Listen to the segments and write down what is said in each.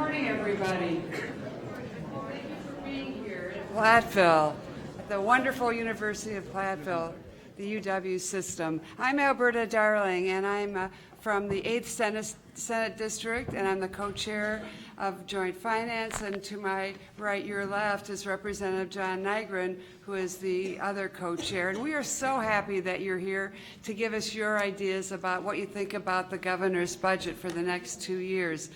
morning, everybody. Thank you for being here at Platteville, at the wonderful University of Platteville, the UW system. I'm Alberta Darling, and I'm from the 8th Senate District, and I'm the co-chair of Joint Finance, and to my right, your left, is Representative John Nygren, who is the other co-chair. And we are so happy that you're here to give us your ideas about what you think about the governor's budget for the next 2 years.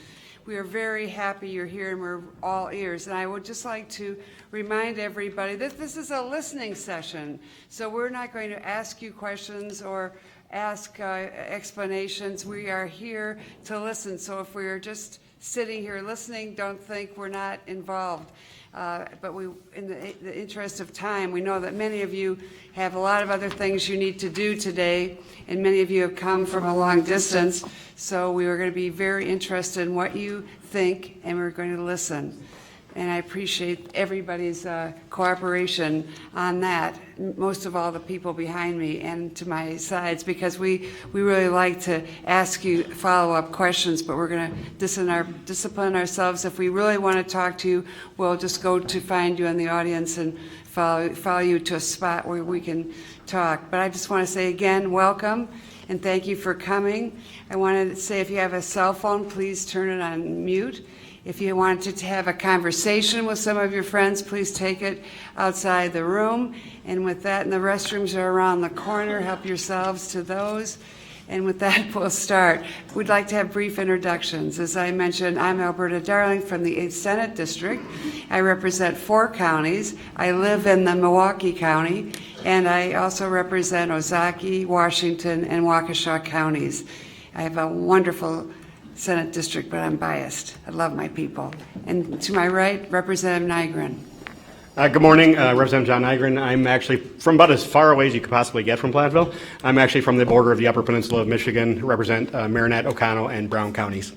We are very happy you're here, and we're all ears. And I would just like to remind everybody that this is a listening session, so we're not going to ask you questions or ask explanations. We are here to listen, so if we are just sitting here listening, don't think we're not involved. But in the interest of time, we know that many of you have a lot of other things you need to do today, and many of you have come from a long distance, so we are going to be very interested in what you think, and we're going to listen. And I appreciate everybody's cooperation on that, most of all the people behind me and to my sides, because we really like to ask you follow-up questions, but we're going to discipline ourselves. If we really want to talk to you, we'll just go to find you in the audience and follow you to a spot where we can talk. But I just want to say again, welcome, and thank you for coming. I wanted to say if you have a cell phone, please turn it on mute. If you wanted to have a conversation with some of your friends, please take it outside the room. And with that, and the restrooms are around the corner. Help yourselves to those. And with that, we'll start. We'd like to have brief introductions. As I mentioned, I'm Alberta Darling from the 8th Senate District. I represent 4 counties. I live in the Milwaukee County, and I also represent Ozaukee, Washington, and Waukesha counties. I have a wonderful Senate District, but I'm biased. I love my people. And to my right, Representative Nygren. Good morning, Representative John Nygren. I'm actually from about as far away as you could possibly get from Platteville. I'm actually from the border of the Upper Peninsula of Michigan, represent Marinette, Oconto, and Brown counties.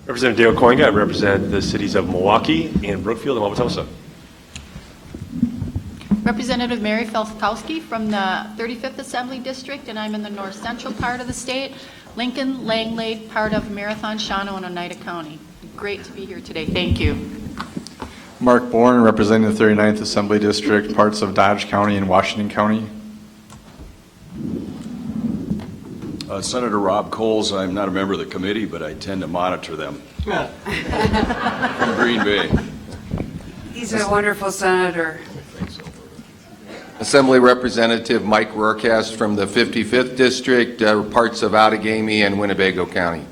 Representative Dale Koinga, I represent the cities of Milwaukee and Brookfield and Wauwatosa. Representative Mary Felskowski from the 35th Assembly District, and I'm in the north central part of the state. Lincoln, Langlade, part of Marathon, Shawano, and Oneida County. Great to be here today. Thank you. Mark Bourne, representing the 39th Assembly District, parts of Dodge County and Washington County. Senator Rob Coles. I'm not a member of the committee, but I tend to monitor them. From Green Bay. He's a wonderful senator. Assembly Representative Mike Rorcast from the 55th District, parts of Outagamie and Winnebago County.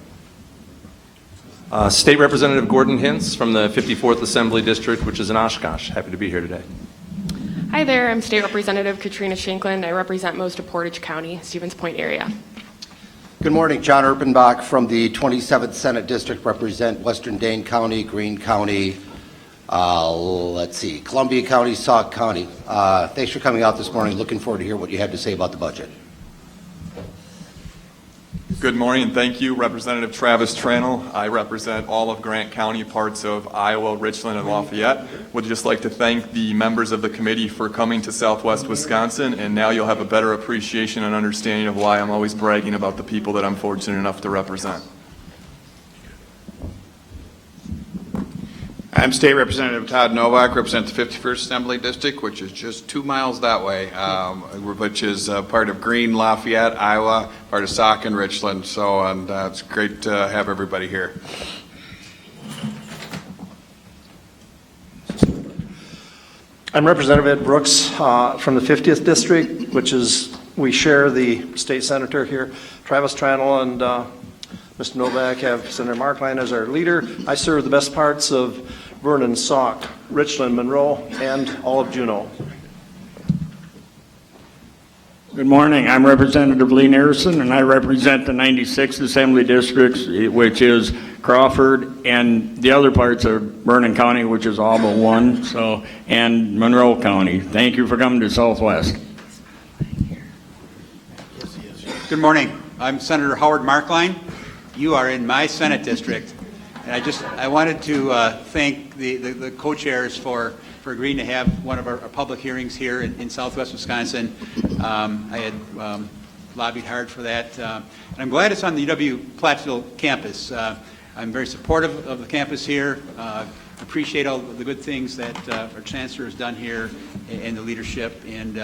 State Representative Gordon Hintz from the 54th Assembly District, which is in Oshkosh. Happy to be here today. Hi there, I'm State Representative Katrina Shankland. I represent most of Portage County, Stevens Point area. Good morning, John Erpenbach from the 27th Senate District, represent Western Dane County, Greene County, Columbia County, Sauk County. Thanks for coming out this morning. Looking forward to hear what you have to say about the budget. Good morning, and thank you, Representative Travis Tranel. I represent all of Grant County, parts of Iowa, Richland, and Lafayette. Would just like to thank the members of the committee for coming to Southwest Wisconsin, and now you'll have a better appreciation and understanding of why I'm always bragging about the people that I'm fortunate enough to represent. I'm State Representative Todd Novak, represent the 51st Assembly District, which is just 2 miles that way, which is part of Greene, Lafayette, Iowa, part of Sauk and Richland. So, and it's great to have everybody here. I'm Representative Ed Brooks from the 50th District, which is, we share the state senator here. Travis Tranel and Mr. Novak have Senator Markline as our leader. I serve the best parts of Vernon, Sauk, Richland, Monroe, and all of Juneau. Good morning. I'm Representative Lee Nearson, and I represent the 96th Assembly District, which is Crawford and the other parts of Vernon County, which is all but one, and Monroe County. Thank you for coming to Southwest. Good morning. I'm Senator Howard Markline. You are in my Senate district, and I wanted to thank the co-chairs for agreeing to have one of our public hearings here in Southwest Wisconsin. I had lobbied hard for that, and I'm glad it's on the UW Platteville campus. I'm very supportive of the campus here. Appreciate all the good things that our chancellor has done here and the leadership. And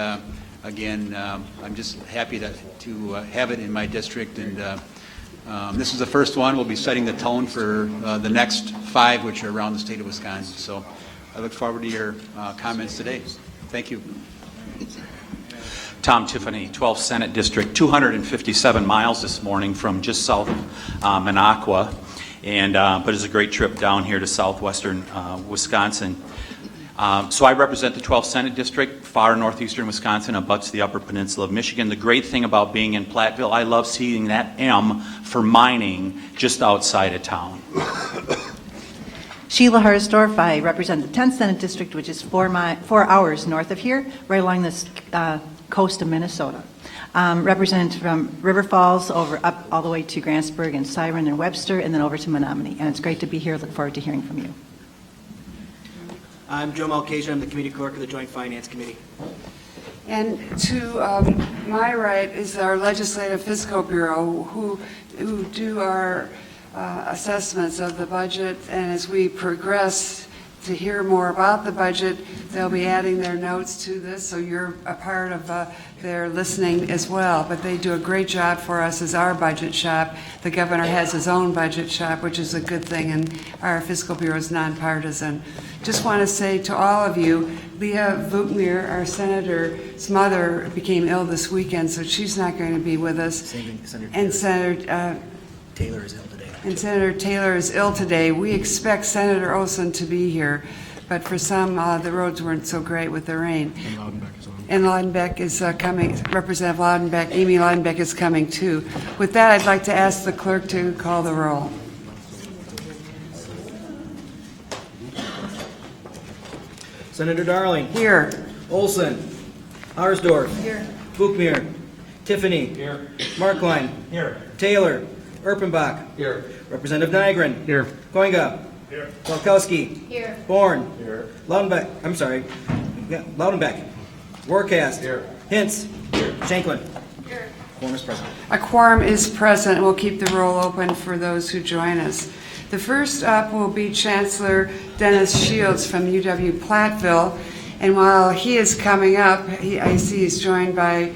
again, I'm just happy to have it in my district. And this is the first one. We'll be setting the tone for the next 5, which are around the state of Wisconsin. So I look forward to your comments today. Thank you. Tom Tiffany, 12th Senate District, 257 miles this morning from just south of Minocqua. But it's a great trip down here to southwestern Wisconsin. So I represent the 12th Senate District, far northeastern Wisconsin, abuts the Upper Peninsula of Michigan. The great thing about being in Platteville, I love seeing that M for mining just outside of town. Sheila Harsdorf, I represent the 10th Senate District, which is 4 hours north of here, right along the coast of Minnesota. Represent from River Falls over up all the way to Grantsburg and Siren and Webster, and then over to Menominee. And it's great to be here. Look forward to hearing from you. I'm Joe Malkasia. I'm the committee clerk of the Joint Finance Committee. And to my right is our Legislative Fiscal Bureau, who do our assessments of the budget. And as we progress to hear more about the budget, they'll be adding their notes to this, so you're a part of their listening as well. But they do a great job for us as our budget shop. The governor has his own budget shop, which is a good thing, and our fiscal bureau is nonpartisan. Just want to say to all of you, Leah Vukmir, our senator's mother, became ill this weekend, so she's not going to be with us. And Senator Taylor is ill today. And Senator Taylor is ill today. We expect Senator Olson to be here, but for some, the roads weren't so great with the rain. And Laudenbeck is coming. Representative Laudenbeck, Amy Laudenbeck is coming too. With that, I'd like to ask the clerk to call the roll. Senator Darling. Here. Olson. Harsdorf. Here. Vukmir. Tiffany. Here. Markline. Here. Taylor. Erpenbach. Here. Representative Nygren. Here. Koinga. Here. Falkowski. Here. Bourne. Here. Laudenbeck. I'm sorry. Yeah, Laudenbeck. Warcast. Here. Hintz. Here. Shanklin. Here. Quorum is present. A quorum is present, and we'll keep the roll open for those who join us. The first up will be Chancellor Dennis Shields from UW Platteville, and while he is coming up, I see he's joined by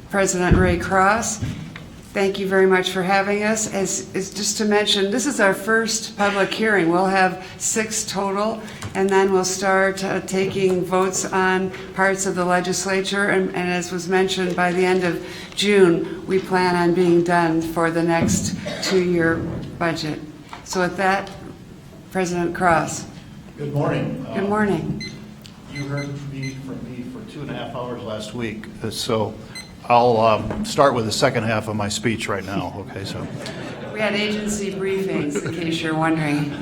President Ray Cross. Thank you very much for having us. As just to mention, this is our first public hearing. We'll have 6 total, and then we'll start taking votes on parts of the legislature. And as was mentioned, by the end of June, we plan on being done for the next 2-year budget. So with that, President Cross. Good morning. Good morning. You heard from me for 2.5 hours last week, so I'll start with the second half of my speech right now. Okay, so We had agency briefings, in case you're wondering.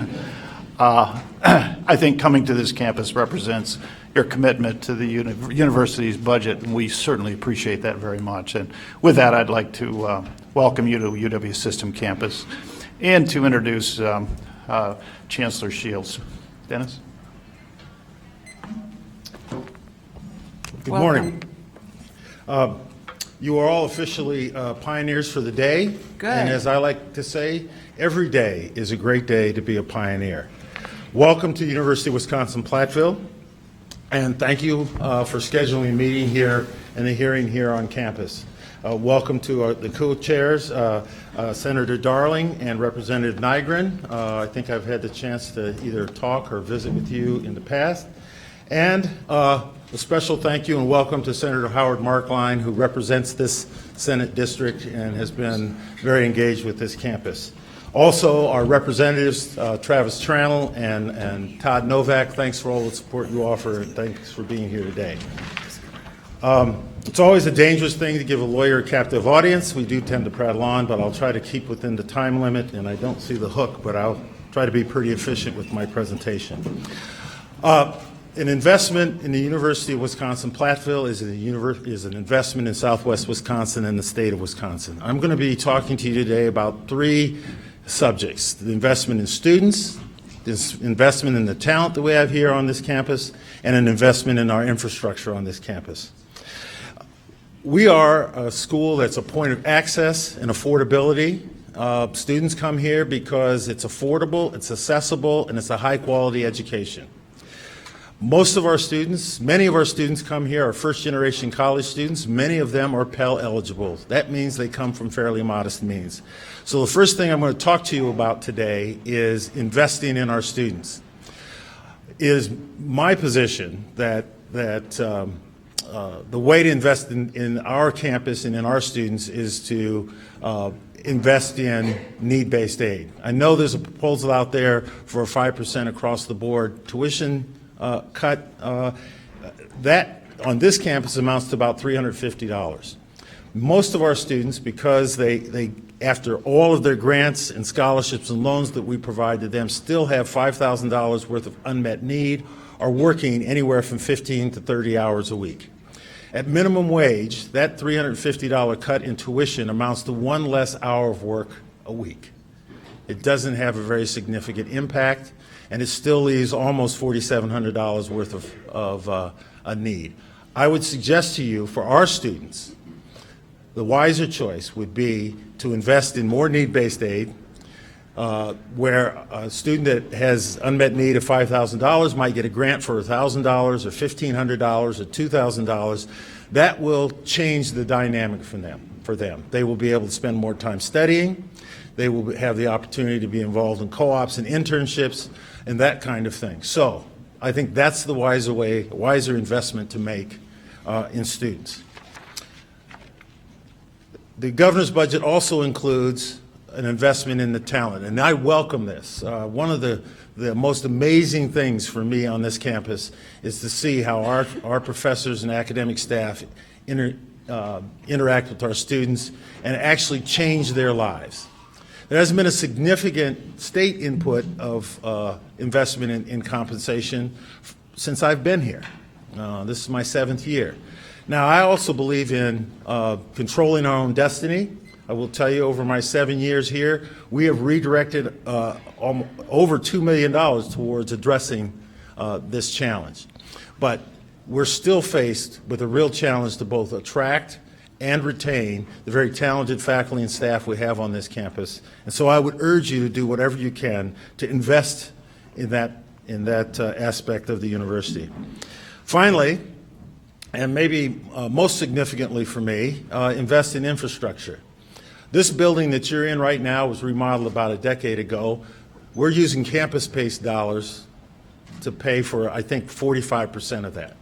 I think coming to this campus represents your commitment to the university's budget, and we certainly appreciate that very much. And with that, I'd like to welcome you to UW System Campus and to introduce Chancellor Shields. Dennis? Good morning. You are all officially pioneers for the day. Good. And as I like to say, every day is a great day to be a pioneer. Welcome to University of Wisconsin-Platteville, and thank you for scheduling a meeting here and a hearing here on campus. Welcome to the co-chairs, Senator Darling and Representative Nygren. I think I've had the chance to either talk or visit with you in the past. And a special thank you and welcome to Senator Howard Markline, who represents this Senate district and has been very engaged with this campus. Also, our representatives, Travis Tranel and Todd Novak, thanks for all the support you offer, and thanks for being here today. It's always a dangerous thing to give a lawyer a captive audience. We do tend to prattle on, but I'll try to keep within the time limit, and I don't see the hook, but I'll try to be pretty efficient with my presentation. An investment in the University of Wisconsin-Platteville is an investment in Southwest Wisconsin and the state of Wisconsin. I'm going to be talking to you today about 3 subjects: the investment in students, this investment in the talent that we have here on this campus, and an investment in our infrastructure on this campus. We are a school that's a point of access and affordability Students come here because it's affordable, it's accessible, and it's a high-quality education. Most of our students, many of our students come here are first-generation college students. Many of them are Pell eligible. That means they come from fairly modest means. So the first thing I'm going to talk to you about today is investing in our students. It is my position that the way to invest in our campus and in our students is to invest in need-based aid. I know there's a proposal out there for a 5% across the board tuition cut. That on this campus amounts to about $350. Most of our students, because they after all of their grants and scholarships and loans that we provide to them, still have $5,000 worth of unmet need, are working anywhere from 15 to 30 hours a week. At minimum wage, that $350 cut in tuition amounts to one less hour of work a week. It doesn't have a very significant impact, and it still leaves almost $4,700 worth of a need. I would suggest to you, for our students, the wiser choice would be to invest in more need-based aid, where a student that has unmet need of $5,000 might get a grant for $1,000 or $1,500 or $2,000. That will change the dynamic for them. They will be able to spend more time studying. They will have the opportunity to be involved in co-ops and internships and that kind of thing. So I think that's the wiser investment to make in students. The governor's budget also includes an investment in the talent, and I welcome this. One of the most amazing things for me on this campus is to see how our professors and academic staff interact with our students and actually change their lives. There has been a significant state input of investment in compensation since I've been here. This is my 7th year. Now, I also believe in controlling our own destiny. I will tell you, over my 7 years here, we have redirected over $2 million towards addressing this challenge. But we're still faced with a real challenge to both attract and retain the very talented faculty and staff we have on this campus. And so I would urge you to do whatever you can to invest in that aspect of the university. Finally, and maybe most significantly for me, invest in infrastructure. This building that you're in right now was remodeled about a decade ago. We're using campus-based dollars to pay for, I think, 45% of that.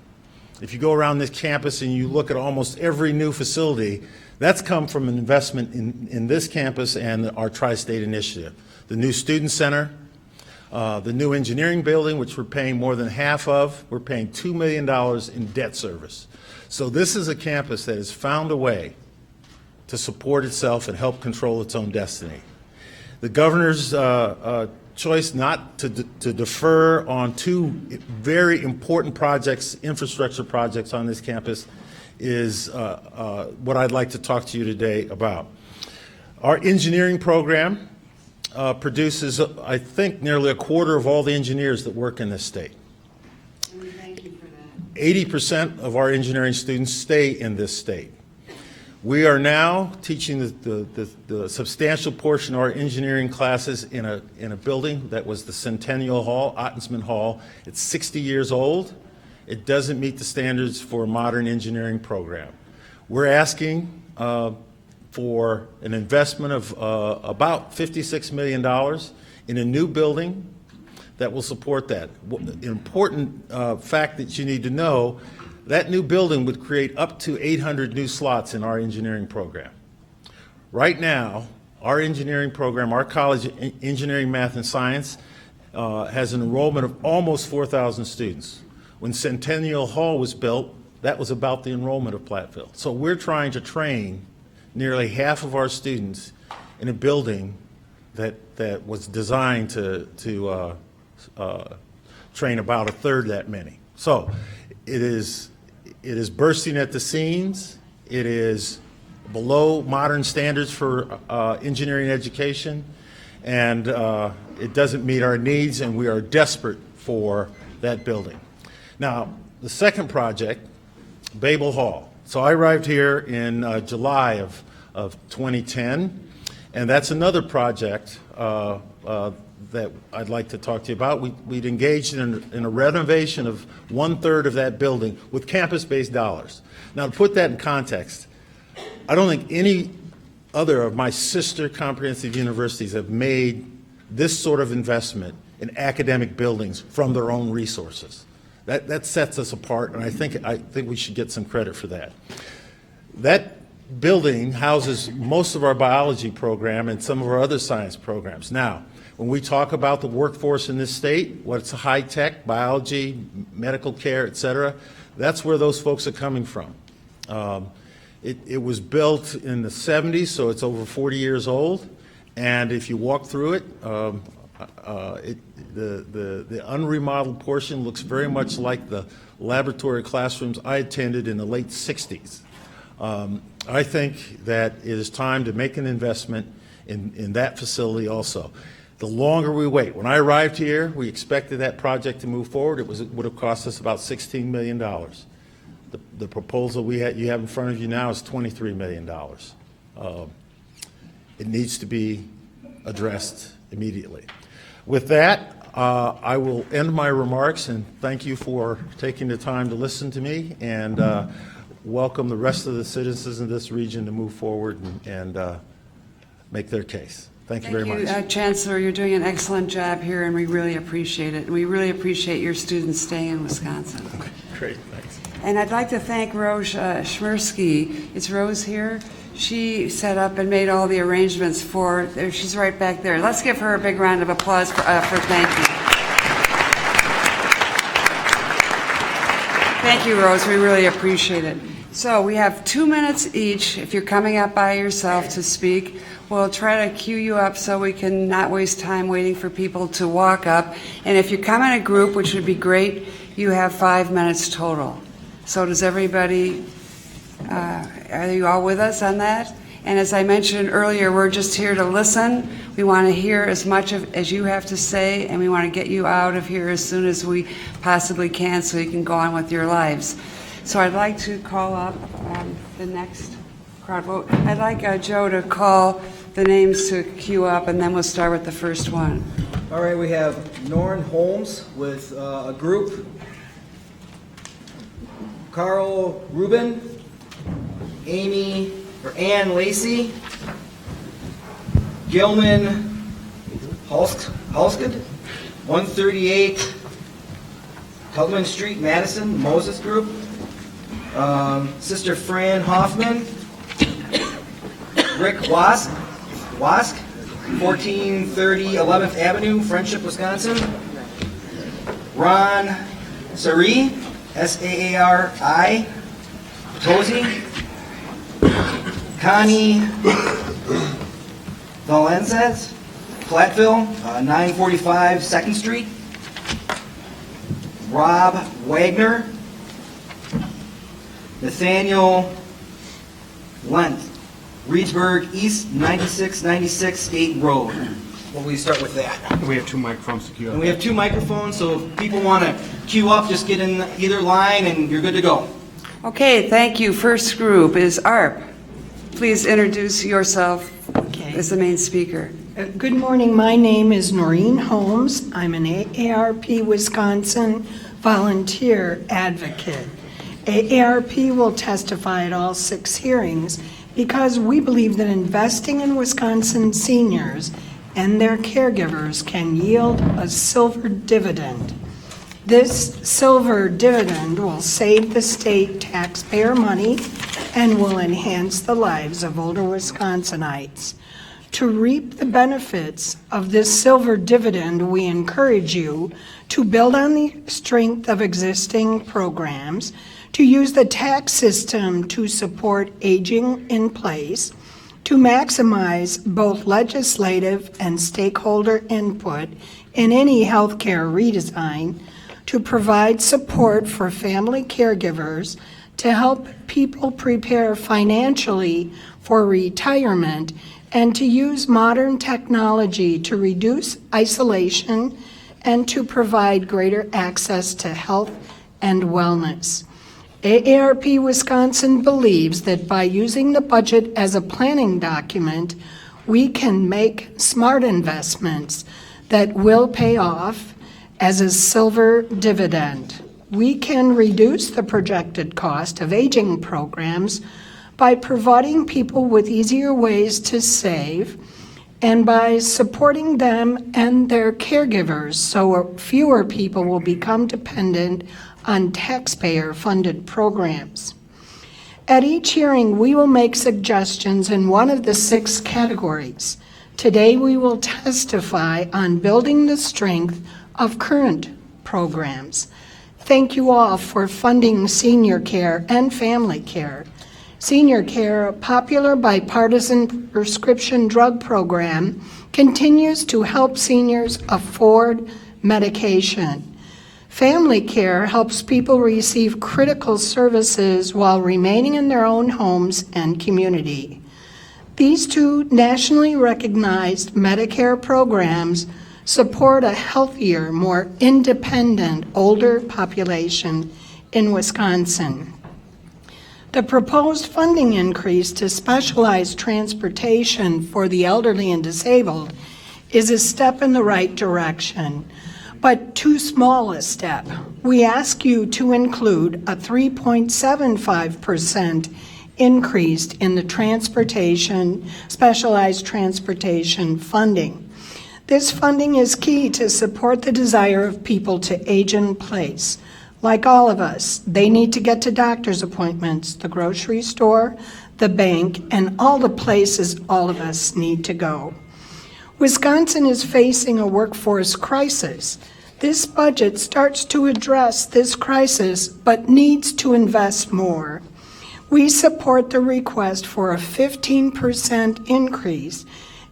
If you go around this campus and you look at almost every new facility, that's come from an investment in this campus and our Tri-State Initiative. The new Student Center, the new engineering building, which we're paying more than half of, we're paying $2 million in debt service. So this is a campus that has found a way to support itself and help control its own destiny. The governor's choice not to defer on two very important projects, infrastructure projects on this campus, is what I'd like to talk to you today about. Our engineering program produces, I think, nearly a quarter of all the engineers that work in this state. Thank you for that. 80% of our engineering students stay in this state. We are now teaching the substantial portion of our engineering classes in a building that was the Centennial Hall, Ottensman Hall. It's 60 years old. It doesn't meet the standards for a modern engineering program. We're asking for an investment of about $56 million in a new building that will support that. An important fact that you need to know, that new building would create up to 800 new slots in our engineering program. Right now, our engineering program, our College of Engineering, Math, and Science, has an enrollment of almost 4,000 students. When Centennial Hall was built, that was about the enrollment of Platteville. So we're trying to train nearly half of our students in a building that was designed to train about a third that many. So it is bursting at the seams. It is below modern standards for engineering education, and it doesn't meet our needs, and we are desperate for that building. Now, the second project, Babel Hall. So I arrived here in July of 2010, And that's another project that I'd like to talk to you about. We'd engaged in a renovation of 1/3 of that building with campus-based dollars. Now, to put that in context, I don't think any other of my sister comprehensive universities have made this sort of investment in academic buildings from their own resources. That sets us apart, and I think we should get some credit for that. That building houses most of our biology program and some of our other science programs. Now, when we talk about the workforce in this state, what's high tech, biology, medical care, et cetera, that's where those folks are coming from. It was built in the 70s, so it's over 40 years old. And if you walk through it, the unremodeled portion looks very much like the laboratory classrooms I attended in the late 60s. I think that it is time to make an investment in that facility also. The longer we wait, when I arrived here, we expected that project to move forward. It would have cost us about $16 million. The proposal you have in front of you now is $23 million. It needs to be addressed immediately. With that, I will end my remarks and thank you for taking the time to listen to me, and welcome the rest of the citizens in this region to move forward and make their case. Thank you very much. Chancellor, you're doing an excellent job here, and we really appreciate it. And we really appreciate your students staying in Wisconsin. Great, thanks. And I'd like to thank Rose Schmersky. Is Rose here? She set up and made all the arrangements for, she's right back there. Let's give her a big round of applause for thank you. Thank you, Rose. We really appreciate it. So we have 2 minutes each. If you're coming up by yourself to speak, we'll try to queue you up so we can not waste time waiting for people to walk up. And if you come in a group, which would be great, you have 5 minutes total. So does everybody, are you all with us on that? And as I mentioned earlier, we're just here to listen. We want to hear as much as you have to say, and we want to get you out of here as soon as we possibly can so you can go on with your lives. So I'd like to call up the next crowd vote. I'd like Joe to call the names to queue up, and then we'll start with the first one. All right, we have Norrin Holmes with a group. Carl Rubin, Ann Lacey, Gilman Halskid, 138 Tubman Street, Madison, Moses Group, Sister Fran Hoffman, Rick Wask, 1430 11th Avenue, Friendship, Wisconsin, Ron Sari, Saari, Potosi, Connie Valenzes, Platteville, 945 2nd Street, Rob Wagner, Nathaniel Lent, Reedsburg East, 9696 State Road. Well, we start with that. We have 2 microphones to queue up. And we have 2 microphones, so if people want to queue up, just get in either line and you're good to go. Okay, thank you. First group is ARP. Please introduce yourself as the main speaker. Good morning. My name is Noreen Holmes. I'm an AARP Wisconsin volunteer advocate. AARP will testify at all 6 hearings because we believe that investing in Wisconsin seniors and their caregivers can yield a silver dividend. This silver dividend will save the state taxpayer money and will enhance the lives of older Wisconsinites. To reap the benefits of this silver dividend, we encourage you to build on the strength of existing programs, to use the tax system to support aging in place, to maximize both legislative and stakeholder input in any healthcare redesign, to provide support for family caregivers, to help people prepare financially for retirement, and to use modern technology to reduce isolation and to provide greater access to health and wellness. AARP Wisconsin believes that by using the budget as a planning document, we can make smart investments that will pay off as a silver dividend. We can reduce the projected cost of aging programs by providing people with easier ways to save and by supporting them and their caregivers so fewer people will become dependent on taxpayer-funded programs. At each hearing, we will make suggestions in one of the 6 categories. Today, we will testify on building the strength of current programs. Thank you all for funding senior care and family care. Senior care, a popular bipartisan prescription drug program, continues to help seniors afford medication. Family care helps people receive critical services while remaining in their own homes and community. These 2 nationally recognized Medicare programs support a healthier, more independent, older population in Wisconsin. The proposed funding increase to specialized transportation for the elderly and disabled is a step in the right direction, but too small a step. We ask you to include a 3.75% increase in the specialized transportation funding. This funding is key to support the desire of people to age in place. Like all of us, they need to get to doctor's appointments, the grocery store, the bank, and all the places all of us need to go. Wisconsin is facing a workforce crisis. This budget starts to address this crisis, but needs to invest more. We support the request for a 15% increase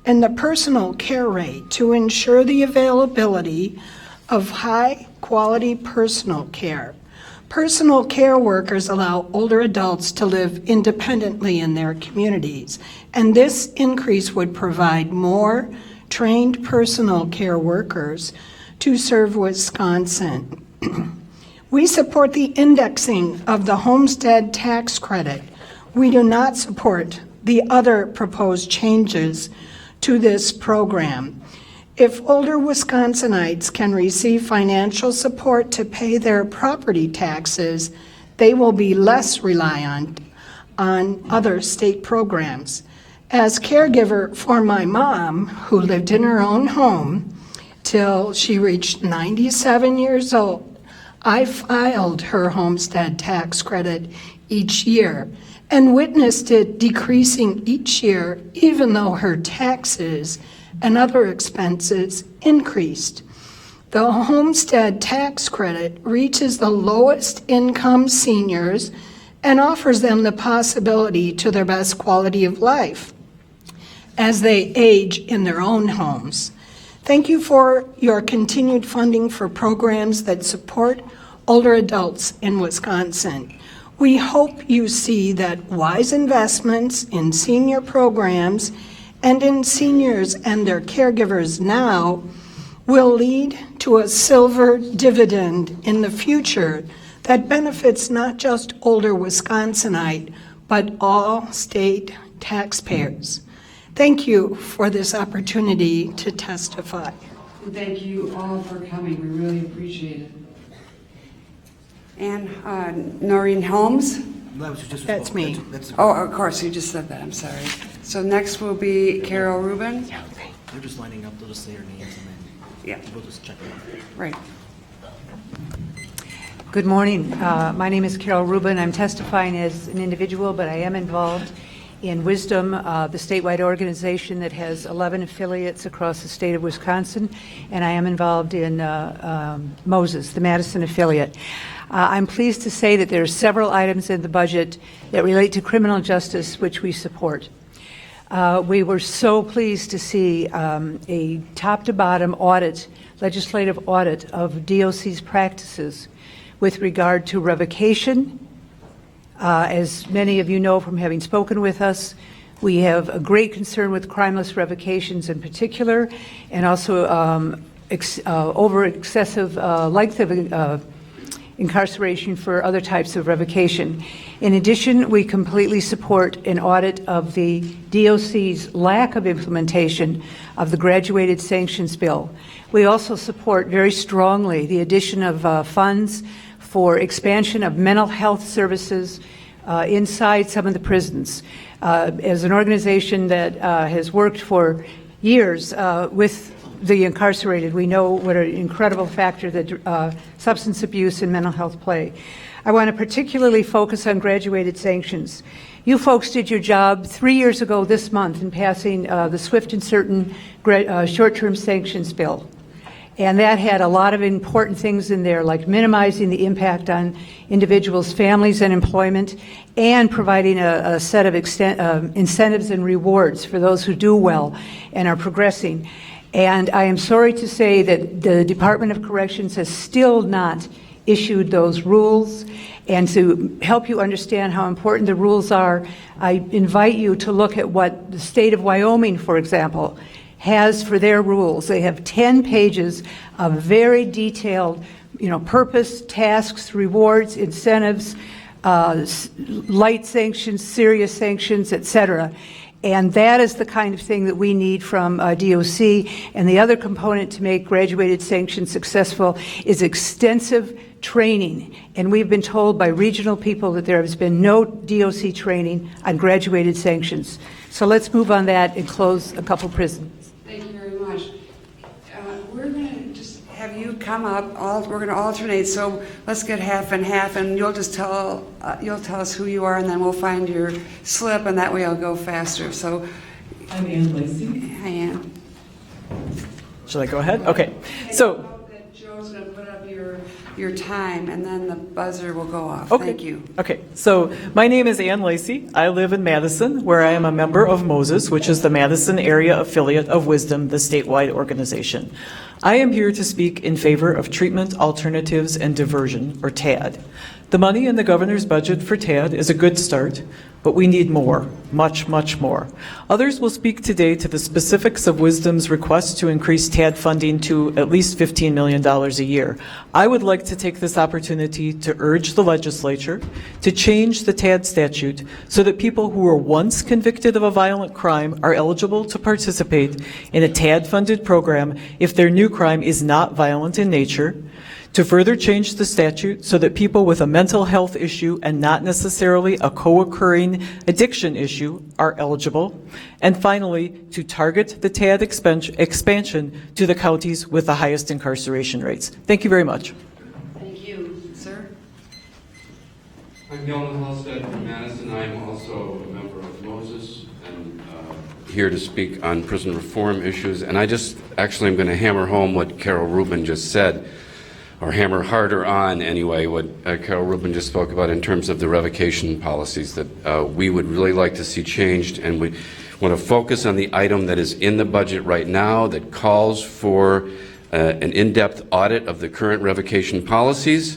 in the personal care rate to ensure the availability of high-quality personal care. Personal care workers allow older adults to live independently in their communities, and this increase would provide more trained personal care workers to serve Wisconsin. We support the indexing of the homestead tax credit. We do not support the other proposed changes to this program. If older Wisconsinites can receive financial support to pay their property taxes, they will be less reliant on other state programs. As caregiver for my mom, who lived in her own home till she reached 97 years old, I filed her homestead tax credit each year and witnessed it decreasing each year, even though her taxes and other expenses increased. The homestead tax credit reaches the lowest income seniors and offers them the possibility to their best quality of life as they age in their own homes. Thank you for your continued funding for programs that support older adults in Wisconsin. We hope you see that wise investments in senior programs and in seniors and their caregivers now will lead to a silver dividend in the future that benefits not just older Wisconsinite, but all state taxpayers. Thank you for this opportunity to testify. Thank you all for coming. We really appreciate it. And Noreen Holmes? That's me. Oh, of course, you just said that. I'm sorry. So next will be Carol Rubin. Yeah, okay. They're just lining up. They'll just say their names and then we'll just check them out. Right. Good morning. My name is Carol Rubin. I'm testifying as an individual, but I am involved in Wisdom, the statewide organization that has 11 affiliates across the state of Wisconsin, and I am involved in Moses, the Madison affiliate. I'm pleased to say that there are several items in the budget that relate to criminal justice, which we support. We were so pleased to see a top-to-bottom audit, legislative audit of DOC's practices with regard to revocation. As many of you know from having spoken with us, we have a great concern with crimeless revocations in particular, and also over excessive length of incarceration for other types of revocation. In addition, we completely support an audit of the DOC's lack of implementation of the graduated sanctions bill. We also support very strongly the addition of funds for expansion of mental health services inside some of the prisons. As an organization that has worked for years with the incarcerated, we know what an incredible factor that substance abuse and mental health play. I want to particularly focus on graduated sanctions. You folks did your job 3 years ago this month in passing the swift and certain short-term sanctions bill. And that had a lot of important things in there, like minimizing the impact on individuals' families and employment, and providing a set of incentives and rewards for those who do well and are progressing. And I am sorry to say that the Department of Corrections has still not issued those rules. And to help you understand how important the rules are, I invite you to look at what the state of Wyoming, for example, has for their rules. They have 10 pages of very detailed, purpose, tasks, rewards, incentives, light sanctions, serious sanctions, etc. And that is the kind of thing that we need from DOC. And the other component to make graduated sanctions successful is extensive training. And we've been told by regional people that there has been no DOC training on graduated sanctions. So let's move on that and close a couple prisons. Thank you very much. We're going to just have you come up. We're going to alternate. So let's get half and half, and you'll just tell us who you are, and then we'll find your slip, and that way I'll go faster. So I'm Ann Lacey. Hi, Ann. Should I go ahead? Okay. So Joe's going to put up your time, and then the buzzer will go off. Okay. Thank you. Okay, so my name is Ann Lacey. I live in Madison, where I am a member of Moses, which is the Madison area affiliate of Wisdom, the statewide organization. I am here to speak in favor of treatment, alternatives, and diversion, or TAD. The money in the governor's budget for TAD is a good start, but we need more, much, much more. Others will speak today to the specifics of Wisdom's request to increase TAD funding to at least $15 million a year. I would like to take this opportunity to urge the legislature to change the TAD statute so that people who were once convicted of a violent crime are eligible to participate in a TAD-funded program if their new crime is not violent in nature, to further change the statute so that people with a mental health issue and not necessarily a co-occurring addiction issue are eligible, and finally, to target the TAD expansion to the counties with the highest incarceration rates. Thank you very much. Thank you, sir. I'm Gilman Halstead from Madison. I'm also a member of Moses and here to speak on prison reform issues. And I just actually am going to hammer home what Carol Rubin just said, or hammer harder on anyway, what Carol Rubin just spoke about in terms of the revocation policies that we would really like to see changed. And we want to focus on the item that is in the budget right now that calls for an in-depth audit of the current revocation policies.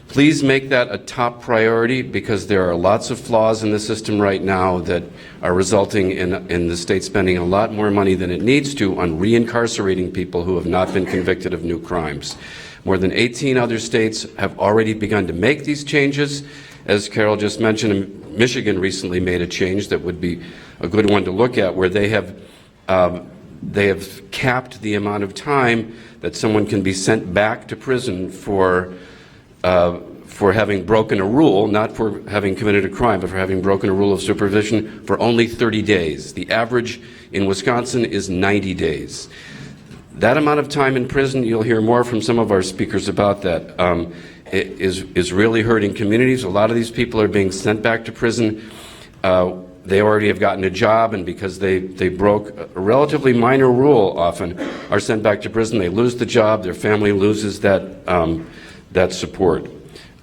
Please make that a top priority because there are lots of flaws in the system right now that are resulting in the state spending a lot more money than it needs to on reincarcerating people who have not been convicted of new crimes. More than 18 other states have already begun to make these changes. As Carol just mentioned, Michigan recently made a change that would be a good one to look at, where they have capped the amount of time that someone can be sent back to prison for having broken a rule, not for having committed a crime, but for having broken a rule of supervision for only 30 days. The average in Wisconsin is 90 days. That amount of time in prison, you'll hear more from some of our speakers about that, is really hurting communities. A lot of these people are being sent back to prison. They already have gotten a job, and because they broke a relatively minor rule often, are sent back to prison. They lose the job. Their family loses that support.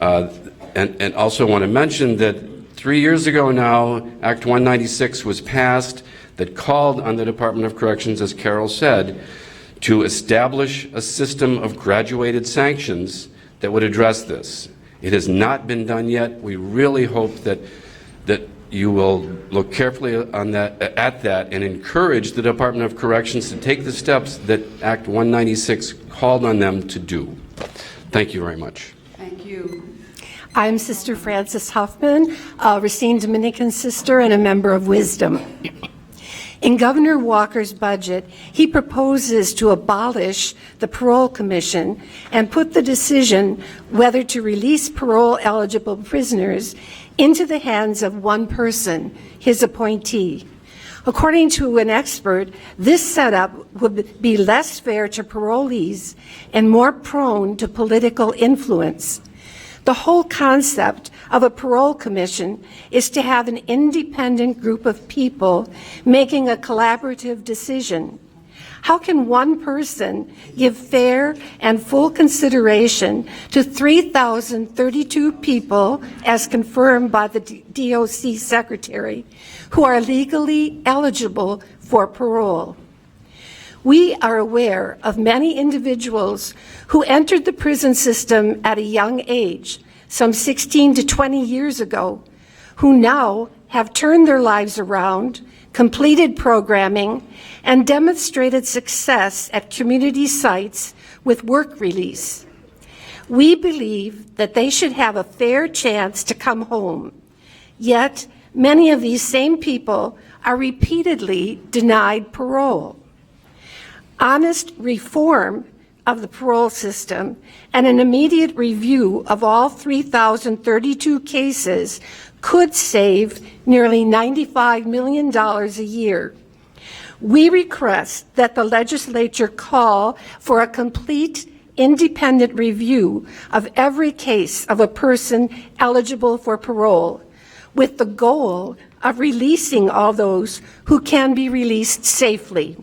And also want to mention that 3 years ago now, Act 196 was passed that called on the Department of Corrections, as Carol said, to establish a system of graduated sanctions that would address this. It has not been done yet. We really hope that you will look carefully at that and encourage the Department of Corrections to take the steps that Act 196 called on them to do. Thank you very much. Thank you. I'm Sister Frances Huffman, a Racine Dominican sister and a member of Wisdom. In Governor Walker's budget, he proposes to abolish the Parole Commission and put the decision whether to release parole-eligible prisoners into the hands of one person, his appointee. According to an expert, this setup would be less fair to parolees and more prone to political influence. The whole concept of a parole commission is to have an independent group of people making a collaborative decision. How can one person give fair and full consideration to 3,032 people, as confirmed by the DOC secretary, who are legally eligible for parole? We are aware of many individuals who entered the prison system at a young age, some 16 to 20 years ago, who now have turned their lives around, completed programming, and demonstrated success at community sites with work release. We believe that they should have a fair chance to come home. Yet, many of these same people are repeatedly denied parole. Honest reform of the parole system and an immediate review of all 3,032 cases could save nearly $95 million a year. We request that the legislature call for a complete independent review of every case of a person eligible for parole, with the goal of releasing all those who can be released safely.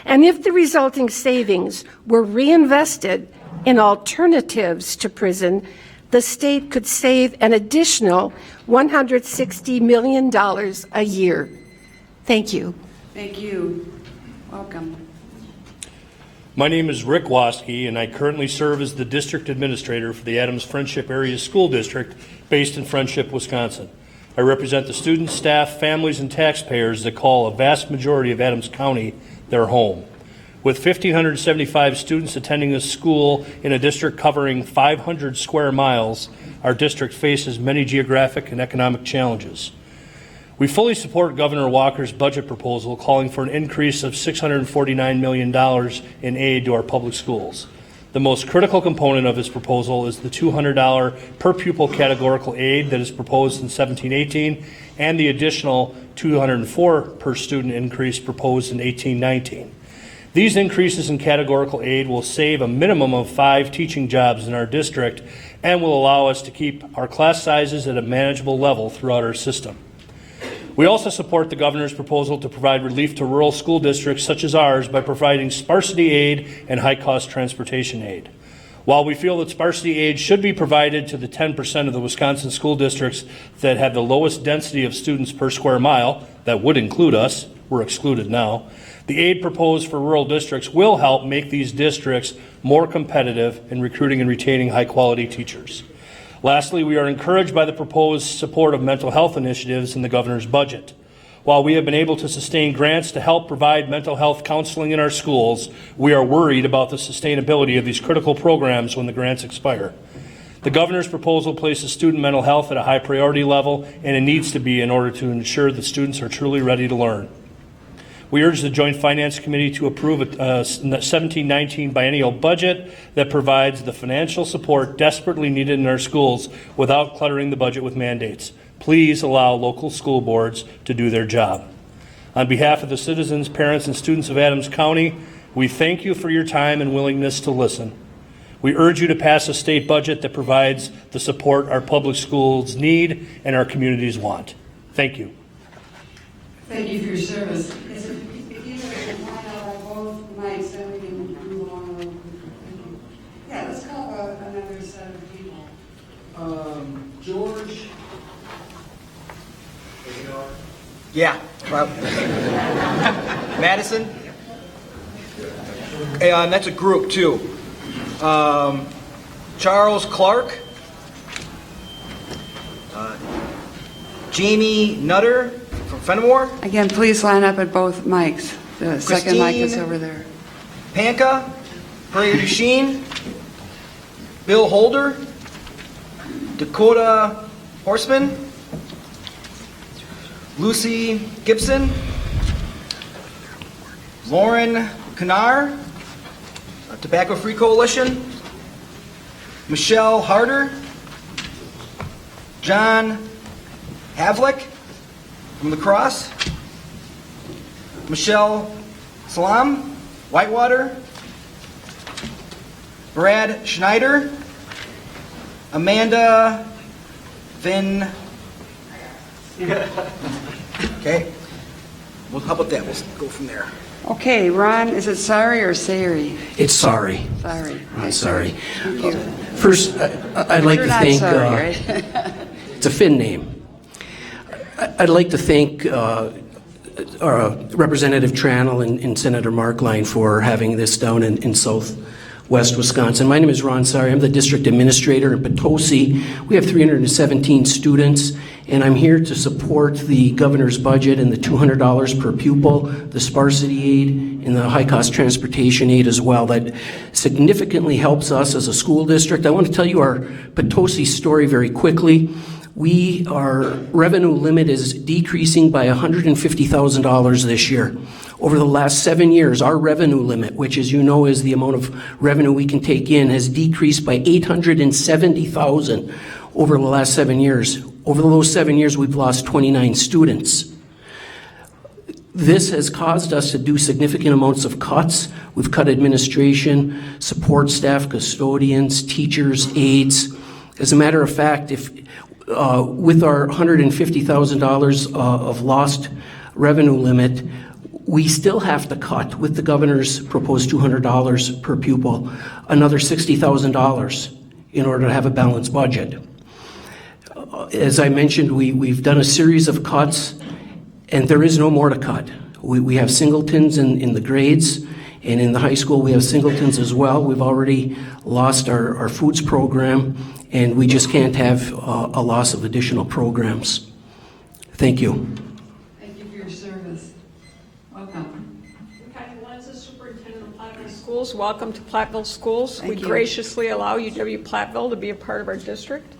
And if the resulting savings were reinvested in alternatives to prison, the state could save an additional $160 million a year. Thank you. Thank you. Welcome. My name is Rick Waske, and I currently serve as the district administrator for the Adams Friendship Area School District based in Friendship, Wisconsin. I represent the students, staff, families, and taxpayers that call a vast majority of Adams County their home. With 1,575 students attending this school in a district covering 500 square miles, our district faces many geographic and economic challenges. We fully support Governor Walker's budget proposal calling for an increase of $649 million in aid to our public schools. The most critical component of his proposal is the $200 per pupil categorical aid that is proposed in 17-18 and the additional $204 per student increase proposed in 18-19. These increases in categorical aid will save a minimum of 5 teaching jobs in our district and will allow us to keep our class sizes at a manageable level throughout our system. We also support the governor's proposal to provide relief to rural school districts such as ours by providing sparsity aid and high-cost transportation aid. While we feel that sparsity aid should be provided to the 10% of the Wisconsin school districts that have the lowest density of students per square mile, that would include us, we're excluded now, the aid proposed for rural districts will help make these districts more competitive in recruiting and retaining high-quality teachers. Lastly, we are encouraged by the proposed support of mental health initiatives in the governor's budget. While we have been able to sustain grants to help provide mental health counseling in our schools, we are worried about the sustainability of these critical programs when the grants expire. The governor's proposal places student mental health at a high priority level, and it needs to be in order to ensure that students are truly ready to learn. We urge the Joint Finance Committee to approve a 17-19 biennial budget that provides the financial support desperately needed in our schools without cluttering the budget with mandates. Please allow local school boards to do their job. On behalf of the citizens, parents, and students of Adams County, we thank you for your time and willingness to listen. We urge you to pass a state budget that provides the support our public schools need and our communities want. Thank you. Thank you for your service. If you can line out both mics, then we can move on a little quicker. Yeah, let's call another set of people. George. Yeah. Madison. And that's a group too. Charles Clark. Jamie Nutter from Fenimore. Again, please line up at both mics. The second mic is over there. Panka, Prairie Duchesne, Bill Holder, Dakota Horseman, Lucy Gibson, Lauren Kanar, Tobacco Free Coalition, Michelle Harder, John Havlick from La Crosse, Michelle Salam, Whitewater, Brad Schneider, Amanda Vin. Okay. Well, how about that? We'll go from there. Okay, Ron, is it sorry or Sari? It's sorry. Sorry. I'm sorry. Thank you. First, I'd like You're to not thank, sorry, right? it's a Finn name. I'd like to thank Representative Tranel and Senator Markline for having this down in southwest Wisconsin. My name is Ron Sari. I'm the district administrator in Potosi. We have 317 students, and I'm here to support the governor's budget and the $200 per pupil, the sparsity aid, and the high-cost transportation aid as well. That significantly helps us as a school district. I want to tell you our Potosi story very quickly. Our revenue limit is decreasing by $150,000 this year. Over the last 7 years, our revenue limit, which as you know is the amount of revenue we can take in, has decreased by $870,000 over the last 7 years. Over those 7 years, we've lost 29 students. This has caused us to do significant amounts of cuts. We've cut administration, support staff, custodians, teachers, aides. As a matter of fact, with our $150,000 of lost revenue limit, we still have to cut, with the governor's proposed $200 per pupil, another $60,000 in order to have a balanced budget. As I mentioned, we've done a series of cuts, and there is no more to cut. We have singletons in the grades, and in the high school we have singletons as well. We've already lost our foods program, and we just can't have a loss of additional programs. Thank you. Thank you for your service. Welcome. Superintendent of Platteville Schools. Welcome to Platteville Schools. Thank we you. graciously allow UW-Platteville to be a part of our district.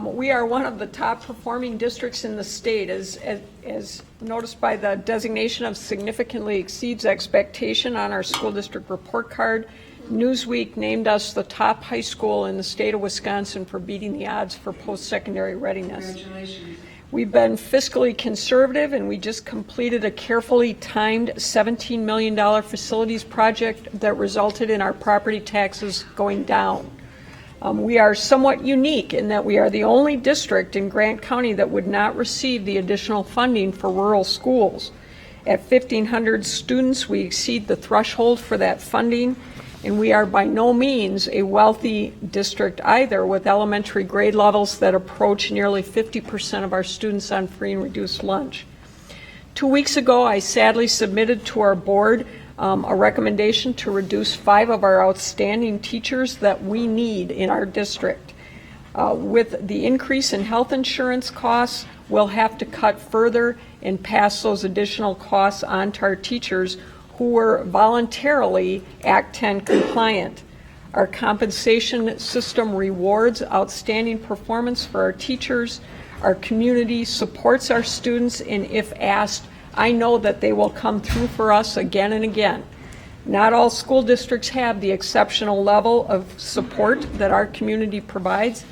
We are one of the top performing districts in the state, as noticed by the designation of significantly exceeds expectation on our school district report card. Newsweek named us the top high school in the state of Wisconsin for beating the odds for post-secondary readiness. Congratulations. We've been fiscally conservative, and we just completed a carefully timed $17 million facilities project that resulted in our property taxes going down. We are somewhat unique in that we are the only district in Grant County that would not receive the additional funding for rural schools. At 1,500 students, we exceed the threshold for that funding, and we are by no means a wealthy district either, with elementary grade levels that approach nearly 50% of our students on free and reduced lunch. 2 weeks ago, I sadly submitted to our board a recommendation to reduce 5 of our outstanding teachers that we need in our district. With the increase in health insurance costs, we'll have to cut further and pass those additional costs on to our teachers who were voluntarily Act 10 compliant. Our compensation system rewards outstanding performance for our teachers. Our community supports our students, and if asked, I know that they will come through for us again and again. Not all school districts have the exceptional level of support that our community provides.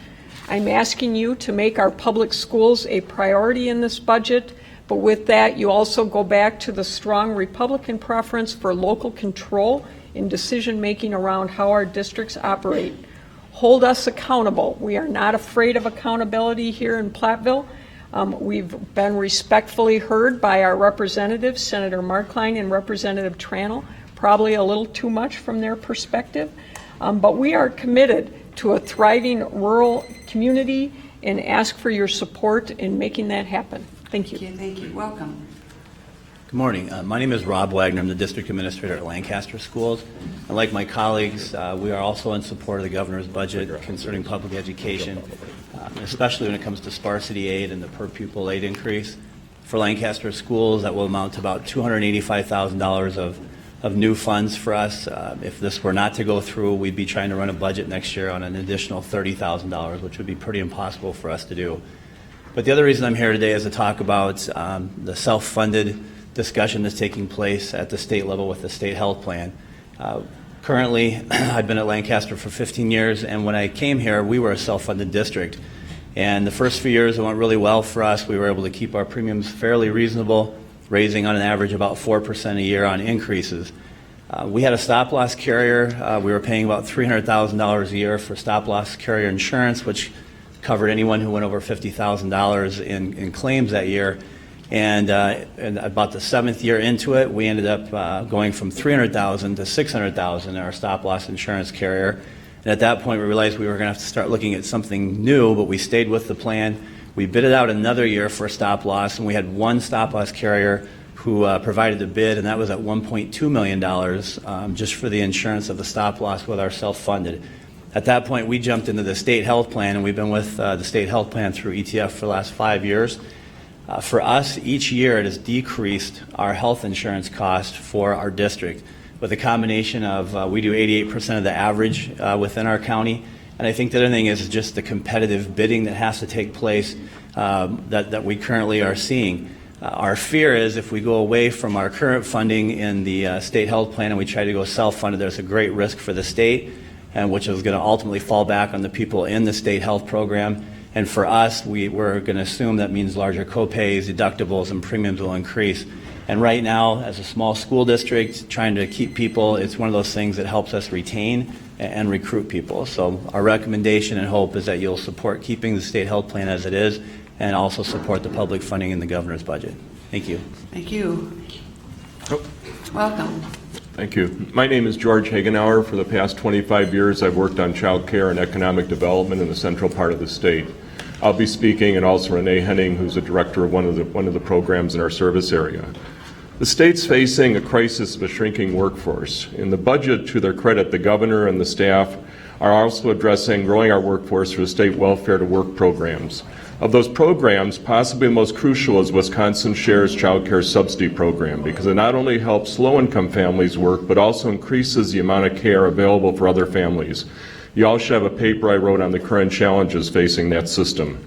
I'm asking you to make our public schools a priority in this budget, but with that, you also go back to the strong Republican preference for local control in decision-making around how our districts operate. Hold us accountable. We are not afraid of accountability here in Platteville. We've been respectfully heard by our representatives, Senator Markline and Representative Tranel, probably a little too much from their perspective, but we are committed to a thriving rural community and ask for your support in making that happen. Thank you. Thank you. Welcome. Good morning. My name is Rob Wagner. I'm the district administrator at Lancaster Schools. And like my colleagues, we are also in support of the governor's budget concerning public education, especially when it comes to sparsity aid and the per pupil aid increase. For Lancaster Schools, that will amount to about $285,000 of of new funds for us. If this were not to go through, we'd be trying to run a budget next year on an additional $30,000, which would be pretty impossible for us to do. But the other reason I'm here today is to talk about the self-funded discussion that's taking place at the state level with the state health plan. Currently, I've been at Lancaster for 15 years, and when I came here, we were a self-funded district. And the first few years, it went really well for us. We were able to keep our premiums fairly reasonable, raising on an average about 4% a year on increases. We had a stop-loss carrier. We were paying about $300,000 a year for stop-loss carrier insurance, which covered anyone who went over $50,000 in claims that year. And about the 7th year into it, we ended up going from $300,000 to $600,000 in our stop-loss insurance carrier. And at that point, we realized we were going to have to start looking at something new, but we stayed with the plan. We bid it out another year for stop-loss, and we had one stop-loss carrier who provided the bid, and that was at $1.2 million just for the insurance of the stop-loss with our self-funded. At that point, we jumped into the state health plan, and we've been with the state health plan through ETF for the last 5 years. For us, each year it has decreased our health insurance cost for our district with a combination of we do 88% of the average within our county. And I think the other thing is just the competitive bidding that has to take place that we currently are seeing. Our fear is if we go away from our current funding in the state health plan and we try to go self-funded, there's a great risk for the state, and which is going to ultimately fall back on the people in the state health program. And for us, we're going to assume that means larger co-pays, deductibles, and premiums will increase. And right now, as a small school district, trying to keep people, it's one of those things that helps us retain and recruit people. So our recommendation and hope is that you'll support keeping the state health plan as it is and also support the public funding in the governor's budget. Thank you. Thank you. Welcome. Thank you. My name is George Hagenauer. For the past 25 years, I've worked on child care and economic development in the central part of the state. I'll be speaking, and also Renee Henning, who's the director of one of the programs in our service area. The state's facing a crisis of a shrinking workforce. In the budget, to their credit, the governor and the staff are also addressing growing our workforce through state welfare to work programs. Of those programs, possibly the most crucial is Wisconsin Shares Child Care Subsidy Program, because it not only helps low-income families work, but also increases the amount of care available for other families. You all should have a paper I wrote on the current challenges facing that system.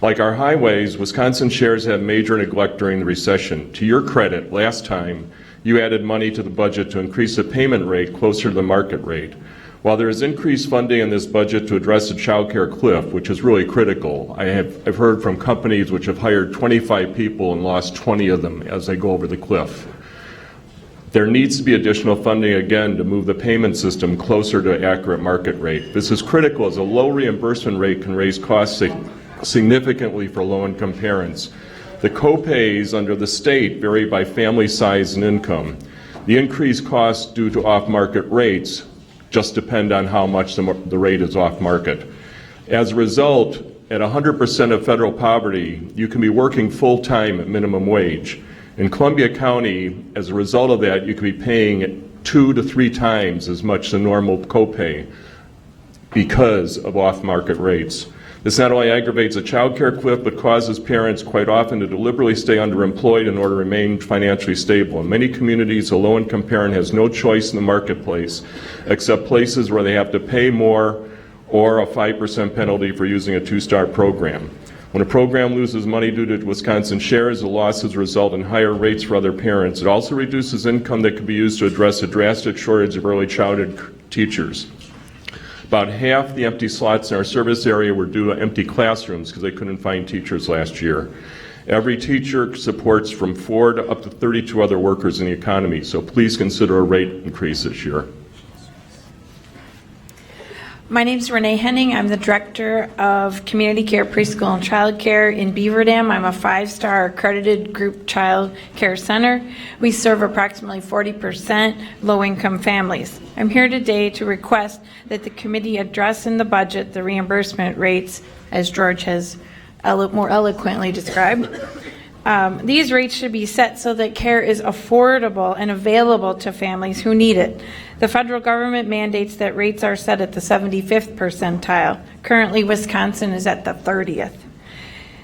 Like our highways, Wisconsin Shares had major neglect during the recession. To your credit, last time, you added money to the budget to increase the payment rate closer to the market rate. While there is increased funding in this budget to address the child care cliff, which is really critical, I've heard from companies which have hired 25 people and lost 20 of them as they go over the cliff. There needs to be additional funding again to move the payment system closer to accurate market rate. This is critical as a low reimbursement rate can raise costs significantly for low-income parents. The co-pays under the state vary by family size and income. The increased costs due to off-market rates just depend on how much the rate is off-market. As a result, at 100% of federal poverty, you can be working full-time at minimum wage. In Columbia County, as a result of that, you could be paying 2 to 3 times as much as the normal copay because of off-market rates. This not only aggravates a child care cliff, but causes parents quite often to deliberately stay underemployed in order to remain financially stable. In many communities, a low-income parent has no choice in the marketplace except places where they have to pay more or a 5% penalty for using a two-star program. When a program loses money due to Wisconsin Shares, the losses result in higher rates for other parents. It also reduces income that could be used to address a drastic shortage of early childhood teachers. About half the empty slots in our service area were due to empty classrooms because they couldn't find teachers last year. Every teacher supports from 4 to up to 32 other workers in the economy, so please consider a rate increase this year. My name is Renee Henning. I'm the Director of Community Care, Preschool, and Child Care in Beaver Dam. I'm a 5-star accredited group child care center. We serve approximately 40% low-income families. I'm here today to request that the committee address in the budget the reimbursement rates, as George has more eloquently described. These rates should be set so that care is affordable and available to families who need it. The federal government mandates that rates are set at the 75th percentile. Currently, Wisconsin is at the 30th.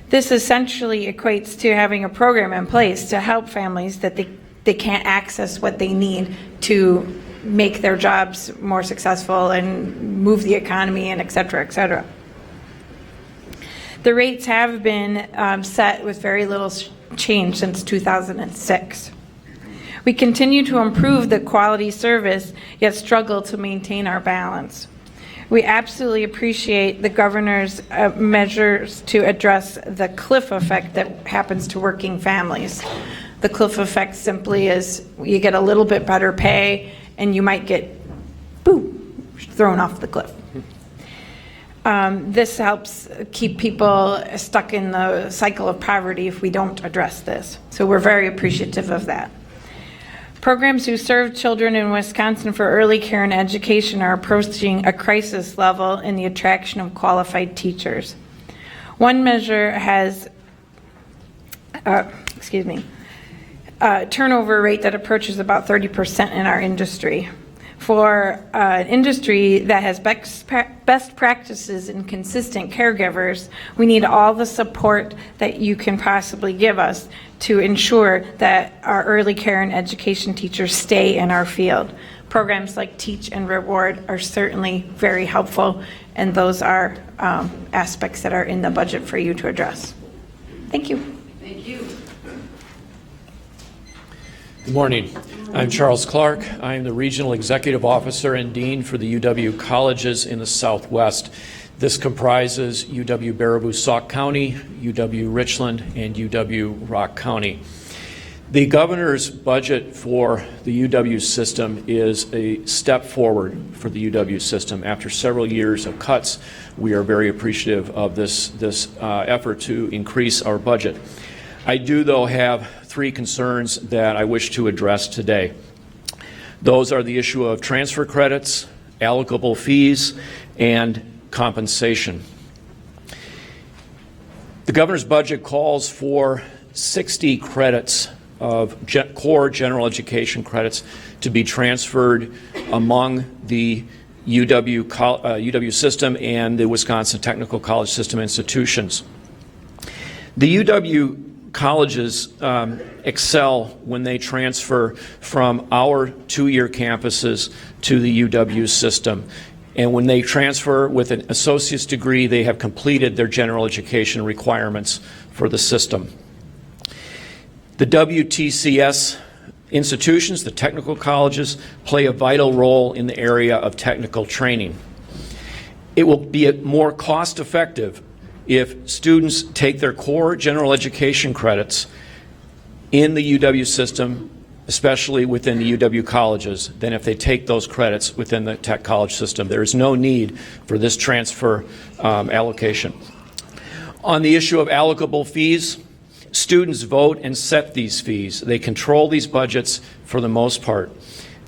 This essentially equates to having a program in place to help families that they they can't access what they need to make their jobs more successful and move the economy and et cetera, et cetera. The rates have been set with very little change since 2006. We continue to improve the quality service, yet struggle to maintain our balance. We absolutely appreciate the governor's measures to address the cliff effect that happens to working families. The cliff effect simply is you get a little bit better pay and you might get, thrown off the cliff. This helps keep people stuck in the cycle of poverty if we don't address this. So we're very appreciative of that. Programs who serve children in Wisconsin for early care and education are approaching a crisis level in the attraction of qualified teachers. One measure has, turnover rate that approaches about 30% in our industry. For an industry that has best practices and consistent caregivers, we need all the support that you can possibly give us to ensure that our early care and education teachers stay in our field. Programs like Teach and Reward are certainly very helpful, and those are aspects that are in the budget for you to address. Thank you. Thank you. Good morning. I'm Charles Clark. I am the Regional Executive Officer and Dean for the UW Colleges in the Southwest. This comprises UW-Baraboo-Sauk County, UW-Richland, and UW-Rock County. The governor's budget for the UW system is a step forward for the UW system. After several years of cuts, we are very appreciative of this effort to increase our budget. I do, though, have three concerns that I wish to address today. Those are the issue of transfer credits, allocable fees, and compensation. The governor's budget calls for 60 credits of core general education credits to be transferred among the UW system and the Wisconsin Technical College System institutions. The UW colleges excel when they transfer from our two-year campuses to the UW system. And when they transfer with an associate's degree, they have completed their general education requirements for the system. The WTCS institutions, the technical colleges, play a vital role in the area of technical training. It will be more cost-effective if students take their core general education credits in the UW system, especially within the UW colleges, than if they take those credits within the tech college system. There is no need for this transfer allocation. On the issue of allocable fees, students vote and set these fees. They control these budgets for the most part.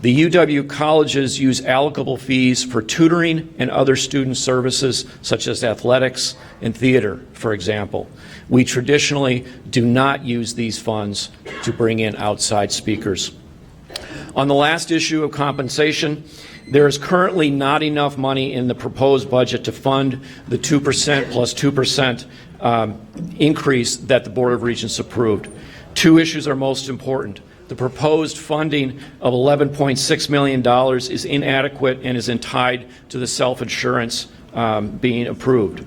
The UW colleges use allocable fees for tutoring and other student services such as athletics and theater, for example. We traditionally do not use these funds to bring in outside speakers. On the last issue of compensation, there is currently not enough money in the proposed budget to fund the 2% plus 2% increase that the Board of Regents approved. Two issues are most important. The proposed funding of $11.6 million is inadequate and is tied to the self-insurance being approved.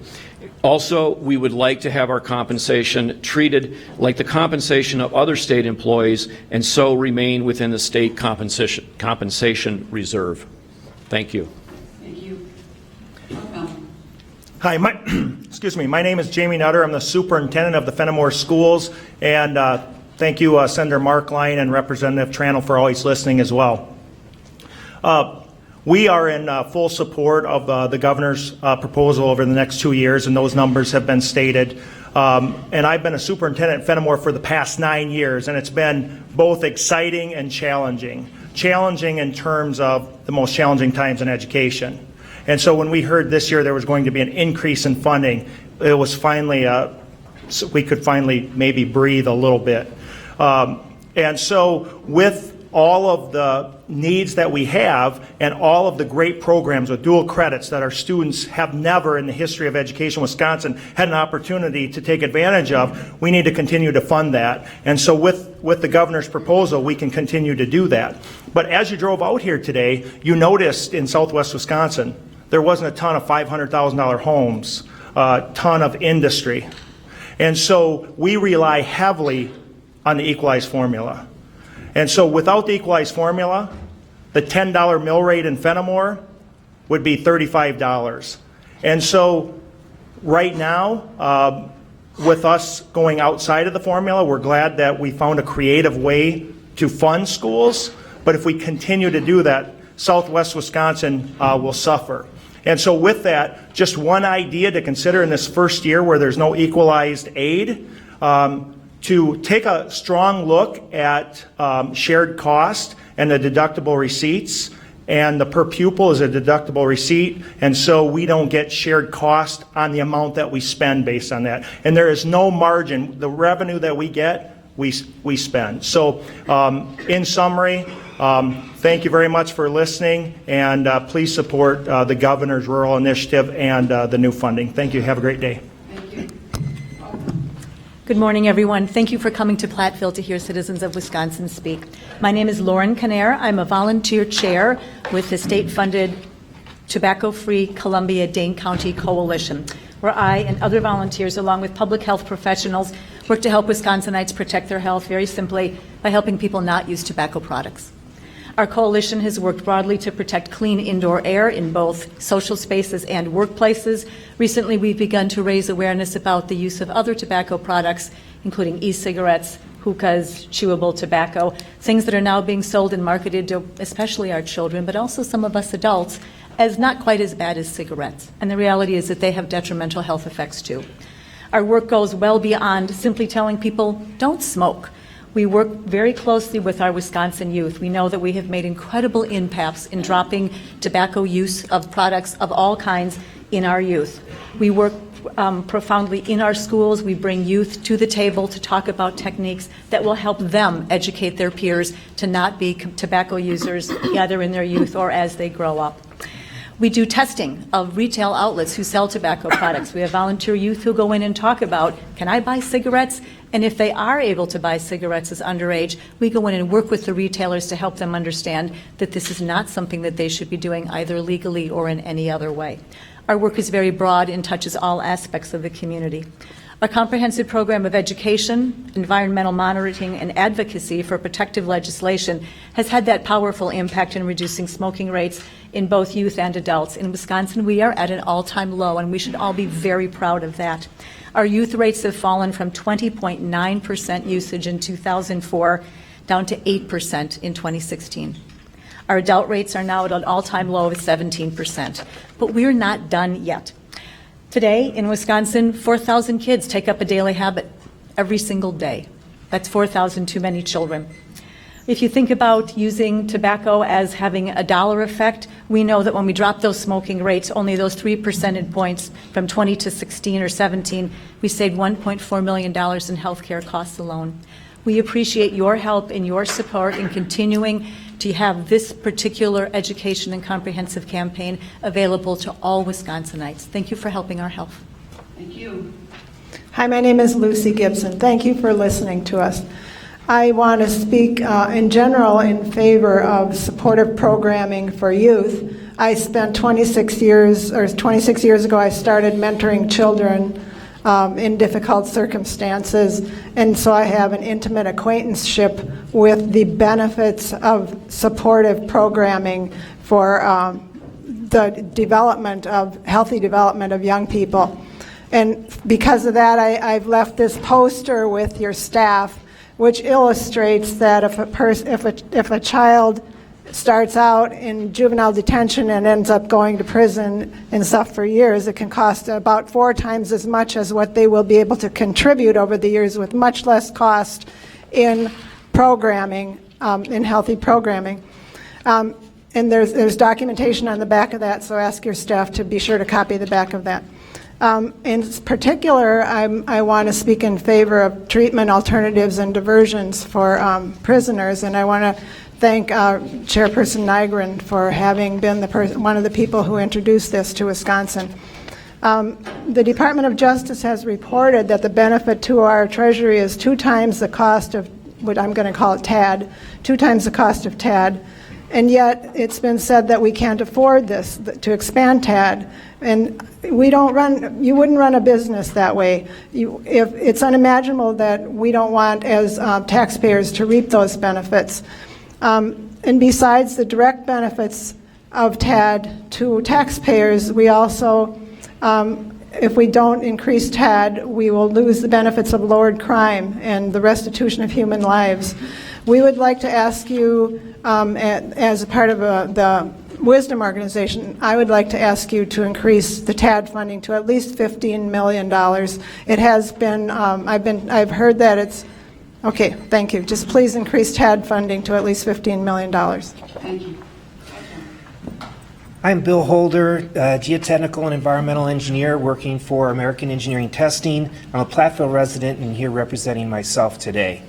Also, we would like to have our compensation treated like the compensation of other state employees and so remain within the state compensation reserve. Thank you. Thank you. Hi, my name is Jamie Nutter. I'm the superintendent of the Fenimore Schools, and thank you, Senator Markline and Representative Tranel, for always listening as well. We are in full support of the governor's proposal over the next 2 years, and those numbers have been stated. And I've been a superintendent at Fenimore for the past 9 years, and it's been both exciting and challenging. Challenging in terms of the most challenging times in education. And so when we heard this year there was going to be an increase in funding, it was finally, we could finally maybe breathe a little bit. And so with all of the needs that we have and all of the great programs with dual credits that our students have never in the history of education in Wisconsin had an opportunity to take advantage of, we need to continue to fund that. And so with with the governor's proposal, we can continue to do that. But as you drove out here today, you noticed in southwest Wisconsin, there wasn't a ton of $500,000 homes, a ton of industry. And so we rely heavily on the equalized formula. And so without the equalized formula, the $10 mill rate in Fenimore would be $35. And so right now, with us going outside of the formula, we're glad that we found a creative way to fund schools. But if we continue to do that, southwest Wisconsin will suffer. And so with that, just one idea to consider in this first year where there's no equalized aid, to take a strong look at shared cost and the deductible receipts. And the per pupil is a deductible receipt, and so we don't get shared cost on the amount that we spend based on that. And there is no margin. The revenue that we get, we spend. So in summary, thank you very much for listening, and please support the governor's rural initiative and the new funding. Thank you. Have a great day. Good morning, everyone. Thank you for coming to Platteville to hear citizens of Wisconsin speak. My name is Lauren Canair. I'm a volunteer chair with the state-funded Tobacco-Free Columbia-Dane County Coalition, where I and other volunteers, along with public health professionals, work to help Wisconsinites protect their health very simply by helping people not use tobacco products. Our coalition has worked broadly to protect clean indoor air in both social spaces and workplaces. Recently, we've begun to raise awareness about the use of other tobacco products, including e-cigarettes, hookahs, chewable tobacco, things that are now being sold and marketed to especially our children, but also some of us adults, as not quite as bad as cigarettes. And the reality is that they have detrimental health effects too. Our work goes well beyond simply telling people, don't smoke. We work very closely with our Wisconsin youth. We know that we have made incredible impacts in dropping tobacco use of products of all kinds in our youth. We work profoundly in our schools. We bring youth to the table to talk about techniques that will help them educate their peers to not be tobacco users either in their youth or as they grow up. We do testing of retail outlets who sell tobacco products. We have volunteer youth who go in and talk about, can I buy cigarettes? And if they are able to buy cigarettes as underage, we go in and work with the retailers to help them understand that this is not something that they should be doing either legally or in any other way. Our work is very broad and touches all aspects of the community. Our comprehensive program of education, environmental monitoring, and advocacy for protective legislation has had that powerful impact in reducing smoking rates in both youth and adults. In Wisconsin, we are at an all-time low, and we should all be very proud of that. Our youth rates have fallen from 20.9% usage in 2004 down to 8% in 2016. Our adult rates are now at an all-time low of 17%, but we're not done yet. Today in Wisconsin, 4,000 kids take up a daily habit every single day. That's 4,000 too many children. If you think about using tobacco as having a dollar effect, we know that when we drop those smoking rates, only those 3 percentage points from 20 to 16 or 17, we saved $1.4 million in healthcare costs alone. We appreciate your help and your support in continuing to have this particular education and comprehensive campaign available to all Wisconsinites. Thank you for helping our health. Thank you. Hi, my name is Lucy Gibson. Thank you for listening to us. I want to speak in general in favor of supportive programming for youth. I spent 26 years ago, I started mentoring children in difficult circumstances, and so I have an intimate acquaintanceship with the benefits of supportive programming for the development of healthy development of young people. And because of that, I've left this poster with your staff, which illustrates that if a child starts out in juvenile detention and ends up going to prison and stuff for years, it can cost about 4 times as much as what they will be able to contribute over the years with much less cost in programming, in healthy programming. And there's documentation on the back of that, so ask your staff to be sure to copy the back of that. In particular, I want to speak in favor of treatment alternatives and diversions for prisoners, and I want to thank Chairperson Nygren for having been one of the people who introduced this to Wisconsin. The Department of Justice has reported that the benefit to our Treasury is 2 times the cost of what I'm going to call it TAD, 2 times the cost of TAD. And yet it's been said that we can't afford this, to expand TAD. And we don't run, you wouldn't run a business that way. If it's unimaginable that we don't want as taxpayers to reap those benefits. And besides the direct benefits of TAD to taxpayers, we also, if we don't increase TAD, we will lose the benefits of lowered crime and the restitution of human lives. We would like to ask you, as a part of the Wisdom organization, I would like to ask you to increase the TAD funding to at least $15 million. It has been, I've heard that it's, okay, thank you. Just please increase TAD funding to at least $15 million. Thank you. I'm Bill Holder, geotechnical and environmental engineer working for American Engineering Testing. I'm a Platteville resident and here representing myself today.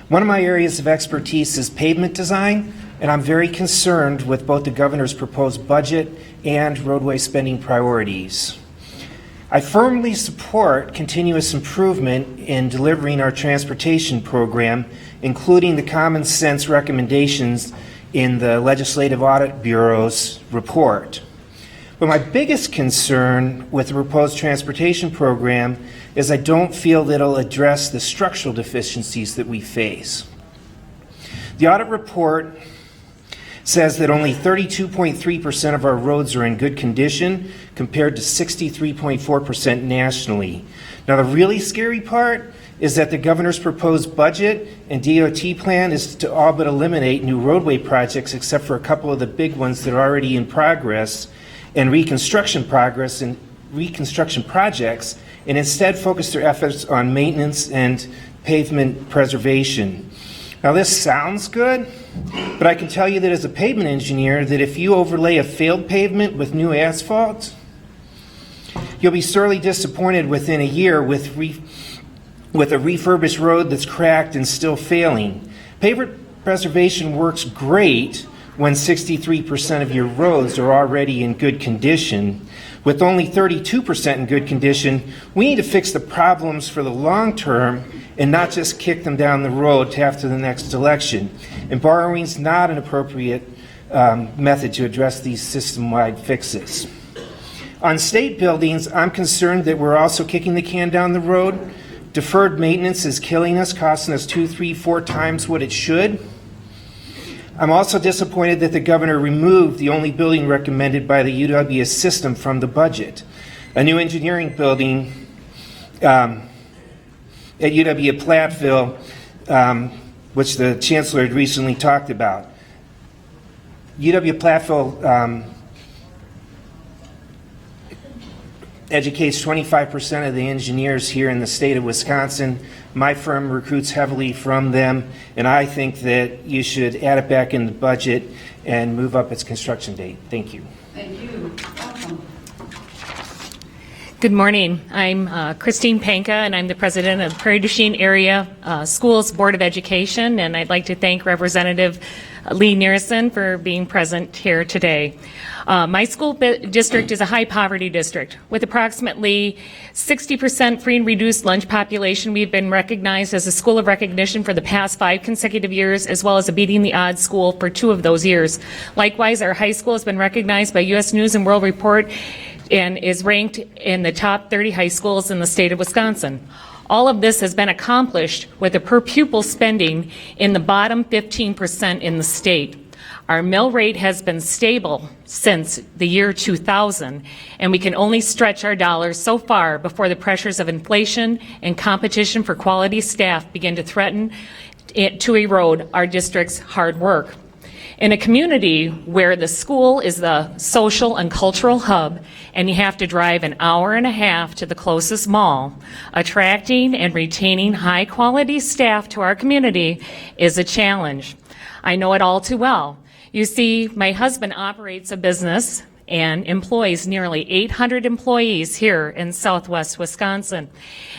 One of my areas of expertise is pavement design, and I'm very concerned with both the governor's proposed budget and roadway spending priorities. I firmly support continuous improvement in delivering our transportation program, including the common sense recommendations in the Legislative Audit Bureau's report. But my biggest concern with the proposed transportation program is I don't feel that it'll address the structural deficiencies that we face. The audit report says that only 32.3% of our roads are in good condition compared to 63.4% nationally. Now the really scary part is that the governor's proposed budget and DOT plan is to all but eliminate new roadway projects except for a couple of the big ones that are already in progress and reconstruction projects, and instead focus their efforts on maintenance and pavement preservation. Now this sounds good, but I can tell you that as a pavement engineer that if you overlay a failed pavement with new asphalt, you'll be sorely disappointed within a year with a refurbished road that's cracked and still failing. Pavement preservation works great when 63% of your roads are already in good condition. With only 32% in good condition, we need to fix the problems for the long term and not just kick them down the road to after the next election. And borrowing is not an appropriate method to address these system-wide fixes. On state buildings, I'm concerned that we're also kicking the can down the road. Deferred maintenance is killing us, costing us 2, 3, 4 times what it should. I'm also disappointed that the governor removed the only building recommended by the UW system from the budget. A new engineering building at UW Platteville, which the chancellor had recently talked about. UW Platteville educates 25% of the engineers here in the state of Wisconsin. My firm recruits heavily from them, and I think that you should add it back in the budget and move up its construction date. Thank you. Thank you. Welcome. Good morning. I'm Christine Panka, and I'm the president of Prairie du Chien Area Schools Board of Education, and I'd like to thank Representative Lee Nearson for being present here today. My school district is a high poverty district with approximately 60% free and reduced lunch population. We've been recognized as a school of recognition for the past 5 consecutive years, as well as a beating the odds school for 2 of those years. Likewise, our high school has been recognized by U.S. News and World Report and is ranked in the top 30 high schools in the state of Wisconsin. All of this has been accomplished with a per pupil spending in the bottom 15% in the state. Our mill rate has been stable since the year 2000, and we can only stretch our dollars so far before the pressures of inflation and competition for quality staff begin to threaten to erode our district's hard work. In a community where the school is the social and cultural hub, and you have to drive an hour and a half to the closest mall, attracting and retaining high-quality staff to our community is a challenge. I know it all too well. You see, my husband operates a business and employs nearly 800 employees here in Southwest Wisconsin.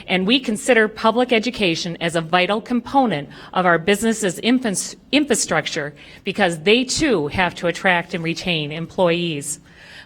And we consider public education as a vital component of our business's infrastructure because they too have to attract and retain employees.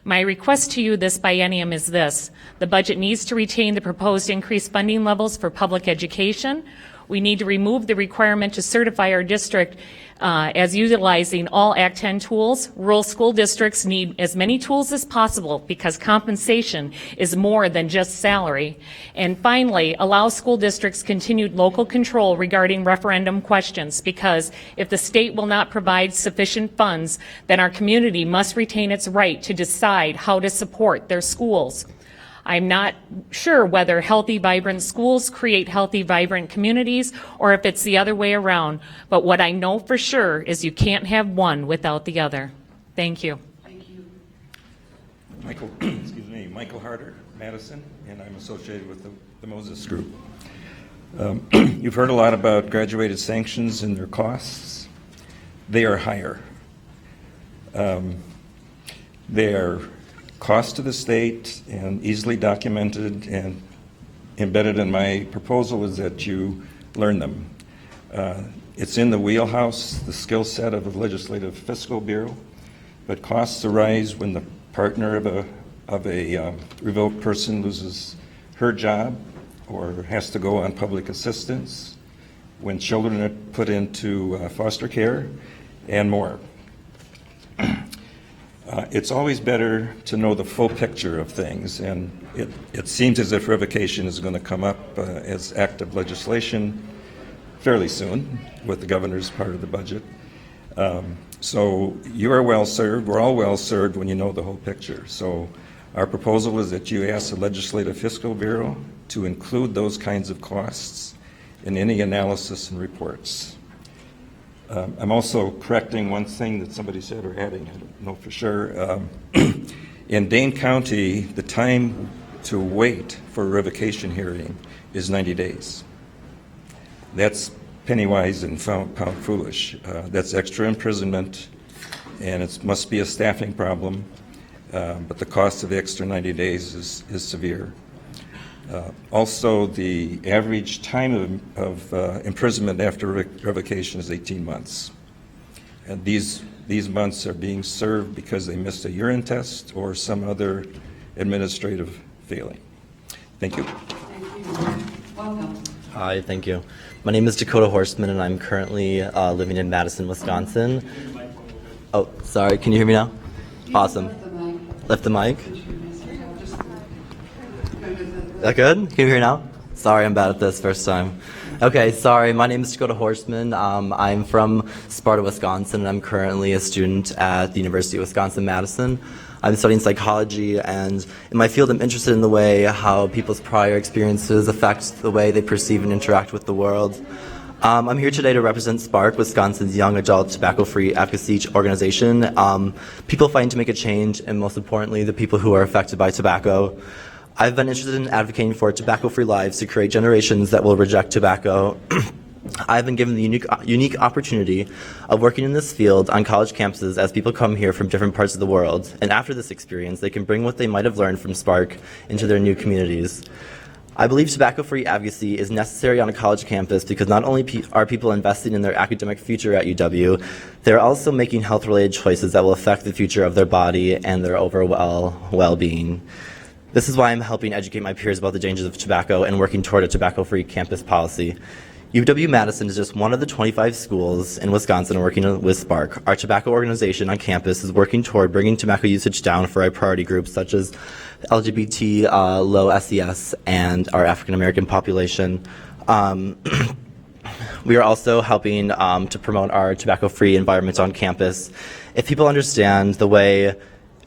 My request to you this biennium is this: the budget needs to retain the proposed increased funding levels for public education. We need to remove the requirement to certify our district as utilizing all Act 10 tools. Rural school districts need as many tools as possible because compensation is more than just salary. And finally, allow school districts continued local control regarding referendum questions, because if the state will not provide sufficient funds, then our community must retain its right to decide how to support their schools. I'm not sure whether healthy, vibrant schools create healthy, vibrant communities, or if it's the other way around. But what I know for sure is you can't have one without the other. Thank you. Michael Harder, Madison, and I'm associated with the Moses Group. You've heard a lot about graduated sanctions and their costs. They are higher. They are cost to the state and easily documented, and embedded in my proposal is that you learn them. It's in the wheelhouse, the skill set of the Legislative Fiscal Bureau, but costs arise when the partner of a revoked person loses her job or has to go on public assistance, when children are put into foster care, and more. It's always better to know the full picture of things, and it seems as if revocation is going to come up as active legislation fairly soon with the governor's part of the budget. So you are well served, we're all well served when you know the whole picture. So our proposal is that you ask the Legislative Fiscal Bureau to include those kinds of costs in any analysis and reports. I'm also correcting one thing that somebody said, or adding, I don't know for sure. In Dane County, the time to wait for a revocation hearing is 90 days. That's penny wise and pound foolish. That's extra imprisonment, and it must be a staffing problem, but the cost of the extra 90 days is severe. Also, the average time of imprisonment after revocation is 18 months. And these months are being served because they missed a urine test or some other administrative failing. Thank you. Welcome. Hi, thank you. My name is Dakota Horstman, and I'm currently living in Madison, Wisconsin. Oh, sorry, can you hear me now? Awesome. Lift the mic. That good? Can you hear now? Sorry, I'm bad at this first time. Okay, sorry. My name is Dakota Horstman. I'm from Sparta, Wisconsin, and I'm currently a student at the University of Wisconsin-Madison. I'm studying psychology, and in my field, I'm interested in the way how people's prior experiences affect the way they perceive and interact with the world. I'm here today to represent SPARK, Wisconsin's young adult tobacco-free advocacy organization. People fighting to make a change, and most importantly, the people who are affected by tobacco. I've been interested in advocating for tobacco-free lives to create generations that will reject tobacco. I've been given the unique opportunity of working in this field on college campuses as people come here from different parts of the world. And after this experience, they can bring what they might have learned from SPARK into their new communities. I believe tobacco-free advocacy is necessary on a college campus because not only are people investing in their academic future at UW, they're also making health-related choices that will affect the future of their body and their overall well-being. This is why I'm helping educate my peers about the dangers of tobacco and working toward a tobacco-free campus policy. UW-Madison is just one of the 25 schools in Wisconsin working with SPARK. Our tobacco organization on campus is working toward bringing tobacco usage down for our priority groups such as LGBT, low SES, and our African American population. We are also helping to promote our tobacco-free environment on campus. If people understand the way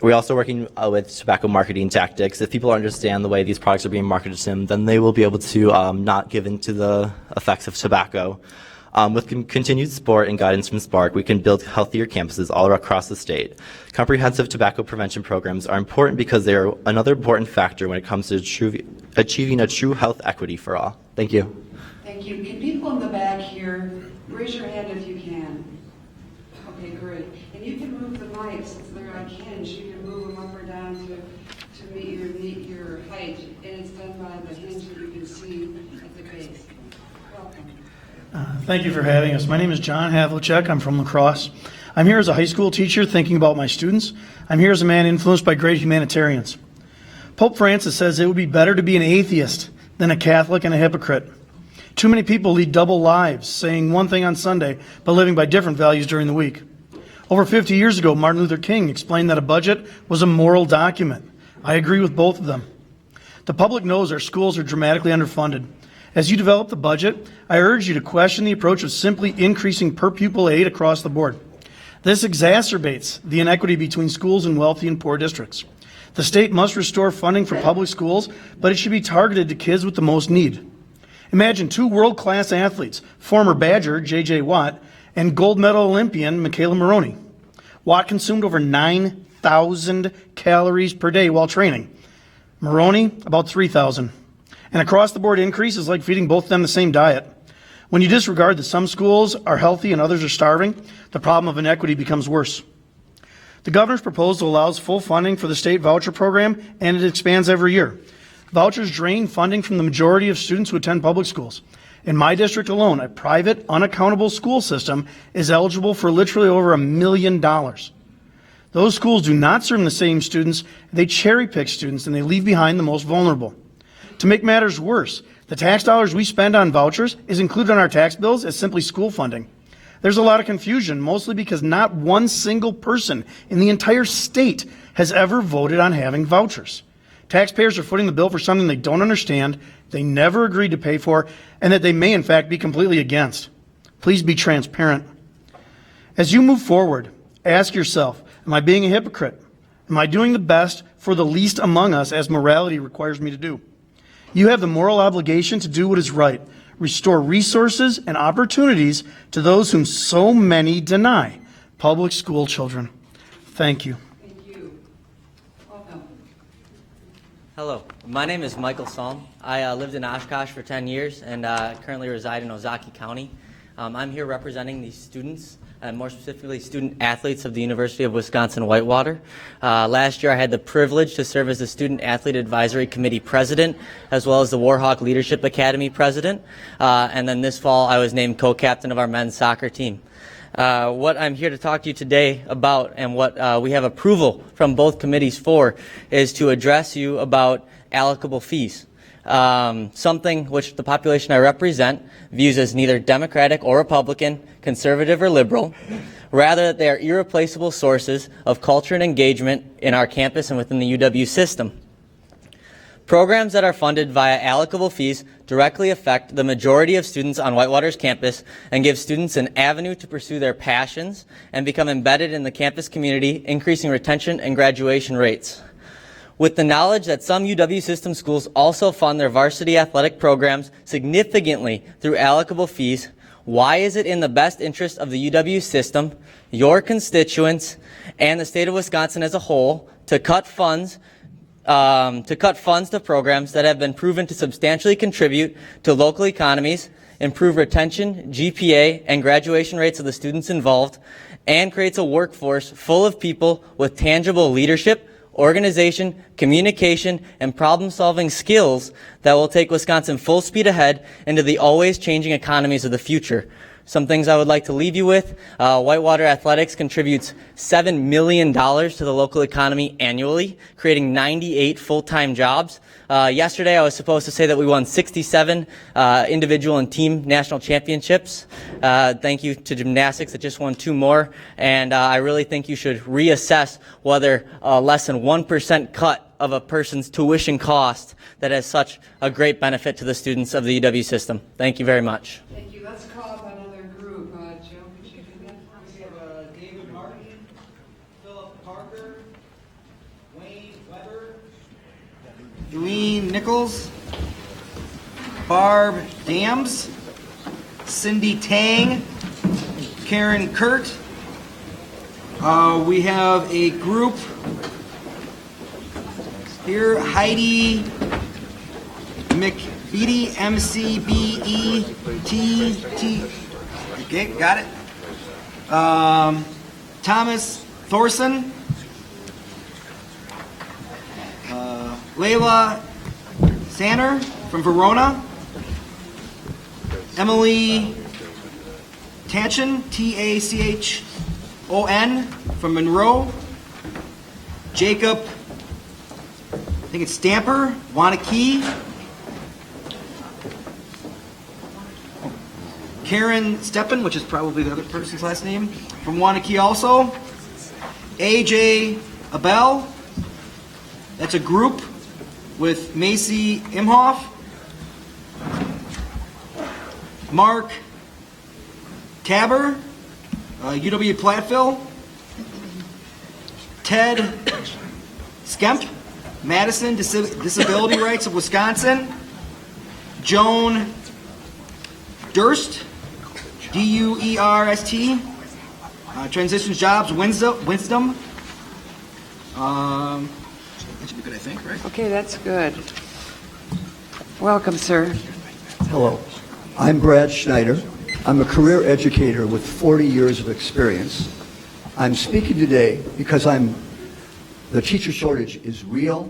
we're also working with tobacco marketing tactics. If people understand the way these products are being marketed to them, then they will be able to not give in to the effects of tobacco. With continued support and guidance from SPARK, we can build healthier campuses all across the state. Comprehensive tobacco prevention programs are important because they are another important factor when it comes to achieving a true health equity for all. Thank you. Thank you. Can people in the back here raise your hand if you can? Okay, great. And you can move the mics since they're on hinge. You can move them up or down to meet your height, and it's done by the hinge that you can see at the base. Welcome. Thank you for having us. My name is John Havlicek. I'm from La Crosse. I'm here as a high school teacher thinking about my students. I'm here as a man influenced by great humanitarians. Pope Francis says it would be better to be an atheist than a Catholic and a hypocrite. Too many people lead double lives, saying one thing on Sunday, but living by different values during the week. Over 50 years ago, Martin Luther King explained that a budget was a moral document. I agree with both of them. The public knows our schools are dramatically underfunded. As you develop the budget, I urge you to question the approach of simply increasing per pupil aid across the board. This exacerbates the inequity between schools in wealthy and poor districts. The state must restore funding for public schools, but it should be targeted to kids with the most need. Imagine two world-class athletes, former Badger J.J. Watt and gold medal Olympian Michaela Maroney. Watt consumed over 9,000 calories per day while training. Maroney, about 3,000. An across-the-board increase is like feeding both of them the same diet. When you disregard that some schools are healthy and others are starving, the problem of inequity becomes worse. The governor's proposal allows full funding for the state voucher program, and it expands every year. Vouchers drain funding from the majority of students who attend public schools. In my district alone, a private, unaccountable school system is eligible for literally over $1 million. Those schools do not serve the same students. They cherry-pick students, and they leave behind the most vulnerable. To make matters worse, the tax dollars we spend on vouchers is included on our tax bills as simply school funding. There's a lot of confusion, mostly because not one single person in the entire state has ever voted on having vouchers. Taxpayers are footing the bill for something they don't understand, they never agreed to pay for, and that they may in fact be completely against. Please be transparent. As you move forward, ask yourself, am I being a hypocrite? Am I doing the best for the least among us as morality requires me to do? You have the moral obligation to do what is right. Restore resources and opportunities to those whom so many deny, public school children. Thank you. Hello, my name is Michael Salm. I lived in Oshkosh for 10 years and currently reside in Ozaukee County. I'm here representing the students, more specifically student athletes of the University of Wisconsin-Whitewater. Last year I had the privilege to serve as the Student Athlete Advisory Committee President, as well as the Warhawk Leadership Academy President. And then this fall I was named co-captain of our men's soccer team. What I'm here to talk to you today about, and what we have approval from both committees for, is to address you about allocable fees. Something which the population I represent views as neither Democratic or Republican, conservative or liberal. Rather, that they are irreplaceable sources of culture and engagement in our campus and within the UW system. Programs that are funded via allocable fees directly affect the majority of students on Whitewater's campus and give students an avenue to pursue their passions and become embedded in the campus community, increasing retention and graduation rates. With the knowledge that some UW system schools also fund their varsity athletic programs significantly through allocable fees, why is it in the best interest of the UW system, your constituents, and the state of Wisconsin as a whole to cut funds to programs that have been proven to substantially contribute to local economies, improve retention, GPA, and graduation rates of the students involved, and creates a workforce full of people with tangible leadership, organization, communication, and problem-solving skills that will take Wisconsin full speed ahead into the always changing economies of the future. Some things I would like to leave you with. Whitewater Athletics contributes $7 million to the local economy annually, creating 98 full-time jobs. Yesterday I was supposed to say that we won 67 individual and team national championships. Thank you to gymnastics that just won 2 more. And I really think you should reassess whether less than 1% cut of a person's tuition cost that has such a great benefit to the students of the UW system. Thank you very much. Thank you. Let's call up another group. Joe, could you do that? We have David Martin, Philip Parker, Wayne Weber, Dwayne Nichols, Barb Dams, Cindy Tang, Karen Kurt. We have a group here, Heidi McBeatty, MCBETT. Okay, got it. Thomas Thorson, Layla Sanner from Verona, Emily Tachon, Tachon from Monroe, Jacob, I think it's Stamper, Wanakee, Karen Steppen, which is probably the other person's last name, from Wanakee also. AJ Abel, that's a group with Macy Imhoff. Mark Tabber, UW Platteville. Ted Skemp, Madison Disability Rights of Wisconsin. Joan Durst, D-U-E-R-S-T, Transitions Jobs, Wisdom. That should be good, I think, right? Okay, that's good. Welcome, sir. Hello, I'm Brad Schneider. I'm a career educator with 40 years of experience. I'm speaking today because the teacher shortage is real.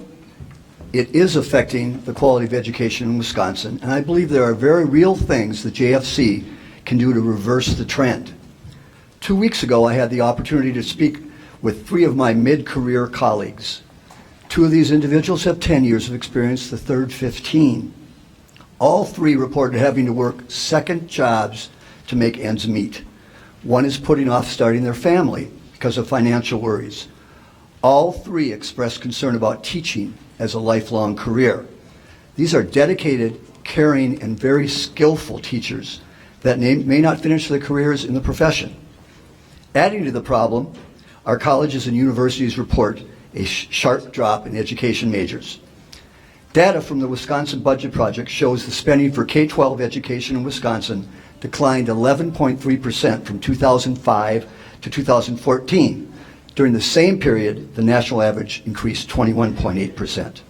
It is affecting the quality of education in Wisconsin, and I believe there are very real things the JFC can do to reverse the trend. 2 weeks ago, I had the opportunity to speak with 3 of my mid-career colleagues. 2 of these individuals have 10 years of experience, the third 15. All 3 reported having to work second jobs to make ends meet. One is putting off starting their family because of financial worries. All 3 expressed concern about teaching as a lifelong career. These are dedicated, caring, and very skillful teachers that may not finish their careers in the profession. Adding to the problem, our colleges and universities report a sharp drop in education majors. Data from the Wisconsin Budget Project shows the spending for K-12 education in Wisconsin declined 11.3% from 2005 to 2014. During the same period, the national average increased 21.8%.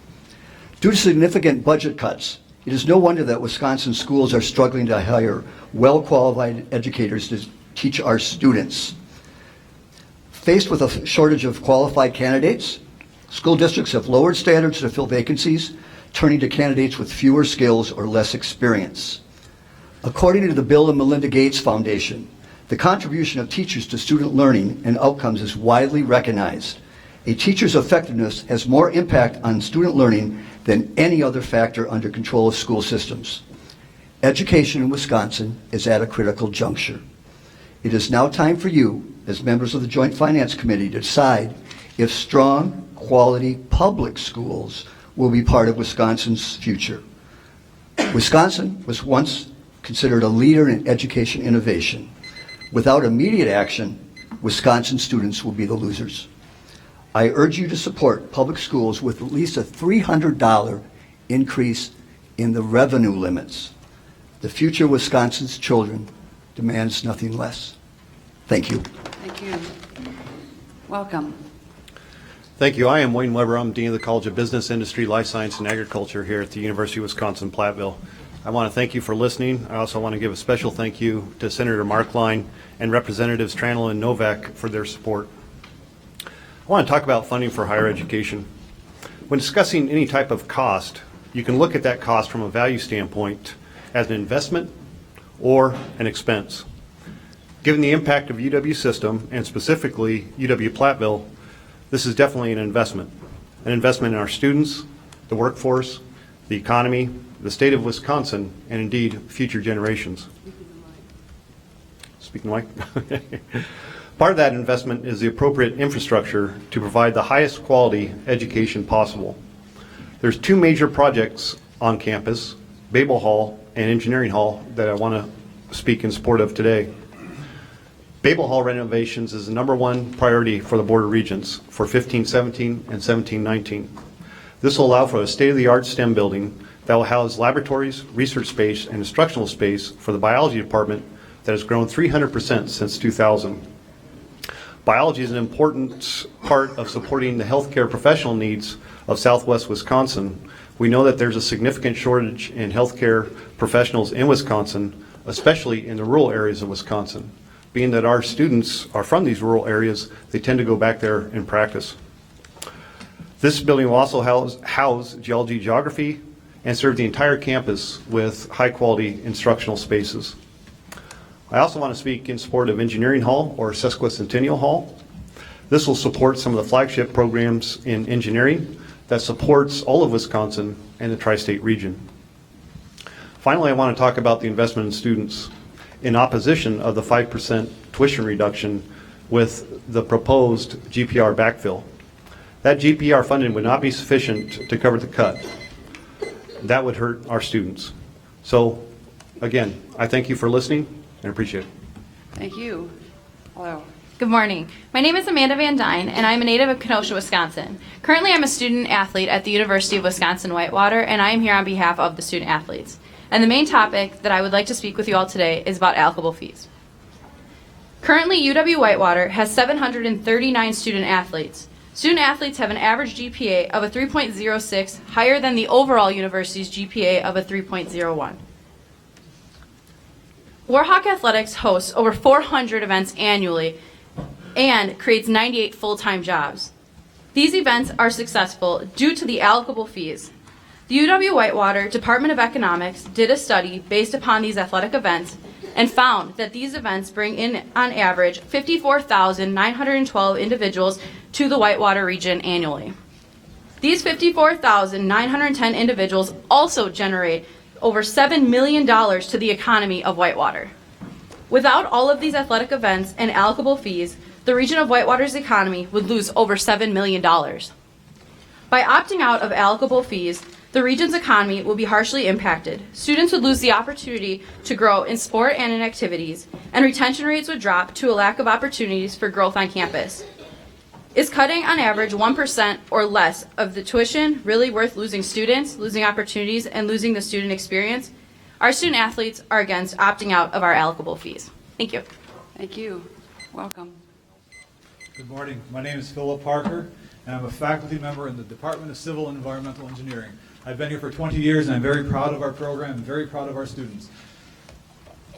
Due to significant budget cuts, it is no wonder that Wisconsin schools are struggling to hire well-qualified educators to teach our students. Faced with a shortage of qualified candidates, school districts have lowered standards to fill vacancies, turning to candidates with fewer skills or less experience. According to the Bill and Melinda Gates Foundation, the contribution of teachers to student learning and outcomes is widely recognized. A teacher's effectiveness has more impact on student learning than any other factor under control of school systems. Education in Wisconsin is at a critical juncture. It is now time for you, as members of the Joint Finance Committee, to decide if strong, quality public schools will be part of Wisconsin's future. Wisconsin was once considered a leader in education innovation. Without immediate action, Wisconsin students will be the losers. I urge you to support public schools with at least a $300 increase in the revenue limits. The future of Wisconsin's children demands nothing less. Thank you. Thank you. Welcome. Thank you. I am Wayne Weber. I'm Dean of the College of Business, Industry, Life Science, and Agriculture here at the University of Wisconsin-Platteville. I want to thank you for listening. I also want to give a special thank you to Senator Markline and Representatives Tranel and Novak for their support. I want to talk about funding for higher education. When discussing any type of cost, you can look at that cost from a value standpoint as an investment or an expense. Given the impact of UW system, and specifically UW Platteville, this is definitely an investment in our students, the workforce, the economy, the state of Wisconsin, and indeed future generations. Speaking like. Part of that investment is the appropriate infrastructure to provide the highest quality education possible. There's 2 major projects on campus, Babel Hall and Engineering Hall, that I want to speak in support of today. Babel Hall renovations is the #1 priority for the Board of Regents for 15-17 and 17-19. This will allow for a state-of-the-art STEM building that will house laboratories, research space, and instructional space for the biology department that has grown 300% since 2000. Biology is an important part of supporting the healthcare professional needs of Southwest Wisconsin. We know that there's a significant shortage in healthcare professionals in Wisconsin, especially in the rural areas of Wisconsin. Being that our students are from these rural areas, they tend to go back there and practice. This building will also house geology, geography, and serve the entire campus with high-quality instructional spaces. I also want to speak in support of Engineering Hall, or Sesquicentennial Hall. This will support some of the flagship programs in engineering that supports all of Wisconsin and the tri-state region. Finally, I want to talk about the investment in students. in opposition of the 5% tuition reduction with the proposed GPR backfill. That GPR funding would not be sufficient to cover the cut. That would hurt our students. So, again, I thank you for listening and appreciate it. Thank you. Hello. Good morning. My name is Amanda Van Dyne, and I'm a native of Kenosha, Wisconsin. Currently, I'm a student athlete at the University of Wisconsin-Whitewater, and I am here on behalf of the student athletes. And the main topic that I would like to speak with you all today is about applicable fees. Currently, UW-Whitewater has 739 student athletes. Student athletes have an average GPA of a 3.06, higher than the overall university's GPA of a 3.01. Warhawk Athletics hosts over 400 events annually and creates 98 full-time jobs. These events are successful due to the applicable fees. The UW-Whitewater Department of Economics did a study based upon these athletic events and found that these events bring in, on average, 54,912 individuals to the Whitewater region annually. These 54,910 individuals also generate over $7 million to the economy of Whitewater. Without all of these athletic events and applicable fees, the region of Whitewater's economy would lose over $7 million. By opting out of applicable fees, the region's economy will be harshly impacted. Students would lose the opportunity to grow in sport and in activities, and retention rates would drop to a lack of opportunities for growth on campus. Is cutting on average 1% or less of the tuition really worth losing students, losing opportunities, and losing the student experience? Our student athletes are against opting out of our applicable fees. Thank you. Thank you. Welcome. Good morning. My name is Philip Parker, and I'm a faculty member in the Department of Civil and Environmental Engineering. I've been here for 20 years, and I'm very proud of our program and very proud of our students.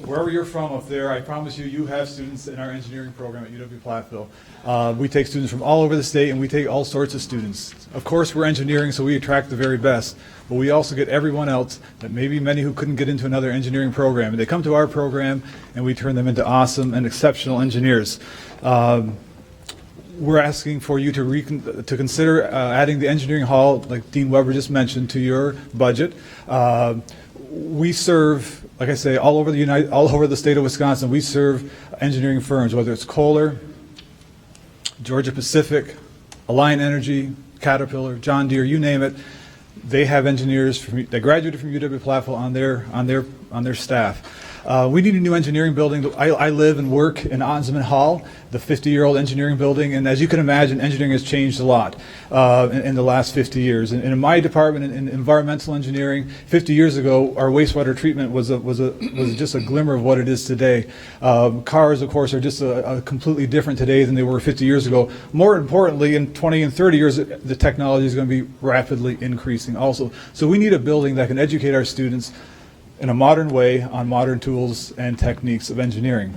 Wherever you're from up there, I promise you, you have students in our engineering program at UW-Platteville. We take students from all over the state, and we take all sorts of students. Of course, we're engineering, so we attract the very best, but we also get everyone else, that maybe many who couldn't get into another engineering program. And they come to our program, and we turn them into awesome and exceptional engineers. We're asking for you to consider adding the engineering hall, like Dean Weber just mentioned, to your budget. We serve, like I say, all over the state of Wisconsin. We serve engineering firms, whether it's Kohler, Georgia Pacific, Alliant Energy, Caterpillar, John Deere, you name it. They have engineers that graduated from UW-Platteville on their staff. We need a new engineering building. I live and work in Onsman Hall, the 50-year-old engineering building, and as you can imagine, engineering has changed a lot in the last 50 years. And in my department, in environmental engineering, 50 years ago, our wastewater treatment was just a glimmer of what it is today. Cars, of course, are just a completely different today than they were 50 years ago. More importantly, in 20 and 30 years, the technology is going to be rapidly increasing also. So we need a building that can educate our students in a modern way on modern tools and techniques of engineering.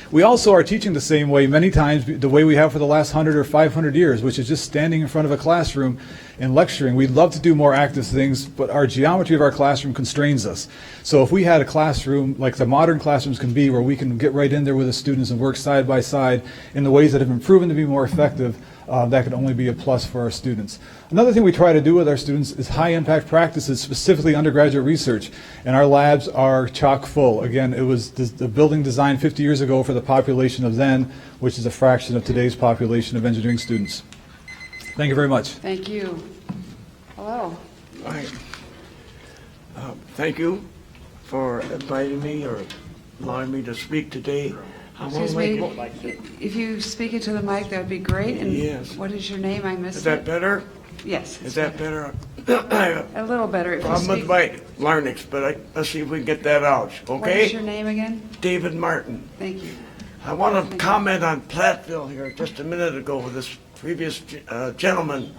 We also are teaching the same way many times, the way we have for the last 100 or 500 years, which is just standing in front of a classroom and lecturing. We'd love to do more active things, but our geometry of our classroom constrains us. So if we had a classroom like the modern classrooms can be, where we can get right in there with the students and work side by side in the ways that have been proven to be more effective, that could only be a plus for our students. Another thing we try to do with our students is high-impact practices, specifically undergraduate research, and our labs are chock full. Again, it was the building designed 50 years ago for the population of then, which is a fraction of today's population of engineering students. Thank you very much. Thank you. Hello. Hi. Thank you for inviting me or allowing me to speak today. Excuse me, if you speak into the mic, that would be great. And yes. What is your name? I missed it. Is that better? Yes. Is that better? A little better. If I'm with my larynx, but let's see if we can get that out, okay? What is your name again? David Martin. Thank you. I want to comment on Platteville here just a minute ago with this previous gentleman.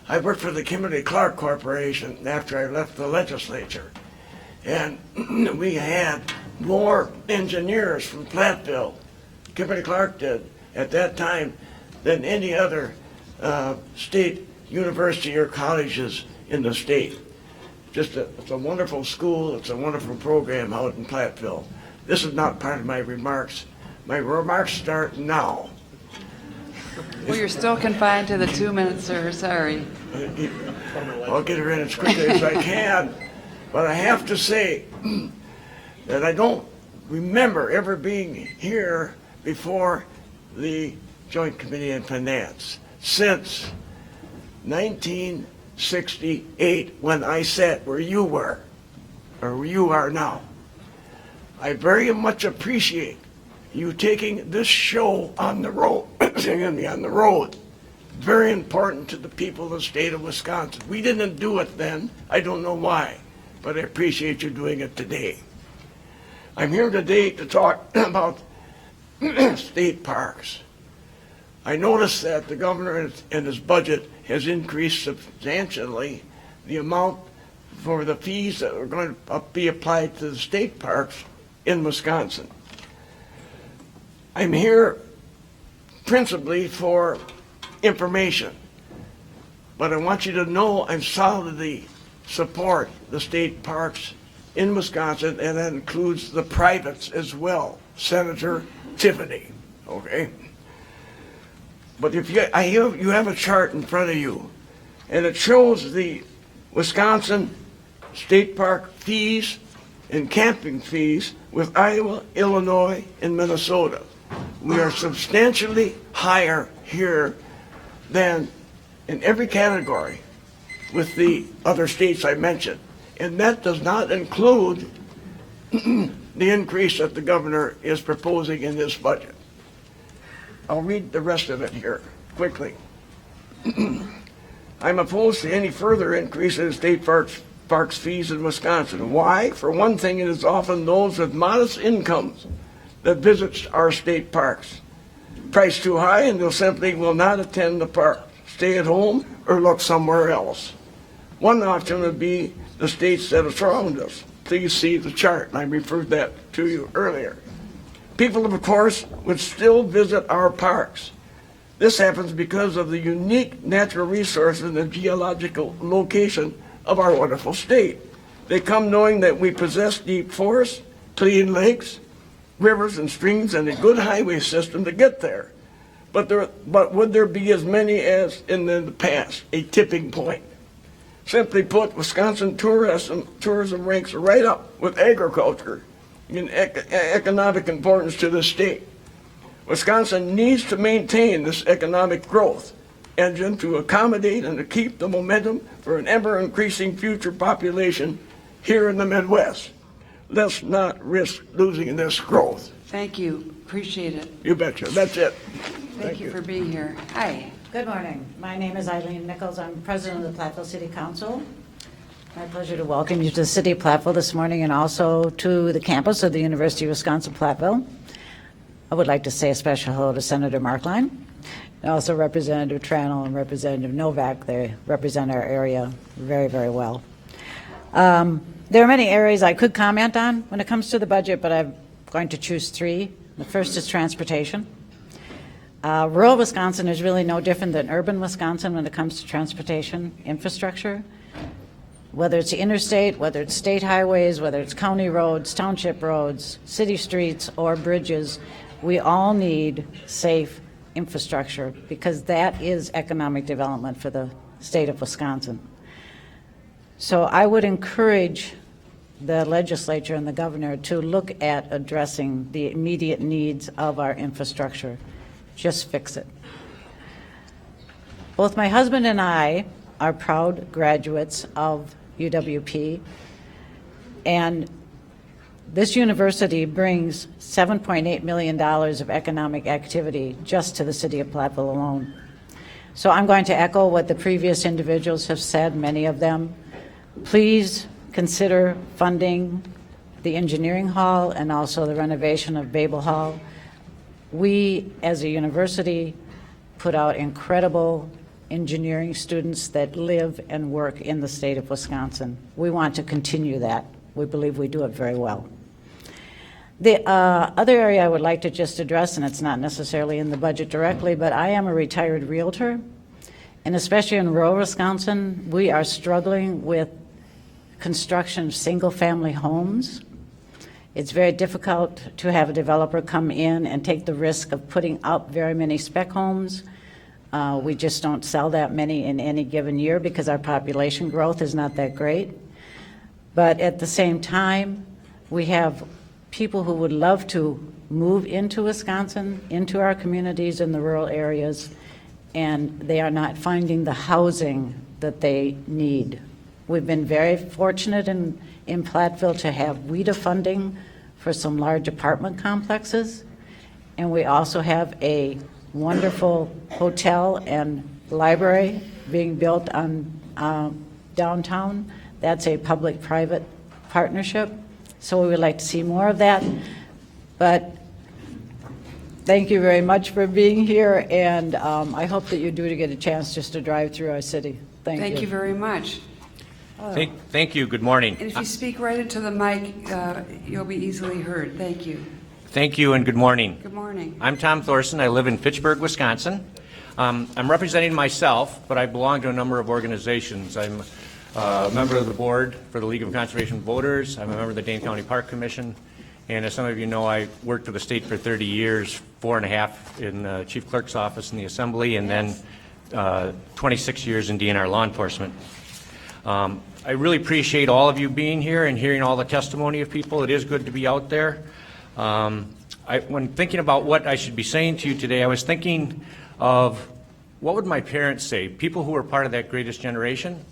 I worked for the Kimberly-Clark Corporation after I left the legislature. And we had more engineers from Platteville, Kimberly-Clark did, at that time, than any other state university or colleges in the state. It's a wonderful school, it's a wonderful program out in Platteville. This is not part of my remarks. My remarks start now. Well, you're still confined to the 2 minutes, sir. Sorry. I'll get her in as quickly as I can. But I have to say that I don't remember ever being here before the Joint Committee on Finance since 1968, when I sat where you were, or where you are now. I very much appreciate you taking this show on the road, on the road. Very important to the people of the state of Wisconsin. We didn't do it then. I don't know why, but I appreciate you doing it today. I'm here today to talk about state parks. I noticed that the governor in his budget has increased substantially the amount for the fees that are going to be applied to the state parks in Wisconsin. I'm here principally for information, but I want you to know I solidly support the state parks in Wisconsin, and that includes the privates as well, Senator Tiffany, okay? But if you have a chart in front of you, and it shows the Wisconsin state park fees and camping fees with Iowa, Illinois, and Minnesota. We are substantially higher here than in every category with the other states I mentioned. And that does not include the increase that the governor is proposing in this budget. I'll read the rest of it here quickly. I'm opposed to any further increase in state parks fees in Wisconsin. Why? For one thing, it is often those with modest incomes that visit our state parks. Price too high, and they'll simply will not attend the park, stay at home, or look somewhere else. One option would be the states that surround us. Please see the chart, and I referred that to you earlier. People, of course, would still visit our parks. This happens because of the unique natural resources and the geological location of our wonderful state. They come knowing that we possess deep forests, clean lakes, rivers and streams, and a good highway system to get there. But would there be as many as in the past? A tipping point. Simply put, Wisconsin tourism ranks right up with agriculture in economic importance to the state. Wisconsin needs to maintain this economic growth engine to accommodate and to keep the momentum for an ever-increasing future population here in the Midwest. Let's not risk losing this growth. Thank you. Appreciate it. You betcha. That's it. Thank you for being here. Hi. Good morning. My name is Eileen Nichols. I'm president of the Platteville City Council. My pleasure to welcome you to the city of Platteville this morning and also to the campus of the University of Wisconsin-Platteville. I would like to say a special hello to Senator Markline and also Representative Tranel and Representative Novak. They represent our area very, very well. There are many areas I could comment on when it comes to the budget, but I'm going to choose three. The first is transportation. Rural Wisconsin is really no different than urban Wisconsin when it comes to transportation infrastructure. Whether it's interstate, whether it's state highways, whether it's county roads, township roads, city streets, or bridges, we all need safe infrastructure because that is economic development for the state of Wisconsin. So I would encourage the legislature and the governor to look at addressing the immediate needs of our infrastructure. Just fix it. Both my husband and I are proud graduates of UWP, and this university brings $7.8 million of economic activity just to the city of Platteville alone. So I'm going to echo what the previous individuals have said, many of them. Please consider funding the engineering hall and also the renovation of Babel Hall. We, as a university, put out incredible engineering students that live and work in the state of Wisconsin. We want to continue that. We believe we do it very well. The other area I would like to just address, and it's not necessarily in the budget directly, but I am a retired realtor, and especially in rural Wisconsin, we are struggling with construction of single-family homes. It's very difficult to have a developer come in and take the risk of putting up very many spec homes. We just don't sell that many in any given year because our population growth is not that great. But at the same time, we have people who would love to move into Wisconsin, into our communities in the rural areas, and they are not finding the housing that they need. We've been very fortunate in Platteville to have WIDA funding for some large apartment complexes, and we also have a wonderful hotel and library being built on downtown. That's a public-private partnership, so we would like to see more of that. But thank you very much for being here, and I hope that you do get a chance just to drive through our city. Thank you very much. Thank you. Good morning. And if you speak right into the mic, you'll be easily heard. Thank you. Thank you and good morning. Good morning. I'm Tom Thorson. I live in Fitchburg, Wisconsin. I'm representing myself, but I belong to a number of organizations. I'm a member of the board for the League of Conservation Voters. I'm a member of the Dane County Park Commission. And as some of you know, I worked for the state for 30 years, 4.5 in the chief clerk's office in the assembly, and then 26 years in DNR law enforcement. I really appreciate all of you being here and hearing all the testimony of people. It is good to be out there. When thinking about what I should be saying to you today, I was thinking of what would my parents say, people who were part of that greatest generation.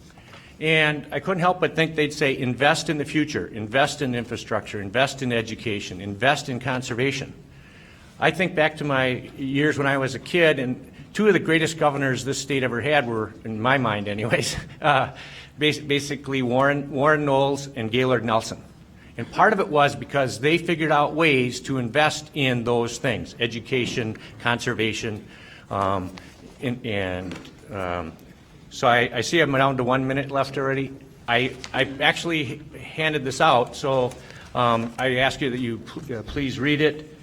And I couldn't help but think they'd say, invest in the future, invest in infrastructure, invest in education, invest in conservation. I think back to my years when I was a kid, and two of the greatest governors this state ever had were, in my mind anyways, basically Warren Knowles and Gaylord Nelson. And part of it was because they figured out ways to invest in those things, education, conservation, so I see I'm down to 1 minute left already. I actually handed this out, so I ask you that you please read it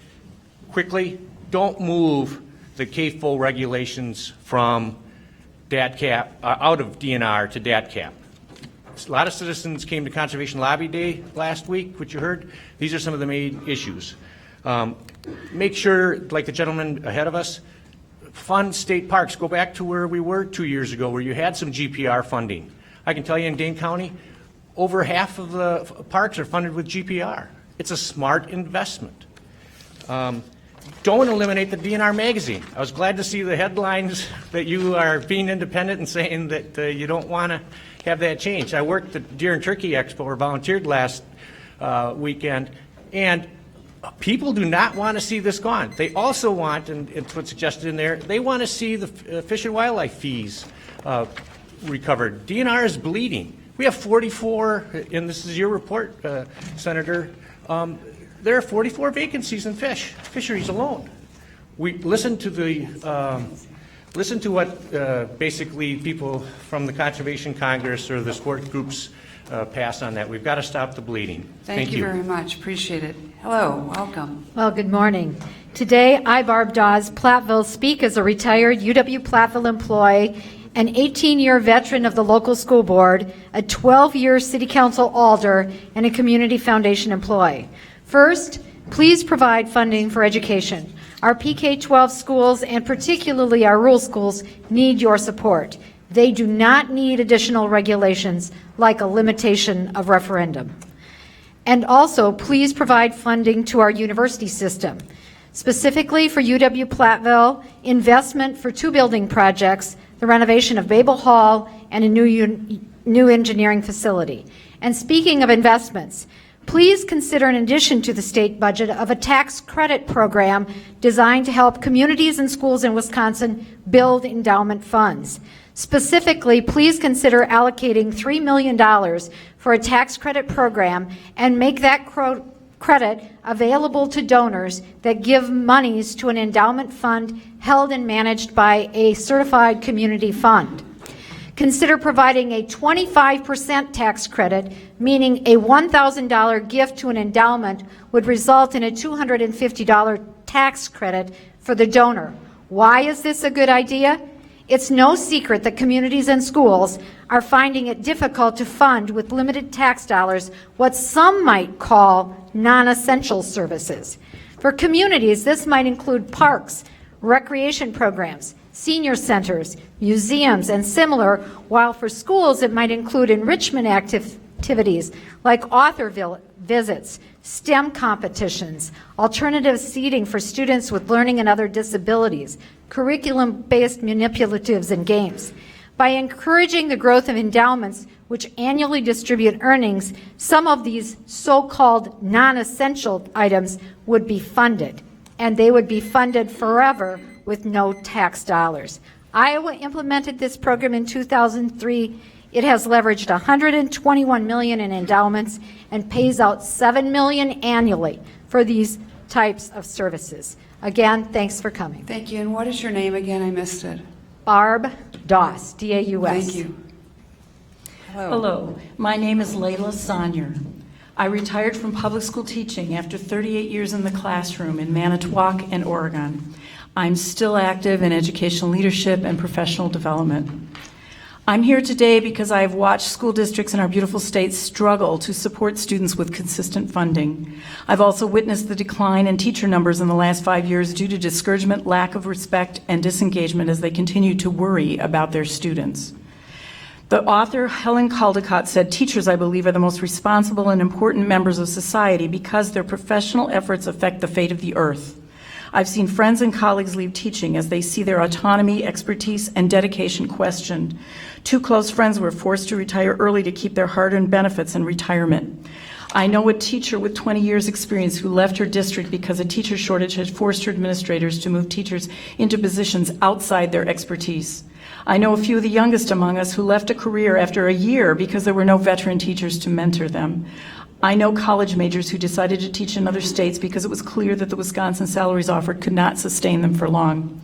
quickly. Don't move the KFO regulations from DATCAP, out of DNR to DATCAP. A lot of citizens came to Conservation Lobby Day last week, which you heard. These are some of the main issues. Make sure, like the gentleman ahead of us, fund state parks. Go back to where we were 2 years ago, where you had some GPR funding. I can tell you in Dane County, over half of the parks are funded with GPR. It's a smart investment. Don't eliminate the DNR magazine. I was glad to see the headlines that you are being independent and saying that you don't want to have that changed. I worked at Deer and Turkey Expo, or volunteered last weekend, and people do not want to see this gone. They also want, and it's what's suggested in there, they want to see the fish and wildlife fees recovered. DNR is bleeding. We have 44, and this is your report, Senator, there are 44 vacancies in fisheries alone. We listen to what basically people from the Conservation Congress or the sport groups pass on that. We've got to stop the bleeding. Thank you very much. Appreciate it. Hello. Welcome. Well, good morning. Today, I, Barb Dawes, Platteville, speak as a retired UW-Platteville employee, an 18-year veteran of the local school board, a 12-year city council alder, and a community foundation employee. First, please provide funding for education. Our PK-12 schools, and particularly our rural schools, need your support. They do not need additional regulations like a limitation of referendum. And also, please provide funding to our university system. Specifically for UW-Platteville, investment for 2 building projects, the renovation of Babel Hall and a new engineering facility. And speaking of investments, please consider, in addition to the state budget, of a tax credit program designed to help communities and schools in Wisconsin build endowment funds. Specifically, please consider allocating $3 million for a tax credit program and make that credit available to donors that give monies to an endowment fund held and managed by a certified community fund. Consider providing a 25% tax credit, meaning a $1,000 gift to an endowment would result in a $250 tax credit for the donor. Why is this a good idea? It's no secret that communities and schools are finding it difficult to fund with limited tax dollars what some might call non-essential services. For communities, this might include parks, recreation programs, senior centers, museums, and similar, while for schools it might include enrichment activities activities like author visits, STEM competitions, alternative seating for students with learning and other disabilities, curriculum-based manipulatives and games. By encouraging the growth of endowments, which annually distribute earnings, some of these so-called non-essential items would be funded, and they would be funded forever with no tax dollars. Iowa implemented this program in 2003. It has leveraged $121 million in endowments and pays out $7 million annually for these types of services. Again, thanks for coming. Thank you. And what is your name again? I missed it. Barb Doss, D-A-U-S. Thank you. Hello, my name is Layla Sonyer. I retired from public school teaching after 38 years in the classroom in Manitowoc and Oregon. I'm still active in educational leadership and professional development. I'm here today because I have watched school districts in our beautiful state struggle to support students with consistent funding. I've also witnessed the decline in teacher numbers in the last 5 years due to discouragement, lack of respect, and disengagement as they continue to worry about their students. The author Helen Caldecott said, "Teachers, I believe, are the most responsible and important members of society because their professional efforts affect the fate of the earth." I've seen friends and colleagues leave teaching as they see their autonomy, expertise, and dedication questioned. 2 close friends were forced to retire early to keep their hard-earned benefits in retirement. I know a teacher with 20 years experience who left her district because a teacher shortage had forced her administrators to move teachers into positions outside their expertise. I know a few of the youngest among us who left a career after a year because there were no veteran teachers to mentor them. I know college majors who decided to teach in other states because it was clear that the Wisconsin salaries offered could not sustain them for long.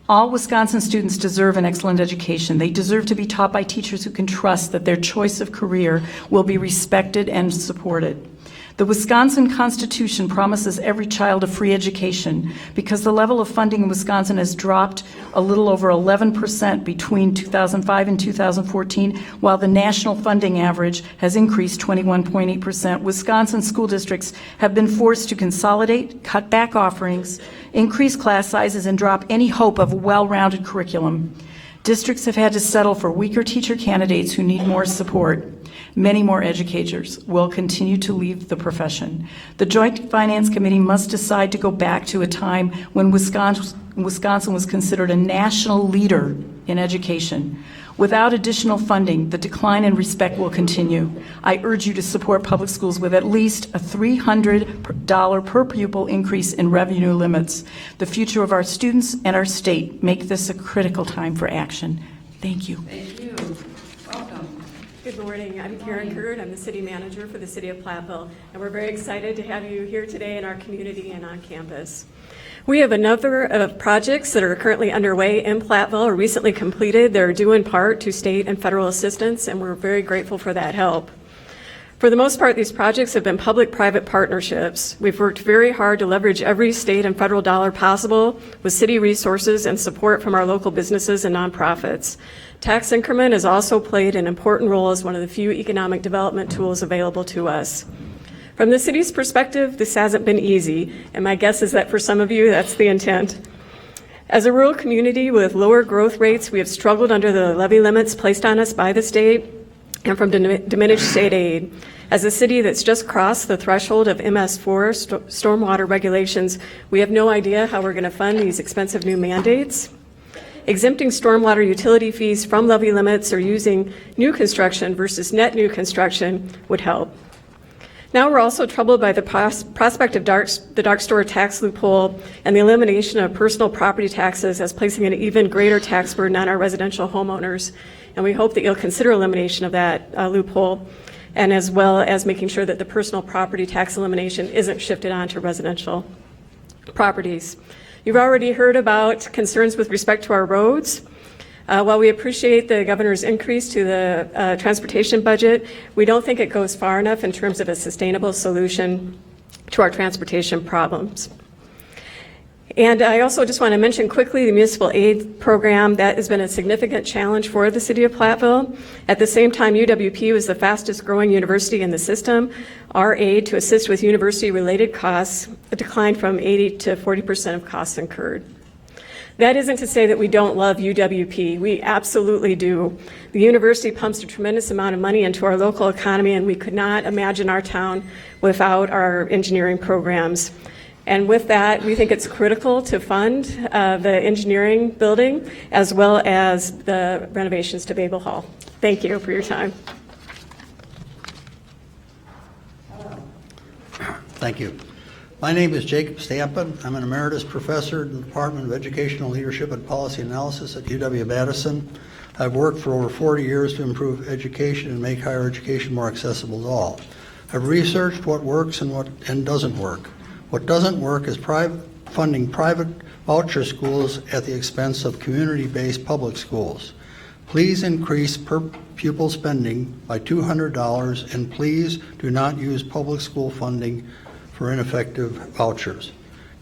All Wisconsin students deserve an excellent education. They deserve to be taught by teachers who can trust that their choice of career will be respected and supported. The Wisconsin Constitution promises every child a free education because the level of funding in Wisconsin has dropped a little over 11% between 2005 and 2014, while the national funding average has increased 21.8%. Wisconsin school districts have been forced to consolidate, cut back offerings, increase class sizes, and drop any hope of a well-rounded curriculum. Districts have had to settle for weaker teacher candidates who need more support. Many more educators will continue to leave the profession. The Joint Finance Committee must decide to go back to a time when Wisconsin was considered a national leader in education. Without additional funding, the decline in respect will continue. I urge you to support public schools with at least a $300 per pupil increase in revenue limits. The future of our students and our state make this a critical time for action. Thank you. Thank you. Welcome. Good morning. I'm Karen Kurd. I'm the city manager for the city of Platteville, and we're very excited to have you here today in our community and on campus. We have a number of projects that are currently underway in Platteville or recently completed. They're due in part to state and federal assistance, and we're very grateful for that help. For the most part, these projects have been public-private partnerships. We've worked very hard to leverage every state and federal dollar possible with city resources and support from our local businesses and nonprofits. Tax increment has also played an important role as one of the few economic development tools available to us. From the city's perspective, this hasn't been easy, and my guess is that for some of you, that's the intent. As a rural community with lower growth rates, we have struggled under the levy limits placed on us by the state and from diminished state aid. As a city that's just crossed the threshold of MS4 stormwater regulations, we have no idea how we're going to fund these expensive new mandates. Exempting stormwater utility fees from levy limits or using new construction versus net new construction would help. Now we're also troubled by the prospect of the dark store tax loophole and the elimination of personal property taxes as placing an even greater tax burden on our residential homeowners. And we hope that you'll consider elimination of that loophole, and as well as making sure that the personal property tax elimination isn't shifted onto residential properties. You've already heard about concerns with respect to our roads. While we appreciate the governor's increase to the transportation budget, we don't think it goes far enough in terms of a sustainable solution to our transportation problems. And I also just want to mention quickly the municipal aid program. That has been a significant challenge for the city of Platteville. At the same time, UWP was the fastest growing university in the system. Our aid to assist with university related costs declined from 80 to 40% of costs incurred. That isn't to say that we don't love UWP. We absolutely do. The university pumps a tremendous amount of money into our local economy, and we could not imagine our town without our engineering programs. And with that, we think it's critical to fund the engineering building as well as the renovations to Babel Hall. Thank you for your time. Thank you. My name is Jacob Stampin. I'm an emeritus professor in the Department of Educational Leadership and Policy Analysis at UW-Madison. I've worked for over 40 years to improve education and make higher education more accessible to all. I've researched what works and what doesn't work. What doesn't work is funding private voucher schools at the expense of community-based public schools. Please increase per pupil spending by $200, and please do not use public school funding for ineffective vouchers.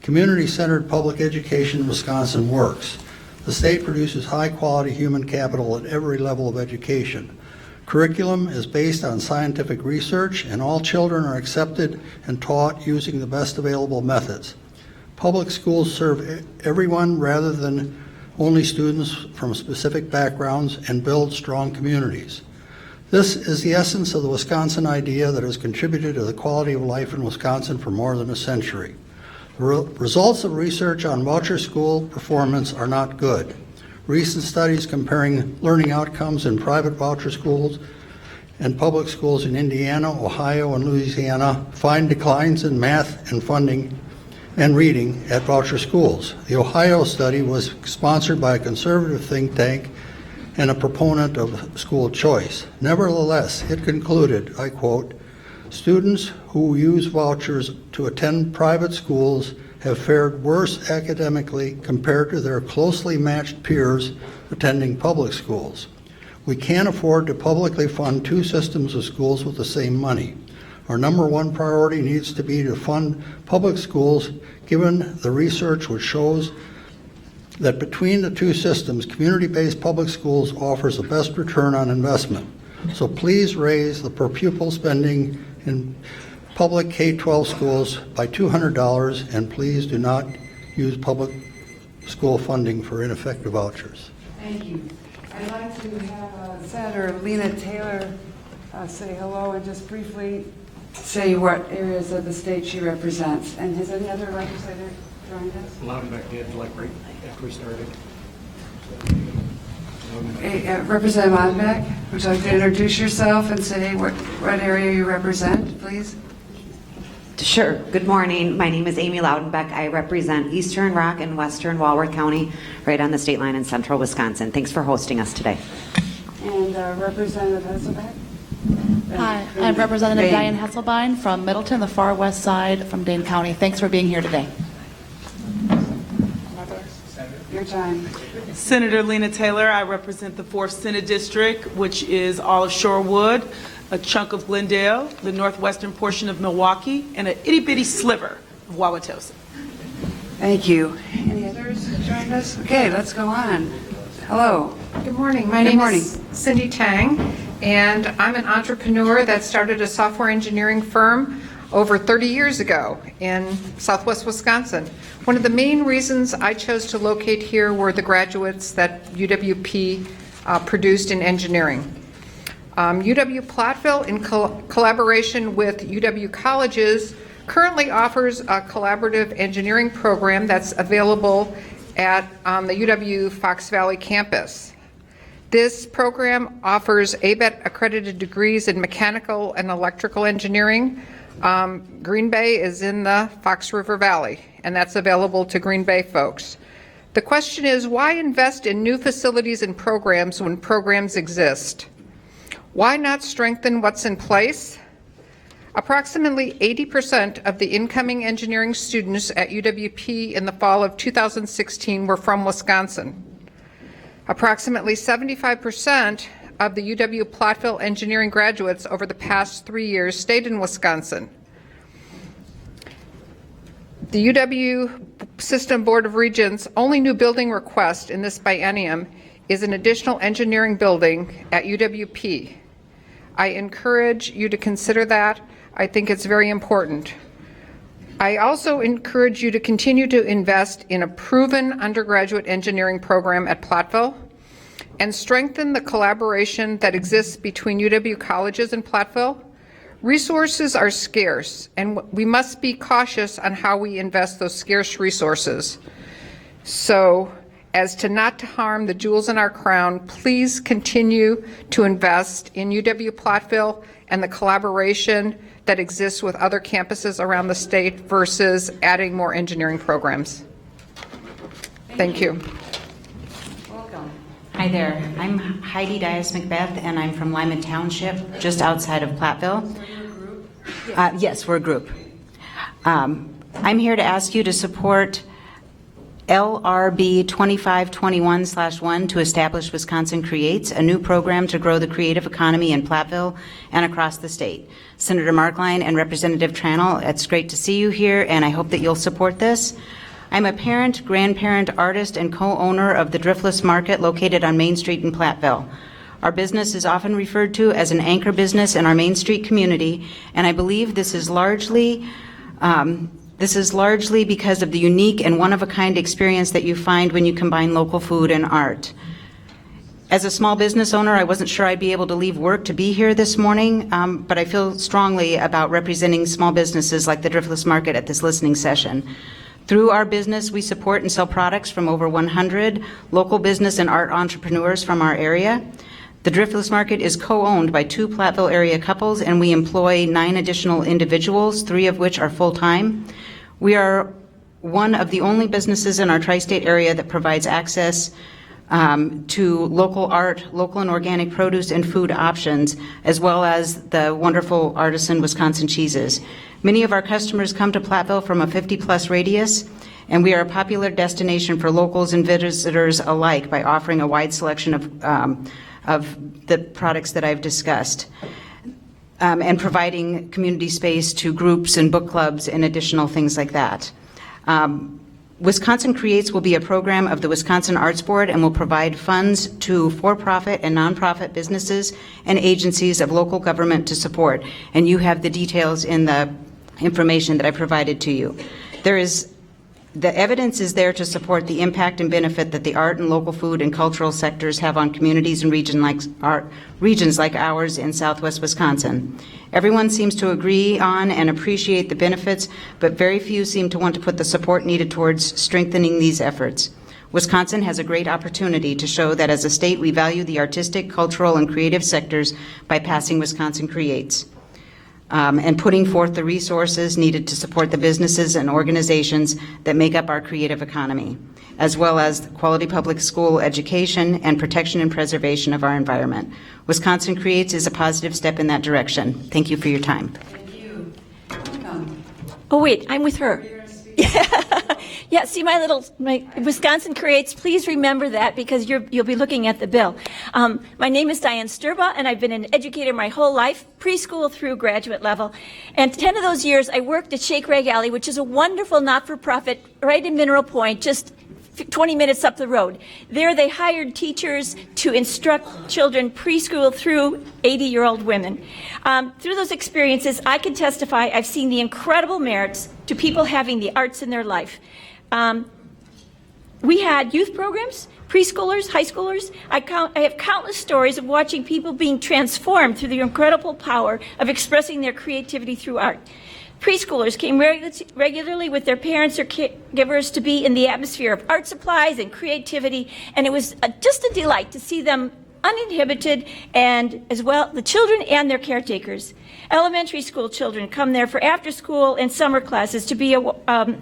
Community-centered public education in Wisconsin works. The state produces high-quality human capital at every level of education. Curriculum is based on scientific research, and all children are accepted and taught using the best available methods. Public schools serve everyone rather than only students from specific backgrounds and build strong communities. This is the essence of the Wisconsin idea that has contributed to the quality of life in Wisconsin for more than a century. The results of research on voucher school performance are not good. Recent studies comparing learning outcomes in private voucher schools and public schools in Indiana, Ohio, and Louisiana find declines in math and funding and reading at voucher schools. The Ohio study was sponsored by a conservative think tank and a proponent of school choice. Nevertheless, it concluded, I quote, "Students who use vouchers to attend private schools have fared worse academically compared to their closely matched peers attending public schools. We can't afford to publicly fund two systems of schools with the same money. Our number one priority needs to be to fund public schools, given the research which shows that between the two systems, community-based public schools offers the best return on investment. So please raise the per pupil spending in public K-12 schools by $200, and please do not use public school funding for ineffective vouchers." Thank you. I'd like to have Senator Lena Taylor say hello and just briefly say what areas of the state she represents. And has any other legislator joined us? Loudenbeck did, like right after we started. Representative Loudenbeck, would you like to introduce yourself and say what area you represent, please? Sure. Good morning. My name is Amy Loudenbeck. I represent Eastern Rock and Western Walworth County, right on the state line in central Wisconsin. Thanks for hosting us today. And Representative Hasselbeck? Hi, I'm Representative Diane Hasselbein from Middleton, the far west side from Dane County. Thanks for being here today. Your time. Senator Lena Taylor, I represent the 4th Senate District, which is all of Shorewood, a chunk of Glendale, the northwestern portion of Milwaukee, and an itty-bitty sliver of Wauwatosa. Thank you. Any others join us? Okay, let's go on. Hello. Good morning. My name is Cindy Tang, and I'm an entrepreneur that started a software engineering firm over 30 years ago in southwest Wisconsin. One of the main reasons I chose to locate here were the graduates that UWP produced in engineering. UW-Platteville, in collaboration with UW Colleges, currently offers a collaborative engineering program that's available at the UW Fox Valley campus. This program offers ABET accredited degrees in mechanical and electrical engineering. Green Bay is in the Fox River Valley, and that's available to Green Bay folks. The question is, why invest in new facilities and programs when programs exist? Why not strengthen what's in place? Approximately 80% of the incoming engineering students at UWP in the fall of 2016 were from Wisconsin. Approximately 75% of the UW-Platteville engineering graduates over the past 3 years stayed in Wisconsin. The UW System Board of Regents' only new building request in this biennium is an additional engineering building at UWP. I encourage you to consider that. I think it's very important. I also encourage you to continue to invest in a proven undergraduate engineering program at Platteville and strengthen the collaboration that exists between UW colleges and Platteville. Resources are scarce, and we must be cautious on how we invest those scarce resources. So, as to not to harm the jewels in our crown, please continue to invest in UW Platteville and the collaboration that exists with other campuses around the state versus adding more engineering programs. Thank you. Welcome. Hi there. I'm Heidi Dias-Macbeth, and I'm from Lyman Township, just outside of Platteville. Yes, we're a group. I'm here to ask you to support LRB 2521/1 to establish Wisconsin Creates, a new program to grow the creative economy in Platteville and across the state. Senator Markline and Representative Tranel, it's great to see you here, and I hope that you'll support this. I'm a parent, grandparent, artist, and co-owner of the Driftless Market located on Main Street in Platteville. Our business is often referred to as an anchor business in our Main Street community, and I believe this is largely because of the unique and one-of-a-kind experience that you find when you combine local food and art. As a small business owner, I wasn't sure I'd be able to leave work to be here this morning, but I feel strongly about representing small businesses like the Driftless Market at this listening session. Through our business, we support and sell products from over 100 local business and art entrepreneurs from our area. The Driftless Market is co-owned by 2 Platteville area couples, and we employ 9 additional individuals, 3 of which are full-time. We are one of the only businesses in our tri-state area that provides access to local art, local and organic produce and food options, as well as the wonderful artisan Wisconsin cheeses. Many of our customers come to Platteville from a 50-plus radius, and we are a popular destination for locals and visitors alike by offering a wide selection of the products that I've discussed. And providing community space to groups and book clubs and additional things like that. Wisconsin Creates will be a program of the Wisconsin Arts Board and will provide funds to for-profit and nonprofit businesses and agencies of local government to support. And you have the details in the information that I provided to you. The evidence is there to support the impact and benefit that the art and local food and cultural sectors have on communities and regions like ours in southwest Wisconsin. Everyone seems to agree on and appreciate the benefits, but very few seem to want to put the support needed towards strengthening these efforts. Wisconsin has a great opportunity to show that as a state we value the artistic, cultural, and creative sectors by passing Wisconsin Creates. And putting forth the resources needed to support the businesses and organizations that make up our creative economy, as well as quality public school education and protection and preservation of our environment. Wisconsin Creates is a positive step in that direction. Thank you for your time. Thank you. Oh, wait, I'm with her. Yeah, see my Wisconsin Creates, please remember that because you'll be looking at the bill. My name is Diane Sturba, and I've been an educator my whole life, preschool through graduate level. And 10 of those years I worked at Shake Rag Alley, which is a wonderful not-for-profit right in Mineral Point, just 20 minutes up the road. There they hired teachers to instruct children preschool through 80-year-old women. Through those experiences, I can testify I've seen the incredible merits to people having the arts in their life. We had youth programs, preschoolers, high schoolers. I have countless stories of watching people being transformed through the incredible power of expressing their creativity through art. Preschoolers came regularly with their parents or caregivers to be in the atmosphere of art supplies and creativity, and it was just a delight to see them uninhibited, and as well the children and their caretakers. Elementary school children come there for after school and summer classes to be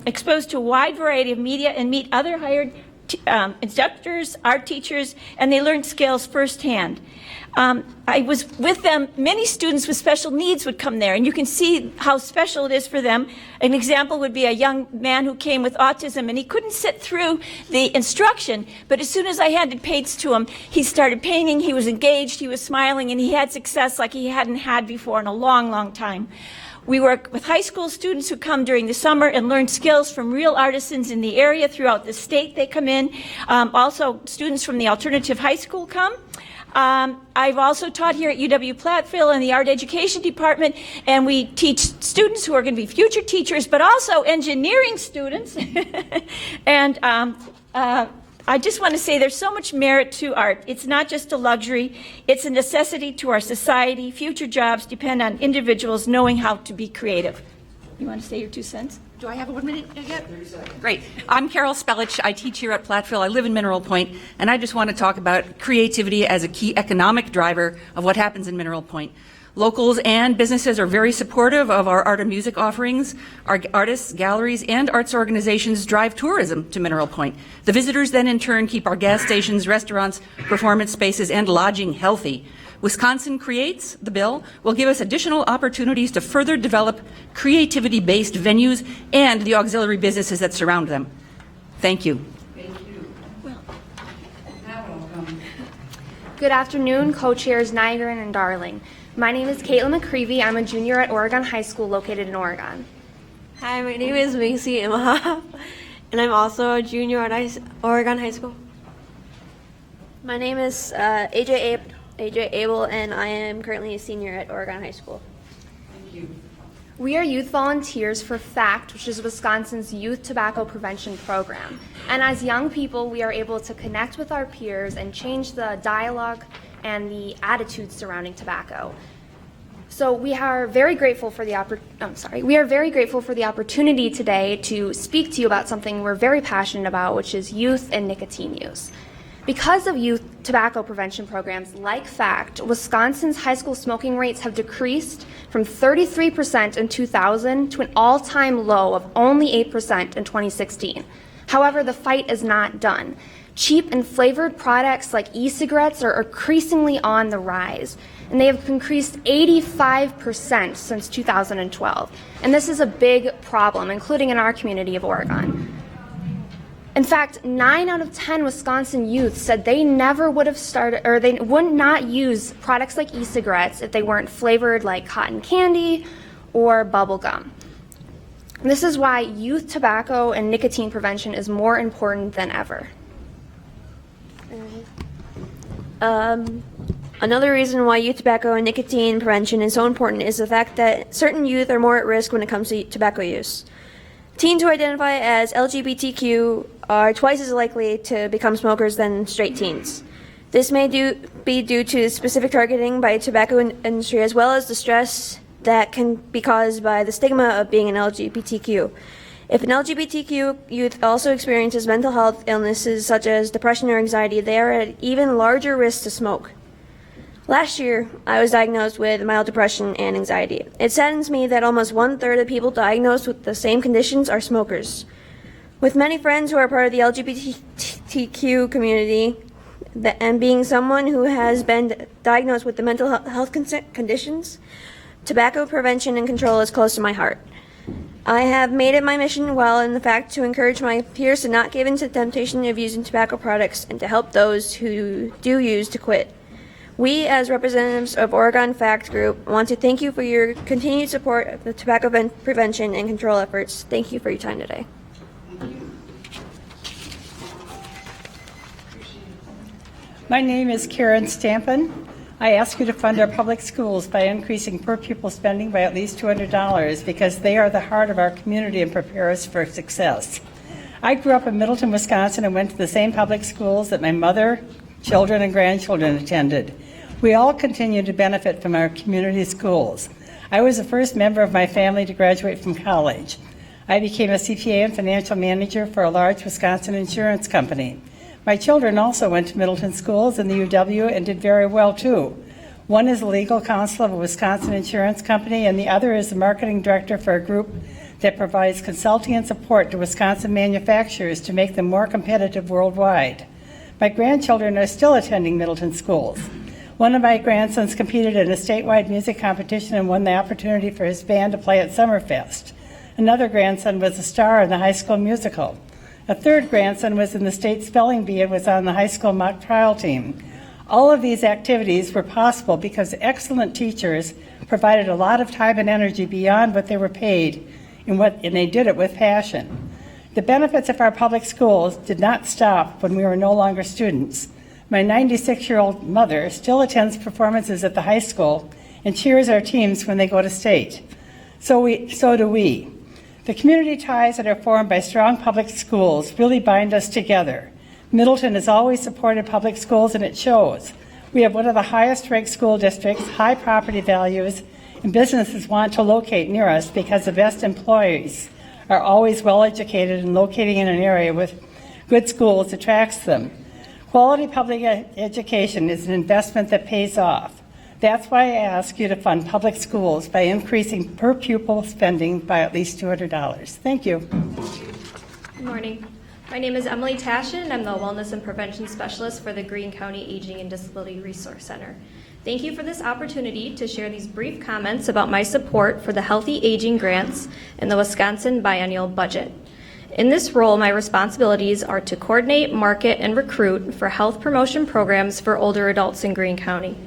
exposed to a wide variety of media and meet other hired instructors, art teachers, and they learn skills firsthand. I was with them. Many students with special needs would come there, and you can see how special it is for them. An example would be a young man who came with autism, and he couldn't sit through the instruction, but as soon as I handed paints to him, he started painting, he was engaged, he was smiling, and he had success like he hadn't had before in a long, long time. We work with high school students who come during the summer and learn skills from real artisans in the area throughout the state they come in. Also, students from the alternative high school come. I've also taught here at UW-Platteville in the art education department, and we teach students who are going to be future teachers, but also engineering students. And I just want to say there's so much merit to art. It's not just a luxury, it's a necessity to our society. Future jobs depend on individuals knowing how to be creative. You want to say your 2 cents? Do I have a 1 minute yet? Great. I'm Carol Spelich. I teach here at Platteville. I live in Mineral Point, and I just want to talk about creativity as a key economic driver of what happens in Mineral Point. Locals and businesses are very supportive of our art and music offerings. Our artists, galleries, and arts organizations drive tourism to Mineral Point. The visitors then in turn keep our gas stations, restaurants, performance spaces, and lodging healthy. Wisconsin Creates, the bill, will give us additional opportunities to further develop creativity-based venues and the auxiliary businesses that surround them. Thank you. Good afternoon, co-chairs Nygren and Darling. My name is Caitlin McCreevy. I'm a junior at Oregon High School located in Oregon. Hi, my name is Macy Imhoff, and I'm also a junior at Oregon High School. My name is AJ Abel, and I am currently a senior at Oregon High School. Thank you. We are youth volunteers for FACT, which is Wisconsin's Youth Tobacco Prevention Program. And as young people, we are able to connect with our peers and change the dialogue and the attitudes surrounding tobacco. So we are very grateful for the opportunity today to speak to you about something we're very passionate about, which is youth and nicotine use. Because of youth tobacco prevention programs like FACT, Wisconsin's high school smoking rates have decreased from 33% in 2000 to an all-time low of only 8% in 2016. However, the fight is not done. Cheap and flavored products like e-cigarettes are increasingly on the rise, and they have increased 85% since 2012. And this is a big problem, including in our community of Oregon. In fact, 9 out of 10 Wisconsin youth said they never would have started, or they would not use products like e-cigarettes if they weren't flavored like cotton candy or bubble gum. And this is why youth tobacco and nicotine prevention is more important than ever. Another reason why youth tobacco and nicotine prevention is so important is the fact that certain youth are more at risk when it comes to tobacco use. Teens who identify as LGBTQ are twice as likely to become smokers than straight teens. This may be due to specific targeting by the tobacco industry, as well as the stress that can be caused by the stigma of being an LGBTQ. If an LGBTQ youth also experiences mental health illnesses such as depression or anxiety, they are at even larger risk to smoke. Last year, I was diagnosed with mild depression and anxiety. It saddens me that almost 1/3 of people diagnosed with the same conditions are smokers. With many friends who are part of the LGBTQ community, and being someone who has been diagnosed with the mental health conditions, tobacco prevention and control is close to my heart. I have made it my mission while in the fact to encourage my peers to not give in to the temptation of using tobacco products and to help those who do use to quit. We, as representatives of Oregon FACT Group, want to thank you for your continued support of the tobacco prevention and control efforts. Thank you for your time today. My name is Karen Stampin. I ask you to fund our public schools by increasing per pupil spending by at least $200 because they are the heart of our community and prepare us for success. I grew up in Middleton, Wisconsin and went to the same public schools that my mother, children, and grandchildren attended. We all continue to benefit from our community schools. I was the first member of my family to graduate from college. I became a CPA and financial manager for a large Wisconsin insurance company. My children also went to Middleton schools in the UW and did very well too. One is the legal counsel of a Wisconsin insurance company, and the other is the marketing director for a group that provides consulting and support to Wisconsin manufacturers to make them more competitive worldwide. My grandchildren are still attending Middleton schools. One of my grandsons competed in a statewide music competition and won the opportunity for his band to play at Summerfest. Another grandson was a star in the high school musical. A third grandson was in the state spelling bee and was on the high school mock trial team. All of these activities were possible because excellent teachers provided a lot of time and energy beyond what they were paid, and they did it with passion. The benefits of our public schools did not stop when we were no longer students. My 96-year-old mother still attends performances at the high school and cheers our teams when they go to state. So do we. The community ties that are formed by strong public schools really bind us together. Middleton has always supported public schools, and it shows. We have one of the highest ranked school districts, high property values, and businesses want to locate near us because the best employees are always well educated, and locating in an area with good schools attracts them. Quality public education is an investment that pays off. That's why I ask you to fund public schools by increasing per pupil spending by at least $200. Thank you. Good morning. My name is Emily Tashin. I'm the Wellness and Prevention Specialist for the Greene County Aging and Disability Resource Center. Thank you for this opportunity to share these brief comments about my support for the Healthy Aging grants in the Wisconsin biennial budget. In this role, my responsibilities are to coordinate, market, and recruit for health promotion programs for older adults in Greene County.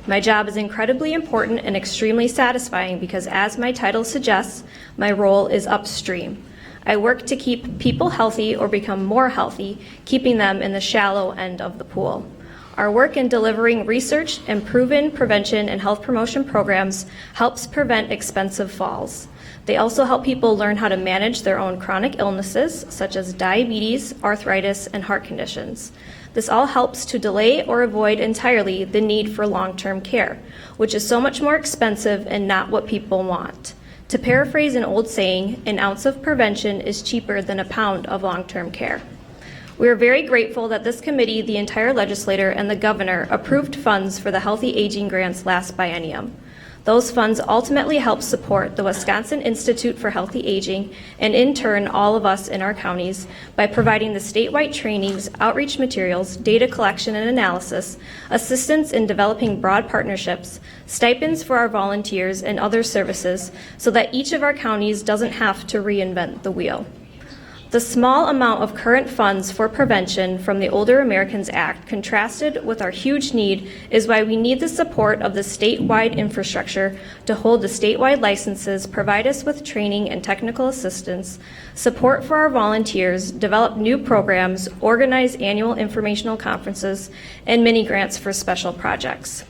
My job is incredibly important and extremely satisfying because, as my title suggests, my role is upstream. I work to keep people healthy or become more healthy, keeping them in the shallow end of the pool. Our work in delivering research and proven prevention and health promotion programs helps prevent expensive falls. They also help people learn how to manage their own chronic illnesses, such as diabetes, arthritis, and heart conditions. This all helps to delay or avoid entirely the need for long-term care, which is so much more expensive and not what people want. To paraphrase an old saying, an ounce of prevention is cheaper than a pound of long-term care. We are very grateful that this committee, the entire legislature, and the governor approved funds for the Healthy Aging grants last biennium. Those funds ultimately help support the Wisconsin Institute for Healthy Aging and, in turn, all of us in our counties by providing the statewide trainings, outreach materials, data collection and analysis, assistance in developing broad partnerships, stipends for our volunteers, and other services so that each of our counties doesn't have to reinvent the wheel. The small amount of current funds for prevention from the Older Americans Act contrasted with our huge need is why we need the support of the statewide infrastructure to hold the statewide licenses, provide us with training and technical assistance, support for our volunteers, develop new programs, organize annual informational conferences, and mini grants for special projects.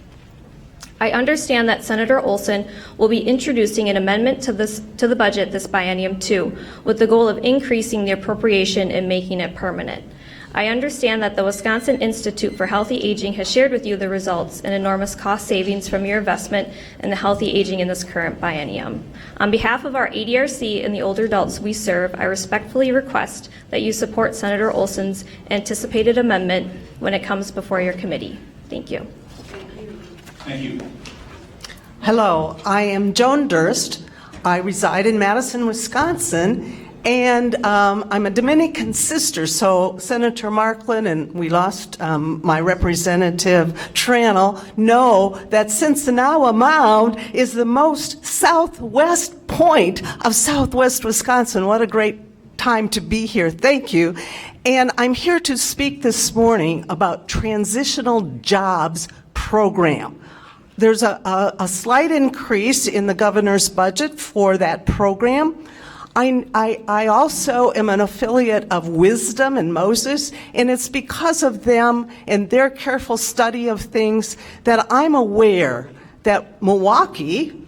I understand that Senator Olson will be introducing an amendment to the budget this biennium too, with the goal of increasing the appropriation and making it permanent. I understand that the Wisconsin Institute for Healthy Aging has shared with you the results and enormous cost savings from your investment in the healthy aging in this current biennium. On behalf of our ADRC and the older adults we serve, I respectfully request that you support Senator Olson's anticipated amendment when it comes before your committee. Thank you. Thank you. Hello, I am Joan Durst. I reside in Madison, Wisconsin, and I'm a Dominican sister, so Senator Markland and we lost my representative Tranel know that Sinsinawa Mound is the most southwest point of southwest Wisconsin. What a great time to be here. Thank you. And I'm here to speak this morning about Transitional Jobs Program. There's a slight increase in the governor's budget for that program. I also am an affiliate of Wisdom and Moses, and it's because of them and their careful study of things that I'm aware that Milwaukee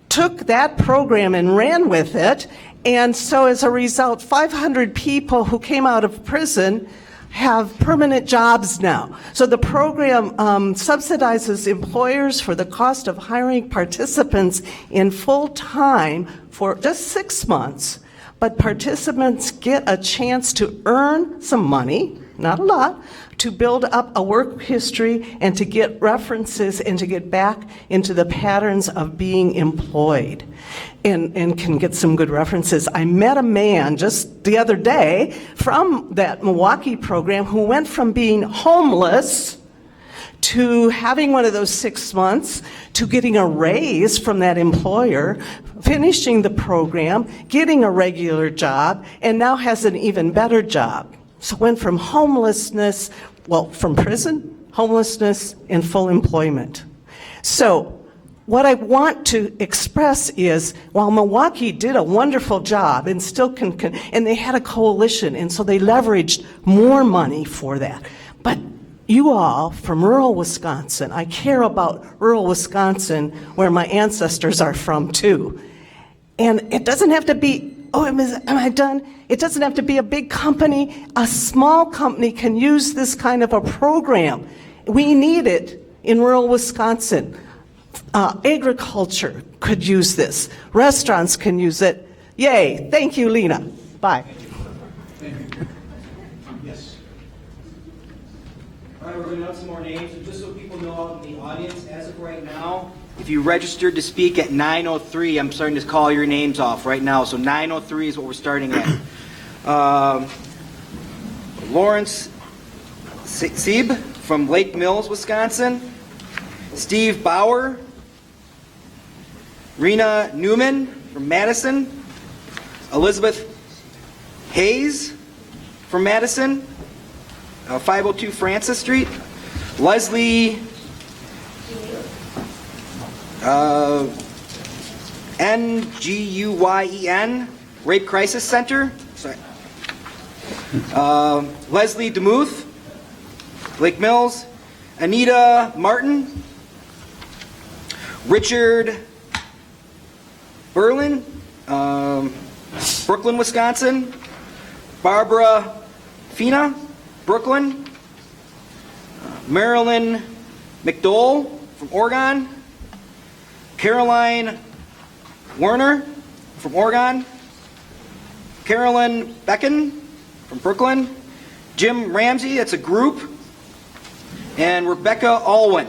took that program and ran with it, and so as a result, 500 people who came out of prison have permanent jobs now. So the program subsidizes employers for the cost of hiring participants in full time for just 6 months. But participants get a chance to earn some money, not a lot, to build up a work history and to get references and to get back into the patterns of being employed and can get some good references. I met a man just the other day from that Milwaukee program who went from being homeless to having one of those 6 months, to getting a raise from that employer, finishing the program, getting a regular job, and now has an even better job. So went from homelessness, from prison, homelessness, and full employment. So what I want to express is, while Milwaukee did a wonderful job and still and they had a coalition, and so they leveraged more money for that. But you all from rural Wisconsin. I care about rural Wisconsin, where my ancestors are from too. And it doesn't have to be, am I done? It doesn't have to be a big company. A small company can use this kind of a program. We need it in rural Wisconsin. Agriculture could use this. Restaurants can use it. Yay. Thank you, Lena. Bye. Yes. All right, we're going to announce some more names. So just so people know out in the audience, as of right now, if you registered to speak at 9:03, I'm starting to call your names off right now. So 9:03 is what we're starting at. Lawrence Sieb from Lake Mills, Wisconsin. Steve Bauer. Rena Newman from Madison. Elizabeth Hayes from Madison. 502 Francis Street. Leslie Nguyen, Rape Crisis Center. Sorry. Leslie DeMuth, Lake Mills. Anita Martin. Richard Berlin, Brooklyn, Wisconsin. Barbara Fina, Brooklyn. Marilyn McDowell from Oregon. Caroline Werner from Oregon. Carolyn Becken from Brooklyn. Jim Ramsey, that's a group. And Rebecca Alwyn.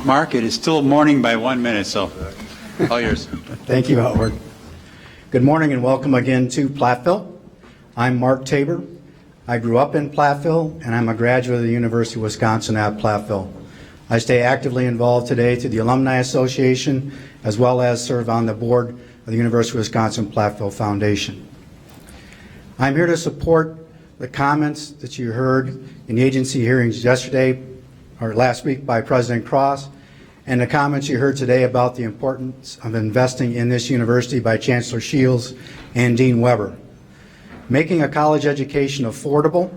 Mark, it is still morning by 1 minute, so all yours. Thank you, Howard. Good morning and welcome again to Platteville. I'm Mark Tabor. I grew up in Platteville and I'm a graduate of the University of Wisconsin at Platteville. I stay actively involved today through the Alumni Association as well as serve on the board of the University of Wisconsin Platteville Foundation. I'm here to support the comments that you heard in the agency hearings yesterday or last week by President Cross and the comments you heard today about the importance of investing in this university by Chancellor Shields and Dean Weber. Making a college education affordable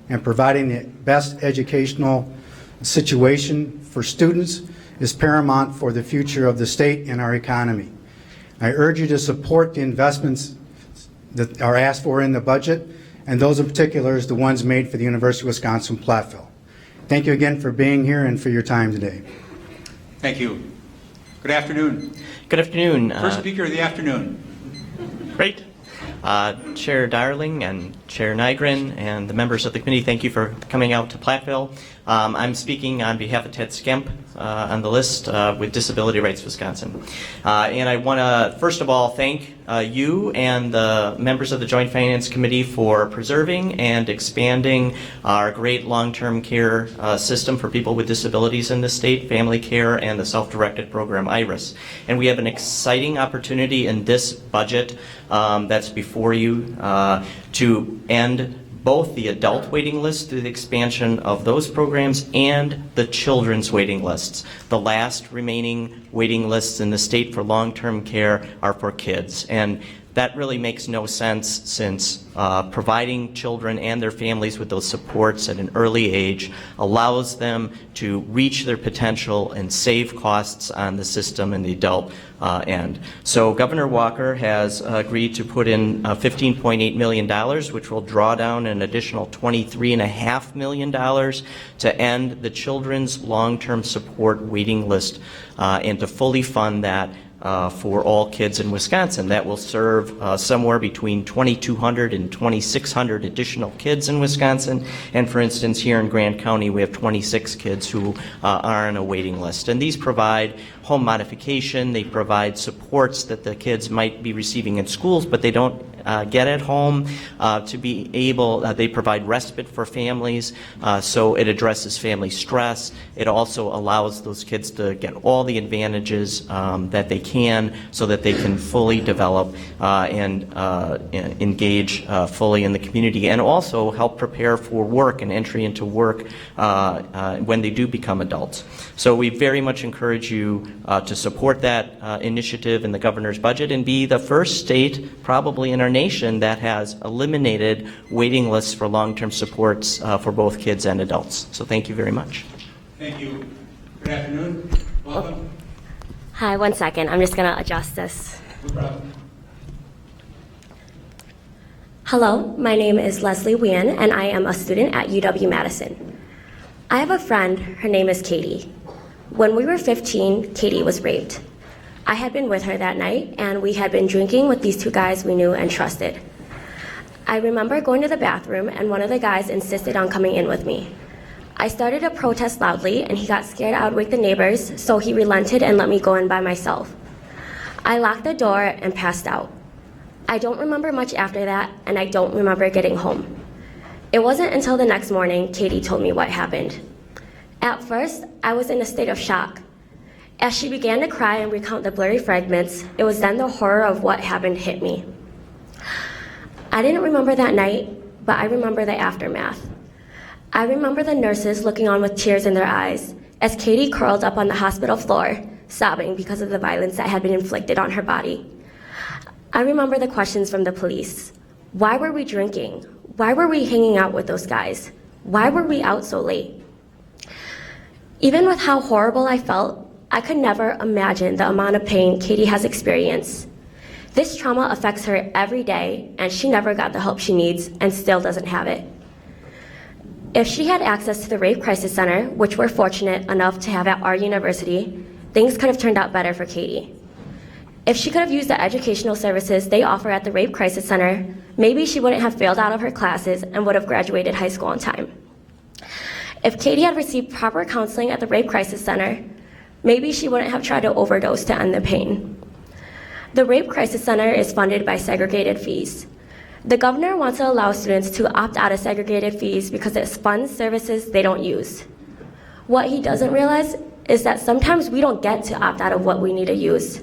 and providing the best educational situation for students is paramount for the future of the state and our economy. I urge you to support the investments that are asked for in the budget, and those in particular is the ones made for the University of Wisconsin-Platteville. Thank you again for being here and for your time today. Thank you. Good afternoon. Good afternoon. First speaker of the afternoon. Great. Chair Darling and Chair Nygren and the members of the committee, thank you for coming out to Platteville. I'm speaking on behalf of Ted Skemp on the list with Disability Rights Wisconsin. And I want to first of all thank you and the members of the Joint Finance Committee for preserving and expanding our great long-term care system for people with disabilities in the state, family care, and the self-directed program IRIS. And we have an exciting opportunity in this budget that's before you to end both the adult waiting list through the expansion of those programs and the children's waiting lists. The last remaining waiting lists in the state for long-term care are for kids. And that really makes no sense since providing children and their families with those supports at an early age allows them to reach their potential and save costs on the system and the adult end. So Governor Walker has agreed to put in $15.8 million, which will draw down an additional $23.5 million to end the children's long-term support waiting list and to fully fund that for all kids in Wisconsin. That will serve somewhere between 2,200 and 2,600 additional kids in Wisconsin. And for instance, here in Grand County, we have 26 kids who are on a waiting list. And these provide home modification. They provide supports that the kids might be receiving in schools, but they don't get at home to be able, they provide respite for families, so it addresses family stress. It also allows those kids to get all the advantages that they can so that they can fully develop and engage fully in the community and also help prepare for work and entry into work when they do become adults. So we very much encourage you to support that initiative in the governor's budget and be the first state, probably in our nation that has eliminated waiting lists for long-term supports for both kids and adults. So thank you very much. Thank you. Good afternoon. Welcome. Hi, 1 second. I'm just going to adjust this. No problem. Hello, my name is Leslie Wien, and I am a student at UW-Madison. I have a friend. Her name is Katie. When we were 15, Katie was raped. I had been with her that night, and we had been drinking with these two guys we knew and trusted. I remember going to the bathroom, and one of the guys insisted on coming in with me. I started to protest loudly, and he got scared I would wake the neighbors, so he relented and let me go in by myself. I locked the door and passed out. I don't remember much after that, and I don't remember getting home. It wasn't until the next morning Katie told me what happened. At first, I was in a state of shock. As she began to cry and recount the blurry fragments, it was then the horror of what happened hit me. I didn't remember that night, but I remember the aftermath. I remember the nurses looking on with tears in their eyes as Katie curled up on the hospital floor, sobbing because of the violence that had been inflicted on her body. I remember the questions from the police. Why were we drinking? Why were we hanging out with those guys? Why were we out so late? Even with how horrible I felt, I could never imagine the amount of pain Katie has experienced. This trauma affects her every day, and she never got the help she needs and still doesn't have it. If she had access to the Rape Crisis Center, which we're fortunate enough to have at our university, things could have turned out better for Katie. If she could have used the educational services they offer at the Rape Crisis Center, maybe she wouldn't have failed out of her classes and would have graduated high school on time. If Katie had received proper counseling at the Rape Crisis Center, maybe she wouldn't have tried to overdose to end the pain. The Rape Crisis Center is funded by segregated fees. The governor wants to allow students to opt out of segregated fees because it funds services they don't use. What he doesn't realize is that sometimes we don't get to opt out of what we need to use.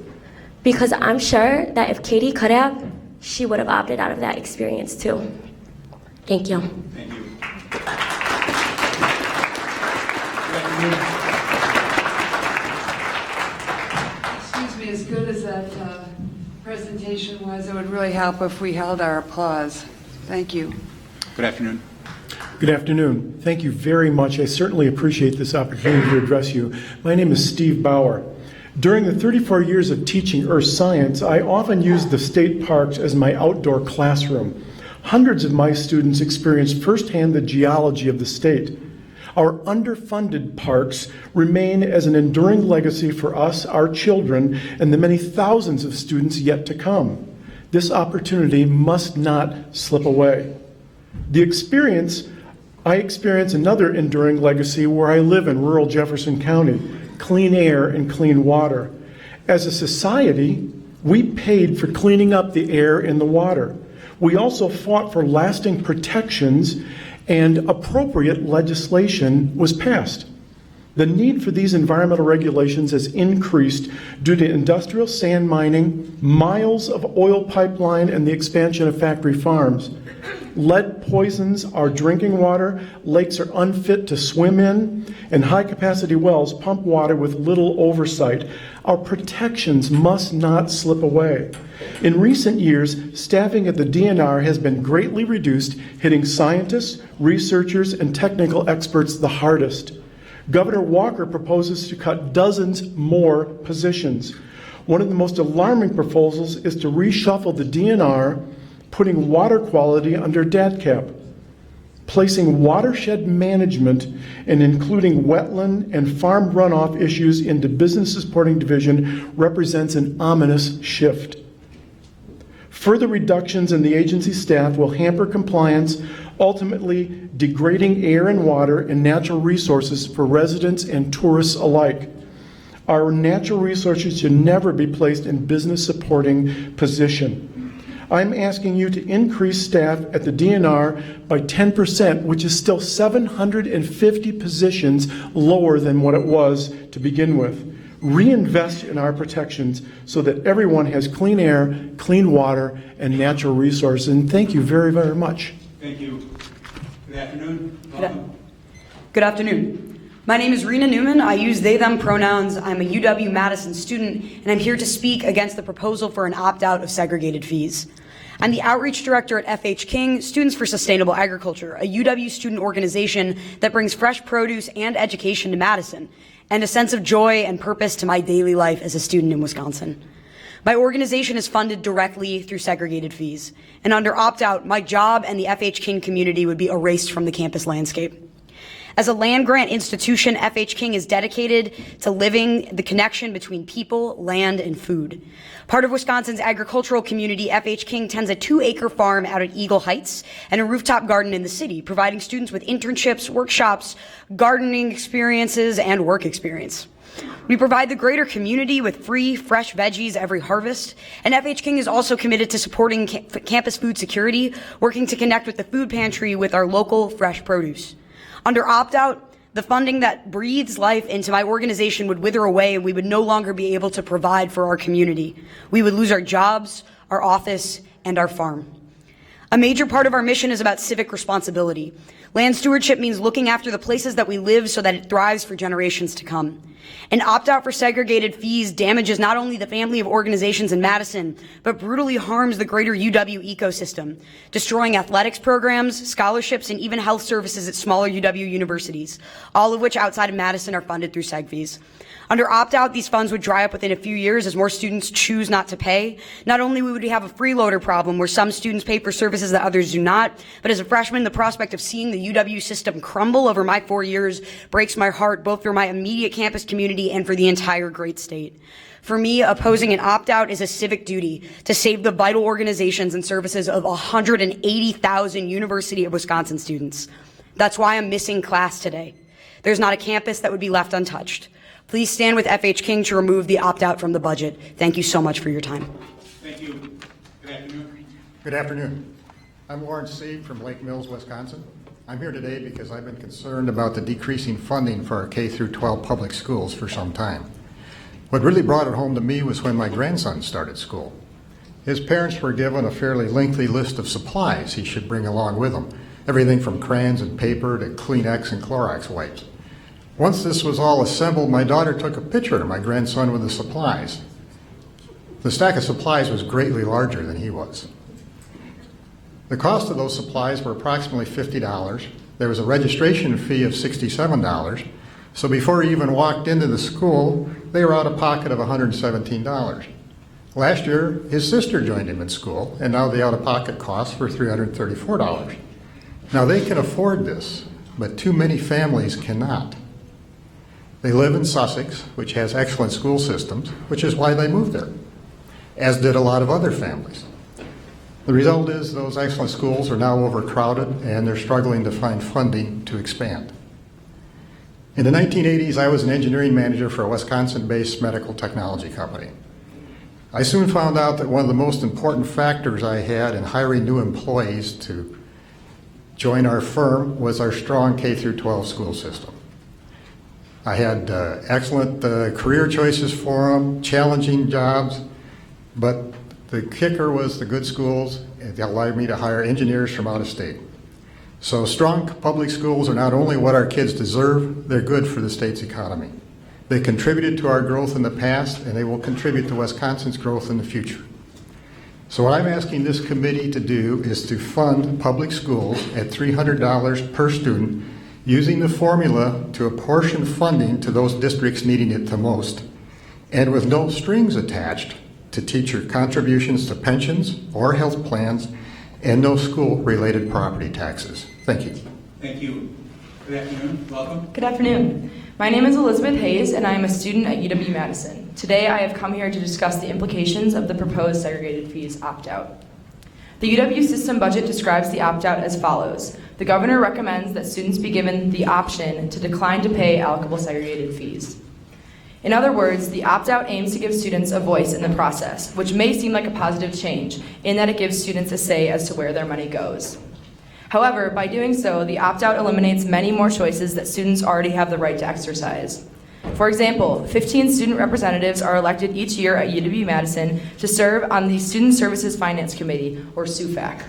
Because I'm sure that if Katie could have, she would have opted out of that experience too. Thank you. Thank you. Excuse me, as good as that presentation was, it would really help if we held our applause. Thank you. Good afternoon. Good afternoon. Thank you very much. I certainly appreciate this opportunity to address you. My name is Steve Bauer. During the 34 years of teaching earth science, I often used the state parks as my outdoor classroom. Hundreds of my students experienced firsthand the geology of the state. Our underfunded parks remain as an enduring legacy for us, our children, and the many thousands of students yet to come. This opportunity must not slip away. I experience another enduring legacy where I live in rural Jefferson County. Clean air and clean water. As a society, we paid for cleaning up the air and the water. We also fought for lasting protections, and appropriate legislation was passed. The need for these environmental regulations has increased due to industrial sand mining, miles of oil pipeline, and the expansion of factory farms. Lead poisons our drinking water, lakes are unfit to swim in, and high-capacity wells pump water with little oversight. Our protections must not slip away. In recent years, staffing at the DNR has been greatly reduced, hitting scientists, researchers, and technical experts the hardest. Governor Walker proposes to cut dozens more positions. One of the most alarming proposals is to reshuffle the DNR, putting water quality under DATCAP. Placing watershed management and including wetland and farm runoff issues into Business Supporting Division represents an ominous shift. Further reductions in the agency staff will hamper compliance, ultimately degrading air and water and natural resources for residents and tourists alike. Our natural resources should never be placed in business supporting position. I'm asking you to increase staff at the DNR by 10%, which is still 750 positions lower than what it was to begin with. Reinvest in our protections so that everyone has clean air, clean water, and natural resources. And thank you very, very much. Thank you. Good afternoon. Welcome. Good afternoon. My name is Rena Newman. I use they, them pronouns. I'm a UW-Madison student, and I'm here to speak against the proposal for an opt-out of segregated fees. I'm the outreach director at FH King, Students for Sustainable Agriculture, a UW student organization that brings fresh produce and education to Madison, and a sense of joy and purpose to my daily life as a student in Wisconsin. My organization is funded directly through segregated fees, and under opt-out, my job and the FH King community would be erased from the campus landscape. As a land-grant institution, FH King is dedicated to living the connection between people, land, and food. Part of Wisconsin's agricultural community, FH King tends a 2-acre farm out at Eagle Heights and a rooftop garden in the city, providing students with internships, workshops, gardening experiences, and work experience. We provide the greater community with free, fresh veggies every harvest, and FH King is also committed to supporting campus food security, working to connect with the food pantry with our local fresh produce. Under opt-out, the funding that breathes life into my organization would wither away and we would no longer be able to provide for our community. We would lose our jobs, our office, and our farm. A major part of our mission is about civic responsibility. Land stewardship means looking after the places that we live so that it thrives for generations to come. An opt-out for segregated fees damages not only the family of organizations in Madison, but brutally harms the greater UW ecosystem, destroying athletics programs, scholarships, and even health services at smaller UW universities, all of which outside of Madison are funded through seg fees. Under opt-out, these funds would dry up within a few years as more students choose not to pay. Not only would we have a freeloader problem where some students pay for services that others do not, but as a freshman, the prospect of seeing the UW system crumble over my 4 years breaks my heart, both for my immediate campus community and for the entire great state. For me, opposing an opt-out is a civic duty to save the vital organizations and services of 180,000 University of Wisconsin students. That's why I'm missing class today. There's not a campus that would be left untouched. Please stand with FH King to remove the opt-out from the budget. Thank you so much for your time. Thank you. Good afternoon. Good afternoon. I'm Lawrence Sieg from Lake Mills, Wisconsin. I'm here today because I've been concerned about the decreasing funding for our K-12 public schools for some time. What really brought it home to me was when my grandson started school. His parents were given a fairly lengthy list of supplies he should bring along with him, everything from crayons and paper to Kleenex and Clorox wipes. Once this was all assembled, my daughter took a picture of my grandson with the supplies. The stack of supplies was greatly larger than he was. The cost of those supplies were approximately $50. There was a registration fee of $67. So before he even walked into the school, they were out of pocket of $117. Last year, his sister joined him in school, and now the out-of-pocket costs were $334. Now they can afford this, but too many families cannot. They live in Sussex, which has excellent school systems, which is why they moved there, as did a lot of other families. The result is those excellent schools are now overcrowded and they're struggling to find funding to expand. In the 1980s, I was an engineering manager for a Wisconsin-based medical technology company. I soon found out that one of the most important factors I had in hiring new employees to join our firm was our strong K-12 school system. I had excellent career choices for them, challenging jobs, but the kicker was the good schools. It allowed me to hire engineers from out of state. So strong public schools are not only what our kids deserve, they're good for the state's economy. They contributed to our growth in the past, and they will contribute to Wisconsin's growth in the future. So what I'm asking this committee to do is to fund public schools at $300 per student, using the formula to apportion funding to those districts needing it the most, and with no strings attached to teacher contributions to pensions or health plans, and no school-related property taxes. Thank you. Thank you. Good afternoon. Welcome. Good afternoon. My name is Elizabeth Hayes, and I am a student at UW-Madison. Today, I have come here to discuss the implications of the proposed segregated fees opt-out. The UW system budget describes the opt-out as follows. The governor recommends that students be given the option to decline to pay allocable segregated fees. In other words, the opt-out aims to give students a voice in the process, which may seem like a positive change, in that it gives students a say as to where their money goes. However, by doing so, the opt-out eliminates many more choices that students already have the right to exercise. For example, 15 student representatives are elected each year at UW-Madison to serve on the Student Services Finance Committee, or SUFAC.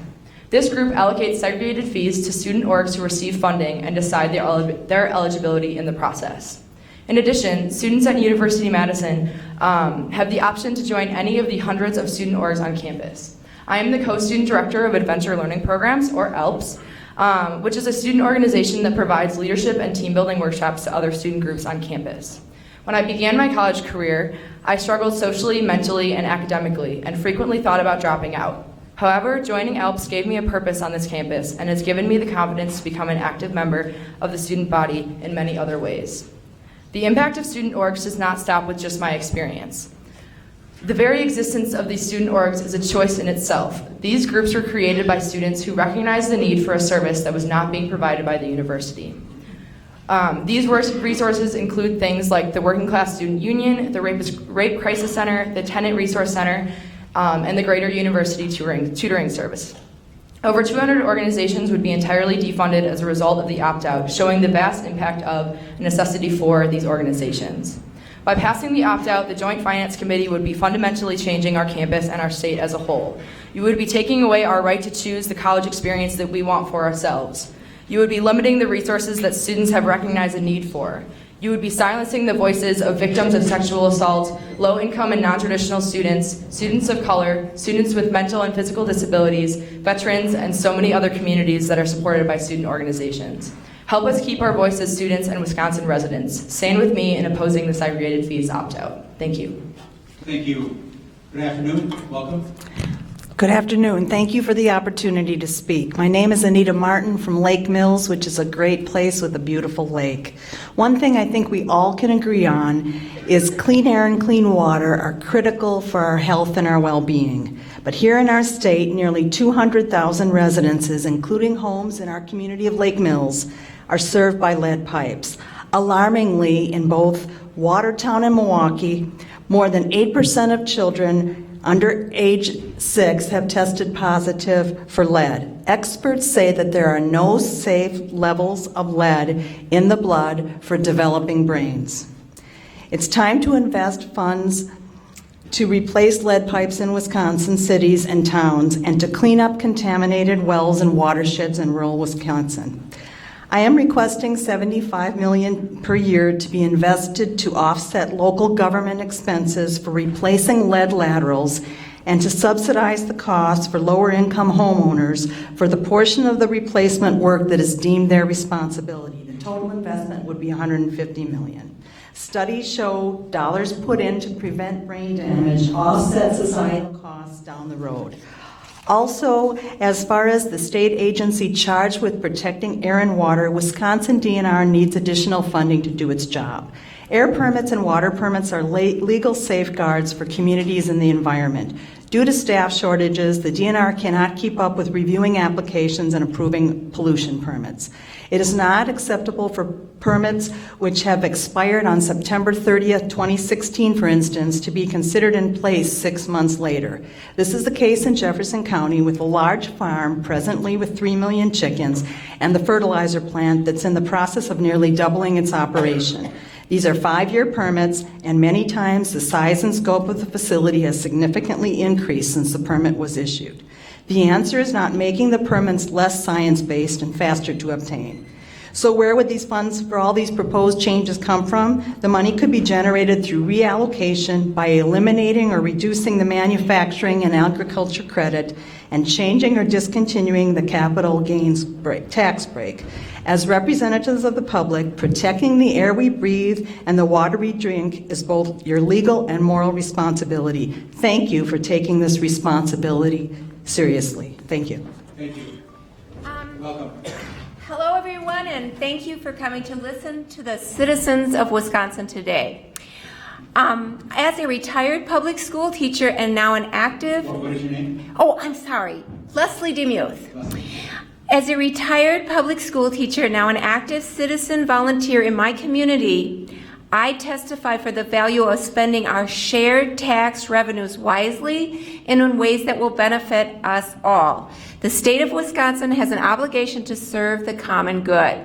This group allocates segregated fees to student orgs who receive funding and decide their eligibility in the process. In addition, students at University of Madison have the option to join any of the hundreds of student orgs on campus. I am the co-student director of Adventure Learning Programs, or ALPS, which is a student organization that provides leadership and team building workshops to other student groups on campus. When I began my college career, I struggled socially, mentally, and academically, and frequently thought about dropping out. However, joining ALPS gave me a purpose on this campus and has given me the confidence to become an active member of the student body in many other ways. The impact of student orgs does not stop with just my experience. The very existence of these student orgs is a choice in itself. These groups were created by students who recognized the need for a service that was not being provided by the university. These resources include things like the Working Class Student Union, the Rape Crisis Center, the Tenant Resource Center, and the Greater University Tutoring Service. Over 200 organizations would be entirely defunded as a result of the opt-out, showing the vast impact of necessity for these organizations. By passing the opt-out, the Joint Finance Committee would be fundamentally changing our campus and our state as a whole. You would be taking away our right to choose the college experience that we want for ourselves. You would be limiting the resources that students have recognized a need for. You would be silencing the voices of victims of sexual assault, low-income and non-traditional students, students of color, students with mental and physical disabilities, veterans, and so many other communities that are supported by student organizations. Help us keep our voice as students and Wisconsin residents. Stand with me in opposing the segregated fees opt-out. Thank you. Thank you. Good afternoon. Welcome. Good afternoon. Thank you for the opportunity to speak. My name is Anita Martin from Lake Mills, which is a great place with a beautiful lake. One thing I think we all can agree on is clean air and clean water are critical for our health and our well-being. But here in our state, nearly 200,000 residences, including homes in our community of Lake Mills, are served by lead pipes. Alarmingly, in both Watertown and Milwaukee, more than 8% of children under age 6 have tested positive for lead. Experts say that there are no safe levels of lead in the blood for developing brains. It's time to invest funds to replace lead pipes in Wisconsin cities and towns and to clean up contaminated wells and watersheds in rural Wisconsin. I am requesting $75 million per year to be invested to offset local government expenses for replacing lead laterals and to subsidize the cost for lower-income homeowners for the portion of the replacement work that is deemed their responsibility. The total investment would be $150 million. Studies show dollars put in to prevent brain damage offset societal costs down the road. Also, as far as the state agency charged with protecting air and water, Wisconsin DNR needs additional funding to do its job. Air permits and water permits are legal safeguards for communities and the environment. Due to staff shortages, the DNR cannot keep up with reviewing applications and approving pollution permits. It is not acceptable for permits which have expired on September 30th, 2016, for instance, to be considered in place 6 months later. This is the case in Jefferson County with a large farm presently with 3 million chickens and the fertilizer plant that's in the process of nearly doubling its operation. These are 5-year permits, and many times the size and scope of the facility has significantly increased since the permit was issued. The answer is not making the permits less science-based and faster to obtain. So where would these funds for all these proposed changes come from? The money could be generated through reallocation by eliminating or reducing the manufacturing and agriculture credit and changing or discontinuing the capital gains tax break. As representatives of the public, protecting the air we breathe and the water we drink is both your legal and moral responsibility. Thank you for taking this responsibility seriously. Thank you. Thank you. Welcome. Hello, everyone, and thank you for coming to listen to the citizens of Wisconsin today. As a retired public school teacher and now an active... What is your name? Oh, I'm sorry. Leslie DeMuth. As a retired public school teacher and now an active citizen volunteer in my community, I testify for the value of spending our shared tax revenues wisely and in ways that will benefit us all. The state of Wisconsin has an obligation to serve the common good.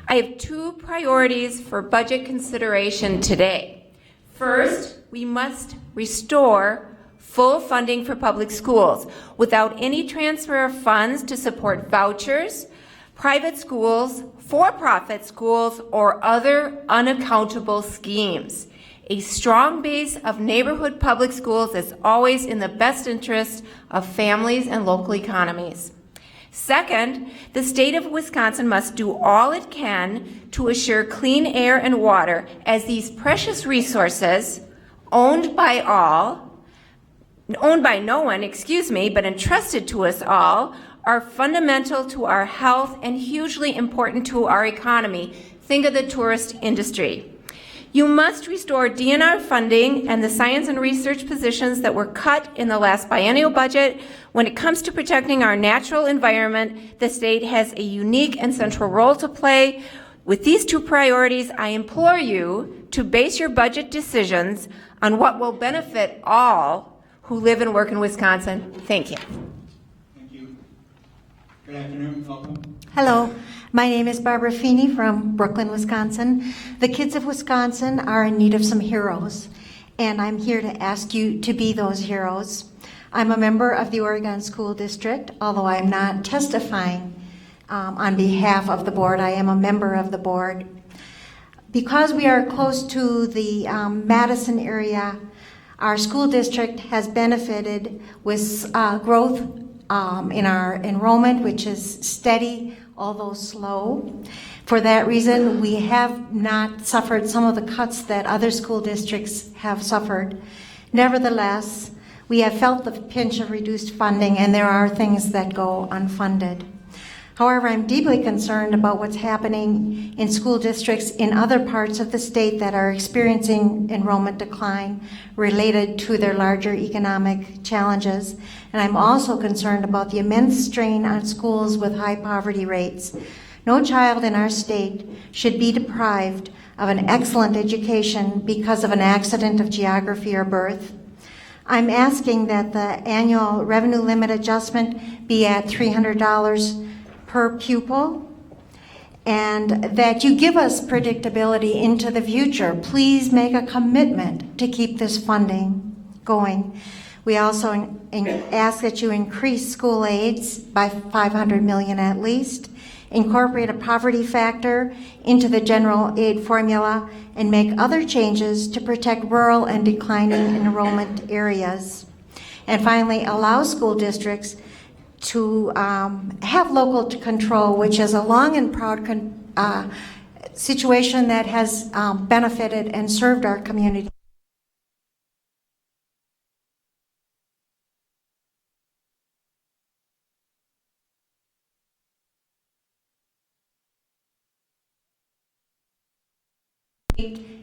I have 2 priorities for budget consideration today. First, we must restore full funding for public schools without any transfer of funds to support vouchers, private schools, for-profit schools, or other unaccountable schemes. A strong base of neighborhood public schools is always in the best interest of families and local economies. Second, the state of Wisconsin must do all it can to assure clean air and water, as these precious resources, owned by no one, but entrusted to us all, are fundamental to our health and hugely important to our economy. Think of the tourist industry. You must restore DNR funding and the science and research positions that were cut in the last biennial budget. When it comes to protecting our natural environment, the state has a unique and central role to play. With these two priorities, I implore you to base your budget decisions on what will benefit all who live and work in Wisconsin. Thank you. Thank you. Good afternoon. Welcome. Hello, my name is Barbara Feeney from Brooklyn, Wisconsin. The kids of Wisconsin are in need of some heroes, and I'm here to ask you to be those heroes. I'm a member of the Oregon School District, although I'm not testifying on behalf of the board. I am a member of the board. Because we are close to the Madison area, our school district has benefited with growth in our enrollment, which is steady, although slow. For that reason, we have not suffered some of the cuts that other school districts have suffered. Nevertheless, we have felt the pinch of reduced funding, and there are things that go unfunded. However, I'm deeply concerned about what's happening in school districts in other parts of the state that are experiencing enrollment decline related to their larger economic challenges. And I'm also concerned about the immense strain on schools with high poverty rates. No child in our state should be deprived of an excellent education because of an accident of geography or birth. I'm asking that the annual revenue limit adjustment be at $300 per pupil, and that you give us predictability into the future. Please make a commitment to keep this funding going. We also ask that you increase school aids by $500 million at least, incorporate a poverty factor into the general aid formula, and make other changes to protect rural and declining enrollment areas. And finally, allow school districts to have local control, which is a long and proud situation that has benefited and served our community.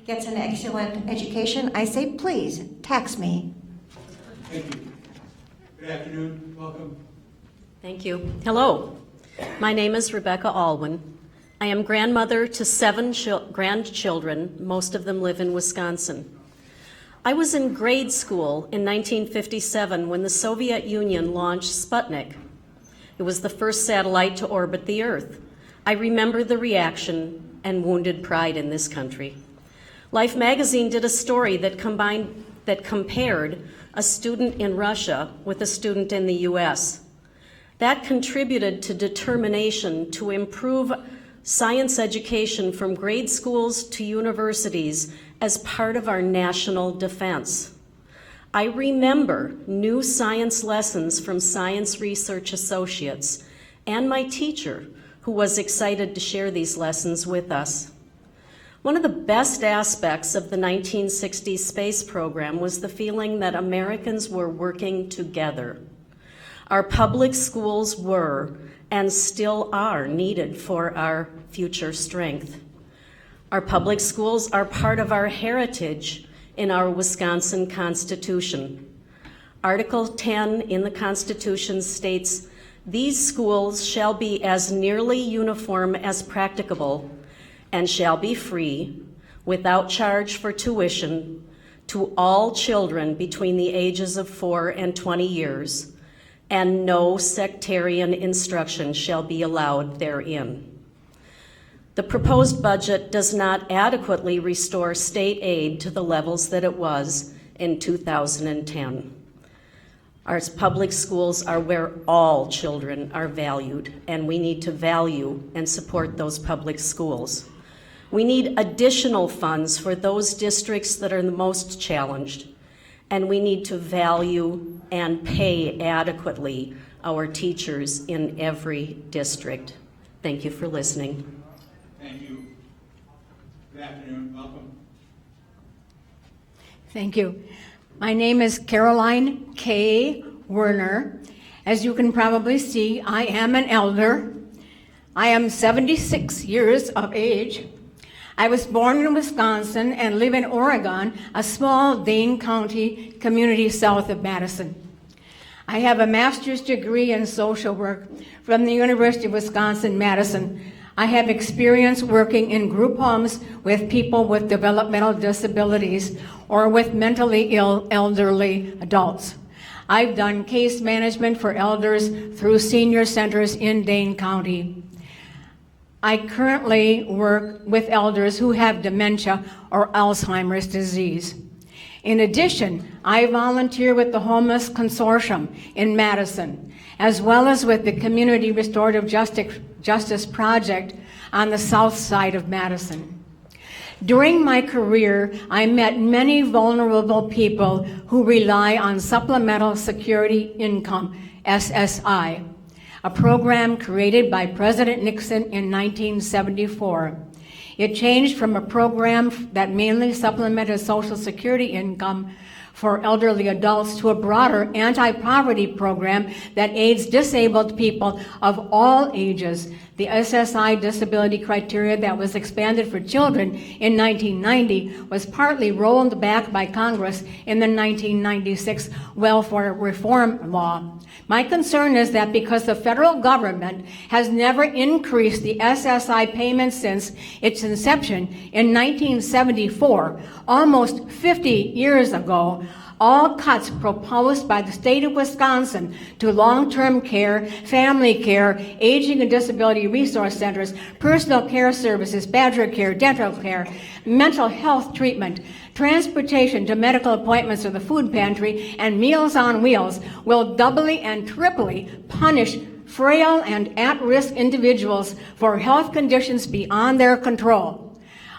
Gets an excellent education, I say, please, tax me. Thank you. Good afternoon. Welcome. Thank you. Hello. My name is Rebecca Alwyn. I am grandmother to 7 grandchildren. Most of them live in Wisconsin. I was in grade school in 1957 when the Soviet Union launched Sputnik. It was the first satellite to orbit the Earth. I remember the reaction and wounded pride in this country. Life magazine did a story that compared a student in Russia with a student in the US. That contributed to determination to improve science education from grade schools to universities as part of our national defense. I remember new science lessons from Science Research Associates and my teacher, who was excited to share these lessons with us. One of the best aspects of the 1960s space program was the feeling that Americans were working together. Our public schools were and still are needed for our future strength. Our public schools are part of our heritage in our Wisconsin Constitution. Article 10 in the Constitution states, "These schools shall be as nearly uniform as practicable and shall be free, without charge for tuition, to all children between the ages of 4 and 20 years, and no sectarian instruction shall be allowed therein." The proposed budget does not adequately restore state aid to the levels that it was in 2010. Our public schools are where all children are valued, and we need to value and support those public schools. We need additional funds for those districts that are the most challenged, and we need to value and pay adequately our teachers in every district. Thank you for listening. Thank you. Good afternoon. Welcome. Thank you. My name is Caroline K. Werner. As you can probably see, I am an elder. I am 76 years of age. I was born in Wisconsin and live in Oregon, a small Dane County community south of Madison. I have a master's degree in social work from the University of Wisconsin-Madison. I have experience working in group homes with people with developmental disabilities or with mentally ill elderly adults. I've done case management for elders through senior centers in Dane County. I currently work with elders who have dementia or Alzheimer's disease. In addition, I volunteer with the Homeless Consortium in Madison, as well as with the Community Restorative Justice Project on the south side of Madison. During my career, I met many vulnerable people who rely on Supplemental Security Income, SSI, a program created by President Nixon in 1974. It changed from a program that mainly supplemented Social Security income for elderly adults to a broader anti-poverty program that aids disabled people of all ages. The SSI disability criteria that was expanded for children in 1990 was partly rolled back by Congress in the 1996 Welfare Reform Law. My concern is that because the federal government has never increased the SSI payments since its inception in 1974, almost 50 years ago, all cuts proposed by the state of Wisconsin to long-term care, family care, aging and disability resource centers, personal care services, badger care, dental care, mental health treatment, transportation to medical appointments or the food pantry, and Meals on Wheels will doubly and triply punish frail and at-risk individuals for health conditions beyond their control.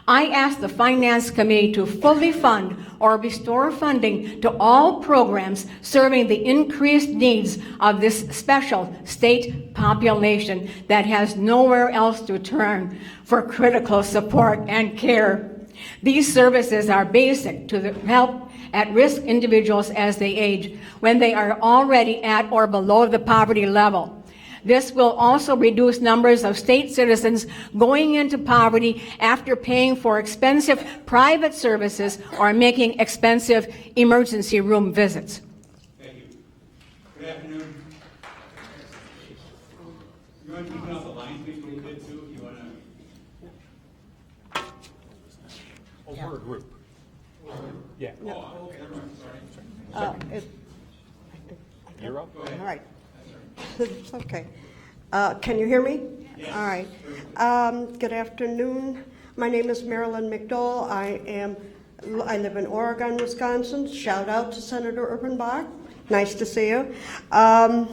I ask the Finance Committee to fully fund or restore funding to all programs serving the increased needs of this special state population that has nowhere else to turn for critical support and care. These services are basic to help at-risk individuals as they age when they are already at or below the poverty level. This will also reduce numbers of state citizens going into poverty after paying for expensive private services or making expensive emergency room visits. Thank you. Good afternoon. You want to keep off the line, please, a little bit, too, if you want to. Oh, we're a group. Yeah. Oh, okay, never mind, sorry. You're up. All right. Okay. Can you hear me? Yes. All right. Good afternoon. My name is Marilyn McDowell. I live in Oregon, Wisconsin. Shout out to Senator Urbanbach. Nice to see you. I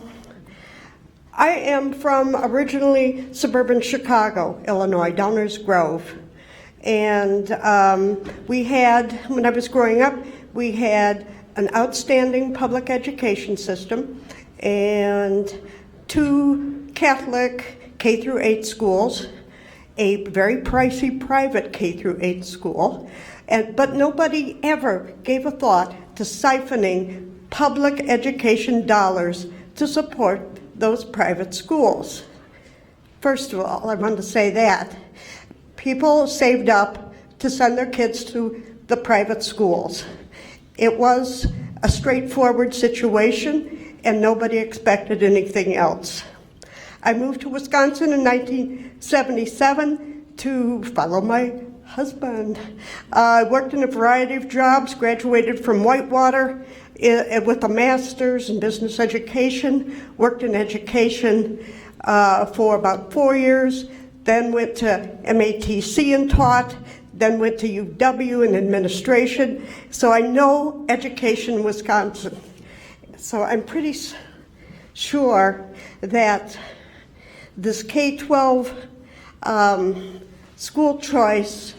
am from originally suburban Chicago, Illinois, Downers Grove. And we had, when I was growing up, we had an outstanding public education system and 2 Catholic K through 8 schools, a very pricey private K through 8 school, but nobody ever gave a thought to siphoning public education dollars to support those private schools. First of all, I want to say that people saved up to send their kids to the private schools. It was a straightforward situation, and nobody expected anything else. I moved to Wisconsin in 1977 to follow my husband. I worked in a variety of jobs, graduated from Whitewater with a master's in business education, worked in education for about 4 years, then went to MATC and taught, then went to UW in administration. So I know education in Wisconsin. So I'm pretty sure that this K-12 school choice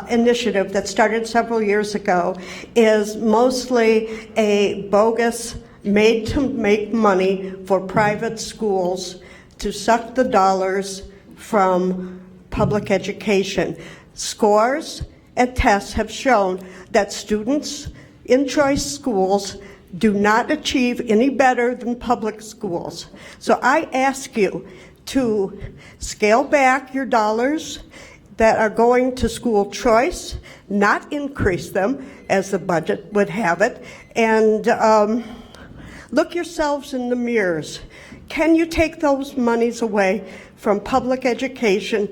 initiative that started several years ago is mostly a bogus, made to make money for private schools to suck the dollars from public education. Scores and tests have shown that students in choice schools do not achieve any better than public schools. So I ask you to scale back your dollars that are going to school choice, not increase them as the budget would have it, and look yourselves in the mirrors. Can you take those monies away from public education?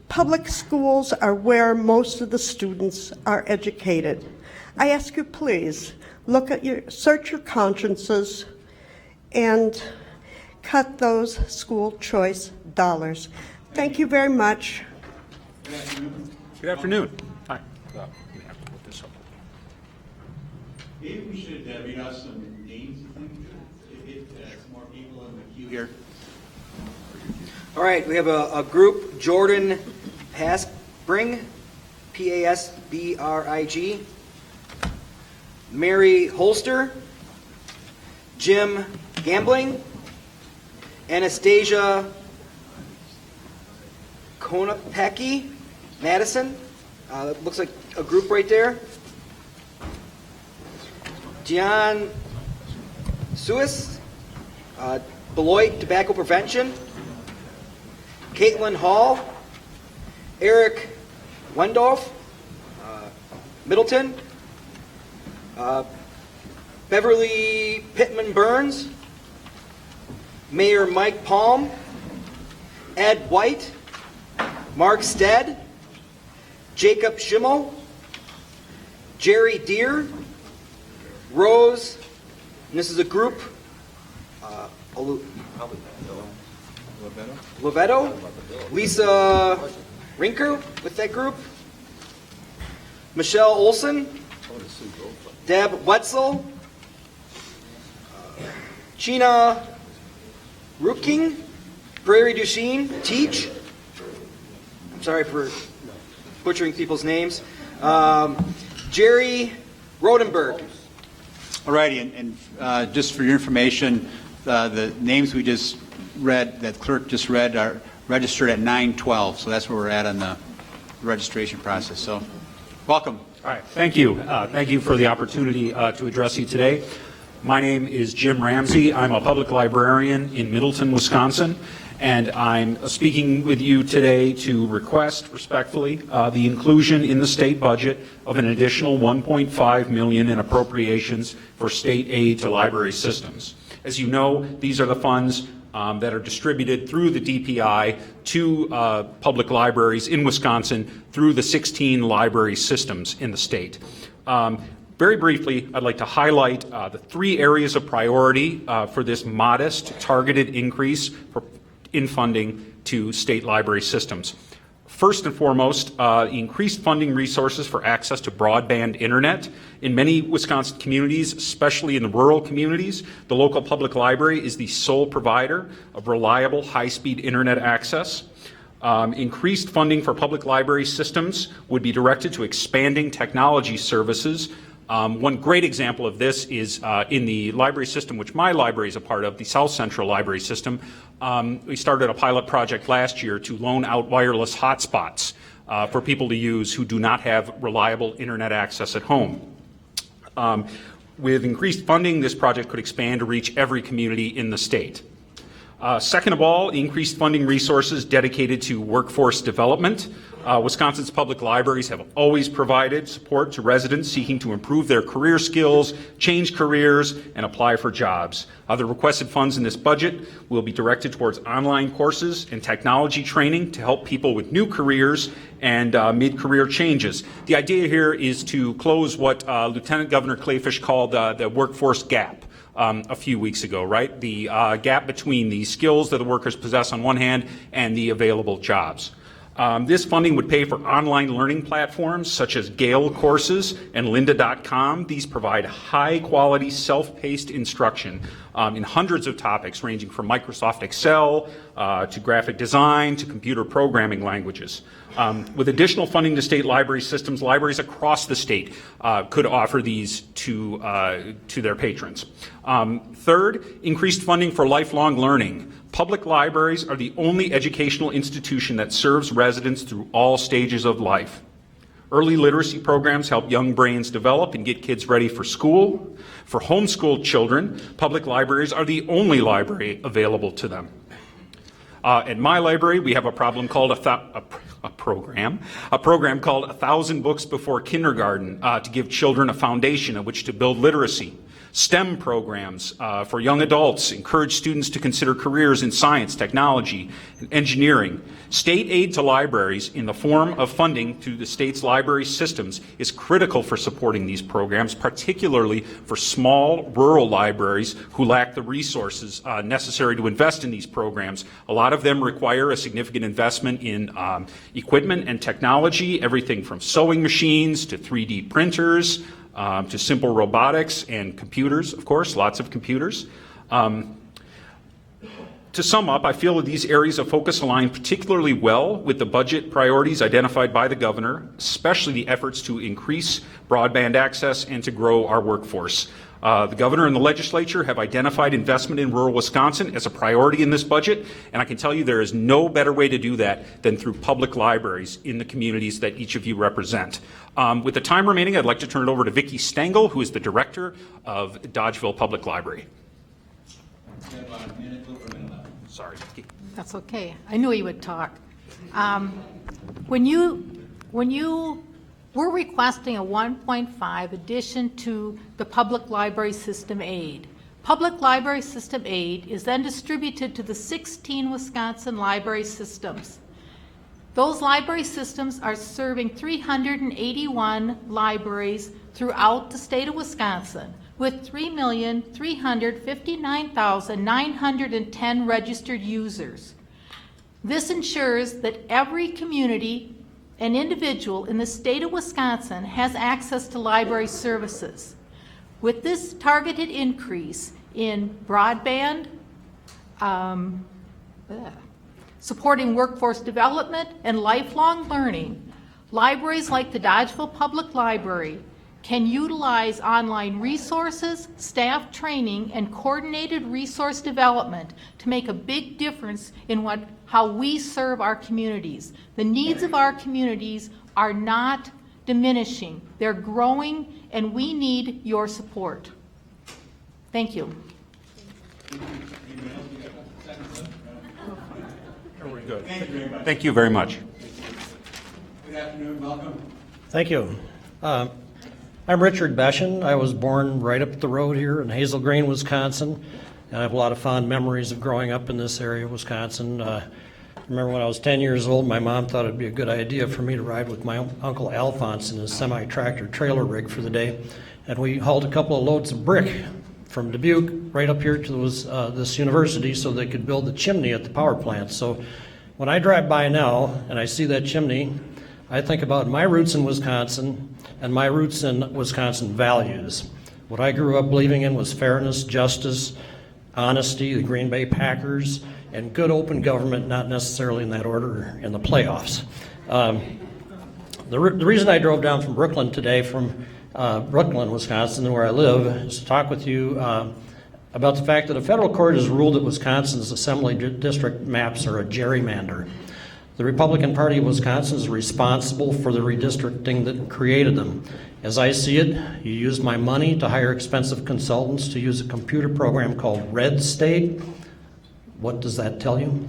Public schools are where most of the students are educated. I ask you, please, search your consciences and cut those school choice dollars. Thank you very much. Good afternoon. Hi. We have to put this up. Maybe we should read out some names of things. Get some more people in the queue here. All right, we have a group, Jordan Pasbring, Pasbrig, Mary Holster, Jim Gambling, Anastasia Konopecki, Madison. Looks like a group right there. Gian Suis, Beloit Tobacco Prevention. Caitlin Hall, Eric Wendorf, Middleton, Beverly Pittman Burns, Mayor Mike Palm, Ed White, Mark Stead, Jacob Schimmel, Jerry Deere, Rose, and this is a group, Lovetto, Lisa Rinker with that group, Michelle Olson, Deb Wetzel, China Rooking, Prairie Duchesne, Teach. I'm sorry for butchering people's names. Jerry Rodenberg. Alrighty, and just for your information, the names we just read, that clerk just read, are registered at 9:12, so that's where we're at on the registration process. So, welcome. All right, thank you. Thank you for the opportunity to address you today. My name is Jim Ramsey. I'm a public librarian in Middleton, Wisconsin, and I'm speaking with you today to request, respectfully, the inclusion in the state budget of an additional $1.5 million in appropriations for state aid to library systems. As you know, these are the funds that are distributed through the DPI to public libraries in Wisconsin through the 16 library systems in the state. Very briefly, I'd like to highlight the 3 areas of priority for this modest targeted increase in funding to state library systems. First and foremost, increased funding resources for access to broadband internet. In many Wisconsin communities, especially in the rural communities, the local public library is the sole provider of reliable high-speed internet access. Increased funding for public library systems would be directed to expanding technology services. One great example of this is in the library system, which my library is a part of, the South Central Library System. We started a pilot project last year to loan out wireless hotspots for people to use who do not have reliable internet access at home. With increased funding, this project could expand to reach every community in the state. Second of all, increased funding resources dedicated to workforce development. Wisconsin's public libraries have always provided support to residents seeking to improve their career skills, change careers, and apply for jobs. The requested funds in this budget will be directed towards online courses and technology training to help people with new careers and mid-career changes. The idea here is to close what Lieutenant Governor Clayfish called the workforce gap. A few weeks ago, right? The gap between the skills that the workers possess on one hand and the available jobs. This funding would pay for online learning platforms such as Gale courses and lynda.com. These provide high-quality, self-paced instruction in hundreds of topics ranging from Microsoft Excel to graphic design, to computer programming languages. With additional funding to state library systems, libraries across the state could offer these to their patrons. Third, increased funding for lifelong learning. Public libraries are the only educational institution that serves residents through all stages of life. Early literacy programs help young brains develop and get kids ready for school. For homeschooled children, public libraries are the only library available to them. At my library, we have a program called a program called 1,000 Books Before Kindergarten to give children a foundation on which to build literacy. STEM programs for young adults encourage students to consider careers in science, technology, and engineering. State aid to libraries in the form of funding to the state's library systems is critical for supporting these programs, particularly for small rural libraries who lack the resources necessary to invest in these programs. A lot of them require a significant investment in equipment and technology, everything from sewing machines to 3D printers, to simple robotics and computers, of course, lots of computers. To sum up, I feel that these areas of focus align particularly well with the budget priorities identified by the governor, especially the efforts to increase broadband access and to grow our workforce. The governor and the legislature have identified investment in rural Wisconsin as a priority in this budget, and I can tell you there is no better way to do that than through public libraries in the communities that each of you represent. With the time remaining, I'd like to turn it over to Vicki Stengel, who is the director of Dodgeville Public Library. Sorry, Vicki. That's okay. I knew he would talk. When you were requesting a 1.5 addition to the public library system aid. Public library system aid is then distributed to the 16 Wisconsin library systems. Those library systems are serving 381 libraries throughout the state of Wisconsin with 3,359,910 registered users. This ensures that every community and individual in the state of Wisconsin has access to library services. With this targeted increase in broadband, supporting workforce development and lifelong learning, libraries like the Dodgeville Public Library can utilize online resources, staff training, and coordinated resource development to make a big difference in how we serve our communities. The needs of our communities are not diminishing. They're growing, and we need your support. Thank you. Very good. Thank you very much. Good afternoon. Welcome. Thank you. I'm Richard Beshen. I was born right up the road here in Hazel Green, Wisconsin. And I have a lot of fond memories of growing up in this area of Wisconsin. I remember when I was 10 years old, my mom thought it'd be a good idea for me to ride with my Uncle Alphonse in his semi-tractor trailer rig for the day. And we hauled a couple of loads of brick from Dubuque right up here to this university so they could build the chimney at the power plant. So when I drive by now and I see that chimney, I think about my roots in Wisconsin and my roots in Wisconsin values. What I grew up believing in was fairness, justice, honesty, the Green Bay Packers, and good open government, not necessarily in that order in the playoffs. The reason I drove down from Brooklyn today, from Brooklyn, Wisconsin, where I live, is to talk with you about the fact that a federal court has ruled that Wisconsin's assembly district maps are a gerrymander. The Republican Party of Wisconsin is responsible for the redistricting that created them. As I see it, you used my money to hire expensive consultants to use a computer program called Red State. What does that tell you?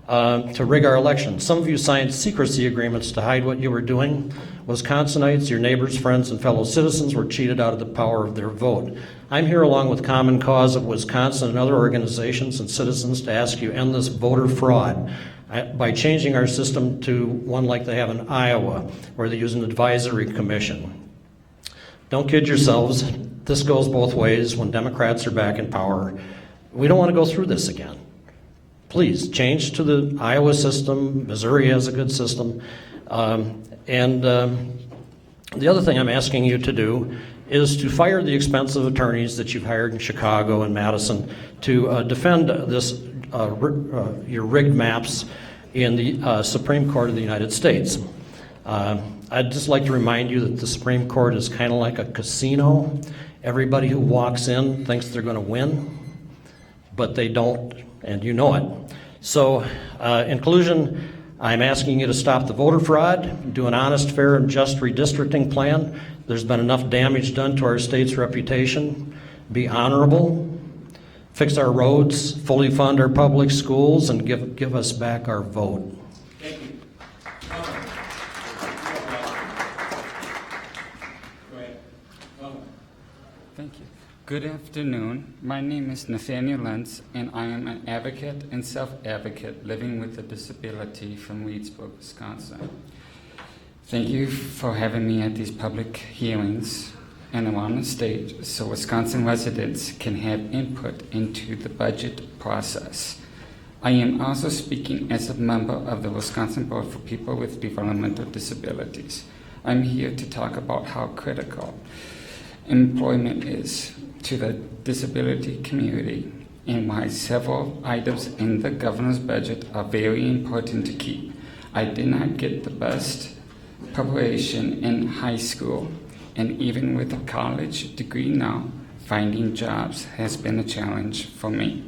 To rig our elections. Some of you signed secrecy agreements to hide what you were doing. Wisconsinites, your neighbors, friends, and fellow citizens were cheated out of the power of their vote. I'm here along with Common Cause of Wisconsin and other organizations and citizens to ask you to end this voter fraud by changing our system to one like they have in Iowa, where they use an advisory commission. Don't kid yourselves. This goes both ways when Democrats are back in power. We don't want to go through this again. Please change to the Iowa system. Missouri has a good system. The other thing I'm asking you to do is to fire the expensive attorneys that you've hired in Chicago and Madison to defend this your rigged maps in the Supreme Court of the United States. I'd just like to remind you that the Supreme Court is kind of like a casino. Everybody who walks in thinks they're going to win, but they don't, and you know it. So, in conclusion, I'm asking you to stop the voter fraud, do an honest, fair, and just redistricting plan. There's been enough damage done to our state's reputation. Be honorable, fix our roads, fully fund our public schools, and give us back our vote. Thank you. Go ahead. Thank you. Good afternoon. My name is Nathaniel Lentz, and I am an advocate and self-advocate living with a disability from Reedsburg, Wisconsin. Thank you for having me at these public hearings and around the state so Wisconsin residents can have input into the budget process. I am also speaking as a member of the Wisconsin Board for People with Developmental Disabilities. I'm here to talk about how critical employment is to the disability community and why several items in the governor's budget are very important to keep. I did not get the best preparation in high school, and even with a college degree now, finding jobs has been a challenge for me.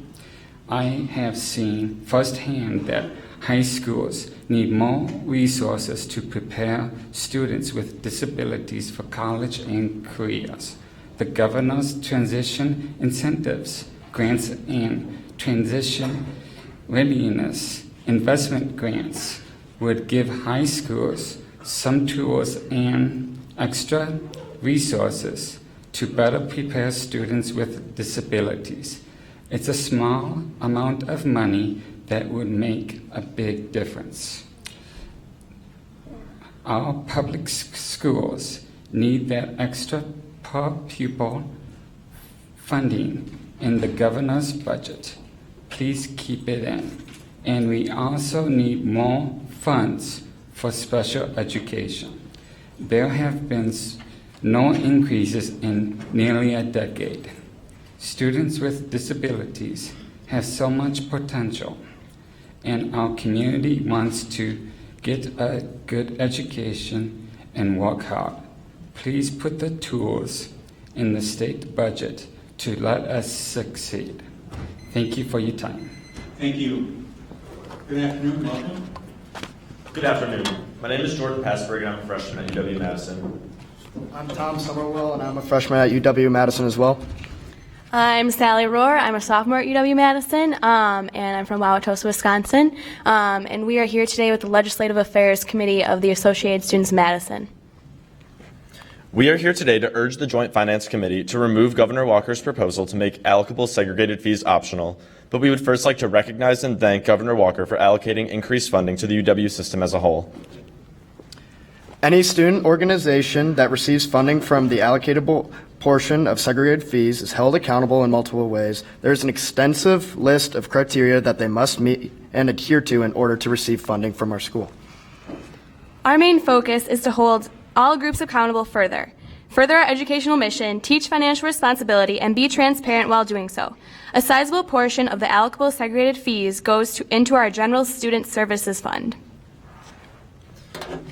I have seen firsthand that high schools need more resources to prepare students with disabilities for college and careers. The governor's transition incentives, grants, and transition readiness investment grants would give high schools some tools and extra resources to better prepare students with disabilities. It's a small amount of money that would make a big difference. Our public schools need that extra per pupil funding in the governor's budget. Please keep it in. And we also need more funds for special education. There have been no increases in nearly a decade. Students with disabilities have so much potential, and our community wants to get a good education and work hard. Please put the tools in the state budget to let us succeed. Thank you for your time. Thank you. Good afternoon. Welcome. Good afternoon. My name is Jordan Passberg, and I'm a freshman at UW-Madison. I'm Tom Summerwell, and I'm a freshman at UW-Madison as well. I'm Sally Rohr. I'm a sophomore at UW-Madison, and I'm from Wauwatosa, Wisconsin. And we are here today with the Legislative Affairs Committee of the Associated Students of Madison. We are here today to urge the Joint Finance Committee to remove Governor Walker's proposal to make allocable segregated fees optional, but we would first like to recognize and thank Governor Walker for allocating increased funding to the UW system as a whole. Any student organization that receives funding from the allocatable portion of segregated fees is held accountable in multiple ways. There is an extensive list of criteria that they must meet and adhere to in order to receive funding from our school. Our main focus is to hold all groups accountable further our educational mission, teach financial responsibility, and be transparent while doing so. A sizable portion of the allocable segregated fees goes into our General Student Services Fund.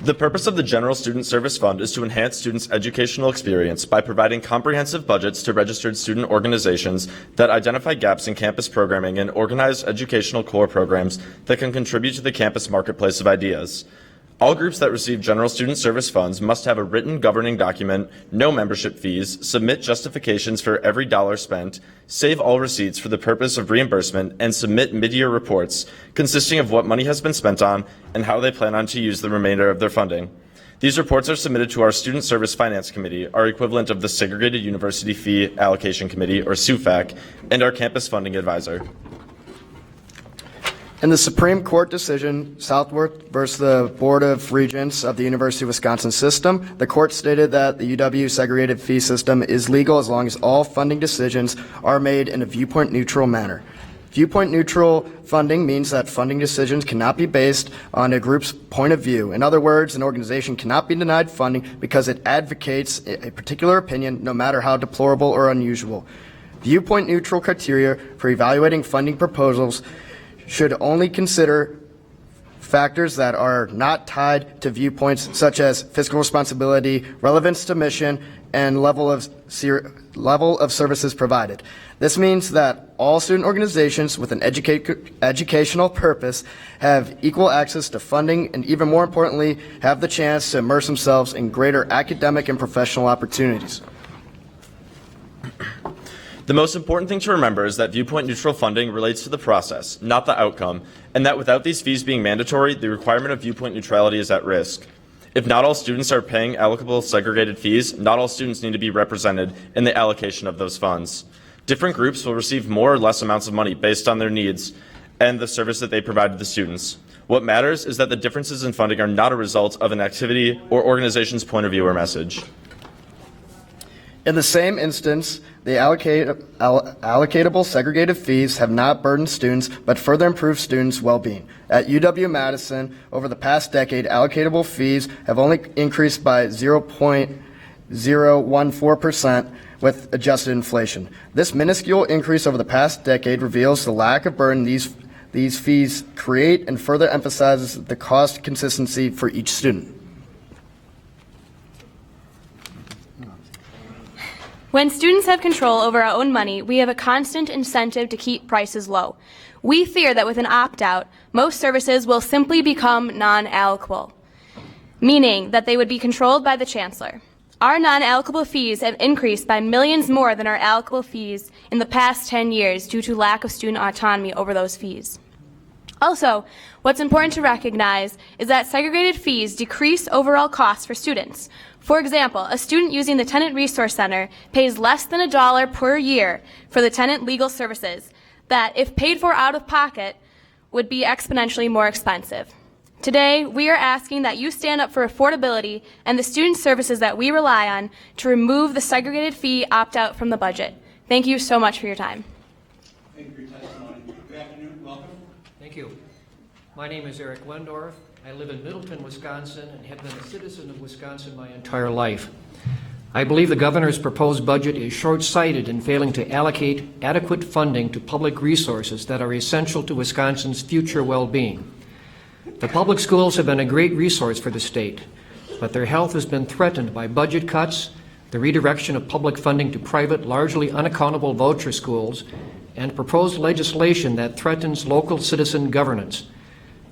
The purpose of the General Student Service Fund is to enhance students' educational experience by providing comprehensive budgets to registered student organizations that identify gaps in campus programming and organize educational core programs that can contribute to the campus marketplace of ideas. All groups that receive General Student Service funds must have a written governing document, no membership fees, submit justifications for every dollar spent, save all receipts for the purpose of reimbursement, and submit mid-year reports consisting of what money has been spent on and how they plan on to use the remainder of their funding. These reports are submitted to our Student Service Finance Committee, our equivalent of the Segregated University Fee Allocation Committee, or SUFAC, and our Campus Funding Advisor. In the Supreme Court decision, Southworth versus the Board of Regents of the University of Wisconsin system, the court stated that the UW segregated fee system is legal as long as all funding decisions are made in a viewpoint-neutral manner. Viewpoint-neutral funding means that funding decisions cannot be based on a group's point of view. In other words, an organization cannot be denied funding because it advocates a particular opinion, no matter how deplorable or unusual. Viewpoint-neutral criteria for evaluating funding proposals should only consider factors that are not tied to viewpoints such as fiscal responsibility, relevance to mission, and level of services provided. This means that all student organizations with an educational purpose have equal access to funding and, even more importantly, have the chance to immerse themselves in greater academic and professional opportunities. The most important thing to remember is that viewpoint-neutral funding relates to the process, not the outcome, and that without these fees being mandatory, the requirement of viewpoint neutrality is at risk. If not all students are paying allocable segregated fees, not all students need to be represented in the allocation of those funds. Different groups will receive more or less amounts of money based on their needs and the service that they provide to the students. What matters is that the differences in funding are not a result of an activity or organization's point of view or message. In the same instance, the allocatable segregated fees have not burdened students, but further improved students' well-being. At UW-Madison, over the past decade, allocatable fees have only increased by 0.014% with adjusted inflation. This minuscule increase over the past decade reveals the lack of burden these fees create and further emphasizes the cost consistency for each student. When students have control over our own money, we have a constant incentive to keep prices low. We fear that with an opt-out, most services will simply become non-allocable, meaning that they would be controlled by the chancellor. Our non-allocable fees have increased by millions more than our allocable fees in the past 10 years due to lack of student autonomy over those fees. Also, what's important to recognize is that segregated fees decrease overall costs for students. For example, a student using the Tenant Resource Center pays less than $1 per year for the tenant legal services that, if paid for out of pocket, would be exponentially more expensive. Today, we are asking that you stand up for affordability and the student services that we rely on to remove the segregated fee opt-out from the budget. Thank you so much for your time. Thank you for your testimony. Good afternoon. Welcome. Thank you. My name is Eric Wendorf. I live in Middleton, Wisconsin, and have been a citizen of Wisconsin my entire life. I believe the governor's proposed budget is short-sighted in failing to allocate adequate funding to public resources that are essential to Wisconsin's future well-being. The public schools have been a great resource for the state, but their health has been threatened by budget cuts, the redirection of public funding to private, largely unaccountable voucher schools, and proposed legislation that threatens local citizen governance.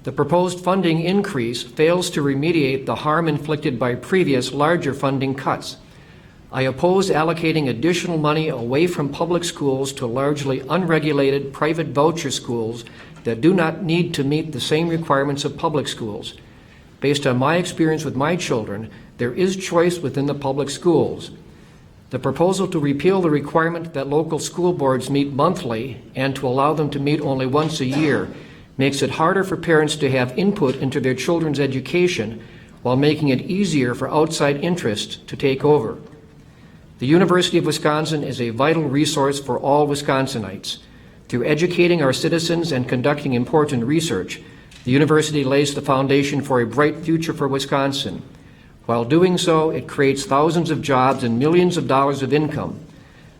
The proposed funding increase fails to remediate the harm inflicted by previous larger funding cuts. I oppose allocating additional money away from public schools to largely unregulated private voucher schools that do not need to meet the same requirements of public schools. Based on my experience with my children, there is choice within the public schools. The proposal to repeal the requirement that local school boards meet monthly and to allow them to meet only once a year makes it harder for parents to have input into their children's education while making it easier for outside interests to take over. The University of Wisconsin is a vital resource for all Wisconsinites. Through educating our citizens and conducting important research, the university lays the foundation for a bright future for Wisconsin. While doing so, it creates thousands of jobs and millions of dollars of income.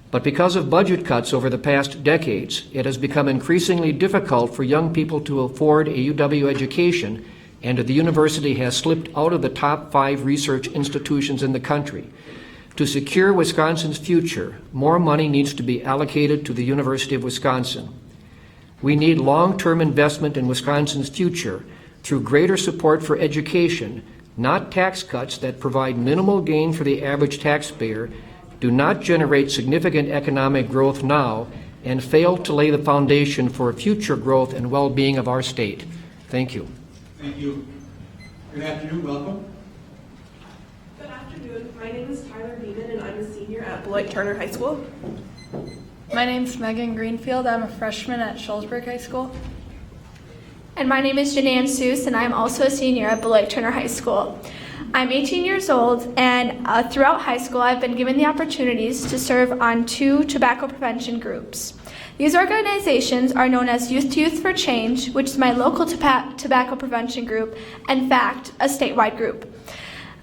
But because of budget cuts over the past decades, it has become increasingly difficult for young people to afford a UW education, and the university has slipped out of the top 5 research institutions in the country. To secure Wisconsin's future, more money needs to be allocated to the University of Wisconsin. We need long-term investment in Wisconsin's future through greater support for education, not tax cuts that provide minimal gain for the average taxpayer, do not generate significant economic growth now, and fail to lay the foundation for future growth and well-being of our state. Thank you. Thank you. Good afternoon. Welcome. Good afternoon. My name is Tyler Beeman, and I'm a senior at Beloit Turner High School. My name's Megan Greenfield. I'm a freshman at Shullsburg High School. And my name is Janann Seuss, and I'm also a senior at Beloit Turner High School. I'm 18 years old, and throughout high school, I've been given the opportunities to serve on 2 tobacco prevention groups. These organizations are known as Youth to Youth for Change, which is my local tobacco prevention group, and FACT, a statewide group.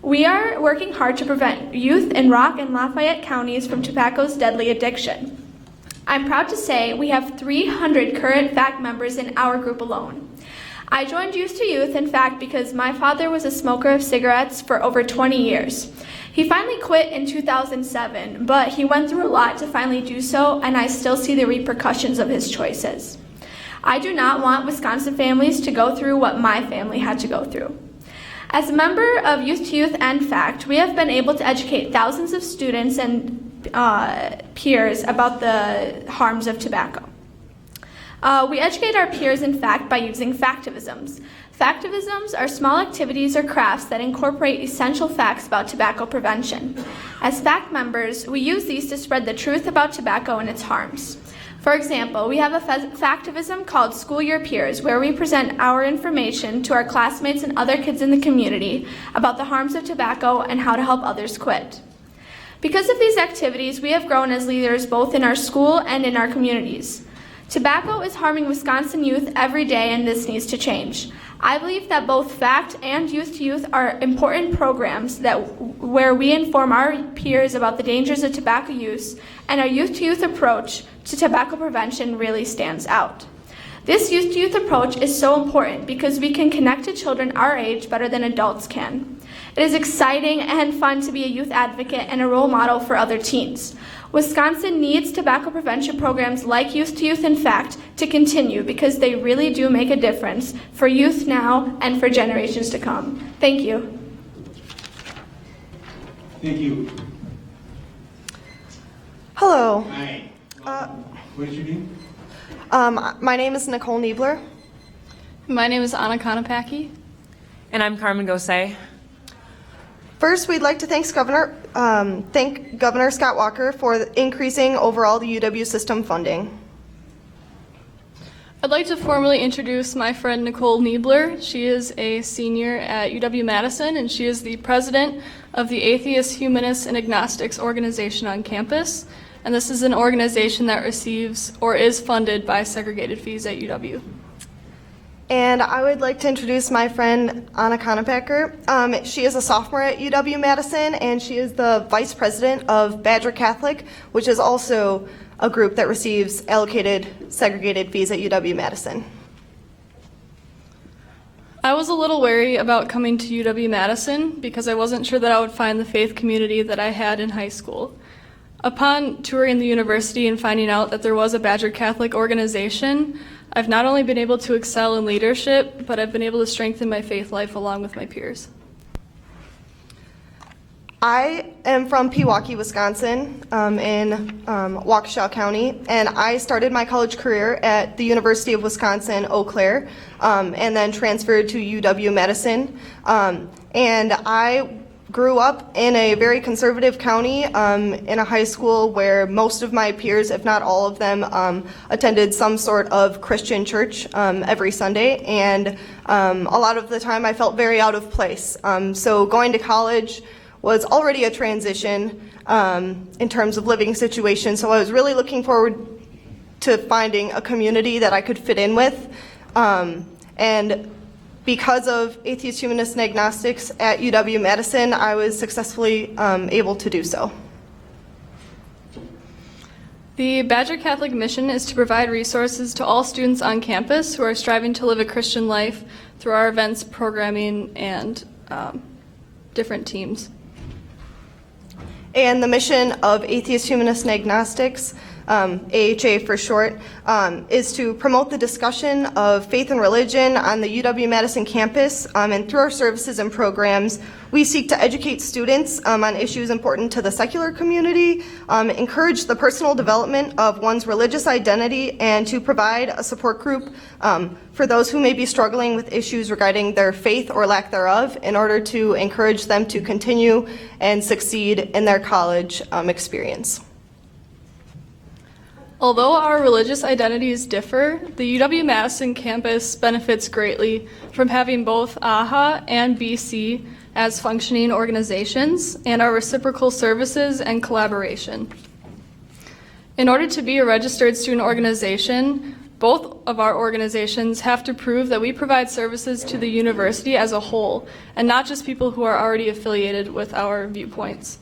We are working hard to prevent youth in Rock and Lafayette counties from tobacco's deadly addiction. I'm proud to say we have 300 current FACT members in our group alone. I joined Youth to Youth, in fact, because my father was a smoker of cigarettes for over 20 years. He finally quit in 2007, but he went through a lot to finally do so, and I still see the repercussions of his choices. I do not want Wisconsin families to go through what my family had to go through. As a member of Youth to Youth and FACT, we have been able to educate thousands of students and peers about the harms of tobacco. We educate our peers, in fact, by using factivisms. Factivisms are small activities or crafts that incorporate essential facts about tobacco prevention. As FACT members, we use these to spread the truth about tobacco and its harms. For example, we have a factivism called School Year Peers, where we present our information to our classmates and other kids in the community about the harms of tobacco and how to help others quit. Because of these activities, we have grown as leaders both in our school and in our communities. Tobacco is harming Wisconsin youth every day, and this needs to change. I believe that both FACT and Youth to Youth are important programs where we inform our peers about the dangers of tobacco use, and our Youth to Youth approach to tobacco prevention really stands out. This Youth to Youth approach is so important because we can connect to children our age better than adults can. It is exciting and fun to be a youth advocate and a role model for other teens. Wisconsin needs tobacco prevention programs like Youth to Youth and FACT to continue because they really do make a difference for youth now and for generations to come. Thank you. Thank you. Hello. Hi. What is your name? My name is Nicole Niebler. My name is Anna Konopacki. And I'm Carmen Gosay. First, we'd like to thank Governor Scott Walker for increasing overall the UW system funding. I'd like to formally introduce my friend Nicole Niebler. She is a senior at UW-Madison, and she is the president of the Atheists, Humanists, and Agnostics organization on campus. And this is an organization that receives or is funded by segregated fees at UW. And I would like to introduce my friend Anna Konepacker. She is a sophomore at UW-Madison, and she is the vice president of Badger Catholic, which is also a group that receives allocated segregated fees at UW-Madison. I was a little wary about coming to UW-Madison because I wasn't sure that I would find the faith community that I had in high school. Upon touring the university and finding out that there was a Badger Catholic organization, I've not only been able to excel in leadership, but I've been able to strengthen my faith life along with my peers. I am from Pewaukee, Wisconsin, in Waukesha County, and I started my college career at the University of Wisconsin, Eau Claire, and then transferred to UW-Madison. And I grew up in a very conservative county, in a high school where most of my peers, if not all of them, attended some sort of Christian church every Sunday, and a lot of the time I felt very out of place. So going to college was already a transition in terms of living situation, so I was really looking forward to finding a community that I could fit in with. And because of Atheists, Humanists, and Agnostics at UW-Madison, I was successfully able to do so. The Badger Catholic mission is to provide resources to all students on campus who are striving to live a Christian life through our events, programming, and different teams. And the mission of Atheists, Humanists, and Agnostics, AHA for short, is to promote the discussion of faith and religion on the UW-Madison campus, and through our services and programs, we seek to educate students on issues important to the secular community, encourage the personal development of one's religious identity, and to provide a support group for those who may be struggling with issues regarding their faith or lack thereof in order to encourage them to continue and succeed in their college experience. Although our religious identities differ, the UW-Madison campus benefits greatly from having both AHA and BC as functioning organizations and our reciprocal services and collaboration. In order to be a registered student organization, both of our organizations have to prove that we provide services to the university as a whole and not just people who are already affiliated with our viewpoints.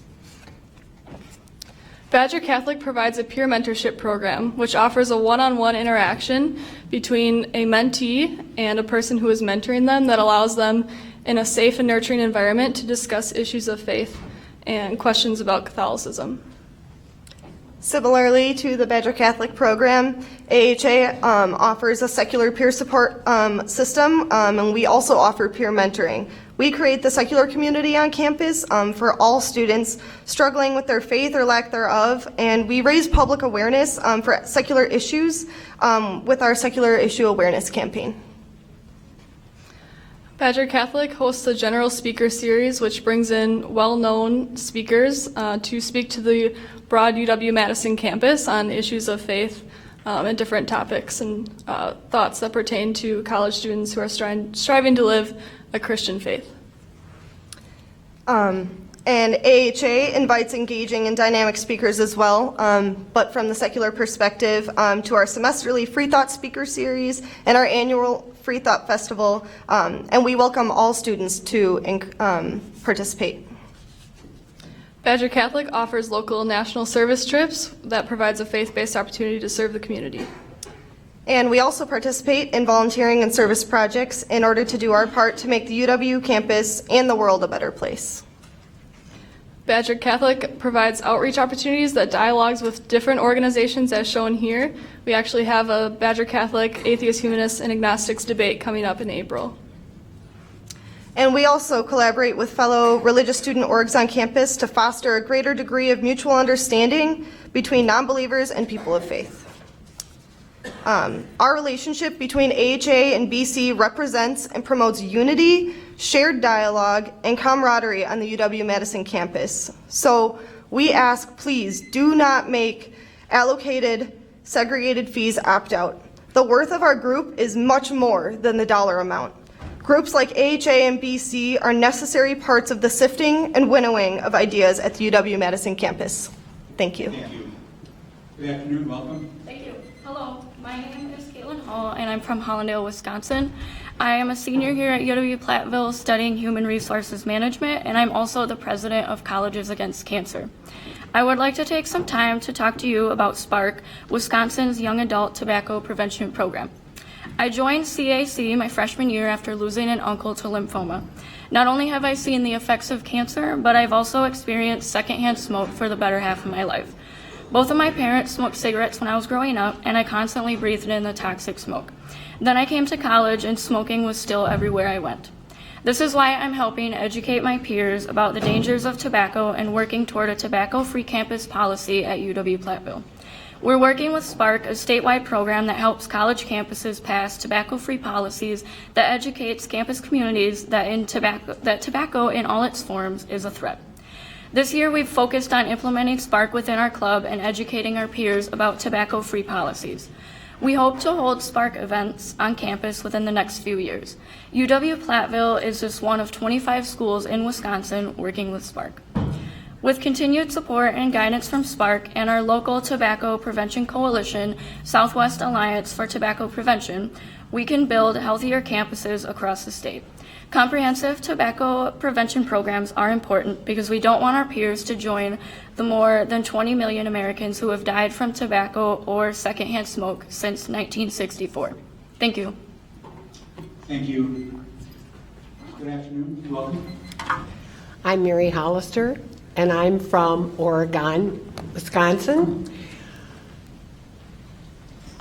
Badger Catholic provides a peer mentorship program, which offers a one-on-one interaction between a mentee and a person who is mentoring them that allows them in a safe and nurturing environment to discuss issues of faith and questions about Catholicism. Similarly to the Badger Catholic program, AHA offers a secular peer support system, and we also offer peer mentoring. We create the secular community on campus for all students struggling with their faith or lack thereof, and we raise public awareness for secular issues with our Secular Issue Awareness campaign. Badger Catholic hosts a general speaker series which brings in well-known speakers to speak to the broad UW-Madison campus on issues of faith and different topics and thoughts that pertain to college students who are striving to live a Christian faith. And AHA invites engaging and dynamic speakers as well, but from the secular perspective to our semesterly Free Thought Speaker Series and our annual Free Thought Festival, and we welcome all students to participate. Badger Catholic offers local and national service trips that provides a faith-based opportunity to serve the community. And we also participate in volunteering and service projects in order to do our part to make the UW campus and the world a better place. Badger Catholic provides outreach opportunities that dialogues with different organizations as shown here. We actually have a Badger Catholic Atheist, Humanists, and Agnostics debate coming up in April. And we also collaborate with fellow religious student orgs on campus to foster a greater degree of mutual understanding between non-believers and people of faith. Our relationship between AHA and BC represents and promotes unity, shared dialogue, and camaraderie on the UW-Madison campus. So we ask, please do not make allocated segregated fees opt out. The worth of our group is much more than the dollar amount. Groups like AHA and BC are necessary parts of the sifting and winnowing of ideas at the UW-Madison campus. Thank you. Thank you. Good afternoon, welcome. Thank you. Hello, my name is Caitlin Hall, and I'm from Hollandale, Wisconsin. I am a senior here at UW-Platteville studying Human Resources Management, and I'm also the president of Colleges Against Cancer. I would like to take some time to talk to you about SPARK, Wisconsin's Young Adult Tobacco Prevention Program. I joined CAC my freshman year after losing an uncle to lymphoma. Not only have I seen the effects of cancer, but I've also experienced secondhand smoke for the better half of my life. Both of my parents smoked cigarettes when I was growing up, and I constantly breathed in the toxic smoke. Then I came to college, and smoking was still everywhere I went. This is why I'm helping educate my peers about the dangers of tobacco and working toward a tobacco-free campus policy at UW-Platteville. We're working with SPARK, a statewide program that helps college campuses pass tobacco-free policies that educates campus communities that tobacco in all its forms is a threat. This year, we've focused on implementing SPARK within our club and educating our peers about tobacco-free policies. We hope to hold SPARK events on campus within the next few years. UW-Platteville is just one of 25 schools in Wisconsin working with SPARK. With continued support and guidance from SPARK and our local Tobacco Prevention Coalition, Southwest Alliance for Tobacco Prevention, we can build healthier campuses across the state. Comprehensive tobacco prevention programs are important because we don't want our peers to join the more than 20 million Americans who have died from tobacco or secondhand smoke since 1964. Thank you. Thank you. Good afternoon, welcome. I'm Mary Hollister, and I'm from Oregon, Wisconsin.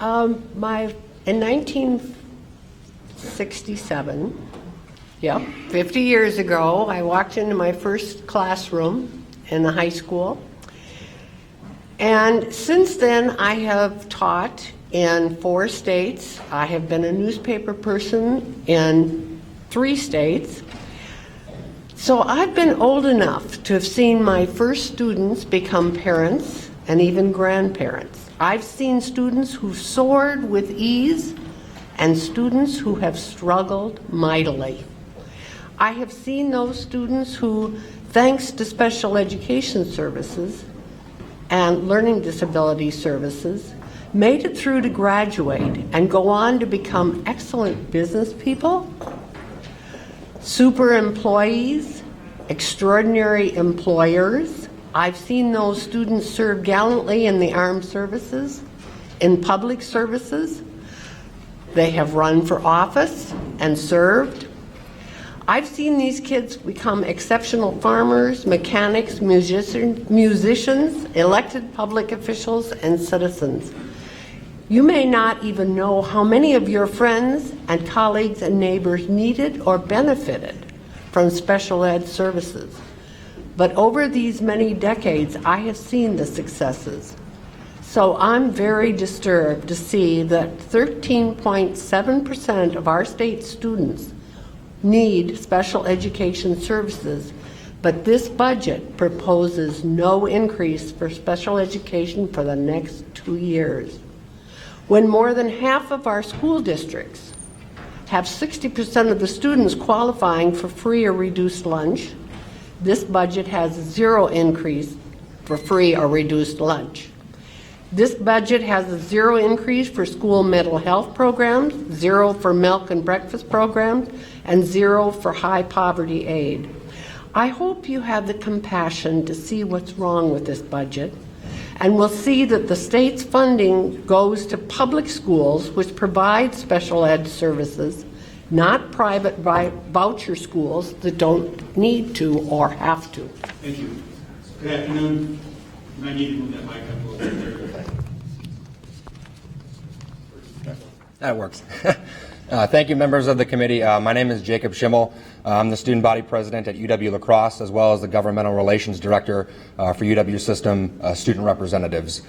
In 1967, 50 years ago, I walked into my first classroom in the high school. And since then, I have taught in 4 states. I have been a newspaper person in 3 states. So I've been old enough to have seen my first students become parents and even grandparents. I've seen students who soared with ease and students who have struggled mightily. I have seen those students who, thanks to special education services and learning disability services, made it through to graduate and go on to become excellent business people, super employees, extraordinary employers, I've seen those students serve gallantly in the armed services, in public services. They have run for office and served. I've seen these kids become exceptional farmers, mechanics, musicians, elected public officials, and citizens. You may not even know how many of your friends and colleagues and neighbors needed or benefited from special ed services. But over these many decades, I have seen the successes. So I'm very disturbed to see that 13.7% of our state students need special education services, but this budget proposes no increase for special education for the next 2 years. When more than half of our school districts have 60% of the students qualifying for free or reduced lunch, this budget has zero increase for free or reduced lunch. This budget has a zero increase for school mental health programs, zero for milk and breakfast programs, and zero for high poverty aid. I hope you have the compassion to see what's wrong with this budget, and will see that the state's funding goes to public schools which provide special ed services, not private voucher schools that don't need to or have to. Thank you. Good afternoon. You might need to move that mic up a little bit there. That works. Thank you, members of the committee. My name is Jacob Schimmel. I'm the student body president at UW La Crosse, as well as the governmental relations director for UW System student representatives.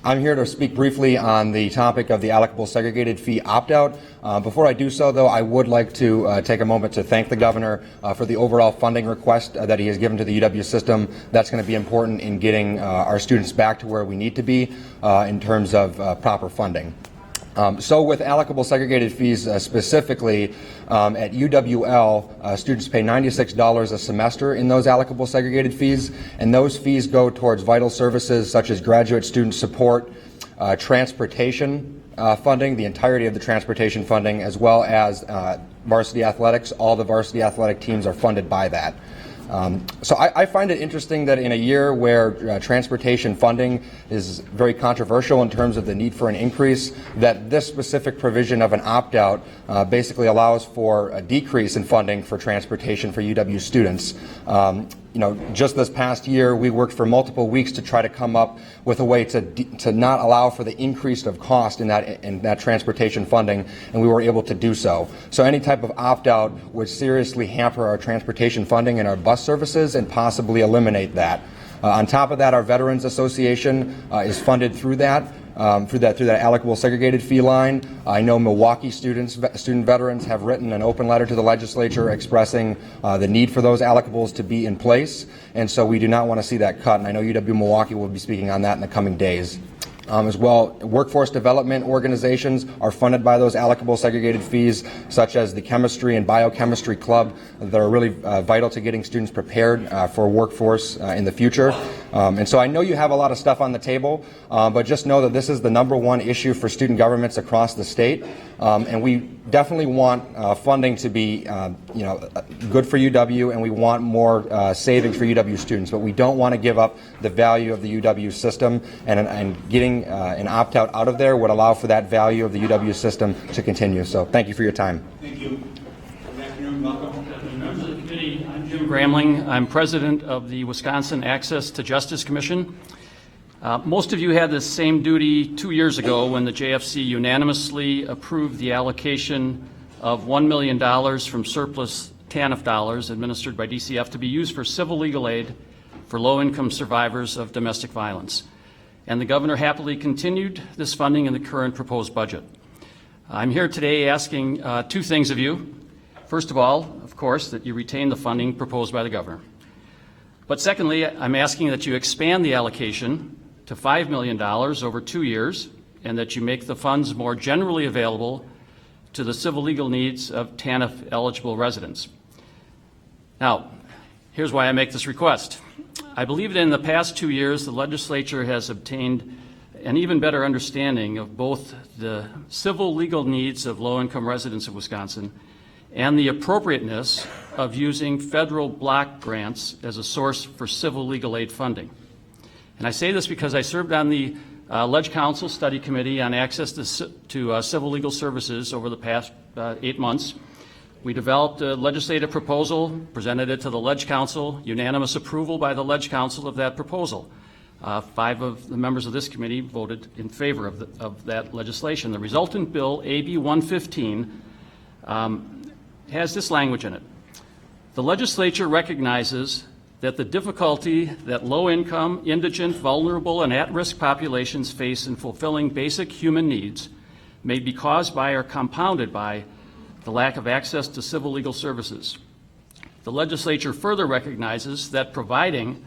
I'm here to speak briefly on the topic of the allocable segregated fee opt-out. Before I do so, though, I would like to take a moment to thank the governor for the overall funding request that he has given to the UW system. That's going to be important in getting our students back to where we need to be in terms of proper funding. So with allocable segregated fees specifically, at UWL, students pay $96 a semester in those allocable segregated fees, and those fees go towards vital services such as graduate student support, transportation funding, the entirety of the transportation funding, as well as varsity athletics. All the varsity athletic teams are funded by that. So I find it interesting that in a year where transportation funding is very controversial in terms of the need for an increase, that this specific provision of an opt-out basically allows for a decrease in funding for transportation for UW students. Just this past year, we worked for multiple weeks to try to come up with a way to not allow for the increase of cost in that transportation funding, and we were able to do so. So any type of opt-out would seriously hamper our transportation funding and our bus services and possibly eliminate that. On top of that, our Veterans Association is funded through that allocable segregated fee line. I know Milwaukee student veterans have written an open letter to the legislature expressing the need for those allocables to be in place, and so we do not want to see that cut, and I know UW Milwaukee will be speaking on that in the coming days. As well, workforce development organizations are funded by those allocable segregated fees, such as the Chemistry and Biochemistry Club, that are really vital to getting students prepared for workforce in the future. And so I know you have a lot of stuff on the table, but just know that this is the #1 issue for student governments across the state, and we definitely want funding to be good for UW, and we want more savings for UW students, but we don't want to give up the value of the UW system, and getting an opt-out out of there would allow for that value of the UW system to continue. So thank you for your time. Thank you. Good afternoon. Welcome. Members of the committee, I'm Jim Gramling. I'm president of the Wisconsin Access to Justice Commission. Most of you had the same duty 2 years ago when the JFC unanimously approved the allocation of $1 million from surplus TANF dollars administered by DCF to be used for civil legal aid for low-income survivors of domestic violence. And the governor happily continued this funding in the current proposed budget. I'm here today asking two things of you. First of all, of course, that you retain the funding proposed by the governor. But secondly, I'm asking that you expand the allocation to $5 million over 2 years, and that you make the funds more generally available to the civil legal needs of TANF-eligible residents. Now, here's why I make this request. I believe that in the past 2 years, the legislature has obtained an even better understanding of both the civil legal needs of low-income residents of Wisconsin and the appropriateness of using federal block grants as a source for civil legal aid funding. And I say this because I served on the Ledge Council Study Committee on access to civil legal services over the past 8 months. We developed a legislative proposal, presented it to the Ledge Council, unanimous approval by the Ledge Council of that proposal. 5 of the members of this committee voted in favor of that legislation. The resultant bill, AB 115, has this language in it. The legislature recognizes that the difficulty that low-income, indigent, vulnerable, and at-risk populations face in fulfilling basic human needs may be caused by or compounded by the lack of access to civil legal services. The legislature further recognizes that providing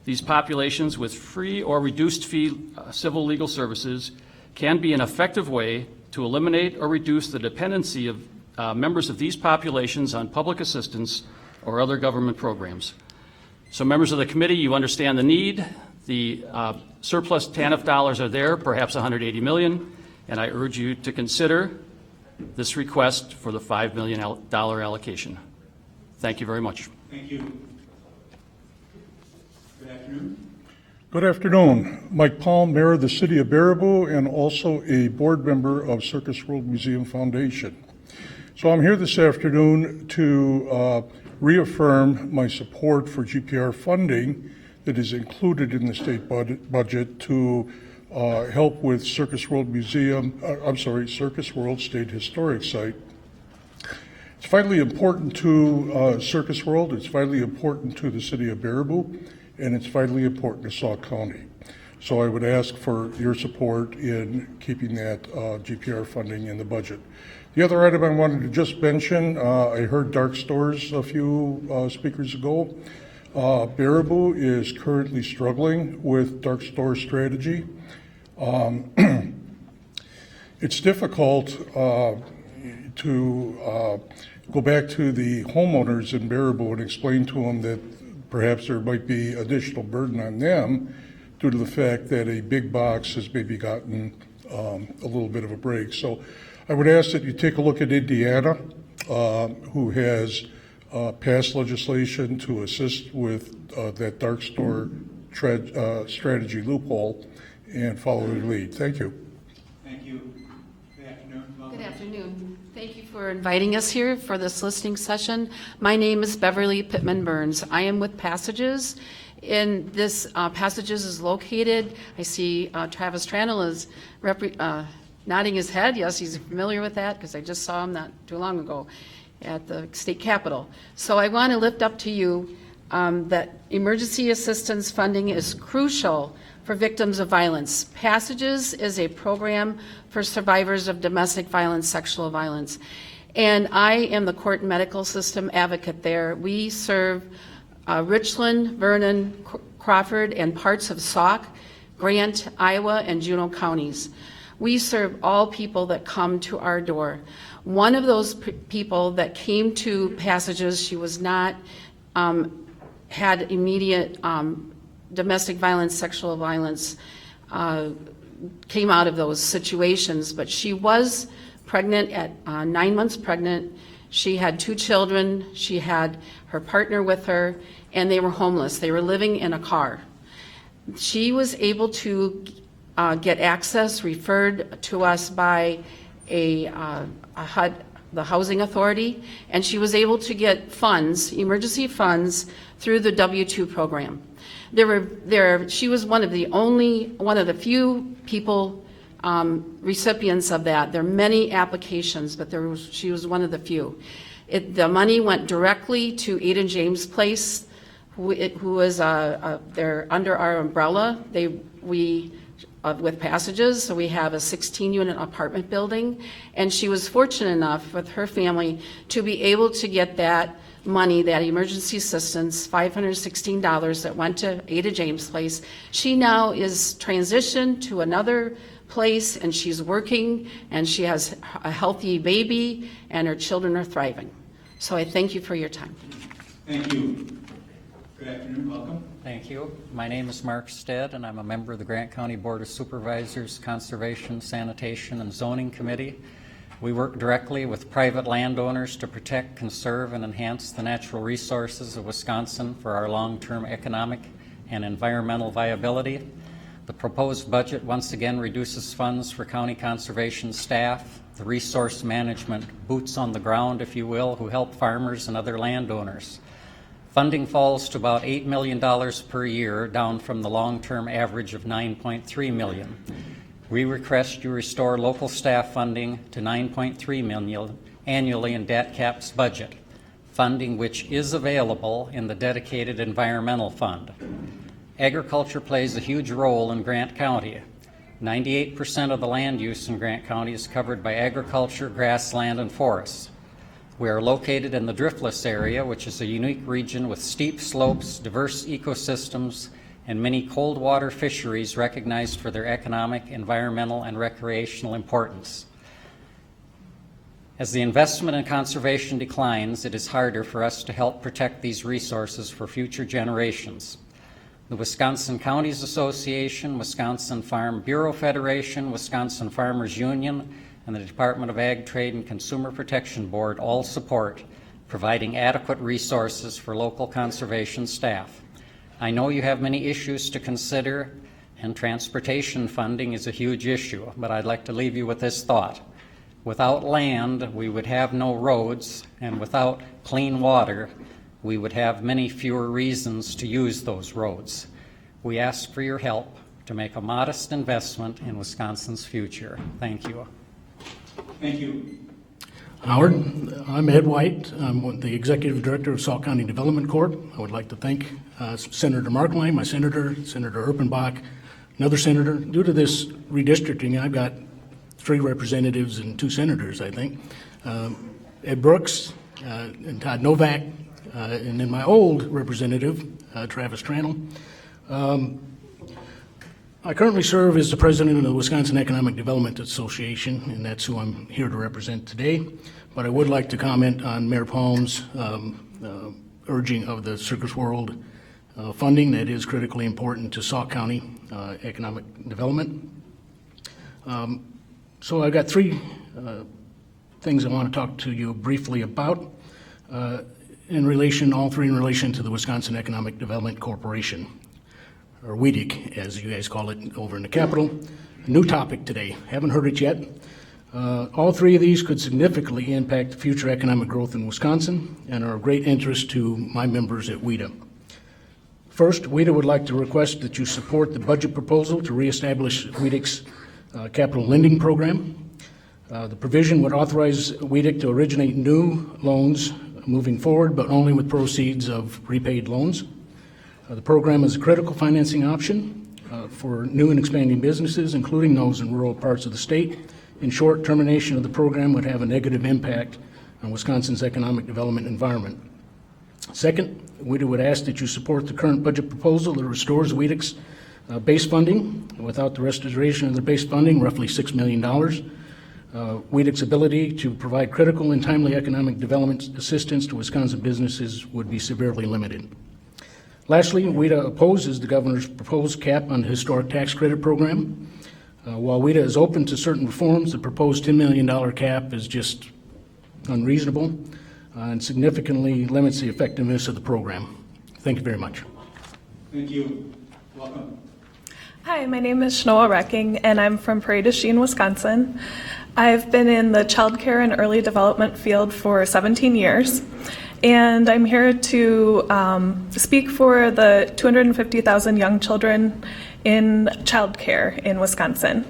these populations with free or reduced fee civil legal services can be an effective way to eliminate or reduce the dependency of members of these populations on public assistance or other government programs. So members of the committee, you understand the need. The surplus TANF dollars are there, perhaps $180 million, and I urge you to consider this request for the $5 million allocation. Thank you very much. Thank you. Good afternoon. Good afternoon. Mike Palm, Mayor of the City of Baraboo and also a board member of Circus World Museum Foundation. So I'm here this afternoon to reaffirm my support for GPR funding that is included in the state budget to help with Circus World State Historic Site. It's vitally important to Circus World, it's vitally important to the city of Baraboo, and it's vitally important to Sauk County. So I would ask for your support in keeping that GPR funding in the budget. The other item I wanted to just mention, I heard dark stores a few speakers ago. Baraboo is currently struggling with dark store strategy. It's difficult to go back to the homeowners in Baraboo and explain to them that perhaps there might be additional burden on them due to the fact that a big box has maybe gotten a little bit of a break. So I would ask that you take a look at Indiana, who has passed legislation to assist with that dark store strategy loophole, and follow their lead. Thank you. Thank you. Good afternoon. Welcome. Good afternoon. Thank you for inviting us here for this listening session. My name is Beverly Pittman Burns. I am with Passages. In this, Passages is located, I see Travis Tranel is nodding his head. Yes, he's familiar with that because I just saw him not too long ago at the state capitol. So I want to lift up to you that emergency assistance funding is crucial for victims of violence. Passages is a program for survivors of domestic violence, sexual violence. And I am the court and medical system advocate there. We serve Richland, Vernon, Crawford, and parts of Sauk, Grant, Iowa, and Juneau counties. We serve all people that come to our door. One of those people that came to Passages, she was not, had immediate domestic violence, sexual violence, came out of those situations, but she was pregnant at 9 months pregnant. She had 2 children. She had her partner with her, and they were homeless. They were living in a car. She was able to get access referred to us by a HUD, the Housing Authority, and she was able to get funds, emergency funds, through the W-2 program. She was one of the few people, recipients of that. There are many applications, but she was one of the few. The money went directly to Ada James Place, who is they're under our umbrella. With Passages, so we have a 16-unit apartment building, and she was fortunate enough with her family to be able to get that money, that emergency assistance, $516 that went to Ada James Place. She now is transitioned to another place, and she's working, and she has a healthy baby, and her children are thriving. So I thank you for your time. Thank you. Good afternoon. Welcome. Thank you. My name is Mark Stead, and I'm a member of the Grant County Board of Supervisors, Conservation, Sanitation, and Zoning Committee. We work directly with private landowners to protect, conserve, and enhance the natural resources of Wisconsin for our long-term economic and environmental viability. The proposed budget once again reduces funds for county conservation staff, the resource management boots on the ground, if you will, who help farmers and other landowners. Funding falls to about $8 million per year, down from the long-term average of $9.3 million. We request you restore local staff funding to $9.3 million annually in DATCAP's budget, funding which is available in the dedicated environmental fund. Agriculture plays a huge role in Grant County. 98% of the land use in Grant County is covered by agriculture, grassland, and forests. We are located in the Driftless area, which is a unique region with steep slopes, diverse ecosystems, and many cold water fisheries recognized for their economic, environmental, and recreational importance. As the investment in conservation declines, it is harder for us to help protect these resources for future generations. The Wisconsin Counties Association, Wisconsin Farm Bureau Federation, Wisconsin Farmers Union, and the Department of Ag, Trade, and Consumer Protection Board all support providing adequate resources for local conservation staff. I know you have many issues to consider, and transportation funding is a huge issue, but I'd like to leave you with this thought. Without land, we would have no roads, and without clean water, we would have many fewer reasons to use those roads. We ask for your help to make a modest investment in Wisconsin's future. Thank you. Thank you. Howard, I'm Ed White. I'm the Executive Director of Sauk County Development Corp. I would like to thank Senator Marklein, my senator, Senator Erpenbach, another senator. Due to this redistricting, I've got 3 representatives and 2 senators, I think. Ed Brooks and Todd Novak, and then my old representative, Travis Tranel. I currently serve as the president of the Wisconsin Economic Development Association, and that's who I'm here to represent today. But I would like to comment on Mayor Palm's urging of the Circus World funding that is critically important to Sauk County economic development. So I've got 3 things I want to talk to you briefly about, all 3 in relation to the Wisconsin Economic Development Corporation, or WEDC, as you guys call it over in the Capitol. A new topic today. Haven't heard it yet. All 3 of these could significantly impact future economic growth in Wisconsin and are of great interest to my members at WEDA. First, WEDA would like to request that you support the budget proposal to reestablish WEDC's capital lending program. The provision would authorize WEDC to originate new loans moving forward, but only with proceeds of repaid loans. The program is a critical financing option for new and expanding businesses, including those in rural parts of the state. In short, termination of the program would have a negative impact on Wisconsin's economic development environment. Second, WEDA would ask that you support the current budget proposal that restores WEDC's base funding. Without the restoration of the base funding, roughly $6 million, WEDC's ability to provide critical and timely economic development assistance to Wisconsin businesses would be severely limited. Lastly, WEDA opposes the governor's proposed cap on the historic tax credit program. While WEDA is open to certain reforms, the proposed $10 million cap is just unreasonable and significantly limits the effectiveness of the program. Thank you very much. Thank you. Welcome. Hi, my name is Shnoa Recking, and I'm from Prairie du Chien, Wisconsin. I've been in the child care and early development field for 17 years. And I'm here to speak for the 250,000 young children in child care in Wisconsin,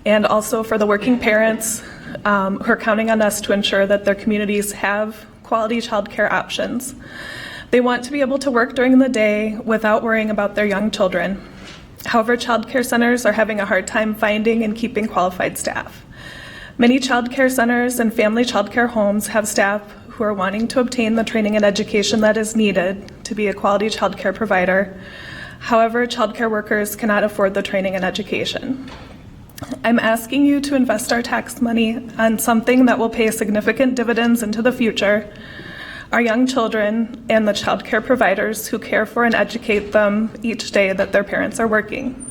and also for the working parents who are counting on us to ensure that their communities have quality child care options. They want to be able to work during the day without worrying about their young children. However, child care centers are having a hard time finding and keeping qualified staff. Many child care centers and family child care homes have staff who are wanting to obtain the training and education that is needed to be a quality child care provider. However, child care workers cannot afford the training and education. I'm asking you to invest our tax money on something that will pay significant dividends into the future, our young children and the child care providers who care for and educate them each day that their parents are working.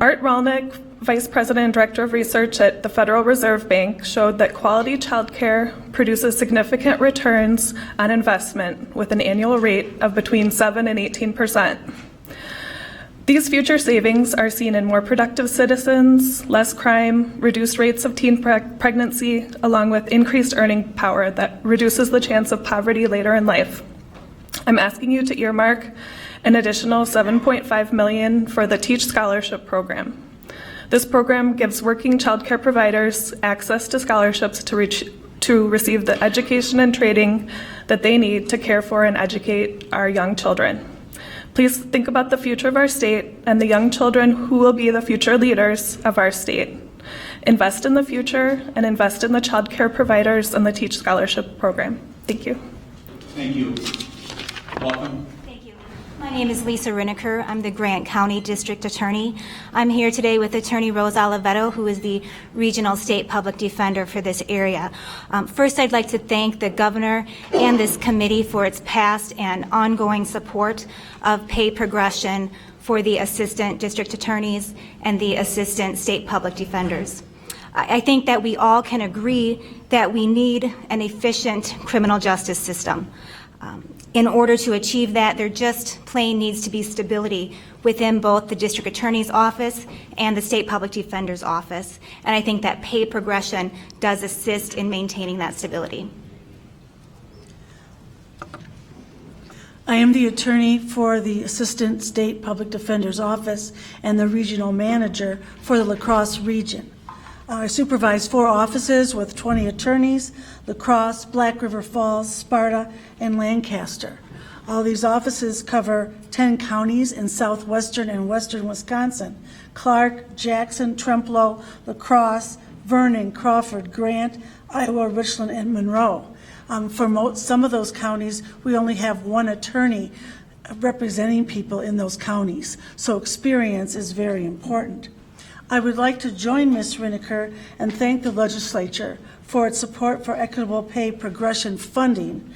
Art Rolnick Vice President and Director of Research at the Federal Reserve Bank, showed that quality childcare produces significant returns on investment with an annual rate of between 7 and 18%. These future savings are seen in more productive citizens, less crime, reduced rates of teen pregnancy, along with increased earning power that reduces the chance of poverty later in life. I'm asking you to earmark an additional $7.5 million for the Teach Scholarship Program. This program gives working child care providers access to scholarships to receive the education and training that they need to care for and educate our young children. Please think about the future of our state and the young children who will be the future leaders of our state. Invest in the future and invest in the child care providers and the Teach Scholarship Program. Thank you. Thank you. Welcome. My name is Lisa Riniker. I'm the Grant County District Attorney. I'm here today with Attorney Rose Oliveto, who is the Regional State Public Defender for this area. First, I'd like to thank the Governor and this committee for its past and ongoing support of pay progression for the Assistant District Attorneys and the Assistant State Public Defenders. I think that we all can agree that we need an efficient criminal justice system. In order to achieve that, there just plain needs to be stability within both the District Attorney's Office and the State Public Defender's Office. And I think that pay progression does assist in maintaining that stability. I am the attorney for the Assistant State Public Defender's Office and the Regional Manager for the La Crosse region. I supervise 4 offices with 20 attorneys: La Crosse, Black River Falls, Sparta, and Lancaster. All these offices cover 10 counties in southwestern and western Wisconsin: Clark, Jackson, Trempealeau, La Crosse, Vernon, Crawford, Grant, Iowa, Richland, and Monroe. For some of those counties, we only have 1 attorney representing people in those counties, so experience is very important. I would like to join Ms. Riniker and thank the legislature for its support for equitable pay progression funding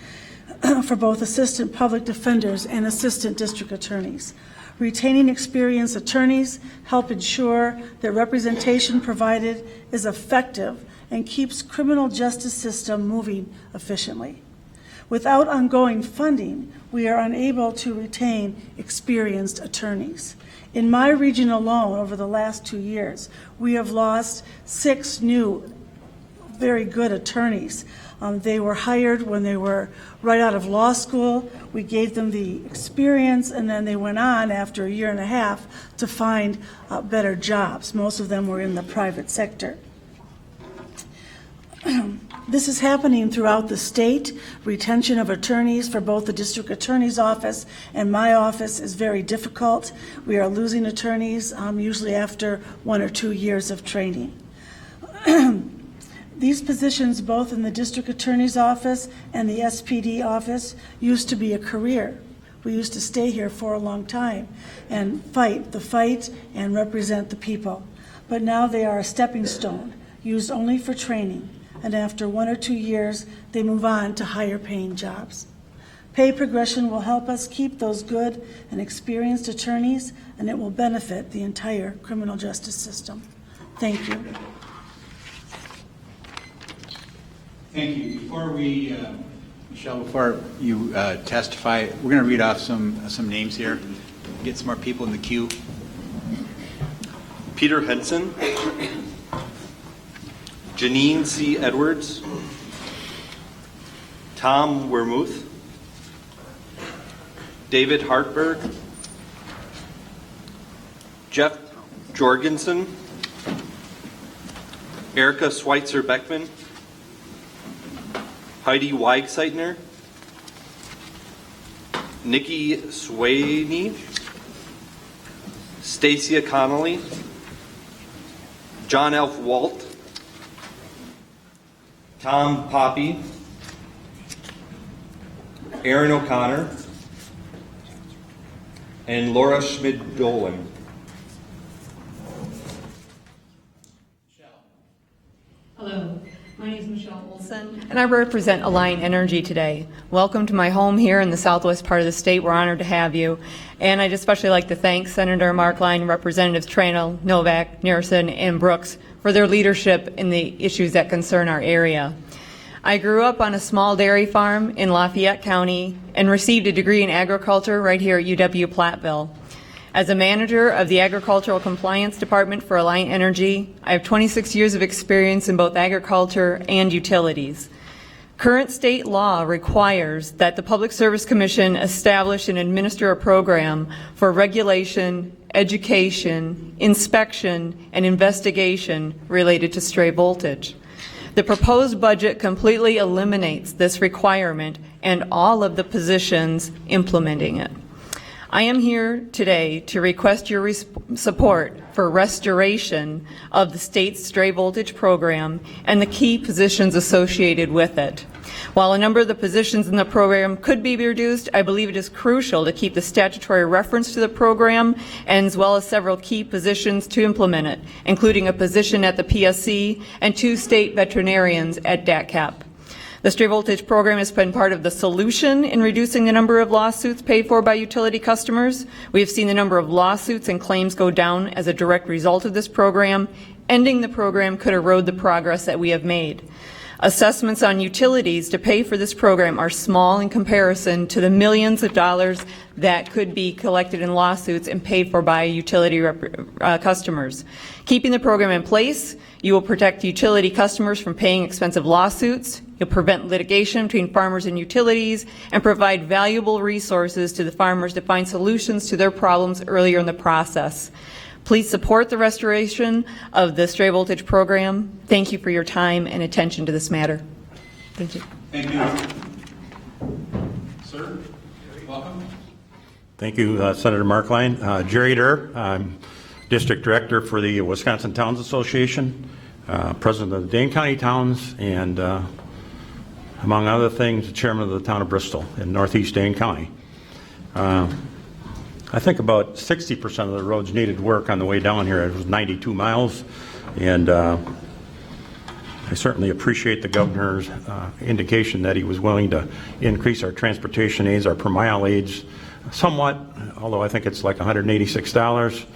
for both assistant public defenders and assistant district attorneys. Retaining experienced attorneys help ensure that representation provided is effective and keeps criminal justice system moving efficiently. Without ongoing funding, we are unable to retain experienced attorneys. In my region alone, over the last 2 years, we have lost 6 new, very good attorneys. They were hired when they were right out of law school. We gave them the experience, and then they went on after 1.5 years to find better jobs. Most of them were in the private sector. This is happening throughout the state. Retention of attorneys for both the district attorney's office and my office is very difficult. We are losing attorneys usually after 1 or 2 years of training. These positions, both in the district attorney's office and the SPD office, used to be a career. We used to stay here for a long time and fight the fight and represent the people. But now they are a stepping stone, used only for training. And after 1 or 2 years, they move on to higher paying jobs. Pay progression will help us keep those good and experienced attorneys, and it will benefit the entire criminal justice system. Thank you. Thank you. Before we, Michelle, before you testify, we're going to read off some names here, get some more people in the queue. Peter Henson, Janine C. Edwards, Tom Wermuth, David Hartberg, Jeff Jorgensen, Erica Schweitzer-Beckman, Heidi Weigseitner, Nikki Swaney, Stacia Connolly, John Elf Walt, Tom Poppy, Aaron O'Connor, and Laura Schmid-Dolan. Hello, My name is Michelle Olson, and I represent Alliant Energy today. Welcome to my home here in the southwest part of the state. We're honored to have you. And I'd especially like to thank Senator Markline, Representatives Tranel, Novak, Nearson, and Brooks for their leadership in the issues that concern our area. I grew up on a small dairy farm in Lafayette County and received a degree in agriculture right here at UW-Platteville. As a manager of the Agricultural Compliance Department for Alliant Energy, I have 26 years of experience in both agriculture and utilities. Current state law requires that the Public Service Commission establish and administer a program for regulation, education, inspection, and investigation related to stray voltage. The proposed budget completely eliminates this requirement and all of the positions implementing it. I am here today to request your support for restoration of the state's stray voltage program and the key positions associated with it. While a number of the positions in the program could be reduced, I believe it is crucial to keep the statutory reference to the program, and as well as several key positions to implement it, including a position at the PSC and 2 state veterinarians at DATCAP. The stray voltage program has been part of the solution in reducing the number of lawsuits paid for by utility customers. We have seen the number of lawsuits and claims go down as a direct result of this program. Ending the program could erode the progress that we have made. Assessments on utilities to pay for this program are small in comparison to the millions of dollars that could be collected in lawsuits and paid for by utility customers. Keeping the program in place, you will protect utility customers from paying expensive lawsuits. You'll prevent litigation between farmers and utilities and provide valuable resources to the farmers to find solutions to their problems earlier in the process. Please support the restoration of the stray voltage program. Thank you for your time and attention to this matter. Thank you. Thank you. Sir, welcome. Thank you, Senator Markline. Jerry Durr, I'm District Director for the Wisconsin Towns Association, President of the Dane County Towns, and among other things, the Chairman of the Town of Bristol in Northeast Dane County. I think about 60% of the roads needed work on the way down here. It was 92 miles, and I certainly appreciate the governor's indication that he was willing to increase our transportation aids, our per mile aids, somewhat, although I think it's like $186.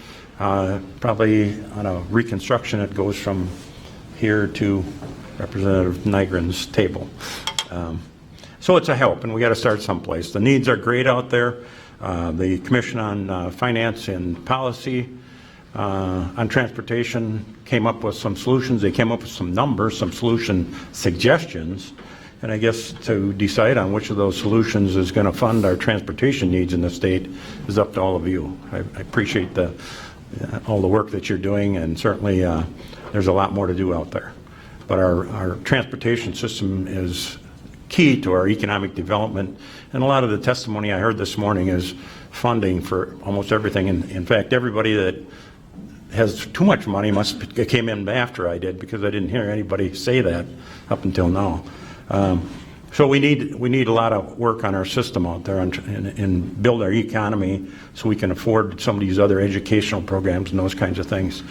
Probably on a reconstruction, it goes from here to Representative Nygren's table. So it's a help, and we got to start someplace. The needs are great out there. The Commission on Finance and Policy on Transportation came up with some solutions. They came up with some numbers, some solution suggestions, and I guess to decide on which of those solutions is going to fund our transportation needs in the state is up to all of you. I appreciate all the work that you're doing, and certainly there's a lot more to do out there. But our transportation system is key to our economic development, and a lot of the testimony I heard this morning is funding for almost everything. In fact, everybody that has too much money came in after I did, because I didn't hear anybody say that up until now. So we need a lot of work on our system out there and build our economy so we can afford some of these other educational programs and those kinds of things.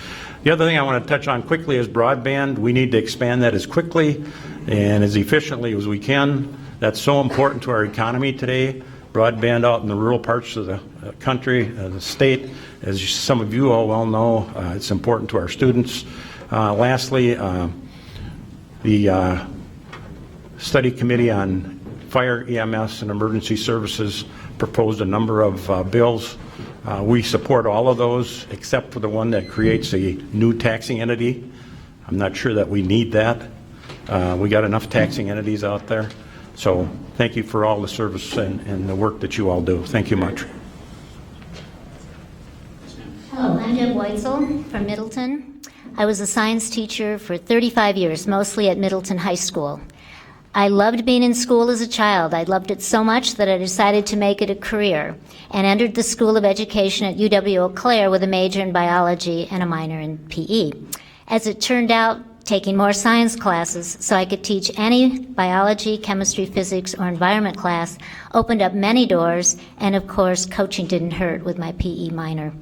The other thing I want to touch on quickly is broadband. We need to expand that as quickly and as efficiently as we can. That's so important to our economy today. Broadband out in the rural parts of the country, the state, as some of you all well know, it's important to our students. Lastly, the Study Committee on Fire, EMS, and Emergency Services proposed a number of bills. We support all of those except for the one that creates a new taxing entity. I'm not sure that we need that. We got enough taxing entities out there. So thank you for all the service and the work that you all do. Thank you much. Hello, I'm Deb Weitzel from Middleton. I was a science teacher for 35 years, mostly at Middleton High School. I loved being in school as a child. I loved it so much that I decided to make it a career and entered the School of Education at UW-Eau Claire with a major in biology and a minor in PE. As it turned out, taking more science classes so I could teach any biology, chemistry, physics, or environment class opened up many doors, and of course, coaching didn't hurt with my PE minor.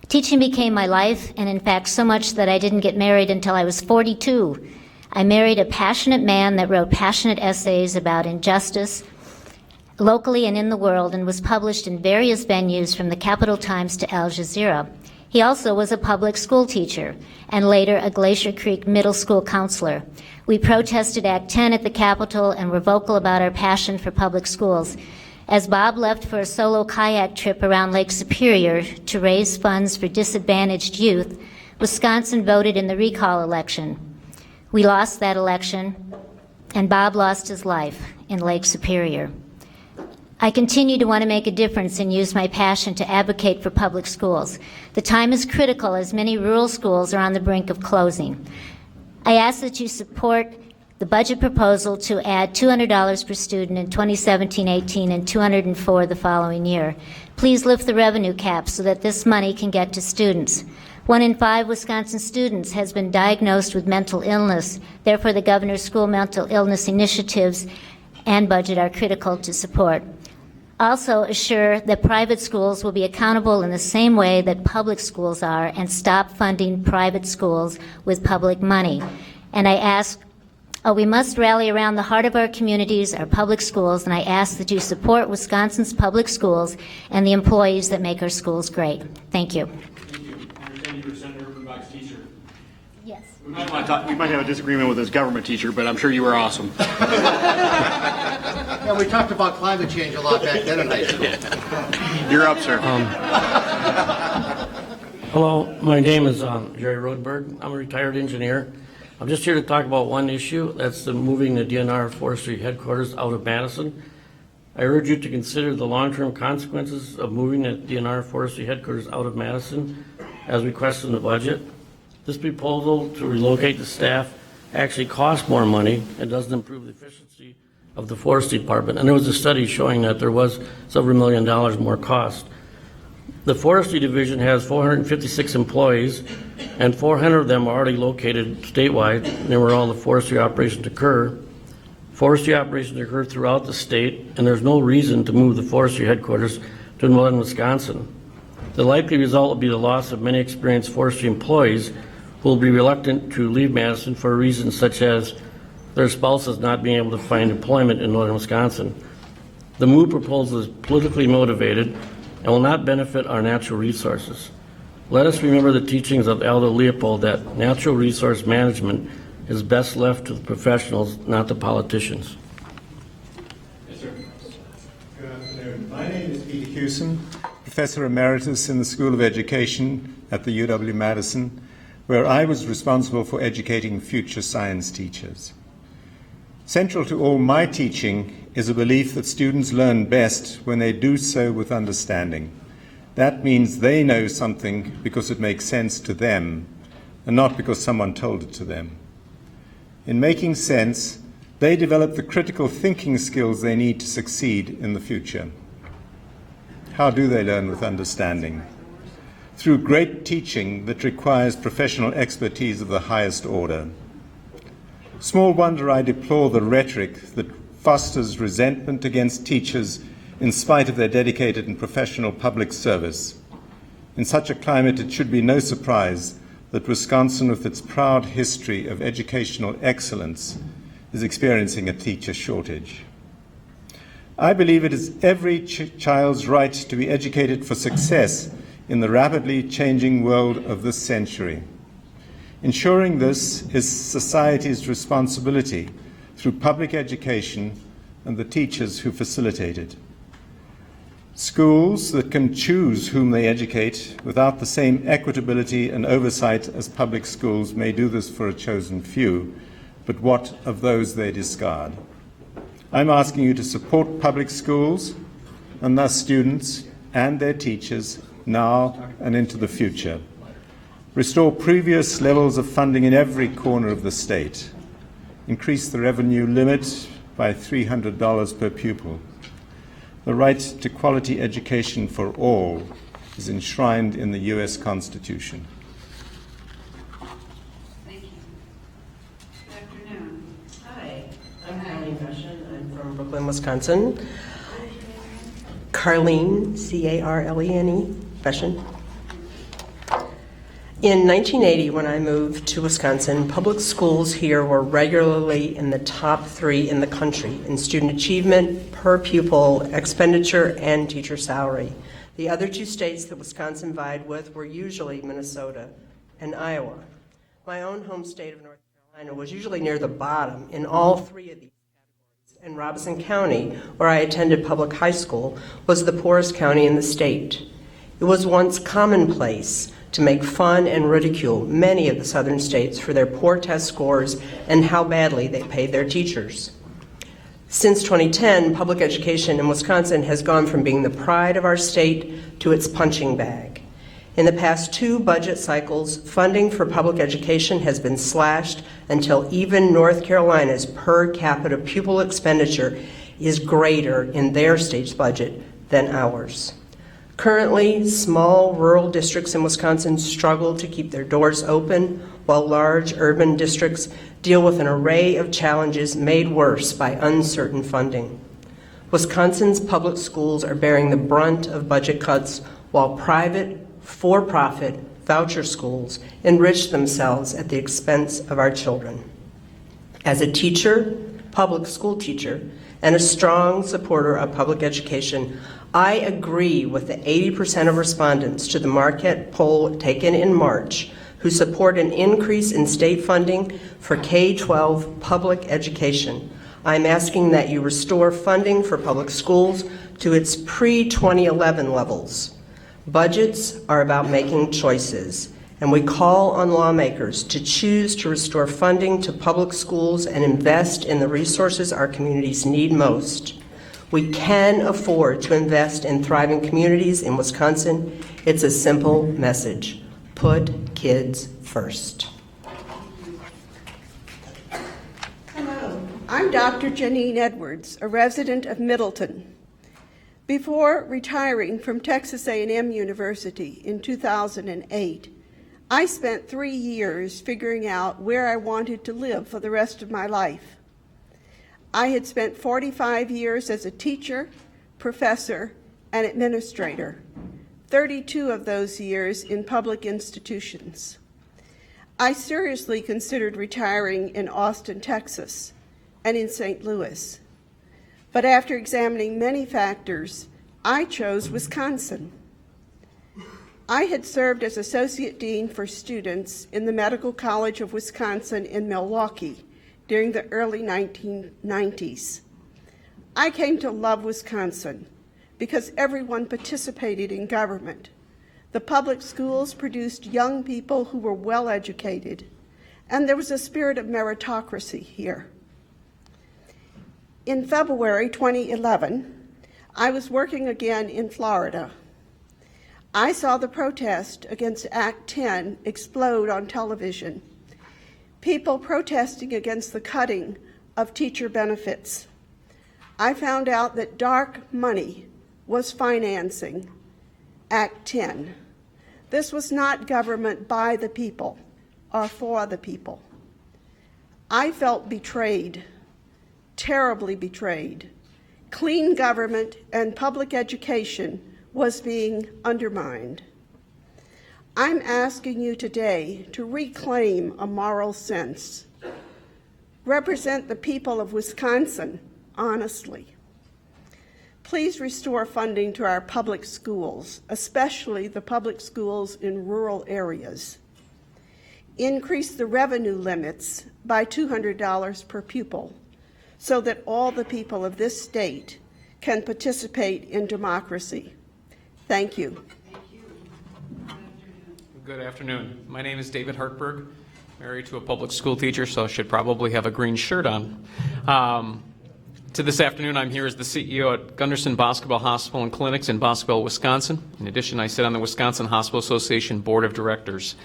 Teaching became my life, and in fact, so much that I didn't get married until I was 42. I married a passionate man that wrote passionate essays about injustice locally and in the world, and was published in various venues from the Capital Times to Al Jazeera. He also was a public school teacher and later a Glacier Creek middle school counselor. We protested Act 10 at the Capitol and were vocal about our passion for public schools. As Bob left for a solo kayak trip around Lake Superior to raise funds for disadvantaged youth, Wisconsin voted in the recall election. We lost that election, and Bob lost his life in Lake Superior. I continue to want to make a difference and use my passion to advocate for public schools. The time is critical as many rural schools are on the brink of closing. I ask that you support the budget proposal to add $200 per student in 2017-18 and $204 the following year. Please lift the revenue cap so that this money can get to students. 1 in 5 Wisconsin students has been diagnosed with mental illness. Therefore, the governor's school mental illness initiatives and budget are critical to support. Also assure that private schools will be accountable in the same way that public schools are and stop funding private schools with public money. And I ask, we must rally around the heart of our communities, our public schools, and I ask that you support Wisconsin's public schools and the employees that make our schools great. Thank you. Yes. We might have a disagreement with his government teacher, but I'm sure you were awesome. Yeah, we talked about climate change a lot back then in high school. You're up, sir. Hello, my name is Jerry Rodenberg. I'm a retired engineer. I'm just here to talk about one issue. That's the moving the DNR forestry headquarters out of Madison. I urge you to consider the long-term consequences of moving the DNR forestry headquarters out of Madison as requested in the budget. This proposal to relocate the staff actually costs more money and doesn't improve the efficiency of the forestry department. And there was a study showing that there was several $1 million more cost. The forestry division has 456 employees, and 400 of them are already located statewide, and where all the forestry operations occur. Forestry operations occur throughout the state, and there's no reason to move the forestry headquarters to northern Wisconsin. The likely result will be the loss of many experienced forestry employees who will be reluctant to leave Madison for reasons such as their spouses not being able to find employment in northern Wisconsin. The move proposal is politically motivated and will not benefit our natural resources. Let us remember the teachings of Aldo Leopold that natural resource management is best left to the professionals, not the politicians. Yes, sir. Good afternoon. My name is Peter Hewson, Professor Emeritus in the School of Education at the UW-Madison, where I was responsible for educating future science teachers. Central to all my teaching is a belief that students learn best when they do so with understanding. That means they know something because it makes sense to them and not because someone told it to them. In making sense, they develop the critical thinking skills they need to succeed in the future. How do they learn with understanding? Through great teaching that requires professional expertise of the highest order. Small wonder I deplore the rhetoric that fosters resentment against teachers in spite of their dedicated and professional public service. In such a climate, it should be no surprise that Wisconsin, with its proud history of educational excellence, is experiencing a teacher shortage. I believe it is every child's right to be educated for success in the rapidly changing world of this century. Ensuring this is society's responsibility through public education and the teachers who facilitate it. Schools that can choose whom they educate without the same equitability and oversight as public schools may do this for a chosen few, but what of those they discard? I'm asking you to support public schools and thus students and their teachers now and into the future. Restore previous levels of funding in every corner of the state. Increase the revenue limit by $300 per pupil. The right to quality education for all is enshrined in the U.S. Constitution. Thank you. Good afternoon. Hi, I'm Carlene Beshen. I'm from Brooklyn, Wisconsin. Carlene, C-A-R-L-E-N-E, Beshen. In 1980, when I moved to Wisconsin, public schools here were regularly in the top 3 in the country in student achievement, per pupil expenditure, and teacher salary. The other 2 states that Wisconsin vied with were usually Minnesota and Iowa. My own home state of North Carolina was usually near the bottom in all 3 of these categories, and Robeson County, where I attended public high school, was the poorest county in the state. It was once commonplace to make fun and ridicule many of the southern states for their poor test scores and how badly they paid their teachers. Since 2010, public education in Wisconsin has gone from being the pride of our state to its punching bag. In the past 2 budget cycles, funding for public education has been slashed until even North Carolina's per capita pupil expenditure is greater in their state's budget than ours. Currently, small rural districts in Wisconsin struggle to keep their doors open, while large urban districts deal with an array of challenges made worse by uncertain funding. Wisconsin's public schools are bearing the brunt of budget cuts, while private, for-profit voucher schools enrich themselves at the expense of our children. As a teacher, public school teacher, and a strong supporter of public education, I agree with the 80% of respondents to the Marquette poll taken in March who support an increase in state funding for K-12 public education. I'm asking that you restore funding for public schools to its pre-2011 levels. Budgets are about making choices, and we call on lawmakers to choose to restore funding to public schools and invest in the resources our communities need most. We can afford to invest in thriving communities in Wisconsin. It's a simple message. Put kids first. Hello, I'm Dr. Janine Edwards, a resident of Middleton. Before retiring from Texas A&M University in 2008, I spent 3 years figuring out where I wanted to live for the rest of my life. I had spent 45 years as a teacher, professor, and administrator, 32 of those years in public institutions. I seriously considered retiring in Austin, Texas, and in St. Louis. But after examining many factors, I chose Wisconsin. I had served as Associate Dean for Students in the Medical College of Wisconsin in Milwaukee during the early 1990s. I came to love Wisconsin because everyone participated in government. The public schools produced young people who were well educated, and there was a spirit of meritocracy here. In February 2011, I was working again in Florida. I saw the protest against Act 10 explode on television. People protesting against the cutting of teacher benefits. I found out that dark money was financing Act 10. This was not government by the people or for the people. I felt betrayed, terribly betrayed. Clean government and public education was being undermined. I'm asking you today to reclaim a moral sense. Represent the people of Wisconsin honestly. Please restore funding to our public schools, especially the public schools in rural areas. Increase the revenue limits by $200 per pupil so that all the people of this state can participate in democracy. Thank you. Good afternoon. My name is David Hartberg, married to a public school teacher, so I should probably have a green shirt on. To this afternoon, I'm here as the CEO at Gunderson Basketball Hospital and Clinics in Boscoville, Wisconsin. In addition, I sit on the Wisconsin Hospital Association Board of Directors.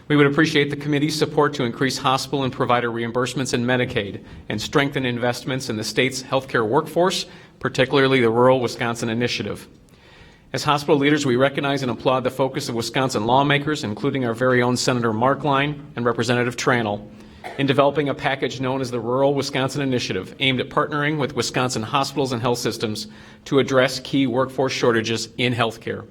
We would appreciate the committee's support to increase hospital and provider reimbursements in Medicaid and strengthen investments in the state's healthcare workforce, particularly the Rural Wisconsin Initiative. As hospital leaders, we recognize and applaud the focus of Wisconsin lawmakers, including our very own Senator Markline and Representative Tranel, in developing a package known as the Rural Wisconsin Initiative, aimed at partnering with Wisconsin hospitals and health systems to address key workforce shortages in healthcare.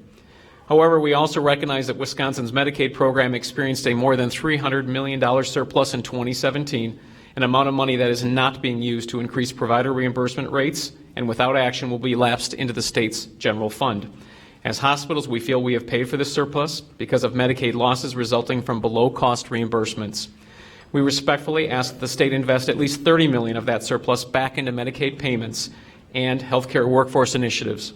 However, we also recognize that Wisconsin's Medicaid program experienced a more than $300 million surplus in 2017, an amount of money that is not being used to increase provider reimbursement rates and without action will be lapsed into the state's general fund. As hospitals, we feel we have paid for this surplus because of Medicaid losses resulting from below-cost reimbursements. We respectfully ask that the state invest at least $30 million of that surplus back into Medicaid payments and healthcare workforce initiatives.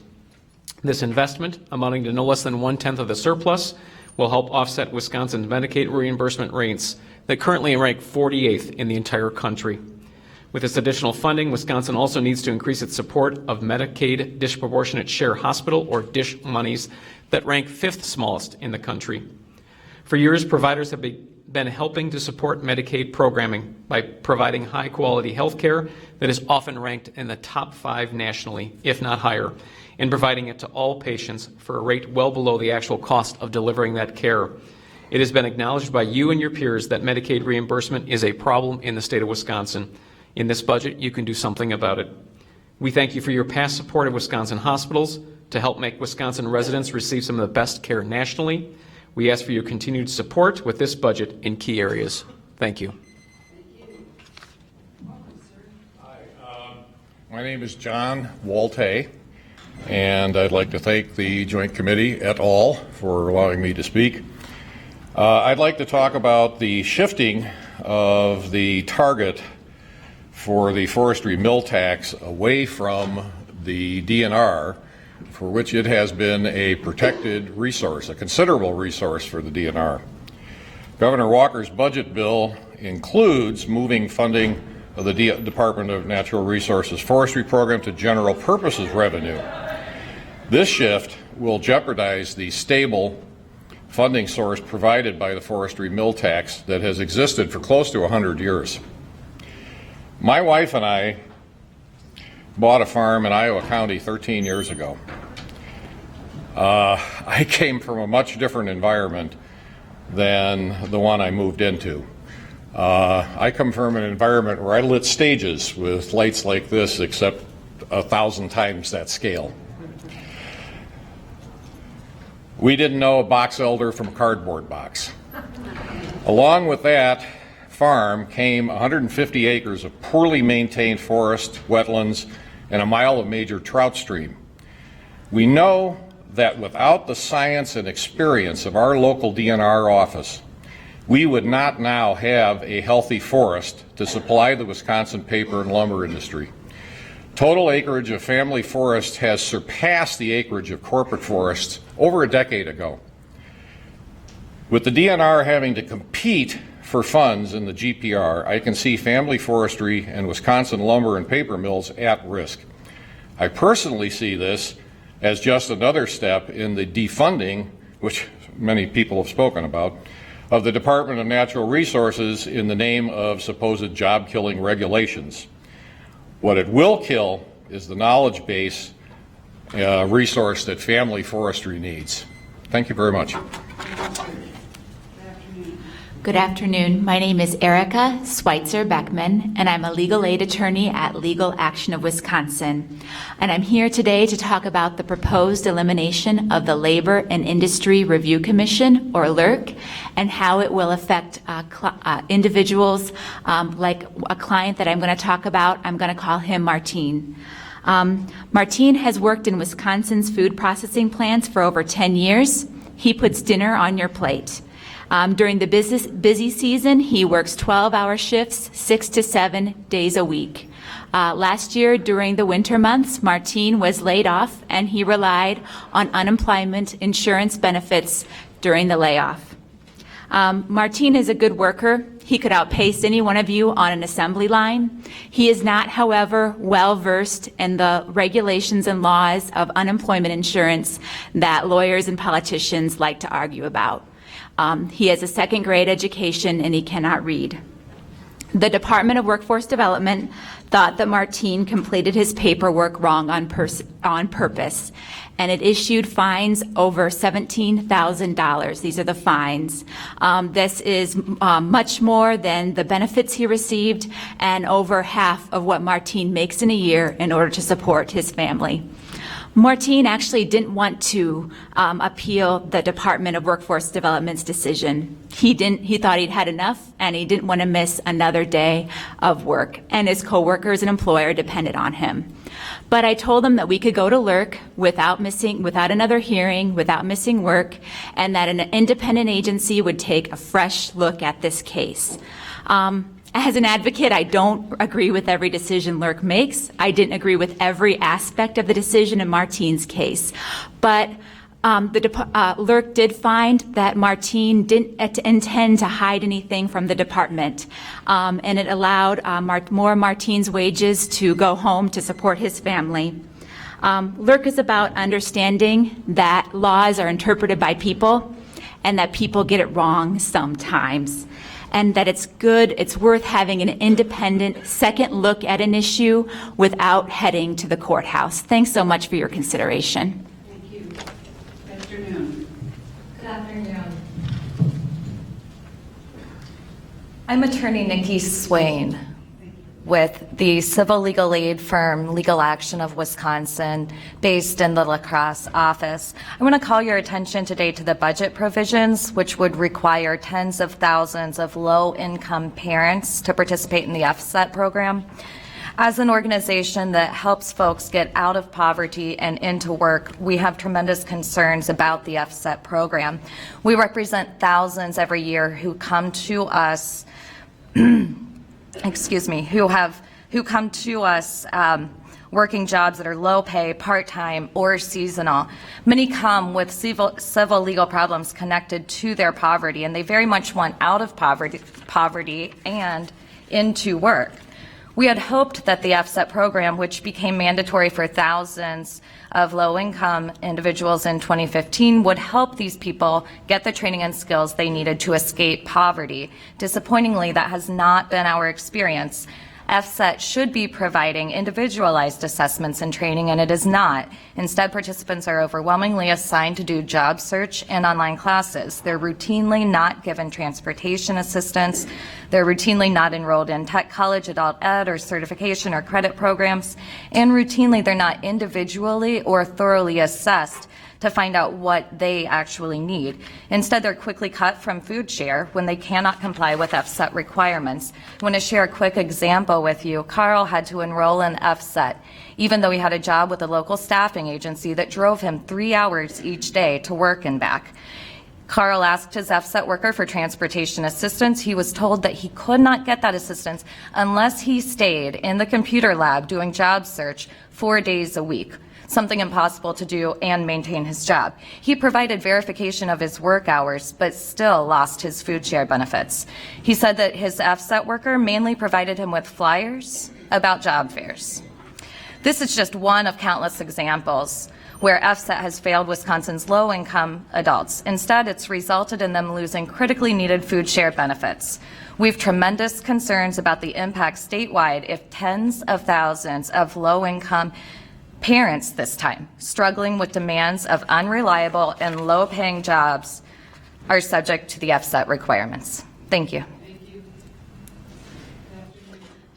This investment, amounting to no less than 1/10 of the surplus, will help offset Wisconsin's Medicaid reimbursement rates that currently rank 48th in the entire country. With this additional funding, Wisconsin also needs to increase its support of Medicaid disproportionate share hospital, or DSH, monies that rank 5th smallest in the country. For years, providers have been helping to support Medicaid programming by providing high-quality health care that is often ranked in the top 5 nationally, if not higher, and providing it to all patients for a rate well below the actual cost of delivering that care. It has been acknowledged by you and your peers that Medicaid reimbursement is a problem in the state of Wisconsin. In this budget, you can do something about it. We thank you for your past support of Wisconsin hospitals to help make Wisconsin residents receive some of the best care nationally. We ask for your continued support with this budget in key areas. Thank you. My name is John Walte, and I'd like to thank the Joint Committee et al. For allowing me to speak. I'd like to talk about the shifting of the target for the forestry mill tax away from the DNR, for which it has been a protected resource, a considerable resource for the DNR. Governor Walker's budget bill includes moving funding of the Department of Natural Resources Forestry Program to general purposes revenue. This shift will jeopardize the stable funding source provided by the forestry mill tax that has existed for close to 100 years. My wife and I bought a farm in Iowa County 13 years ago. I came from a much different environment than the one I moved into. I come from an environment where I lit stages with lights like this, except 1,000 times that scale. We didn't know a box elder from a cardboard box. Along with that farm came 150 acres of poorly maintained forest, wetlands, and a mile of major trout stream. We know that without the science and experience of our local DNR office, we would not now have a healthy forest to supply the Wisconsin paper and lumber industry. Total acreage of family forest has surpassed the acreage of corporate forests over a decade ago. With the DNR having to compete for funds in the GPR, I can see family forestry and Wisconsin lumber and paper mills at risk. I personally see this as just another step in the defunding, which many people have spoken about, of the Department of Natural Resources in the name of supposed job-killing regulations. What it will kill is the knowledge base resource that family forestry needs. Thank you very much. Good afternoon. My name is Erica Schweitzer Beckman, and I'm a legal aid attorney at Legal Action of Wisconsin. And I'm here today to talk about the proposed elimination of the Labor and Industry Review Commission, or LIRC, and how it will affect individuals like a client that I'm going to talk about. I'm going to call him Martine. Martine has worked in Wisconsin's food processing plants for over 10 years. He puts dinner on your plate. During the busy season, he works 12-hour shifts, 6 to 7 days a week. Last year, during the winter months, Martine was laid off, and he relied on unemployment insurance benefits during the layoff. Martine is a good worker. He could outpace any one of you on an assembly line. He is not, however, well-versed in the regulations and laws of unemployment insurance that lawyers and politicians like to argue about. He has a second-grade education, and he cannot read. The Department of Workforce Development thought that Martine completed his paperwork wrong on purpose, and it issued fines over $17,000. These are the fines. This is much more than the benefits he received and over half of what Martine makes in a year in order to support his family. Martine actually didn't want to appeal the Department of Workforce Development's decision. He thought he'd had enough, and he didn't want to miss another day of work, and his coworkers and employer depended on him. But I told him that we could go to LIRC without another hearing, without missing work, and that an independent agency would take a fresh look at this case. As an advocate, I don't agree with every decision LIRC makes. I didn't agree with every aspect of the decision in Martine's case. But LIRC did find that Martine didn't intend to hide anything from the department, and it allowed more Martine's wages to go home to support his family. LIRC is about understanding that laws are interpreted by people and that people get it wrong sometimes, and that it's worth having an independent second look at an issue without heading to the courthouse. Thanks so much for your consideration. Thank you. Good afternoon. Good afternoon. I'm attorney Nikki Swain with the civil legal aid firm Legal Action of Wisconsin, based in the La Crosse office. I want to call your attention today to the budget provisions, which would require tens of thousands of low-income parents to participate in the FSET program. As an organization that helps folks get out of poverty and into work, we have tremendous concerns about the FSET program. We represent thousands every year who come to us who come to us working jobs that are low pay, part-time, or seasonal. Many come with civil legal problems connected to their poverty, and they very much want out of poverty and into work. We had hoped that the FSET program, which became mandatory for thousands of low-income individuals in 2015, would help these people get the training and skills they needed to escape poverty. Disappointingly, that has not been our experience. FSET should be providing individualized assessments and training, and it is not. Instead, participants are overwhelmingly assigned to do job search and online classes. They're routinely not given transportation assistance. They're routinely not enrolled in tech college, adult ed, or certification or credit programs. And routinely, they're not individually or thoroughly assessed to find out what they actually need. Instead, they're quickly cut from food share when they cannot comply with FSET requirements. I want to share a quick example with you. Carl had to enroll in FSET, even though he had a job with a local staffing agency that drove him 3 hours each day to work and back. Carl asked his FSET worker for transportation assistance. He was told that he could not get that assistance unless he stayed in the computer lab doing job search 4 days a week, something impossible to do and maintain his job. He provided verification of his work hours, but still lost his food share benefits. He said that his FSET worker mainly provided him with flyers about job fairs. This is just one of countless examples where FSET has failed Wisconsin's low-income adults. Instead, it's resulted in them losing critically needed food share benefits. We have tremendous concerns about the impact statewide if tens of thousands of low-income parents this time, struggling with demands of unreliable and low-paying jobs, are subject to the FSET requirements. Thank you.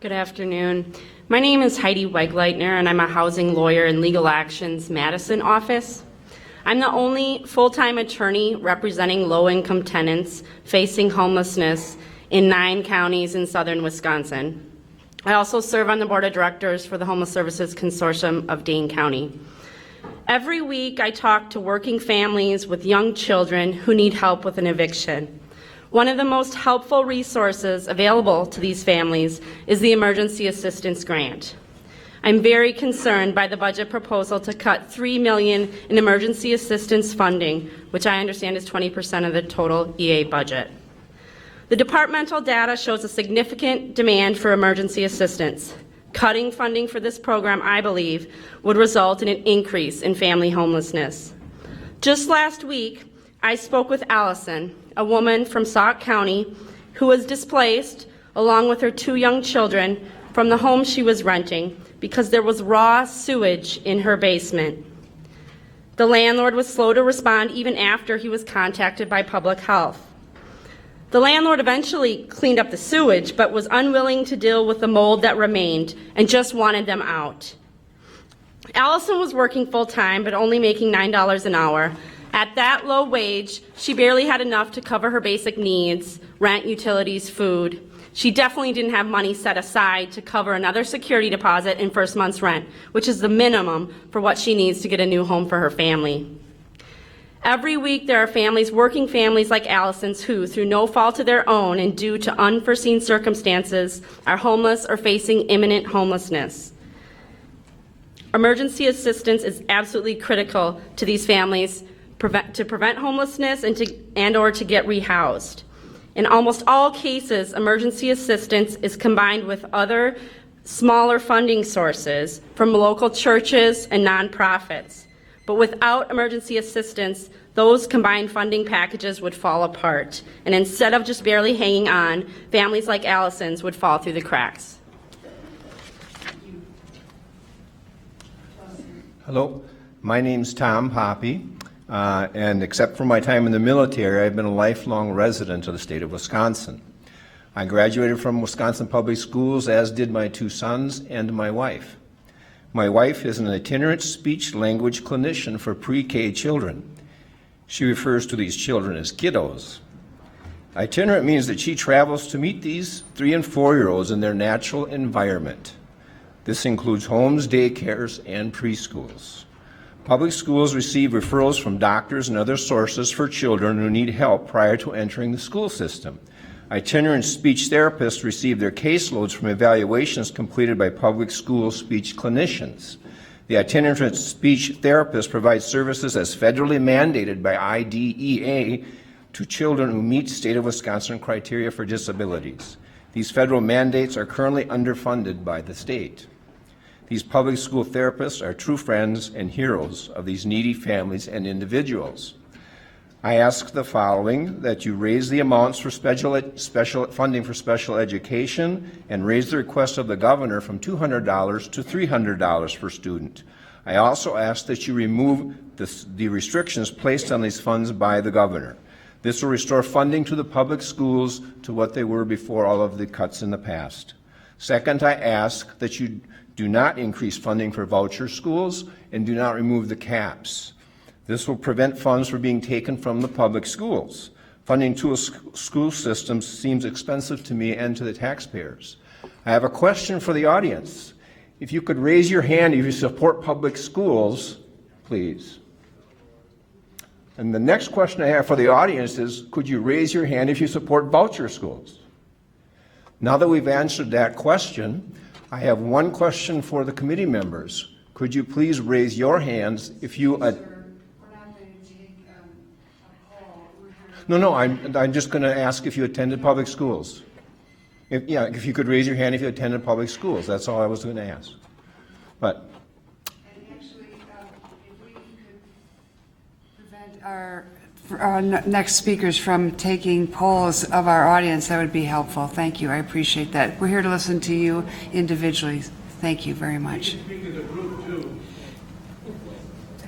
Good afternoon. My name is Heidi Weigleitner, and I'm a housing lawyer in Legal Action's Madison office. I'm the only full-time attorney representing low-income tenants facing homelessness in 9 counties in southern Wisconsin. I also serve on the board of directors for the Homeless Services Consortium of Dane County. Every week I talk to working families with young children who need help with an eviction. One of the most helpful resources available to these families is the Emergency Assistance Grant. I'm very concerned by the budget proposal to cut $3 million in emergency assistance funding, which I understand is 20% of the total EA budget. The departmental data shows a significant demand for emergency assistance. Cutting funding for this program, I believe, would result in an increase in family homelessness. Just last week, I spoke with Allison, a woman from Sauk County who was displaced, along with her 2 young children, from the home she was renting because there was raw sewage in her basement. The landlord was slow to respond even after he was contacted by public health. The landlord eventually cleaned up the sewage, but was unwilling to deal with the mold that remained and just wanted them out. Allison was working full-time, but only making $9 an hour. At that low wage, she barely had enough to cover her basic needs, rent, utilities, food. She definitely didn't have money set aside to cover another security deposit and first month's rent, which is the minimum for what she needs to get a new home for her family. Every week there are families, working families like Allison's, who, through no fault of their own and due to unforeseen circumstances, are homeless or facing imminent homelessness. Emergency assistance is absolutely critical to these families to prevent homelessness and or to get rehoused. In almost all cases, emergency assistance is combined with other smaller funding sources from local churches and nonprofits. But without emergency assistance, those combined funding packages would fall apart. And instead of just barely hanging on, families like Allison's would fall through the cracks. Hello, my name's Tom Poppy, and except for my time in the military, I've been a lifelong resident of the state of Wisconsin. I graduated from Wisconsin Public Schools, as did my two sons and my wife. My wife is an itinerant speech-language clinician for pre-K children. She refers to these children as kiddos. Itinerant means that she travels to meet these 3- and 4-year-olds in their natural environment. This includes homes, daycares, and preschools. Public schools receive referrals from doctors and other sources for children who need help prior to entering the school system. Itinerant speech therapists receive their caseloads from evaluations completed by public school speech clinicians. The itinerant speech therapist provides services as federally mandated by IDEA to children who meet state of Wisconsin criteria for disabilities. These federal mandates are currently underfunded by the state. These public school therapists are true friends and heroes of these needy families and individuals. I ask the following, that you raise the amounts for special funding for special education and raise the request of the governor from $200 to $300 per student. I also ask that you remove the restrictions placed on these funds by the governor. This will restore funding to the public schools to what they were before all of the cuts in the past. Second, I ask that you do not increase funding for voucher schools and do not remove the caps. This will prevent funds from being taken from the public schools. Funding to a school system seems expensive to me and to the taxpayers. I have a question for the audience. If you could raise your hand if you support public schools, please. And the next question I have for the audience is, could you raise your hand if you support voucher schools? Now that we've answered that question, I have one question for the committee members. Could you please raise your hands if you... No, I'm just going to ask if you attended public schools. If you could raise your hand if you attended public schools. That's all I was going to ask. But... And actually, if we could prevent our next speakers from taking polls of our audience, that would be helpful. Thank you. I appreciate that. We're here to listen to you individually. Thank you very much.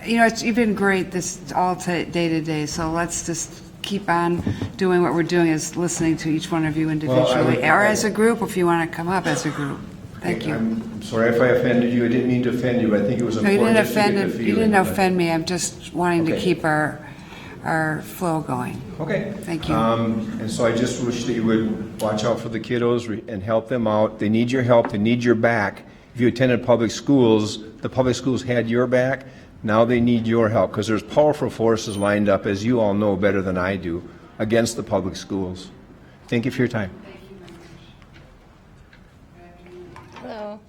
You know, you've been great this all day to day, so let's just keep on doing what we're doing, is listening to each one of you individually, or as a group if you want to come up as a group. Thank you. I'm sorry if I offended you. I didn't mean to offend you, but I think it was important. No, you didn't offend me. I'm just wanting to keep our flow going. Okay. Thank you. And so I just wish that you would watch out for the kiddos and help them out. They need your help. They need your back. If you attended public schools, the public schools had your back. Now they need your help because there's powerful forces lined up, as you all know better than I do, against the public schools. Thank you for your time. Hello.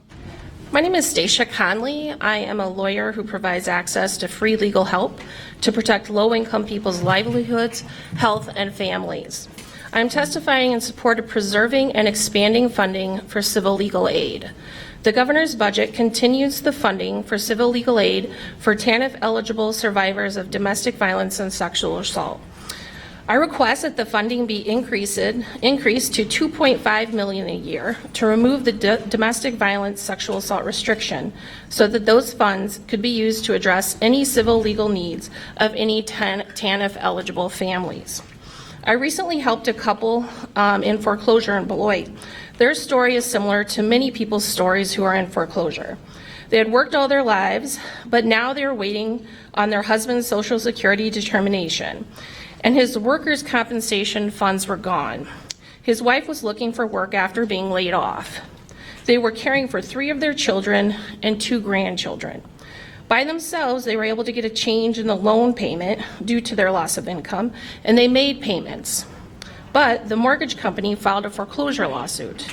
My name is Stacia Conley. I am a lawyer who provides access to free legal help to protect low-income people's livelihoods, health, and families. I'm testifying in support of preserving and expanding funding for civil legal aid. The governor's budget continues the funding for civil legal aid for TANF-eligible survivors of domestic violence and sexual assault. I request that the funding be increased to $2.5 million a year to remove the domestic violence sexual assault restriction so that those funds could be used to address any civil legal needs of any TANF-eligible families. I recently helped a couple in foreclosure in Beloit. Their story is similar to many people's stories who are in foreclosure. They had worked all their lives, but now they were waiting on their husband's Social Security determination, and his workers' compensation funds were gone. His wife was looking for work after being laid off. They were caring for 3 of their children and 2 grandchildren. By themselves, they were able to get a change in the loan payment due to their loss of income, and they made payments. But the mortgage company filed a foreclosure lawsuit.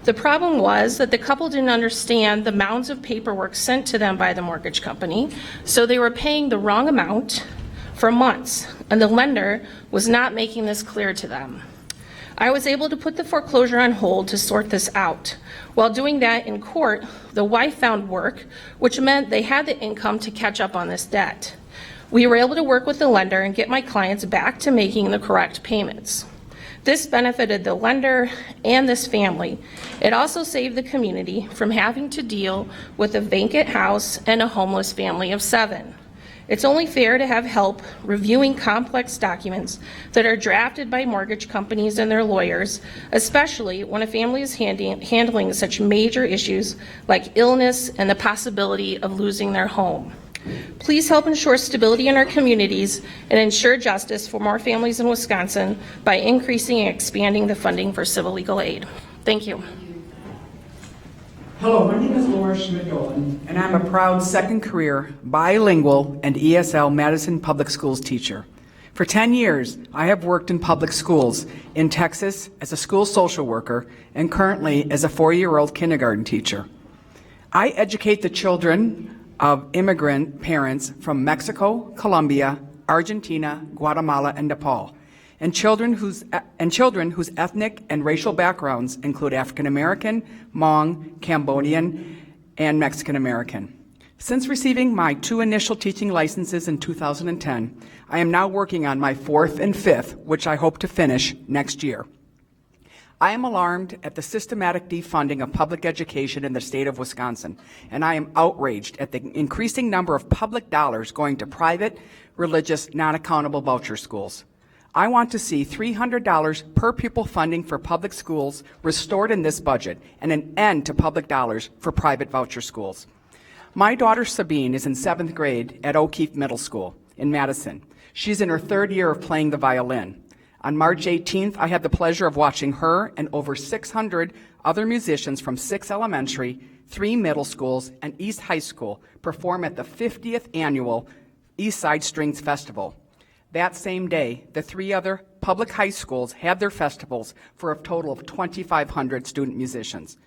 The problem was that the couple didn't understand the mounds of paperwork sent to them by the mortgage company, so they were paying the wrong amount for months, and the lender was not making this clear to them. I was able to put the foreclosure on hold to sort this out. While doing that in court, the wife found work, which meant they had the income to catch up on this debt. We were able to work with the lender and get my clients back to making the correct payments. This benefited the lender and this family. It also saved the community from having to deal with a vacant house and a homeless family of 7. It's only fair to have help reviewing complex documents that are drafted by mortgage companies and their lawyers, especially when a family is handling such major issues like illness and the possibility of losing their home. Please help ensure stability in our communities and ensure justice for more families in Wisconsin by increasing and expanding the funding for civil legal aid. Thank you. Hello, my name is Laura Schmidt-Dolan, and I'm a proud second career bilingual and ESL Madison Public Schools teacher. For 10 years, I have worked in public schools in Texas as a school social worker and currently as a 4-year-old kindergarten teacher. I educate the children of immigrant parents from Mexico, Colombia, Argentina, Guatemala, and Nepal, and children whose ethnic and racial backgrounds include African American, Hmong, Cambodian, and Mexican American. Since receiving my 2 initial teaching licenses in 2010, I am now working on my 4th and 5th, which I hope to finish next year. I am alarmed at the systematic defunding of public education in the state of Wisconsin, and I am outraged at the increasing number of public dollars going to private, religious, non-accountable voucher schools. I want to see $300 per pupil funding for public schools restored in this budget and an end to public dollars for private voucher schools. My daughter Sabine is in 7th grade at O'Keefe Middle School in Madison. She's in her 3rd year of playing the violin. On March 18th, I had the pleasure of watching her and over 600 other musicians from 6 elementary, 3 middle schools, and East High School perform at the 50th annual East Side Strings Festival. That same day, the 3 other public high schools had their festivals for a total of 2,500 student musicians.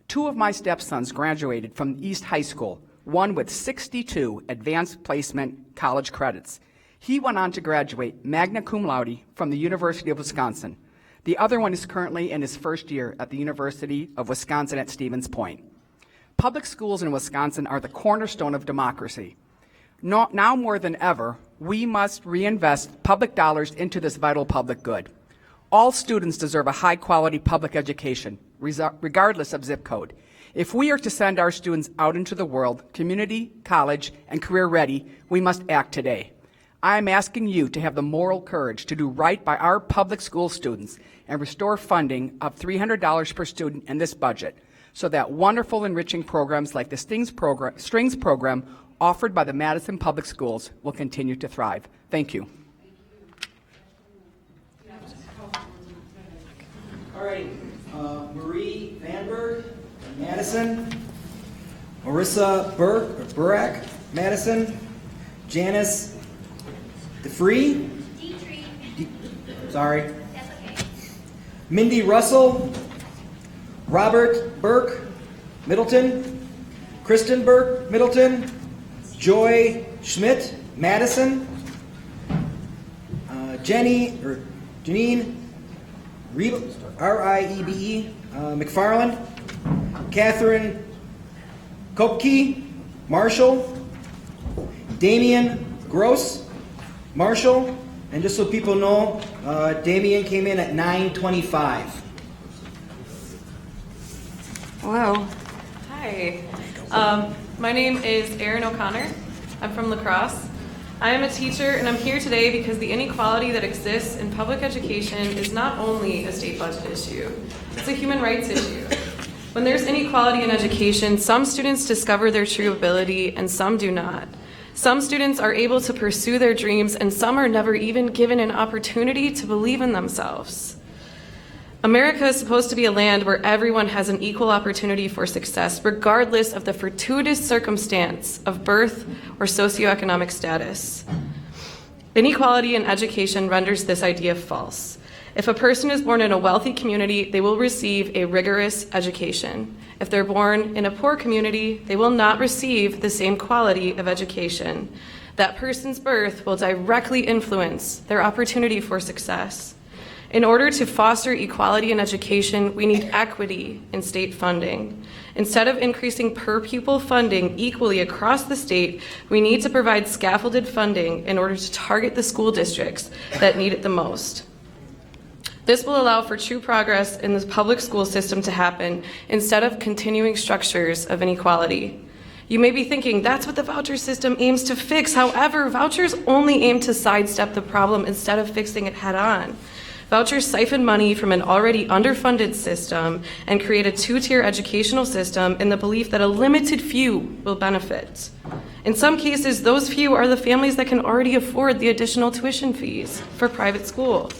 2 of my stepsons graduated from East High School, one with 62 advanced placement college credits. He went on to graduate magna cum laude from the University of Wisconsin. The other one is currently in his 1st year at the University of Wisconsin at Stevens Point. Public schools in Wisconsin are the cornerstone of democracy. Now more than ever, we must reinvest public dollars into this vital public good. All students deserve a high-quality public education, regardless of zip code. If we are to send our students out into the world, community, college, and career-ready, we must act today. I am asking you to have the moral courage to do right by our public school students and restore funding of $300 per student in this budget so that wonderful enriching programs like the Strings program offered by the Madison Public Schools will continue to thrive. Thank you. All right, Marie Vanberg, Madison. Marissa Burak, Madison. Janice DeFree. Sorry. That's okay. Mindy Russell. Robert Burke, Middleton. Kristen Burke, Middleton. Joy Schmidt, Madison. Janine Riebe, R-I-E-B-E, McFarland. Catherine Kopke, Marshall. Damian Gross, Marshall. And just so people know, Damian came in at 9:25. Hello. Hi. My name is Erin O'Connor. I'm from La Crosse. I am a teacher, and I'm here today because the inequality that exists in public education is not only a state budget issue, it's a human rights issue. When there's inequality in education, some students discover their true ability and some do not. Some students are able to pursue their dreams and some are never even given an opportunity to believe in themselves. America is supposed to be a land where everyone has an equal opportunity for success, regardless of the fortuitous circumstance of birth or socioeconomic status. Inequality in education renders this idea false. If a person is born in a wealthy community, they will receive a rigorous education. If they're born in a poor community, they will not receive the same quality of education. That person's birth will directly influence their opportunity for success. In order to foster equality in education, we need equity in state funding. Instead of increasing per pupil funding equally across the state, we need to provide scaffolded funding in order to target the school districts that need it the most. This will allow for true progress in the public school system to happen instead of continuing structures of inequality. You may be thinking, that's what the voucher system aims to fix. However, vouchers only aim to sidestep the problem instead of fixing it head on. Vouchers siphon money from an already underfunded system and create a two-tier educational system in the belief that a limited few will benefit. In some cases, those few are the families that can already afford the additional tuition fees for private school.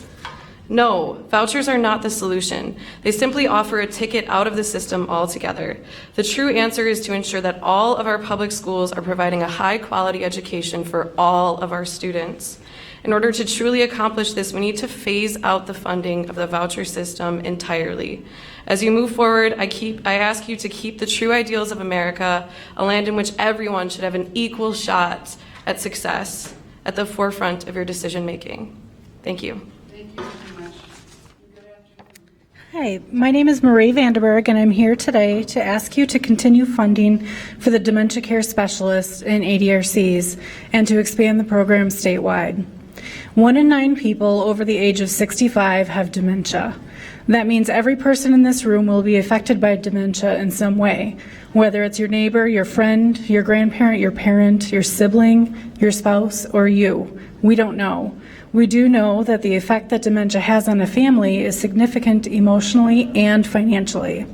No, vouchers are not the solution. They simply offer a ticket out of the system altogether. The true answer is to ensure that all of our public schools are providing a high-quality education for all of our students. In order to truly accomplish this, we need to phase out the funding of the voucher system entirely. As you move forward, I ask you to keep the true ideals of America, a land in which everyone should have an equal shot at success, at the forefront of your decision making. Thank you. Hi, my name is Marie Vanderberg, and I'm here today to ask you to continue funding for the dementia care specialists in ADRCs and to expand the program statewide. 1 in 9 people over the age of 65 have dementia. That means every person in this room will be affected by dementia in some way, whether it's your neighbor, your friend, your grandparent, your parent, your sibling, your spouse, or you. We don't know. We do know that the effect that dementia has on a family is significant emotionally and financially.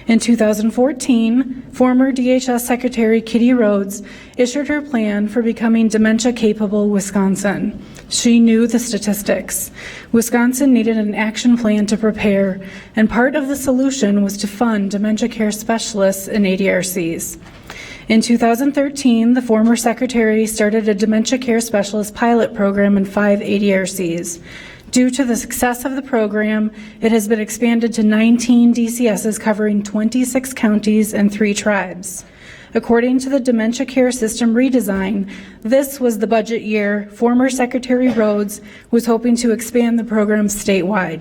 In 2014, former DHS Secretary Kitty Rhodes issued her plan for becoming dementia-capable Wisconsin. She knew the statistics. Wisconsin needed an action plan to prepare, and part of the solution was to fund dementia care specialists in ADRCs. In 2013, the former secretary started a dementia care specialist pilot program in 5 ADRCs. Due to the success of the program, it has been expanded to 19 DCSs covering 26 counties and 3 tribes. According to the dementia care system redesign, this was the budget year former Secretary Rhodes was hoping to expand the program statewide.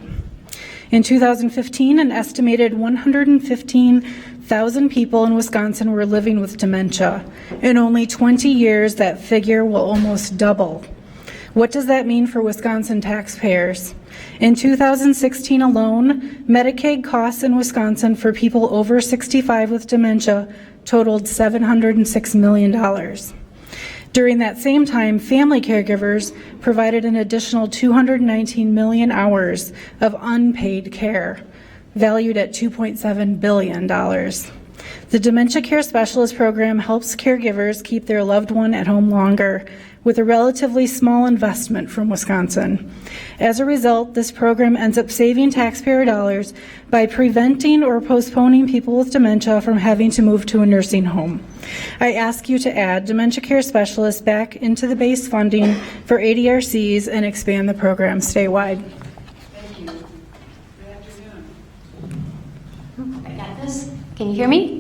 In 2015, an estimated 115,000 people in Wisconsin were living with dementia. In only 20 years, that figure will almost double. What does that mean for Wisconsin taxpayers? In 2016 alone, Medicaid costs in Wisconsin for people over 65 with dementia totaled $706 million. During that same time, family caregivers provided an additional 219 million hours of unpaid care, valued at $2.7 billion. The Dementia Care Specialist Program helps caregivers keep their loved one at home longer with a relatively small investment from Wisconsin. As a result, this program ends up saving taxpayer dollars by preventing or postponing people with dementia from having to move to a nursing home. I ask you to add dementia care specialists back into the base funding for ADRCs and expand the program statewide. Thank you. Good afternoon. I got this. Can you hear me?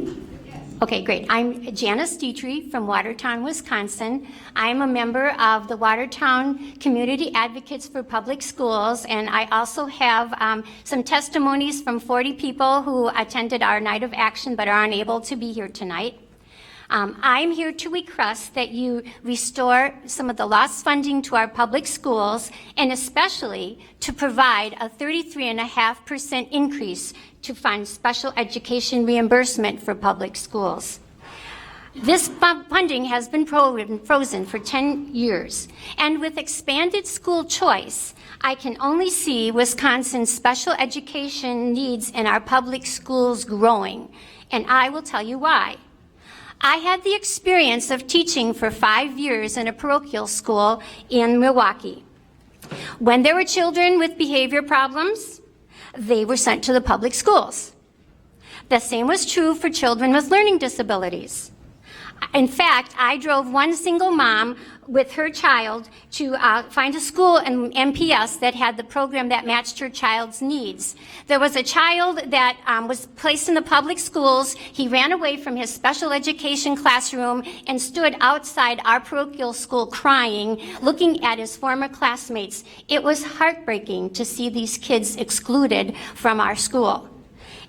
Okay, great. I'm Janice Dietrich from Watertown, Wisconsin. I'm a member of the Watertown Community Advocates for Public Schools, and I also have some testimonies from 40 people who attended our Night of Action but are unable to be here tonight. I'm here to request that you restore some of the lost funding to our public schools, and especially to provide a 33.5% increase to fund special education reimbursement for public schools. This funding has been frozen for 10 years. And with expanded school choice, I can only see Wisconsin's special education needs in our public schools growing. And I will tell you why. I had the experience of teaching for 5 years in a parochial school in Milwaukee. When there were children with behavior problems, they were sent to the public schools. The same was true for children with learning disabilities. In fact, I drove one single mom with her child to find a school in MPS that had the program that matched her child's needs. There was a child that was placed in the public schools. He ran away from his special education classroom and stood outside our parochial school crying, looking at his former classmates. It was heartbreaking to see these kids excluded from our school.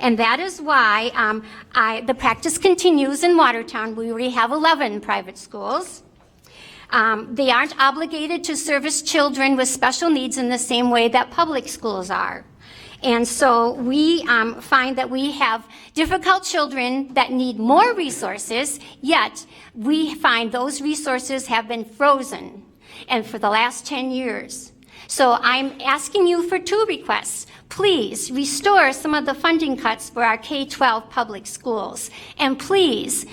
And that is why the practice continues in Watertown. We already have 11 private schools. They aren't obligated to service children with special needs in the same way that public schools are. And so we find that we have difficult children that need more resources, yet we find those resources have been frozen and for the last 10 years. So I'm asking you for 2 requests. Please restore some of the funding cuts for our K-12 public schools. And please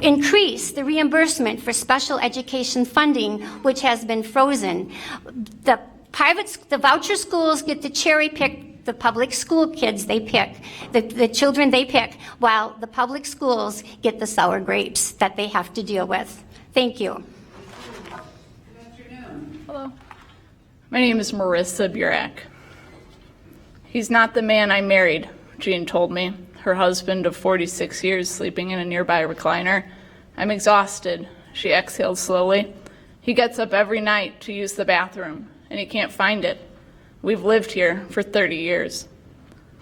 increase the reimbursement for special education funding, which has been frozen. The voucher schools get to cherry pick the public school kids they pick, the children they pick, while the public schools get the sour grapes that they have to deal with. Thank you. Hello. My name is Marissa Burek. He's not the man I married, Jean told me, her husband of 46 years sleeping in a nearby recliner. I'm exhausted, she exhaled slowly. He gets up every night to use the bathroom, and he can't find it. We've lived here for 30 years.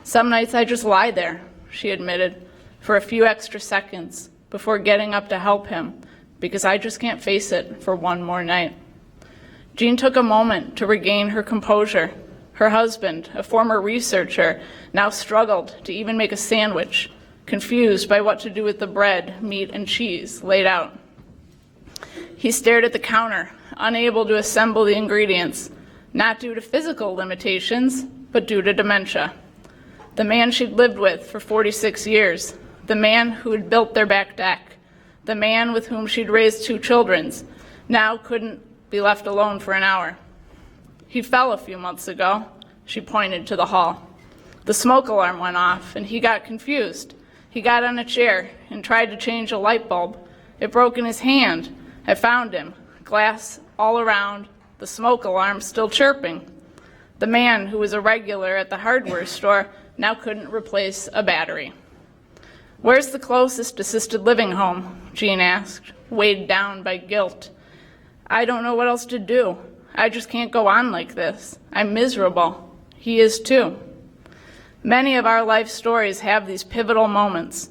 Some nights I just lie there, she admitted, for a few extra seconds before getting up to help him, because I just can't face it for one more night. Jean took a moment to regain her composure. Her husband, a former researcher, now struggled to even make a sandwich, confused by what to do with the bread, meat, and cheese laid out. He stared at the counter, unable to assemble the ingredients, not due to physical limitations, but due to dementia. The man she'd lived with for 46 years, the man who had built their back deck, the man with whom she'd raised 2 children, now couldn't be left alone for an hour. He fell a few months ago, she pointed to the hall. The smoke alarm went off and he got confused. He got on a chair and tried to change a light bulb. It broke in his hand. I found him, glass all around, the smoke alarm still chirping. The man who was a regular at the hardware store now couldn't replace a battery. Where's the closest assisted living home? Jean asked, weighed down by guilt. I don't know what else to do. I just can't go on like this. I'm miserable. He is too. Many of our life stories have these pivotal moments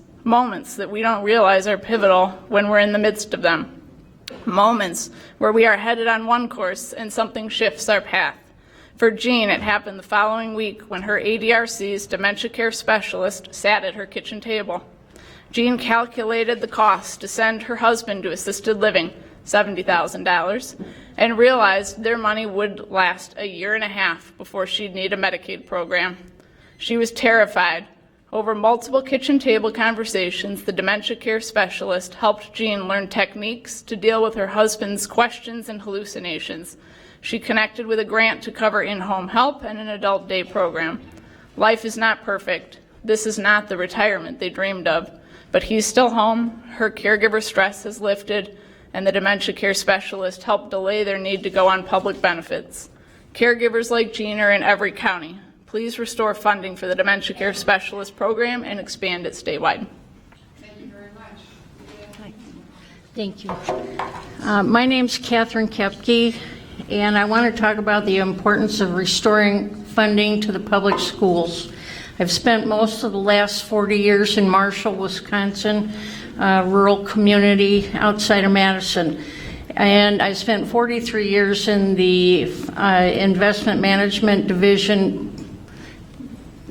that we don't realize are pivotal when we're in the midst of them. Moments where we are headed on one course and something shifts our path. For Jean, it happened the following week when her ADRC's dementia care specialist sat at her kitchen table. Jean calculated the cost to send her husband to assisted living, $70,000, and realized their money would last a year and a half before she'd need a Medicaid program. She was terrified. Over multiple kitchen table conversations, the dementia care specialist helped Jean learn techniques to deal with her husband's questions and hallucinations. She connected with a grant to cover in-home help and an adult day program. Life is not perfect. This is not the retirement they dreamed of, but he's still home, her caregiver stress has lifted, and the dementia care specialist helped delay their need to go on public benefits. Caregivers like Jean are in every county. Please restore funding for the dementia care specialist program and expand it statewide. Thank you very much. Thank you. My name's Catherine Kepke, and I want to talk about the importance of restoring funding to the public schools. I've spent most of the last 40 years in Marshall, Wisconsin, rural community outside of Madison. And I spent 43 years in the investment management division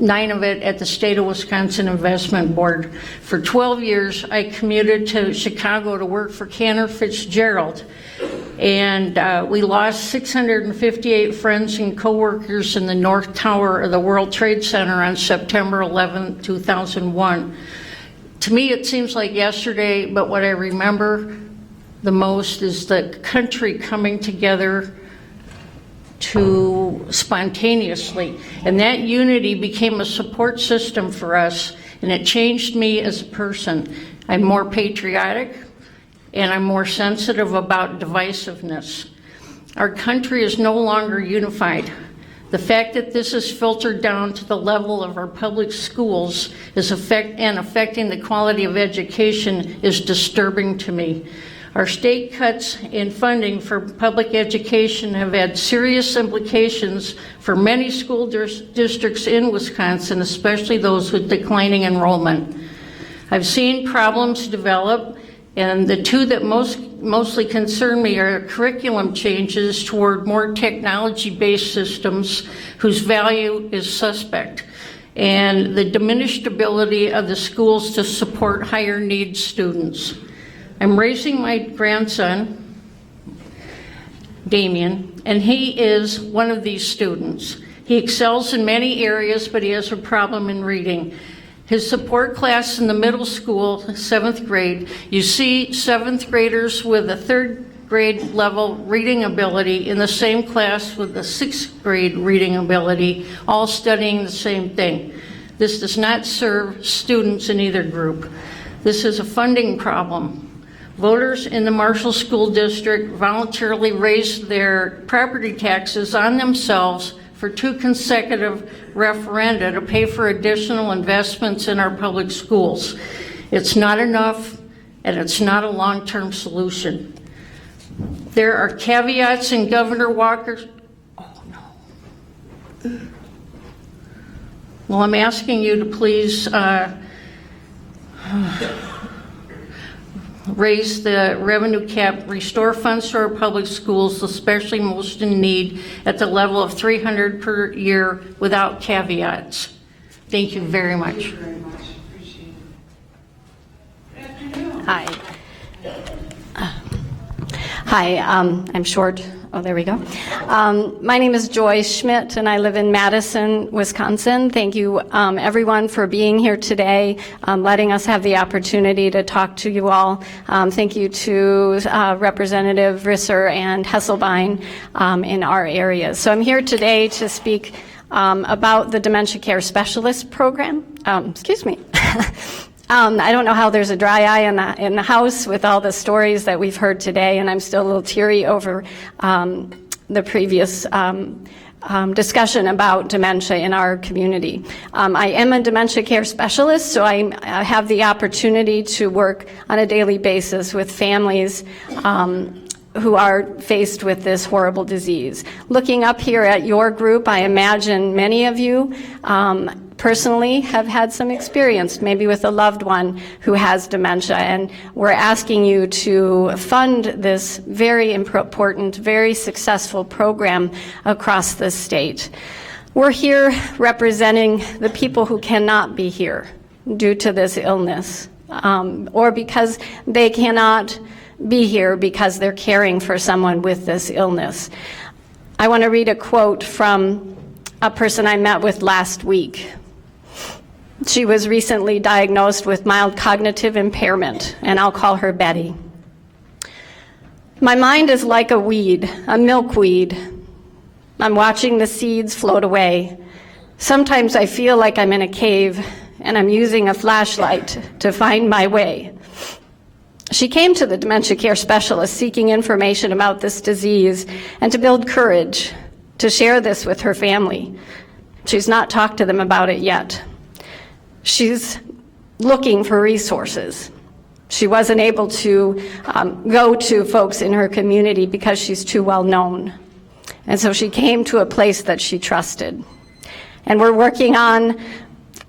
9 of it at the State of Wisconsin Investment Board. For 12 years, I commuted to Chicago to work for Cantor Fitzgerald. And we lost 658 friends and coworkers in the North Tower of the World Trade Center on September 11, 2001. To me, it seems like yesterday, but what I remember the most is the country coming together to spontaneously. And that unity became a support system for us, and it changed me as a person. I'm more patriotic, and I'm more sensitive about divisiveness. Our country is no longer unified. The fact that this is filtered down to the level of our public schools is affecting the quality of education is disturbing to me. Our state cuts in funding for public education have had serious implications for many school districts in Wisconsin, especially those with declining enrollment. I've seen problems develop, and the two that mostly concern me are curriculum changes toward more technology-based systems whose value is suspect, and the diminished ability of the schools to support higher needs students. I'm raising my grandson, Damien, and he is one of these students. He excels in many areas, but he has a problem in reading. His support class in the middle school, 7th grade, you see 7th graders with a 3rd grade level reading ability in the same class with a 6th grade reading ability, all studying the same thing. This does not serve students in either group. This is a funding problem. Voters in the Marshall School District voluntarily raised their property taxes on themselves for 2 consecutive referenda to pay for additional investments in our public schools. It's not enough, and it's not a long-term solution. There are caveats in Governor Walker's... Oh, no. Well, I'm asking you to please raise the revenue cap, restore funds to our public schools, especially most in need, at the level of $300 per year without caveats. Thank you very much. Thank you very much. Appreciate it. Hi. Hi, I'm short. Oh, there we go. My name is Joy Schmidt, and I live in Madison, Wisconsin. Thank you, everyone, for being here today, letting us have the opportunity to talk to you all. Thank you to Representative Risser and Hesselbein in our areas. So I'm here today to speak about the Dementia Care Specialist Program. Excuse me. I don't know how there's a dry eye in the house with all the stories that we've heard today, and I'm still a little teary over the previous discussion about dementia in our community. I am a dementia care specialist, so I have the opportunity to work on a daily basis with families who are faced with this horrible disease. Looking up here at your group, I imagine many of you personally have had some experience, maybe with a loved one who has dementia, and we're asking you to fund this very important, very successful program across the state. We're here representing the people who cannot be here due to this illness, or because they cannot be here because they're caring for someone with this illness. I want to read a quote from a person I met with last week. She was recently diagnosed with mild cognitive impairment, and I'll call her Betty. My mind is like a weed, a milkweed. I'm watching the seeds float away. Sometimes I feel like I'm in a cave, and I'm using a flashlight to find my way. She came to the dementia care specialist seeking information about this disease and to build courage to share this with her family. She's not talked to them about it yet. She's looking for resources. She wasn't able to go to folks in her community because she's too well known. And so she came to a place that she trusted. And we're working on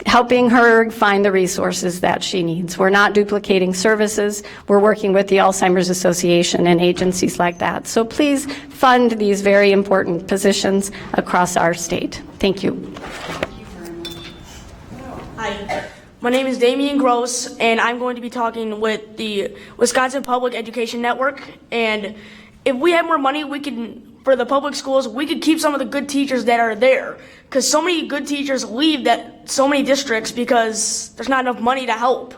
helping her find the resources that she needs. We're not duplicating services. We're working with the Alzheimer's Association and agencies like that. So please fund these very important positions across our state. Thank you. Thank you very much. My name is Damian Gross, and I'm going to be talking with the Wisconsin Public Education Network. And if we had more money, for the public schools, we could keep some of the good teachers that are there. Because so many good teachers leave so many districts because there's not enough money to help.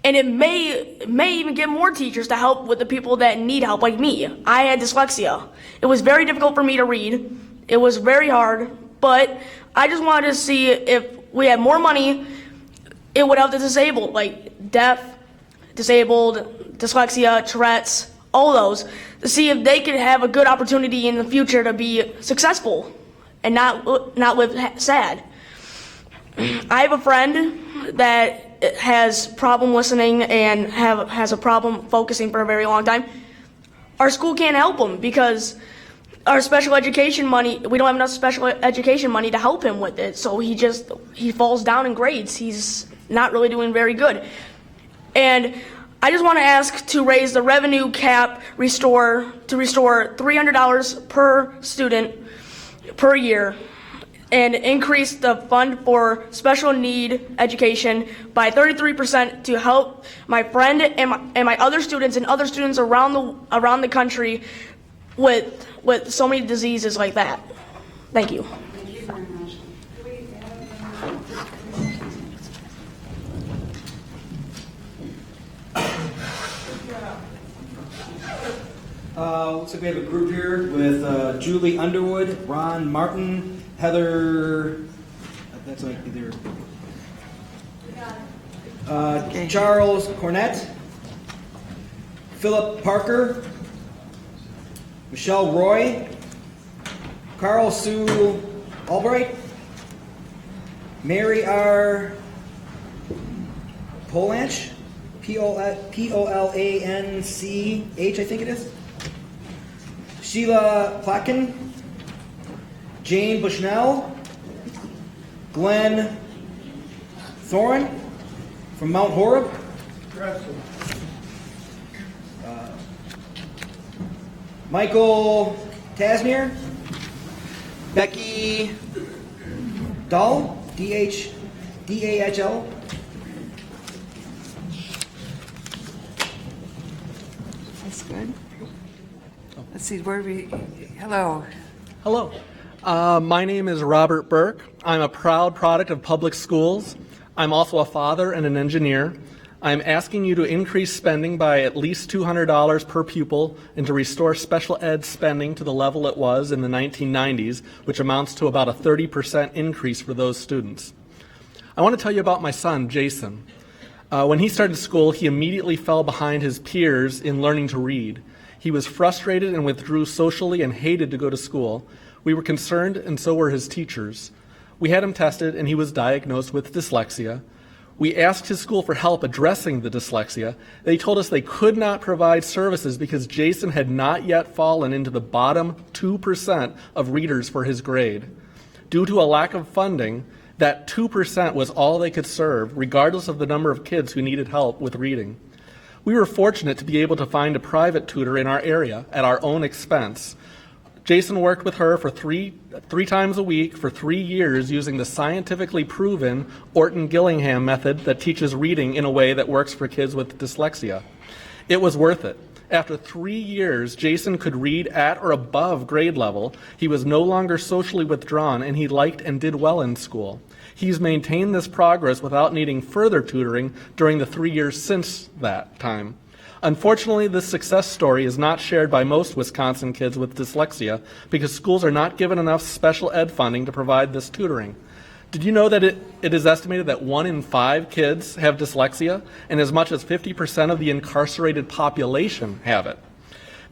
And it may even get more teachers to help with the people that need help, like me. I had dyslexia. It was very difficult for me to read. It was very hard, but I just wanted to see if we had more money, it would help the disabled, like deaf, disabled, dyslexia, Tourette's, all those, to see if they could have a good opportunity in the future to be successful and not live sad. I have a friend that has problem listening and has a problem focusing for a very long time. Our school can't help him because our special education money, we don't have enough special education money to help him with it. So he falls down in grades. He's not really doing very good. And I just want to ask to raise the revenue cap to restore $300 per student per year, and increase the fund for special need education by 33% to help my friend and my other students and other students around the country with so many diseases like that. Thank you. Thank you very much. Looks like we have a group here with Julie Underwood, Ron Martin, Heather, that's like either, Charles Cornett, Philip Parker, Michelle Roy, Carl Sue Albright, Mary R. Polanch, Polanch, I think it is, Sheila Plotkin, Jane Bushnell, Glenn Thorin from Mount Horeb, Michael Tasmere, Becky Dahl, D-H-D-A-H-L, That's good. Let's see, hello. Hello. My name is Robert Burke. I'm a proud product of public schools. I'm also a father and an engineer. I'm asking you to increase spending by at least $200 per pupil and to restore special ed spending to the level it was in the 1990s, which amounts to about a 30% increase for those students. I want to tell you about my son, Jason. When he started school, he immediately fell behind his peers in learning to read. He was frustrated and withdrew socially and hated to go to school. We were concerned, and so were his teachers. We had him tested, and he was diagnosed with dyslexia. We asked his school for help addressing the dyslexia. They told us they could not provide services because Jason had not yet fallen into the bottom 2% of readers for his grade. Due to a lack of funding, that 2% was all they could serve, regardless of the number of kids who needed help with reading. We were fortunate to be able to find a private tutor in our area at our own expense. Jason worked with her for three times a week for 3 years using the scientifically proven Orton-Gillingham method that teaches reading in a way that works for kids with dyslexia. It was worth it. After 3 years, Jason could read at or above grade level. He was no longer socially withdrawn, and he liked and did well in school. He's maintained this progress without needing further tutoring during the 3 years since that time. Unfortunately, this success story is not shared by most Wisconsin kids with dyslexia because schools are not given enough special ed funding to provide this tutoring. Did you know that it is estimated that 1 in 5 kids have dyslexia, and as much as 50% of the incarcerated population have it?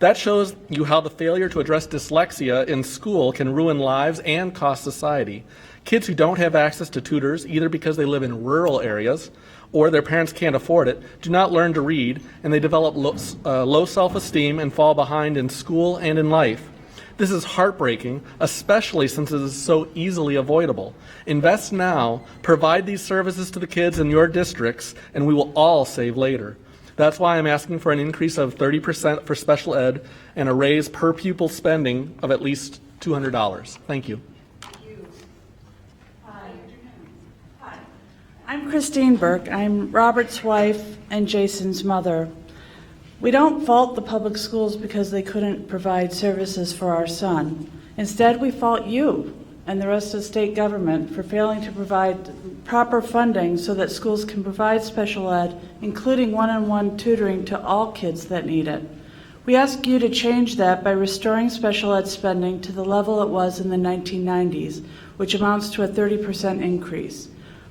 That shows you how the failure to address dyslexia in school can ruin lives and cost society. Kids who don't have access to tutors, either because they live in rural areas or their parents can't afford it, do not learn to read, and they develop low self-esteem and fall behind in school and in life. This is heartbreaking, especially since it is so easily avoidable. Invest now, provide these services to the kids in your districts, and we will all save later. That's why I'm asking for an increase of 30% for special ed and a raise per pupil spending of at least $200. Thank you. I'm Christine Burke. I'm Robert's wife and Jason's mother. We don't fault the public schools because they couldn't provide services for our son. Instead, we fault you and the rest of state government for failing to provide proper funding so that schools can provide special ed, including one-on-one tutoring to all kids that need it. We ask you to change that by restoring special ed spending to the level it was in the 1990s, which amounts to a 30% increase.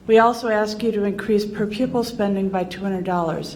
We also ask you to increase per pupil spending by $200.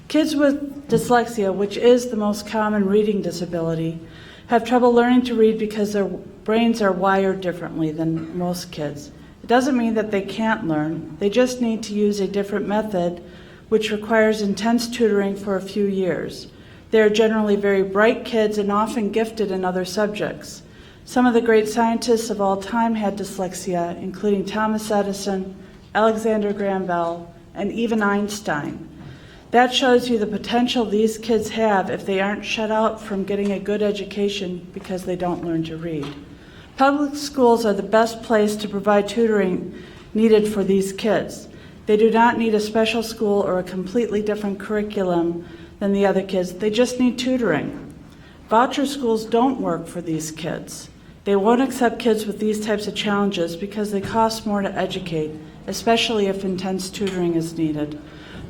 Kids with dyslexia, which is the most common reading disability, have trouble learning to read because their brains are wired differently than most kids. It doesn't mean that they can't learn. They just need to use a different method, which requires intense tutoring for a few years. They are generally very bright kids and often gifted in other subjects. Some of the great scientists of all time had dyslexia, including Thomas Edison, Alexander Graham Bell, and even Einstein. That shows you the potential these kids have if they aren't shut out from getting a good education because they don't learn to read. Public schools are the best place to provide tutoring needed for these kids. They do not need a special school or a completely different curriculum than the other kids. They just need tutoring. Voucher schools don't work for these kids. They won't accept kids with these types of challenges because they cost more to educate, especially if intense tutoring is needed.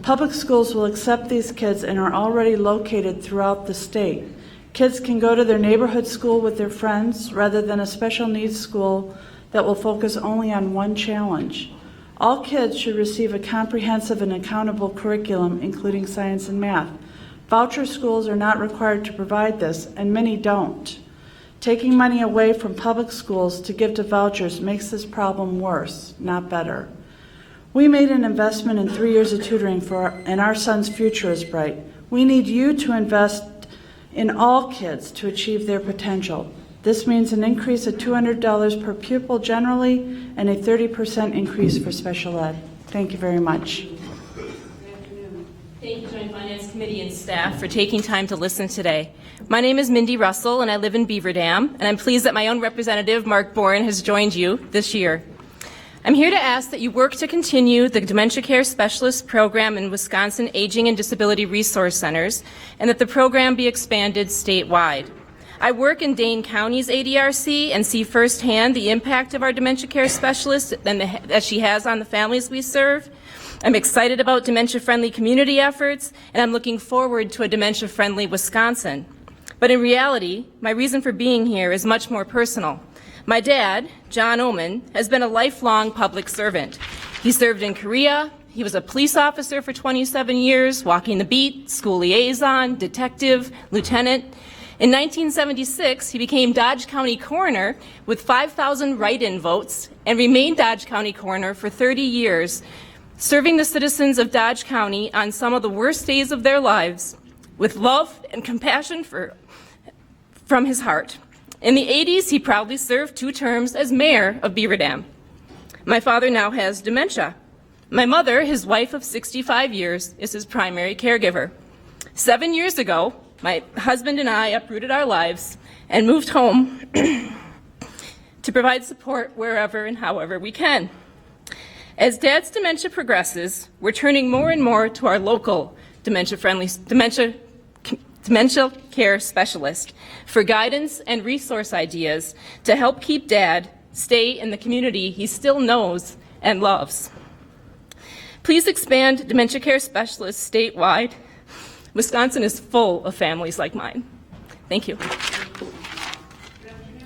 Public schools will accept these kids and are already located throughout the state. Kids can go to their neighborhood school with their friends rather than a special needs school that will focus only on one challenge. All kids should receive a comprehensive and accountable curriculum, including science and math. Voucher schools are not required to provide this, and many don't. Taking money away from public schools to give to vouchers makes this problem worse, not better. We made an investment in 3 years of tutoring and our son's future is bright. We need you to invest in all kids to achieve their potential. This means an increase of $200 per pupil generally and a 30% increase for special ed. Thank you very much. Thank you, Joint Finance Committee and staff, for taking time to listen today. My name is Mindy Russell, and I live in Beaver Dam, and I'm pleased that my own representative, Mark Bourne, has joined you this year. I'm here to ask that you work to continue the Dementia Care Specialist Program in Wisconsin Aging and Disability Resource Centers, and that the program be expanded statewide. I work in Dane County's ADRC and see firsthand the impact of our dementia care specialist that she has on the families we serve. I'm excited about dementia-friendly community efforts, and I'm looking forward to a dementia-friendly Wisconsin. But in reality, my reason for being here is much more personal. My dad, John Oman, has been a lifelong public servant. He served in Korea. He was a police officer for 27 years, walking the beat, school liaison, detective, lieutenant. In 1976, he became Dodge County coroner with 5,000 write-in votes and remained Dodge County coroner for 30 years, serving the citizens of Dodge County on some of the worst days of their lives with love and compassion from his heart. In the 80s, he proudly served 2 terms as mayor of Beaver Dam. My father now has dementia. My mother, his wife of 65 years, is his primary caregiver. 7 years ago, my husband and I uprooted our lives and moved home to provide support wherever and however we can. As Dad's dementia progresses, we're turning more and more to our local dementia care specialist for guidance and resource ideas to help keep Dad stay in the community he still knows and loves. Please expand dementia care specialists statewide. Wisconsin is full of families like mine. Thank you.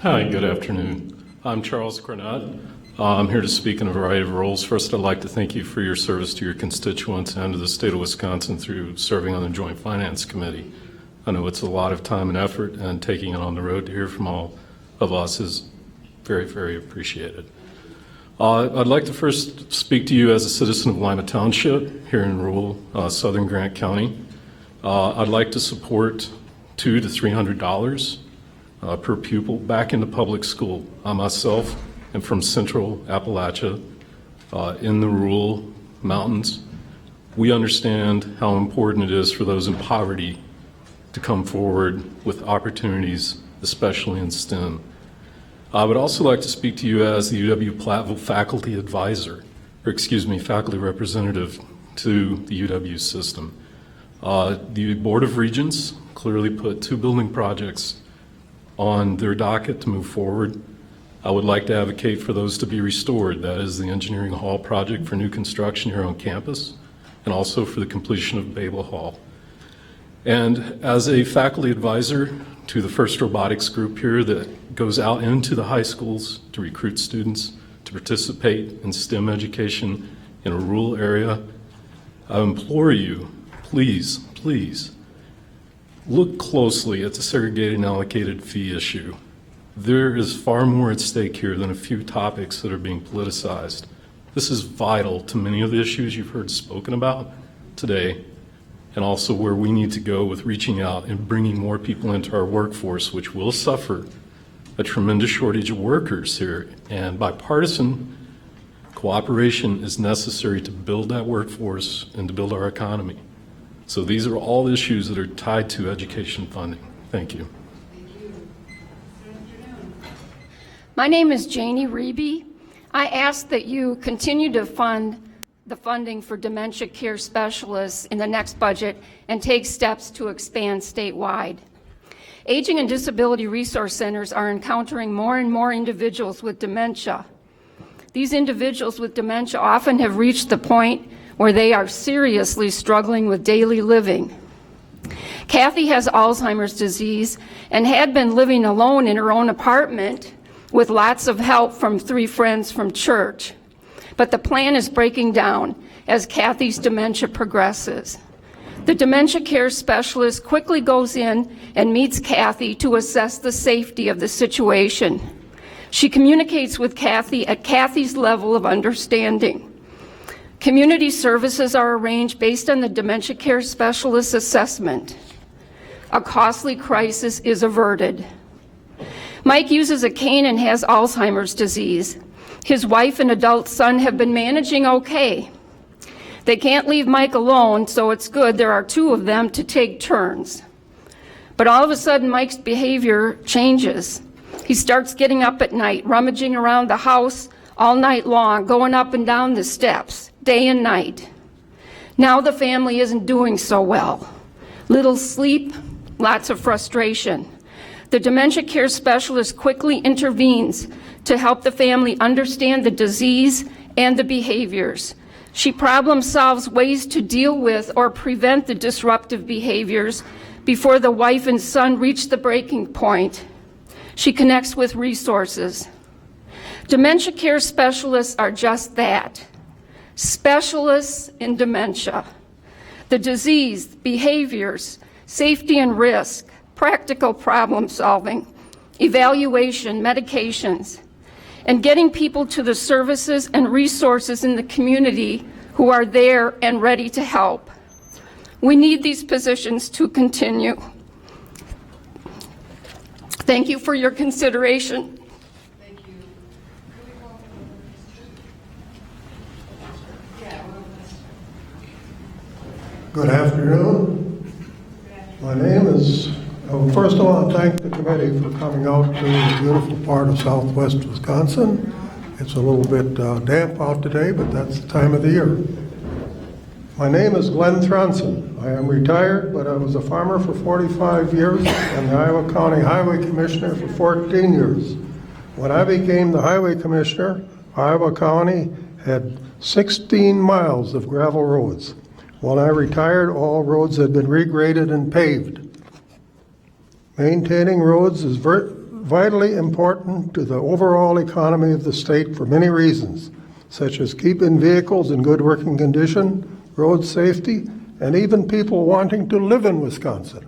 Hi, good afternoon. I'm Charles Cornett. I'm here to speak in a variety of roles. First, I'd like to thank you for your service to your constituents and to the state of Wisconsin through serving on the Joint Finance Committee. I know it's a lot of time and effort, and taking it on the road to hear from all of us is very, very appreciated. I'd like to first speak to you as a citizen of Lima Township here in rural southern Grant County. I'd like to support $200 to $300 per pupil back into public school. I myself am from central Appalachia in the rural mountains. We understand how important it is for those in poverty to come forward with opportunities, especially in STEM. I would also like to speak to you as the UW Platteville faculty advisor faculty representative to the UW system. The Board of Regents clearly put 2 building projects on their docket to move forward. I would like to advocate for those to be restored. That is the Engineering Hall project for new construction here on campus, and also for the completion of Babel Hall. And as a faculty advisor to the First Robotics group here that goes out into the high schools to recruit students to participate in STEM education in a rural area, I implore you, please, please, look closely at the segregated and allocated fee issue. There is far more at stake here than a few topics that are being politicized. This is vital to many of the issues you've heard spoken about today, and also where we need to go with reaching out and bringing more people into our workforce, which will suffer a tremendous shortage of workers here. And bipartisan cooperation is necessary to build that workforce and to build our economy. So these are all issues that are tied to education funding. Thank you. My name is Janie Reeby. I ask that you continue to fund the funding for dementia care specialists in the next budget and take steps to expand statewide. Aging and disability resource centers are encountering more and more individuals with dementia. These individuals with dementia often have reached the point where they are seriously struggling with daily living. Kathy has Alzheimer's disease and had been living alone in her own apartment with lots of help from 3 friends from church. But the plan is breaking down as Kathy's dementia progresses. The dementia care specialist quickly goes in and meets Kathy to assess the safety of the situation. She communicates with Kathy at Kathy's level of understanding. Community services are arranged based on the dementia care specialist's assessment. A costly crisis is averted. Mike uses a cane and has Alzheimer's disease. His wife and adult son have been managing okay. They can't leave Mike alone, so it's good there are 2 of them to take turns. But all of a sudden, Mike's behavior changes. He starts getting up at night, rummaging around the house all night long, going up and down the steps, day and night. Now the family isn't doing so well. Little sleep, lots of frustration. The dementia care specialist quickly intervenes to help the family understand the disease and the behaviors. She problem solves ways to deal with or prevent the disruptive behaviors before the wife and son reach the breaking point. She connects with resources. Dementia care specialists are just that, specialists in dementia. The disease, behaviors, safety and risk, practical problem solving, evaluation, medications, and getting people to the services and resources in the community who are there and ready to help. We need these positions to continue. Thank you for your consideration. Good afternoon. My name is, first I want to thank the committee for coming out to the beautiful part of southwest Wisconsin. It's a little bit damp out today, but that's the time of the year. My name is Glenn Thronson. I am retired, but I was a farmer for 45 years and the Iowa County Highway Commissioner for 14 years. When I became the Highway Commissioner, Iowa County had 16 miles of gravel roads. When I retired, all roads had been regraded and paved. Maintaining roads is vitally important to the overall economy of the state for many reasons, such as keeping vehicles in good working condition, road safety, and even people wanting to live in Wisconsin.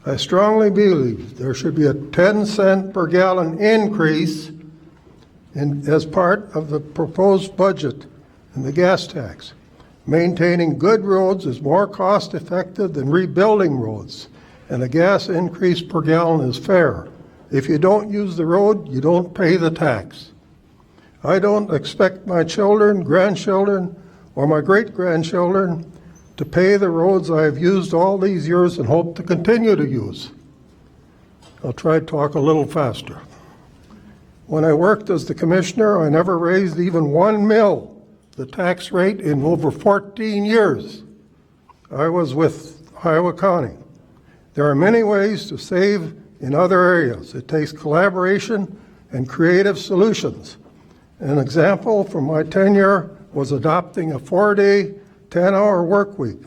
I strongly believe there should be a 10-cent per gallon increase as part of the proposed budget in the gas tax. Maintaining good roads is more cost effective than rebuilding roads, and a gas increase per gallon is fair. If you don't use the road, you don't pay the tax. I don't expect my children, grandchildren, or my great-grandchildren to pay the roads I have used all these years and hope to continue to use. I'll try to talk a little faster. When I worked as the commissioner, I never raised even 1 mill the tax rate in over 14 years. I was with Iowa County. There are many ways to save in other areas. It takes collaboration and creative solutions. An example from my tenure was adopting a 4-day, 10-hour work week.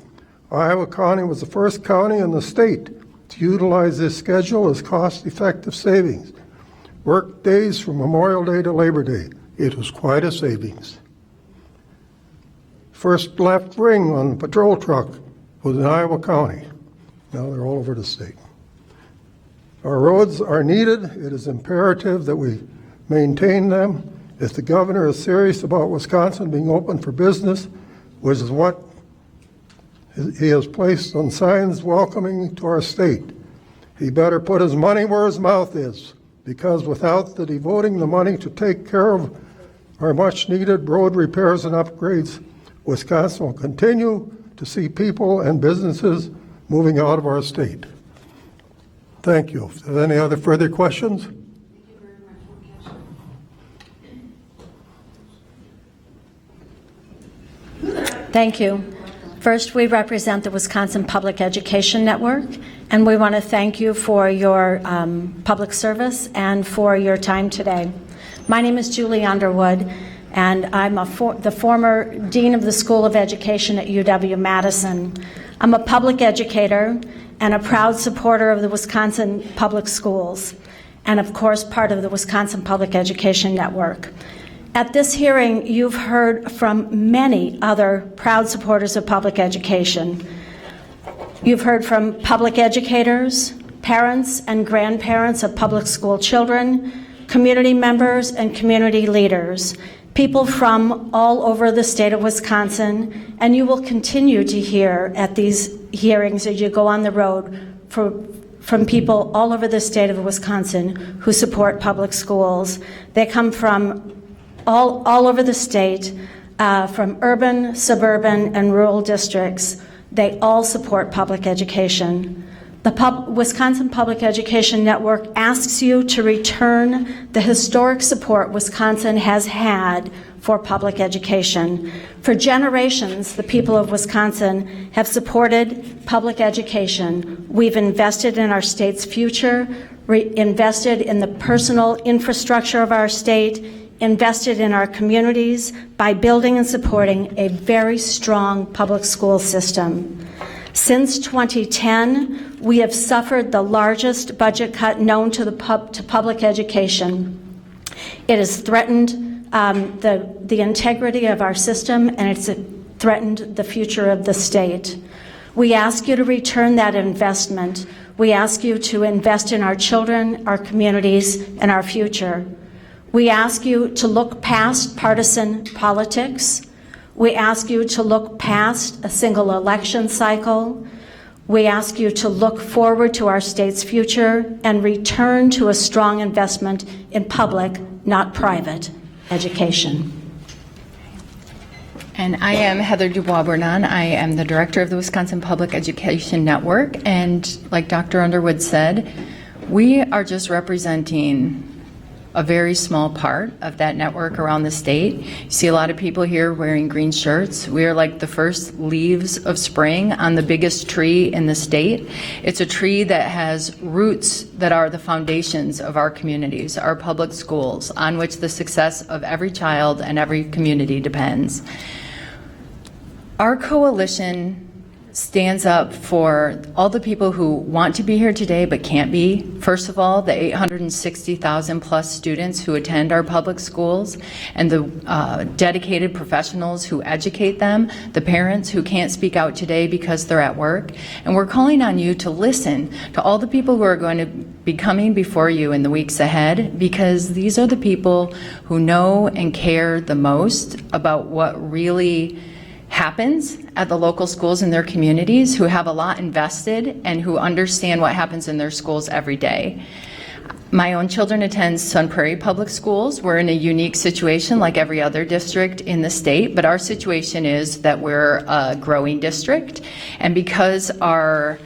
Iowa County was the first county in the state to utilize this schedule as cost-effective savings. Work days from Memorial Day to Labor Day. It was quite a savings. First left ring on the patrol truck was in Iowa County. Now they're all over the state. Our roads are needed. It is imperative that we maintain them. If the governor is serious about Wisconsin being open for business, which is what he has placed on signs welcoming to our state, he better put his money where his mouth is, because without the devoting the money to take care of our much-needed road repairs and upgrades, Wisconsin will continue to see people and businesses moving out of our state. Thank you. If there's any other further questions? Thank you. First, we represent the Wisconsin Public Education Network, and we want to thank you for your public service and for your time today. My name is Julie Underwood, and I'm the former Dean of the School of Education at UW-Madison. I'm a public educator and a proud supporter of the Wisconsin Public Schools, and of course, part of the Wisconsin Public Education Network. At this hearing, you've heard from many other proud supporters of public education. You've heard from public educators, parents and grandparents of public school children, community members and community leaders, people from all over the state of Wisconsin, and you will continue to hear at these hearings as you go on the road from people all over the state of Wisconsin who support public schools. They come from all over the state, from urban, suburban, and rural districts. They all support public education. The Wisconsin Public Education Network asks you to return the historic support Wisconsin has had for public education. For generations, the people of Wisconsin have supported public education. We've invested in our state's future, invested in the personal infrastructure of our state, invested in our communities by building and supporting a very strong public school system. Since 2010, we have suffered the largest budget cut known to public education. It has threatened the integrity of our system, and it's threatened the future of the state. We ask you to return that investment. We ask you to invest in our children, our communities, and our future. We ask you to look past partisan politics. We ask you to look past a single election cycle. We ask you to look forward to our state's future and return to a strong investment in public, not private, education. And I am Heather Dubois-Bournon. I am the director of the Wisconsin Public Education Network. And like Dr. Underwood said, we are just representing a very small part of that network around the state. You see a lot of people here wearing green shirts. We are like the first leaves of spring on the biggest tree in the state. It's a tree that has roots that are the foundations of our communities, our public schools, on which the success of every child and every community depends. Our coalition stands up for all the people who want to be here today but can't be. First of all, the 860,000 plus students who attend our public schools and the dedicated professionals who educate them, the parents who can't speak out today because they're at work. And we're calling on you to listen to all the people who are going to be coming before you in the weeks ahead, because these are the people who know and care the most about what really happens at the local schools in their communities, who have a lot invested and who understand what happens in their schools every day. My own children attend Sun Prairie Public Schools. We're in a unique situation like every other district in the state, but our situation is that we're a growing district, and because our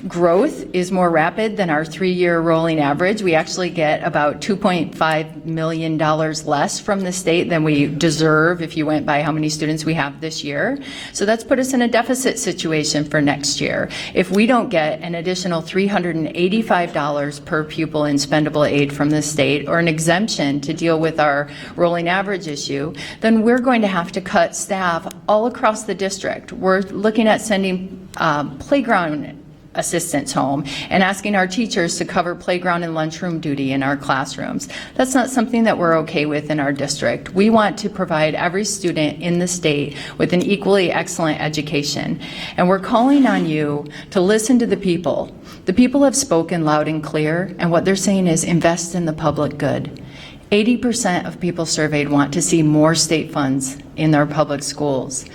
growth is more rapid than our 3-year rolling average. We actually get about $2.5 million less from the state than we deserve if you went by how many students we have this year. So that's put us in a deficit situation for next year. If we don't get an additional $385 per pupil in spendable aid from the state or an exemption to deal with our rolling average issue, then we're going to have to cut staff all across the district. We're looking at sending playground assistants home and asking our teachers to cover playground and lunchroom duty in our classrooms. That's not something that we're okay with in our district. We want to provide every student in the state with an equally excellent education. And we're calling on you to listen to the people. The people have spoken loud and clear, and what they're saying is invest in the public good. 80% of people surveyed want to see more state funds in their public schools.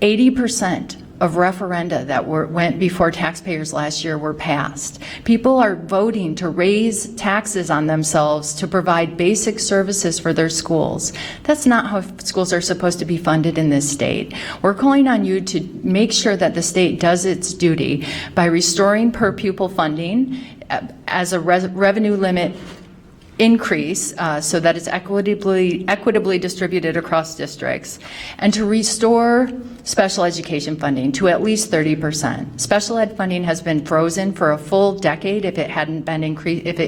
80% of referenda that went before taxpayers last year were passed. People are voting to raise taxes on themselves to provide basic services for their schools. That's not how schools are supposed to be funded in this state. We're calling on you to make sure that the state does its duty by restoring per pupil funding as a revenue limit increase so that it's equitably distributed across districts, and to restore special education funding to at least 30%. Special ed funding has been frozen for a full decade if it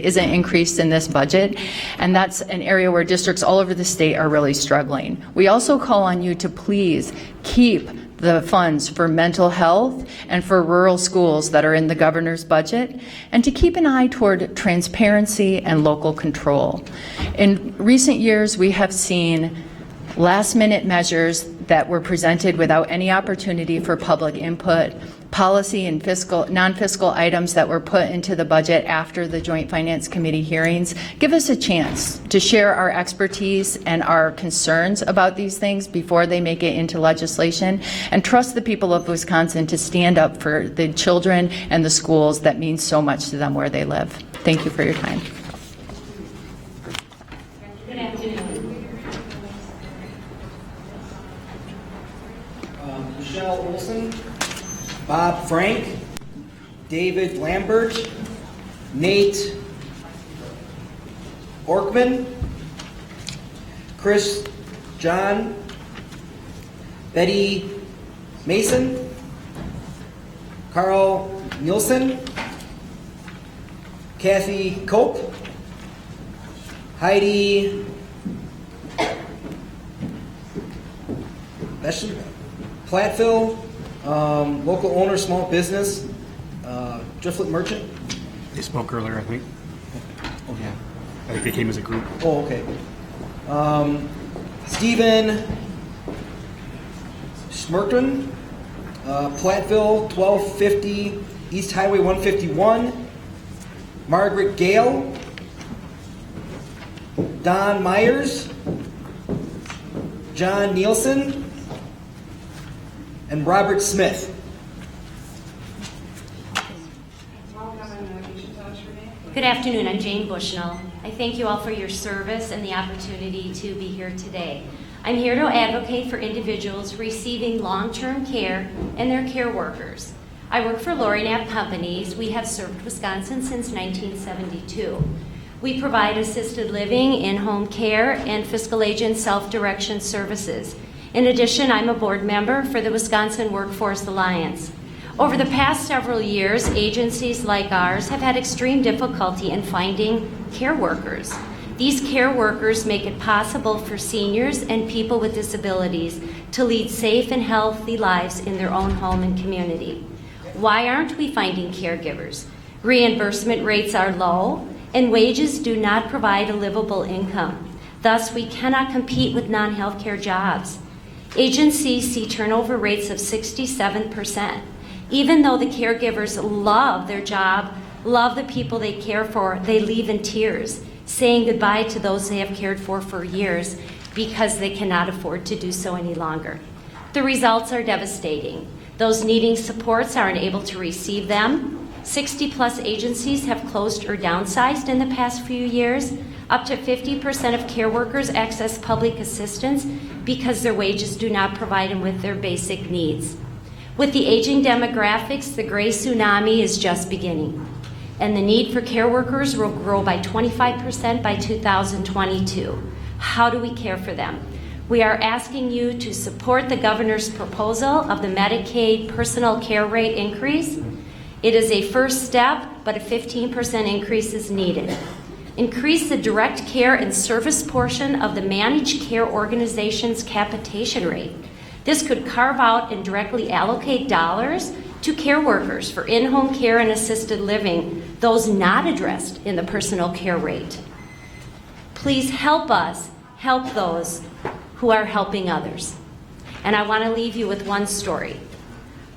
isn't increased in this budget, and that's an area where districts all over the state are really struggling. We also call on you to please keep the funds for mental health and for rural schools that are in the governor's budget, and to keep an eye toward transparency and local control. In recent years, we have seen last-minute measures that were presented without any opportunity for public input, policy and non-fiscal items that were put into the budget after the Joint Finance Committee hearings. Give us a chance to share our expertise and our concerns about these things before they make it into legislation, and trust the people of Wisconsin to stand up for the children and the schools that mean so much to them where they live. Thank you for your time. Good afternoon. Michelle Olson, Bob Frank, David Lambert, Nate Orkman, Chris John, Betty Mason, Carl Nielsen, Kathy Cope, Heidi Platteville, local owner, small business, Driftlet Merchant. They spoke earlier, I think. Oh, yeah. I think they came as a group. Oh, okay. Stephen Smirton, Platteville, 1250 East Highway 151. Margaret Gale, Don Myers, John Nielsen, and Robert Smith. Good afternoon, I'm Jane Bushnell. I thank you all for your service and the opportunity to be here today. I'm here to advocate for individuals receiving long-term care and their care workers. I work for Lori Knapp Companies. We have served Wisconsin since 1972. We provide assisted living, in-home care, and fiscal agent self-direction services. In addition, I'm a board member for the Wisconsin Workforce Alliance. Over the past several years, agencies like ours have had extreme difficulty in finding care workers. These care workers make it possible for seniors and people with disabilities to lead safe and healthy lives in their own home and community. Why aren't we finding caregivers? Reimbursement rates are low, and wages do not provide a livable income. Thus, we cannot compete with non-healthcare jobs. Agencies see turnover rates of 67%. Even though the caregivers love their job, love the people they care for, they leave in tears, saying goodbye to those they have cared for years because they cannot afford to do so any longer. The results are devastating. Those needing supports are unable to receive them. 60+ agencies have closed or downsized in the past few years. Up to 50% of care workers access public assistance because their wages do not provide them with their basic needs. With the aging demographics, the gray tsunami is just beginning, and the need for care workers will grow by 25% by 2022. How do we care for them? We are asking you to support the governor's proposal of the Medicaid personal care rate increase. It is a first step, but a 15% increase is needed. Increase the direct care and service portion of the managed care organization's capitation rate. This could carve out and directly allocate dollars to care workers for in-home care and assisted living, those not addressed in the personal care rate. Please help us help those who are helping others. And I want to leave you with one story.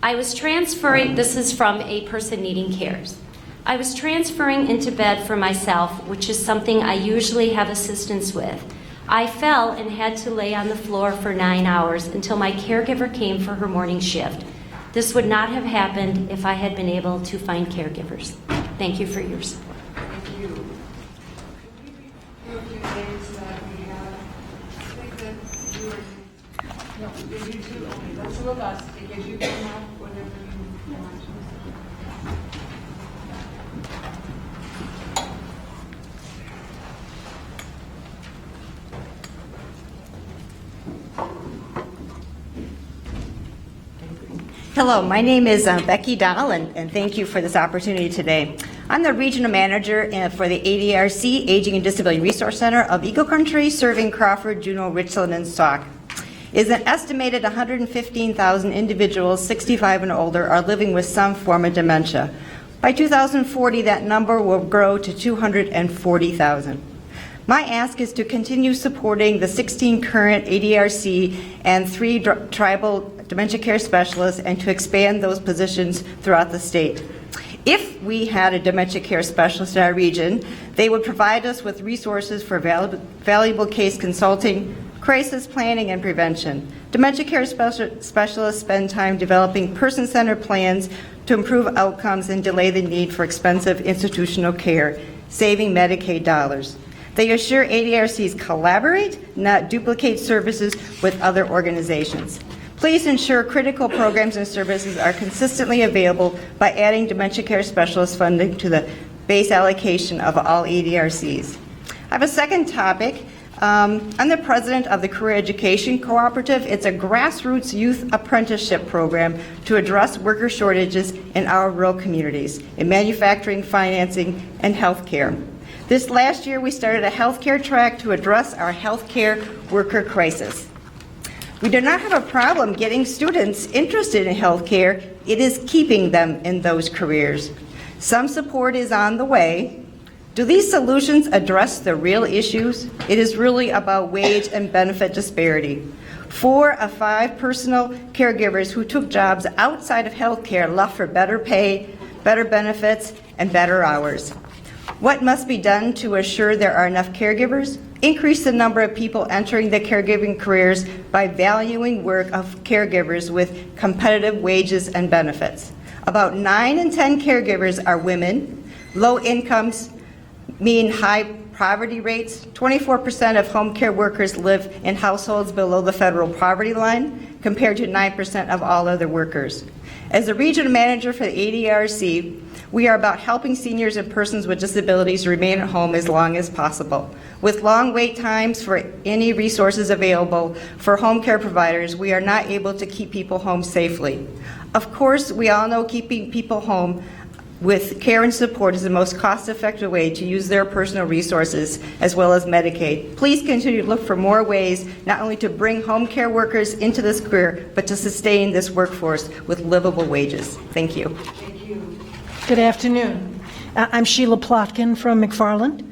I was transferring, this is from a person needing cares. I was transferring into bed for myself, which is something I usually have assistance with. I fell and had to lay on the floor for 9 hours until my caregiver came for her morning shift. This would not have happened if I had been able to find caregivers. Thank you for your support. Thank you. Can we review a few names that we have? I think that you were... No, did you two? Okay, let's look us because you can have whatever you want. Hello, my name is Becky Dahl, and thank you for this opportunity today. I'm the Regional Manager for the ADRC, Aging and Disability Resource Center of Eagle Country, serving Crawford, Juneau, Richland, and Sauk. It is an estimated 115,000 individuals 65 and older are living with some form of dementia. By 2040, that number will grow to 240,000. My ask is to continue supporting the 16 current ADRC and 3 tribal dementia care specialists and to expand those positions throughout the state. If we had a dementia care specialist in our region, they would provide us with resources for valuable case consulting, crisis planning, and prevention. Dementia care specialists spend time developing person-centered plans to improve outcomes and delay the need for expensive institutional care, saving Medicaid dollars. They assure ADRCs collaborate, not duplicate services with other organizations. Please ensure critical programs and services are consistently available by adding dementia care specialist funding to the base allocation of all ADRCs. I have a second topic. I'm the president of the Career Education Cooperative. It's a grassroots youth apprenticeship program to address worker shortages in our rural communities in manufacturing, financing, and healthcare. This last year, we started a healthcare track to address our healthcare worker crisis. We do not have a problem getting students interested in healthcare. It is keeping them in those careers. Some support is on the way. Do these solutions address the real issues? It is really about wage and benefit disparity. 4 of 5 personal caregivers who took jobs outside of healthcare left for better pay, better benefits, and better hours. What must be done to assure there are enough caregivers? Increase the number of people entering the caregiving careers by valuing work of caregivers with competitive wages and benefits. About 9 in 10 caregivers are women. Low incomes mean high poverty rates. 24% of home care workers live in households below the federal poverty line, compared to 9% of all other workers. As the regional manager for the ADRC, we are about helping seniors and persons with disabilities remain at home as long as possible. With long wait times for any resources available for home care providers, we are not able to keep people home safely. Of course, we all know keeping people home with care and support is the most cost-effective way to use their personal resources as well as Medicaid. Please continue to look for more ways not only to bring home care workers into this career, but to sustain this workforce with livable wages. Thank you. Thank you. Good afternoon. I'm Sheila Plotkin from McFarland.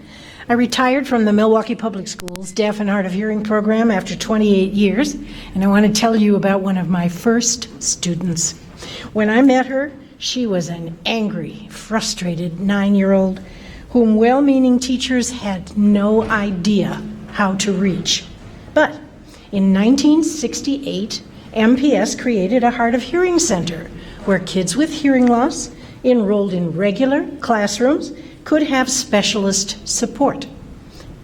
I retired from the Milwaukee Public Schools Deaf and Hard of Hearing program after 28 years, and I want to tell you about one of my first students. When I met her, she was an angry, frustrated 9-year-old whom well-meaning teachers had no idea how to reach. But in 1968, MPS created a Hard of Hearing Center where kids with hearing loss enrolled in regular classrooms could have specialist support.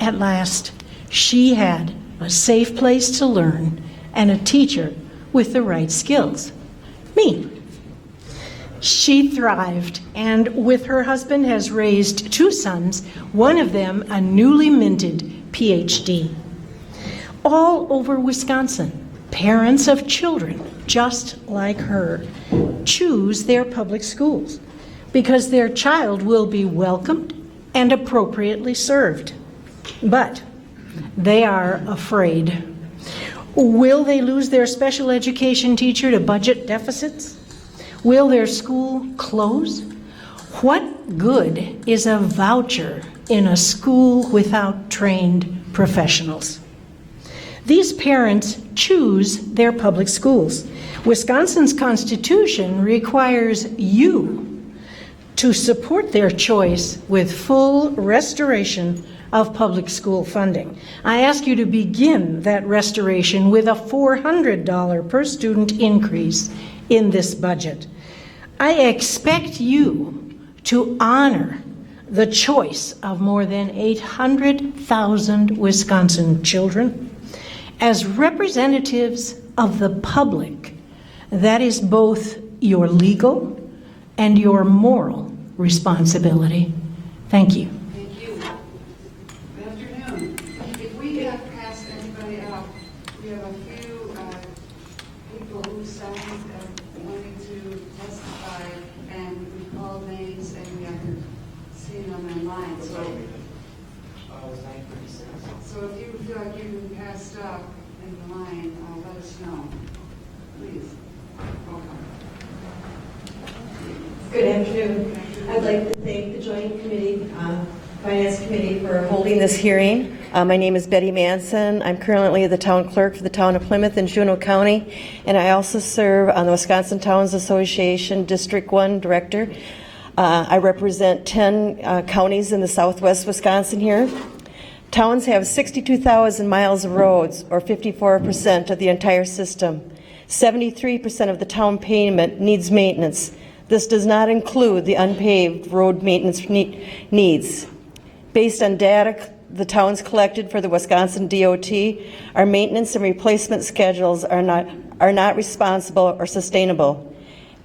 At last, she had a safe place to learn and a teacher with the right skills. Me. She thrived, and with her husband has raised 2 sons, one of them a newly minted PhD. All over Wisconsin, parents of children just like her choose their public schools because their child will be welcomed and appropriately served. But they are afraid. Will they lose their special education teacher to budget deficits? Will their school close? What good is a voucher in a school without trained professionals? These parents choose their public schools. Wisconsin's Constitution requires you to support their choice with full restoration of public school funding. I ask you to begin that restoration with a $400 per student increase in this budget. I expect you to honor the choice of more than 800,000 Wisconsin children. As representatives of the public, that is both your legal and your moral responsibility. Thank you. Thank you. Good afternoon. If we have passed anybody up, we have a few people who signed wanting to testify, and we called names and we haven't seen them in line. So if you feel like you've been passed up in the line, let us know. Please. Welcome. Good afternoon. I'd like to thank the Joint Committee, Finance Committee, for holding this hearing. My name is Betty Manson. I'm currently the town clerk for the town of Plymouth in Juneau County, and I also serve on the Wisconsin Towns Association District 1 Director. I represent 10 counties in the southwest Wisconsin here. Towns have 62,000 miles of roads, or 54% of the entire system. 73% of the town pavement needs maintenance. This does not include the unpaved road maintenance needs. Based on data the towns collected for the Wisconsin DOT, our maintenance and replacement schedules are not responsible or sustainable.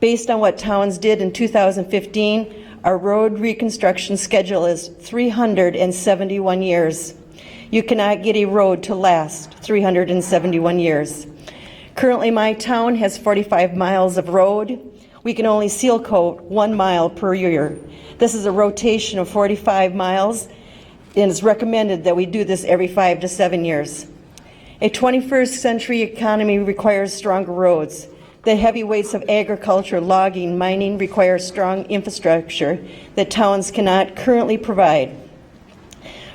Based on what towns did in 2015, our road reconstruction schedule is 371 years. You cannot get a road to last 371 years. Currently, my town has 45 miles of road. We can only seal coat 1 mile per year. This is a rotation of 45 miles, and it's recommended that we do this every 5 to 7 years. A 21st century economy requires stronger roads. The heavy weights of agriculture, logging, mining require strong infrastructure that towns cannot currently provide.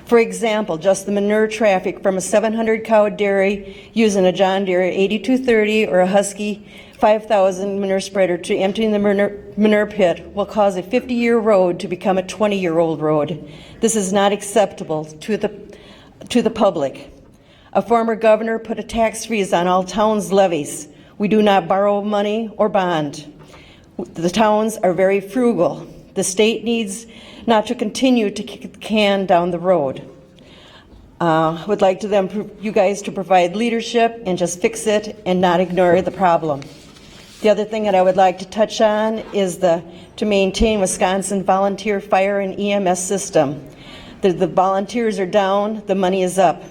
For example, just the manure traffic from a 700-cow dairy using a John Deere 8230 or a Husky 5,000 manure spreader to emptying the manure pit will cause a 50-year road to become a 20-year-old road. This is not acceptable to the public. A former governor put a tax freeze on all towns' levies. We do not borrow money or bond. The towns are very frugal. The state needs not to continue to kick the can down the road. Would like you guys to provide leadership and just fix it and not ignore the problem. The other thing that I would like to touch on is to maintain Wisconsin volunteer fire and EMS system. The volunteers are down, the money is up.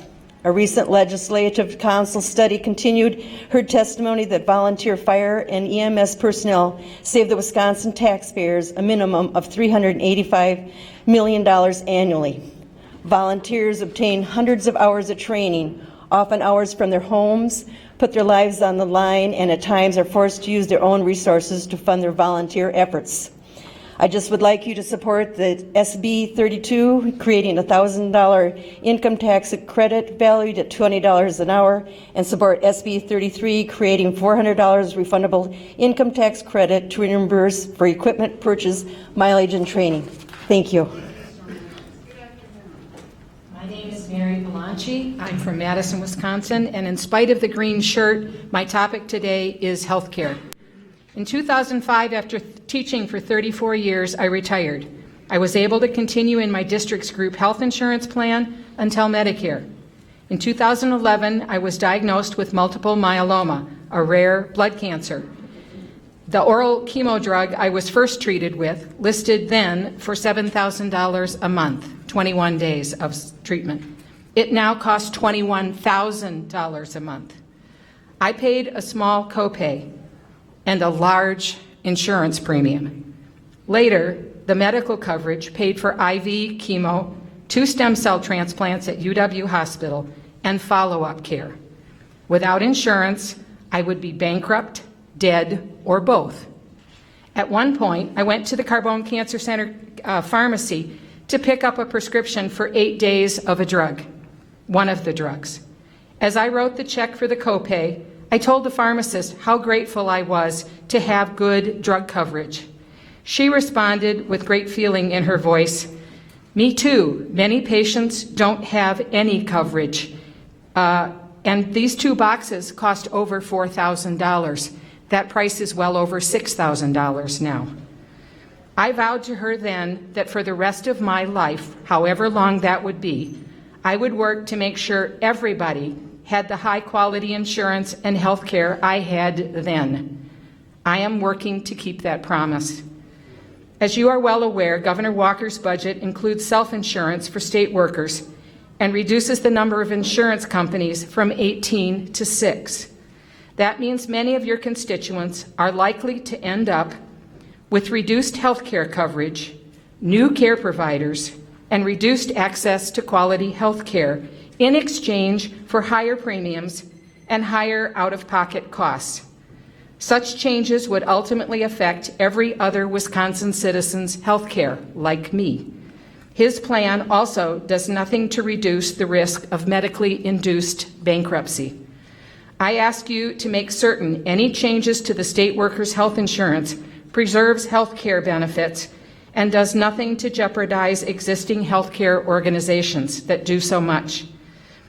A recent legislative council study continued her testimony that volunteer fire and EMS personnel save the Wisconsin taxpayers a minimum of $385 million annually. Volunteers obtain hundreds of hours of training, often hours from their homes, put their lives on the line, and at times are forced to use their own resources to fund their volunteer efforts. I just would like you to support the SB 32, creating a $1,000 income tax credit valued at $20 an hour, and support SB 33, creating $400 refundable income tax credit to reimburse for equipment purchase, mileage, and training. Thank you. My name is Mary Belanchi. I'm from Madison, Wisconsin, and in spite of the green shirt, my topic today is health care. In 2005, after teaching for 34 years, I retired. I was able to continue in my district's group health insurance plan until Medicare. In 2011, I was diagnosed with multiple myeloma, a rare blood cancer. The oral chemo drug I was first treated with listed then for $7,000 a month, 21 days of treatment. It now costs $21,000 a month. I paid a small copay and a large insurance premium. Later, the medical coverage paid for IV chemo, 2 stem cell transplants at UW Hospital, and follow-up care. Without insurance, I would be bankrupt, dead, or both. At one point, I went to the Carbone Cancer Center pharmacy to pick up a prescription for 8 days of a drug, one of the drugs. As I wrote the check for the copay, I told the pharmacist how grateful I was to have good drug coverage. She responded with great feeling in her voice, "Me too, many patients don't have any coverage, and these 2 boxes cost over $4,000. That price is well over $6,000 now." I vowed to her then that for the rest of my life, however long that would be, I would work to make sure everybody had the high-quality insurance and health care I had then. I am working to keep that promise. As you are well aware, Governor Walker's budget includes self-insurance for state workers and reduces the number of insurance companies from 18 to 6. That means many of your constituents are likely to end up with reduced health care coverage, new care providers, and reduced access to quality health care in exchange for higher premiums and higher out-of-pocket costs. Such changes would ultimately affect every other Wisconsin citizen's health care, like me. His plan also does nothing to reduce the risk of medically induced bankruptcy. I ask you to make certain any changes to the state workers' health insurance preserves health care benefits and does nothing to jeopardize existing health care organizations that do so much.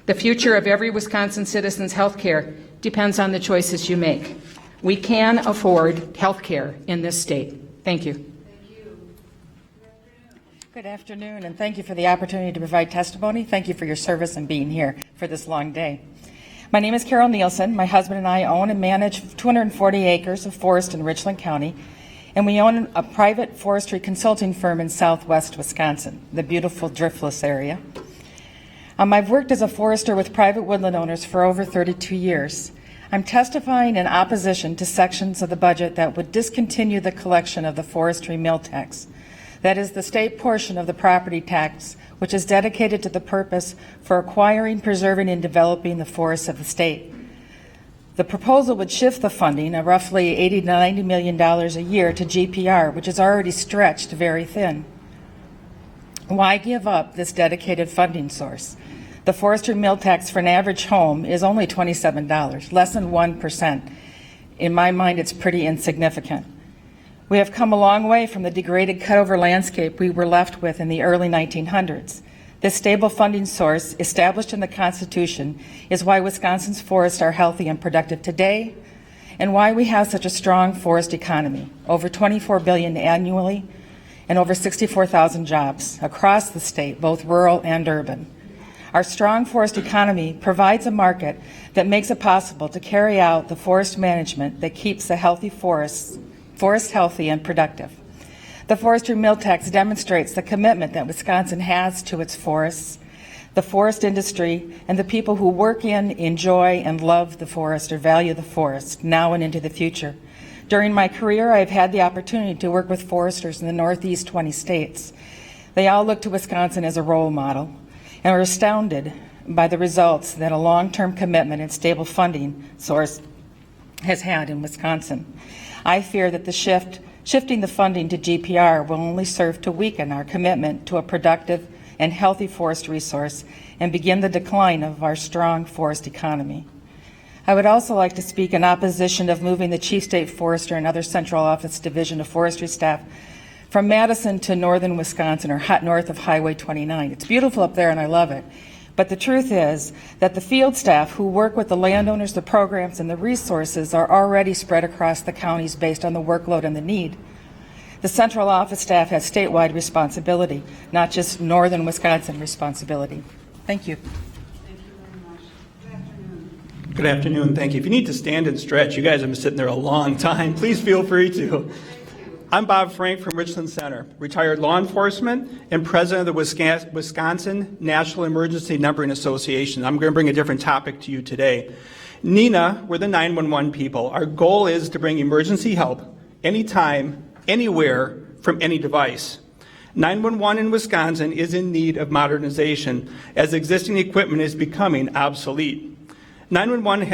The future of every Wisconsin citizen's health care depends on the choices you make. We can afford health care in this state. Thank you. Good afternoon, and thank you for the opportunity to provide testimony. Thank you for your service and being here for this long day. My name is Carol Nielsen. My husband and I own and manage 240 acres of forest in Richland County, and we own a private forestry consulting firm in southwest Wisconsin, the beautiful Driftless area. I've worked as a forester with private woodland owners for over 32 years. I'm testifying in opposition to sections of the budget that would discontinue the collection of the forestry mill tax. That is the state portion of the property tax, which is dedicated to the purpose for acquiring, preserving, and developing the forests of the state. The proposal would shift the funding of roughly $80 to $90 million a year to GPR, which is already stretched very thin. Why give up this dedicated funding source? The forestry mill tax for an average home is only $27, less than 1%. In my mind, it's pretty insignificant. We have come a long way from the degraded cutover landscape we were left with in the early 1900s. This stable funding source, established in the Constitution, is why Wisconsin's forests are healthy and productive today, and why we have such a strong forest economy, over $24 billion annually, and over 64,000 jobs across the state, both rural and urban. Our strong forest economy provides a market that makes it possible to carry out the forest management that keeps a healthy forest healthy and productive. The forestry mill tax demonstrates the commitment that Wisconsin has to its forests, the forest industry, and the people who work in, enjoy, and love the forest or value the forest now and into the future. During my career, I've had the opportunity to work with foresters in the Northeast 20 states. They all look to Wisconsin as a role model and are astounded by the results that a long-term commitment and stable funding source has had in Wisconsin. I fear that the shifting the funding to GPR will only serve to weaken our commitment to a productive and healthy forest resource and begin the decline of our strong forest economy. I would also like to speak in opposition of moving the Chief State Forester and other Central Office Division of Forestry staff from Madison to northern Wisconsin, or north of Highway 29. It's beautiful up there and I love it. But the truth is that the field staff who work with the landowners, the programs, and the resources are already spread across the counties based on the workload and the need. The central office staff has statewide responsibility, not just northern Wisconsin responsibility. Thank you. Good afternoon. Thank you. If you need to stand and stretch, you guys have been sitting there a long time. Please feel free to. I'm Bob Frank from Richland Center, retired law enforcement and president of the Wisconsin National Emergency Numbering Association. I'm going to bring a different topic to you today. Nina, we're the 911 people. Our goal is to bring emergency help anytime, anywhere, from any device. 911 in Wisconsin is in need of modernization as existing equipment is becoming obsolete. 911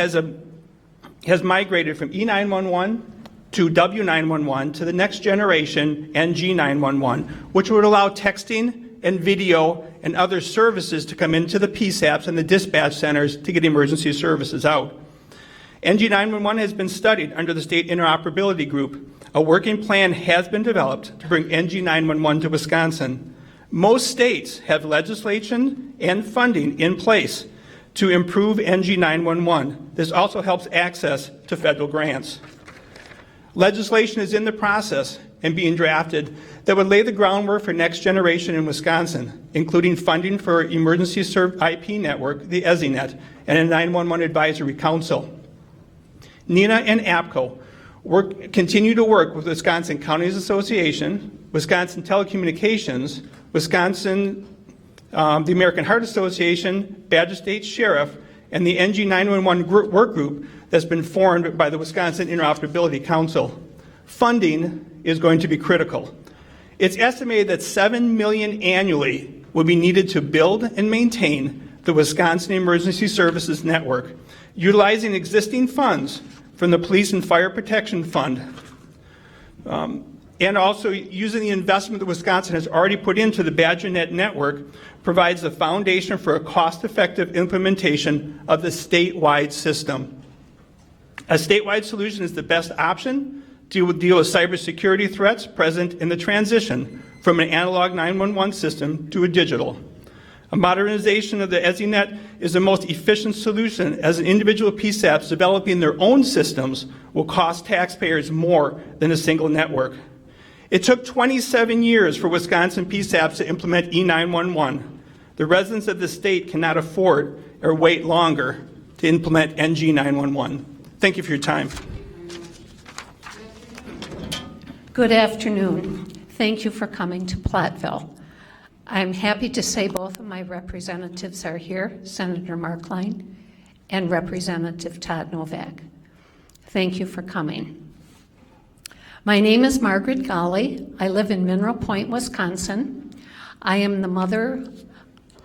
has migrated from E911 to W911 to the next generation NG911, which would allow texting and video and other services to come into the PSAPs and the dispatch centers to get emergency services out. NG911 has been studied under the State Interoperability Group. A working plan has been developed to bring NG911 to Wisconsin. Most states have legislation and funding in place to improve NG911. This also helps access to federal grants. Legislation is in the process and being drafted that would lay the groundwork for next generation in Wisconsin, including funding for Emergency IP Network, the EZNet, and a 911 Advisory Council. NENA and APCO continue to work with Wisconsin Counties Association, Wisconsin Telecommunications, Wisconsin, the American Heart Association, Badger State Sheriff, and the NG911 work group that's been formed by the Wisconsin Interoperability Council. Funding is going to be critical. It's estimated that $7 million annually will be needed to build and maintain the Wisconsin Emergency Services Network, utilizing existing funds from the Police and Fire Protection Fund, and also using the investment that Wisconsin has already put into the BadgerNet network provides the foundation for a cost-effective implementation of the statewide system. A statewide solution is the best option to deal with cybersecurity threats present in the transition from an analog 911 system to a digital. A modernization of the EZNet is the most efficient solution, as an individual PSAPs developing their own systems will cost taxpayers more than a single network. It took 27 years for Wisconsin PSAPs to implement E911. The residents of the state cannot afford or wait longer to implement NG911. Thank you for your time. Good afternoon. Thank you for coming to Platteville. I'm happy to say both of my representatives are here, Senator Markline and Representative Todd Novak. Thank you for coming. My name is Margaret Golly. I live in Mineral Point, Wisconsin. I am the mother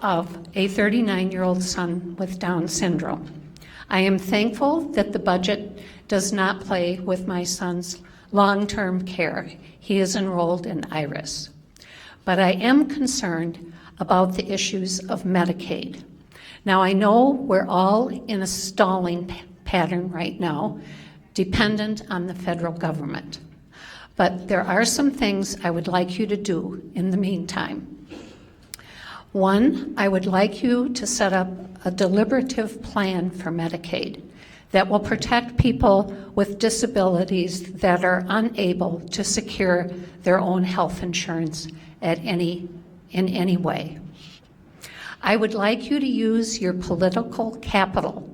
of a 39-year-old son with Down syndrome. I am thankful that the budget does not play with my son's long-term care. He is enrolled in IRIS. But I am concerned about the issues of Medicaid. Now, I know we're all in a stalling pattern right now, dependent on the federal government. But there are some things I would like you to do in the meantime. One, I would like you to set up a deliberative plan for Medicaid that will protect people with disabilities that are unable to secure their own health insurance in any way. I would like you to use your political capital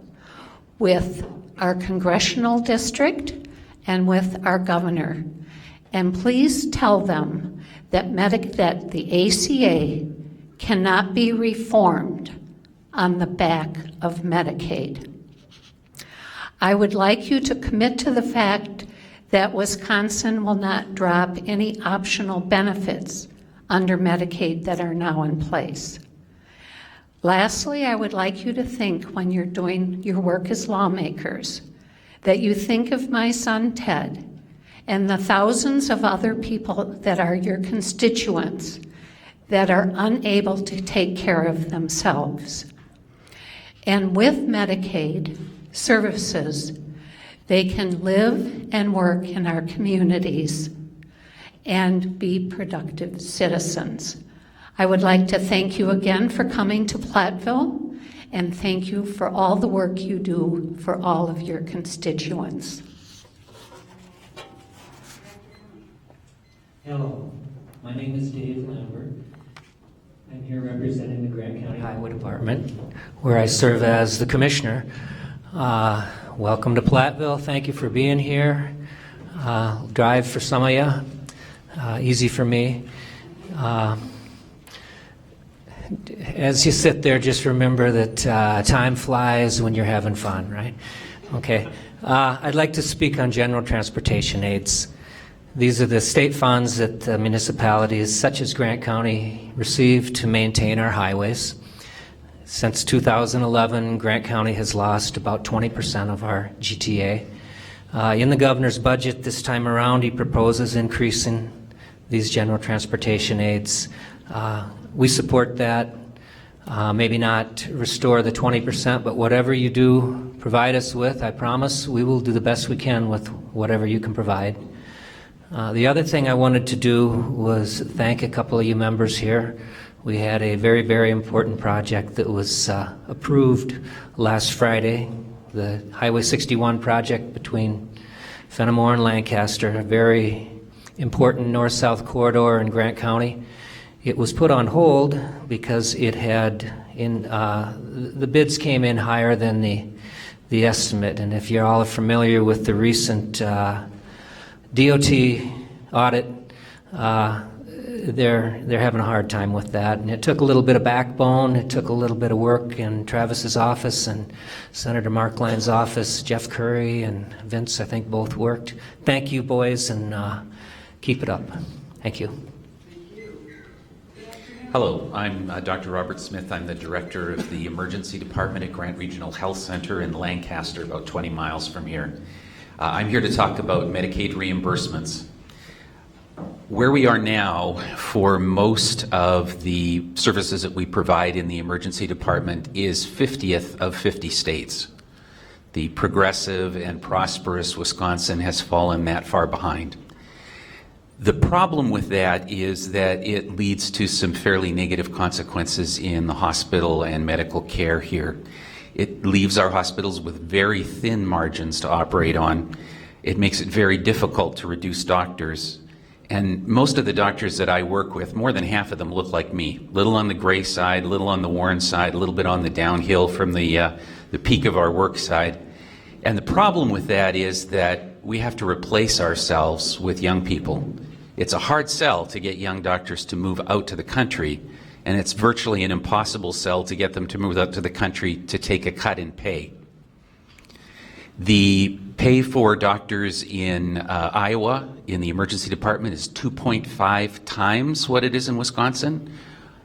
with our congressional district and with our governor. And please tell them that the ACA cannot be reformed on the back of Medicaid. I would like you to commit to the fact that Wisconsin will not drop any optional benefits under Medicaid that are now in place. Lastly, I would like you to think when you're doing your work as lawmakers that you think of my son Ted and the thousands of other people that are your constituents that are unable to take care of themselves. And with Medicaid services, they can live and work in our communities and be productive citizens. I would like to thank you again for coming to Platteville, and thank you for all the work you do for all of your constituents. Hello, my name is Dave Lambert. I'm here representing the Grant County Highway Department, where I serve as the commissioner. Welcome to Platteville. Thank you for being here. Drive for some of you. Easy for me. As you sit there, just remember that time flies when you're having fun, right? Okay. I'd like to speak on general transportation aids. These are the state funds that municipalities such as Grant County receive to maintain our highways. Since 2011, Grant County has lost about 20% of our GTA. In the governor's budget this time around, he proposes increasing these general transportation aids. We support that. Maybe not restore the 20%, but whatever you do provide us with, I promise we will do the best we can with whatever you can provide. The other thing I wanted to do was thank a couple of you members here. We had a very, very important project that was approved last Friday, the Highway 61 project between Fenimore and Lancaster, a very important north-south corridor in Grant County. It was put on hold because it had, the bids came in higher than the estimate. And if you're all familiar with the recent DOT audit, they're having a hard time with that. And it took a little bit of backbone. It took a little bit of work in Travis's office and Senator Markline's office. Jeff Curry and Vince, I think, both worked. Thank you, boys, and keep it up. Thank you. Hello, I'm Dr. Robert Smith. I'm the director of the Emergency Department at Grant Regional Health Center in Lancaster, about 20 miles from here. I'm here to talk about Medicaid reimbursements. Where we are now for most of the services that we provide in the Emergency Department is 50th of 50 states. The progressive and prosperous Wisconsin has fallen that far behind. The problem with that is that it leads to some fairly negative consequences in the hospital and medical care here. It leaves our hospitals with very thin margins to operate on. It makes it very difficult to reduce doctors. And most of the doctors that I work with, more than half of them look like me. Little on the gray side, little on the Warren side, a little bit on the downhill from the peak of our work side. And the problem with that is that we have to replace ourselves with young people. It's a hard sell to get young doctors to move out to the country, and it's virtually an impossible sell to get them to move out to the country to take a cut in pay. The pay for doctors in Iowa in the emergency department is 2.5 times what it is in Wisconsin,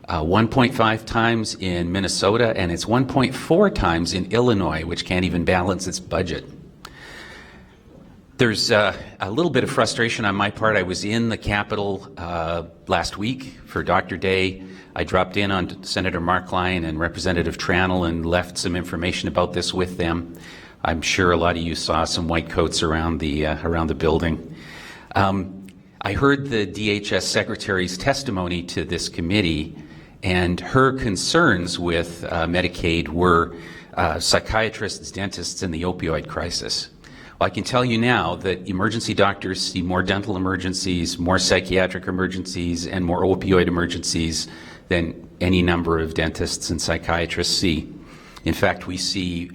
1.5 times in Minnesota, and it's 1.4 times in Illinois, which can't even balance its budget. There's a little bit of frustration on my part. I was in the Capitol last week for Dr. Day. I dropped in on Senator Markline and Representative Tranel and left some information about this with them. I'm sure a lot of you saw some white coats around the building. I heard the DHS Secretary's testimony to this committee, and her concerns with Medicaid were psychiatrists, dentists, and the opioid crisis. Well, I can tell you now that emergency doctors see more dental emergencies, more psychiatric emergencies, and more opioid emergencies than any number of dentists and psychiatrists see. In fact, we see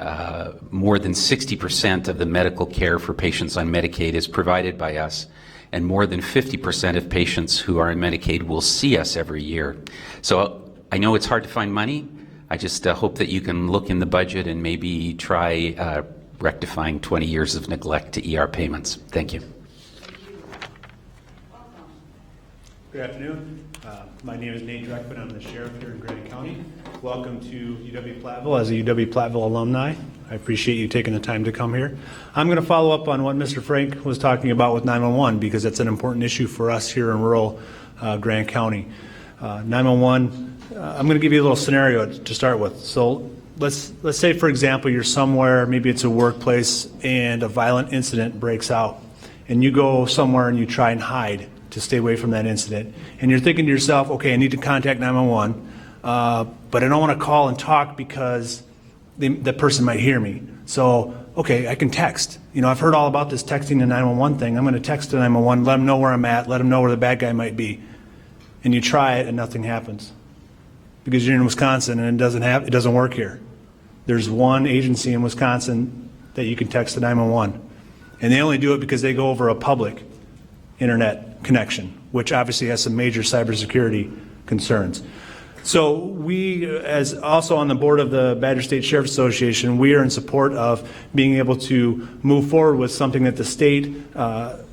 more than 60% of the medical care for patients on Medicaid is provided by us, and more than 50% of patients who are on Medicaid will see us every year. So I know it's hard to find money. I just hope that you can look in the budget and maybe try rectifying 20 years of neglect to ER payments. Thank you. Good afternoon. My name is Nate Dreckman. I'm the sheriff here in Grant County. Welcome to UW-Platteville. As a UW-Platteville alumni, I appreciate you taking the time to come here. I'm going to follow up on what Mr. Frank was talking about with 911 because it's an important issue for us here in rural Grant County. 911, I'm going to give you a little scenario to start with. So let's say, for example, you're somewhere, maybe it's a workplace, and a violent incident breaks out, and you go somewhere and you try and hide to stay away from that incident. And you're thinking to yourself, okay, I need to contact 911, but I don't want to call and talk because the person might hear me. So, okay, I can text. You know, I've heard all about this texting to 911 thing. I'm going to text to 911, let them know where I'm at, let them know where the bad guy might be. And you try it and nothing happens because you're in Wisconsin and it doesn't work here. There's one agency in Wisconsin that you can text to 911. And they only do it because they go over a public internet connection, which obviously has some major cybersecurity concerns. So we, as also on the board of the Badger State Sheriff's Association, we are in support of being able to move forward with something that the state, a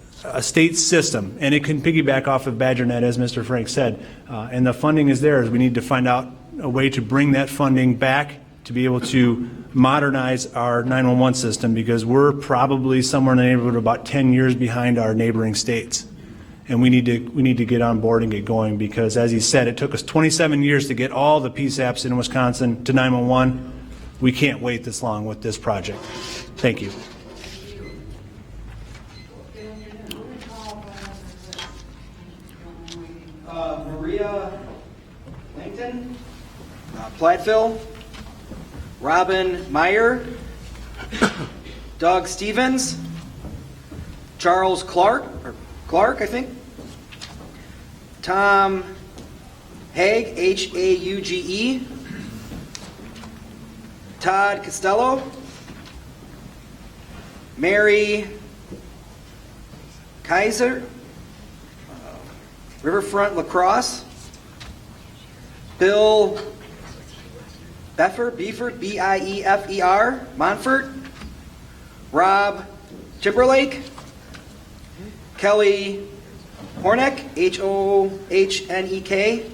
state system, and it can piggyback off of BadgerNet, as Mr. Frank said, and the funding is there. We need to find out a way to bring that funding back to be able to modernize our 911 system, because we're probably somewhere in the neighborhood of about 10 years behind our neighboring states. And we need to get on board and get going, because as he said, it took us 27 years to get all the PSAPs in Wisconsin to 911. We can't wait this long with this project. Thank you. Maria Langton, Platteville. Robin Meyer, Doug Stevens, Charles Clark, I think. Tom Hague, H-A-U-G-E. Todd Costello. Mary Kaiser, Riverfront Lacrosse. Bill Beiffer, B-I-E-F-E-R, Montfort. Rob Timberlake. Kelly Hornick, H-O-H-N-E-K.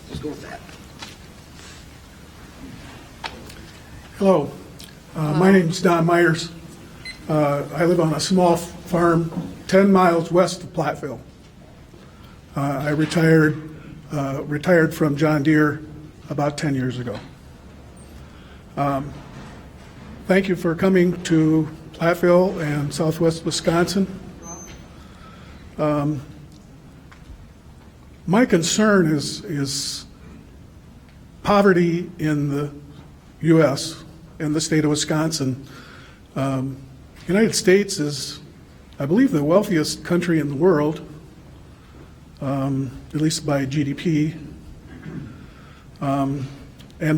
Let's go with that. Hello, my name is Don Myers. I live on a small farm 10 miles west of Platteville. I retired from John Deere about 10 years ago. Thank you for coming to Platteville and Southwest Wisconsin. My concern is poverty in the U.S. and the state of Wisconsin. United States is, I believe, the wealthiest country in the world, at least by GDP. And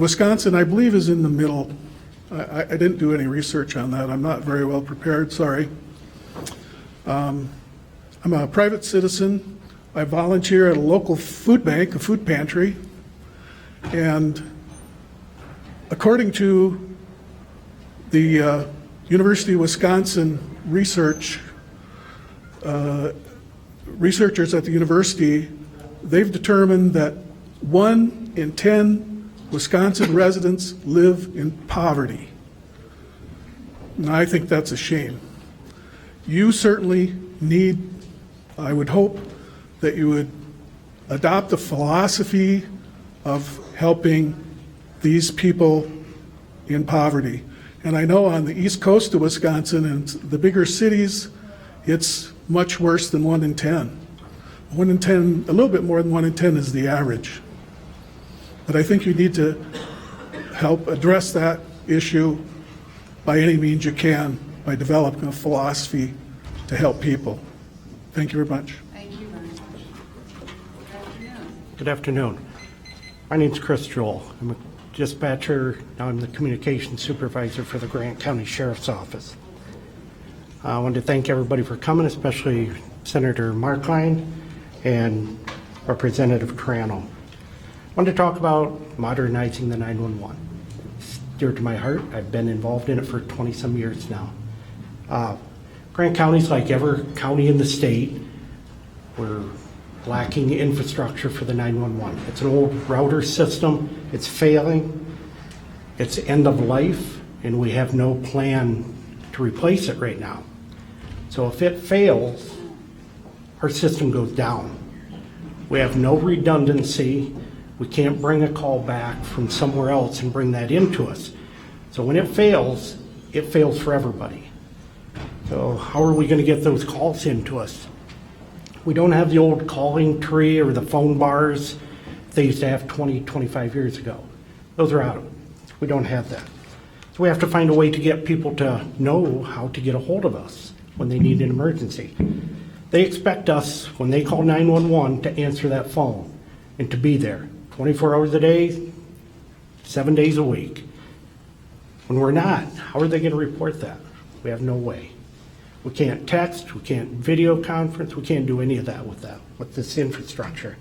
Wisconsin, I believe, is in the middle. I didn't do any research on that. I'm not very well prepared, sorry. I'm a private citizen. I volunteer at a local food bank, a food pantry, and according to the University of Wisconsin researchers at the university, they've determined that 1 in 10 Wisconsin residents live in poverty. And I think that's a shame. You certainly need, I would hope, that you would adopt a philosophy of helping these people in poverty. And I know on the east coast of Wisconsin and the bigger cities, it's much worse than 1 in 10. 1 in 10, a little bit more than 1 in 10 is the average. But I think you need to help address that issue by any means you can by developing a philosophy to help people. Thank you very much. Thank you very much. Good afternoon. My name's Chris Joel. I'm a dispatcher. Now I'm the communications supervisor for the Grant County Sheriff's Office. I wanted to thank everybody for coming, especially Senator Markline and Representative Tranel. I wanted to talk about modernizing the 911. It's dear to my heart. I've been involved in it for 20-some years now. Grant County's like every county in the state. We're lacking infrastructure for the 911. It's an old router system. It's failing. It's end of life, and we have no plan to replace it right now. So if it fails, our system goes down. We have no redundancy. We can't bring a call back from somewhere else and bring that into us. So when it fails for everybody. So how are we going to get those calls into us? We don't have the old calling tree or the phone bars they used to have 20, 25 years ago. Those are out of it. We don't have that. So we have to find a way to get people to know how to get a hold of us when they need an emergency. They expect us, when they call 911, to answer that phone and to be there 24 hours a day, 7 days a week. When we're not, how are they going to report that? We have no way. We can't text, we can't video conference, we can't do any of that with this infrastructure.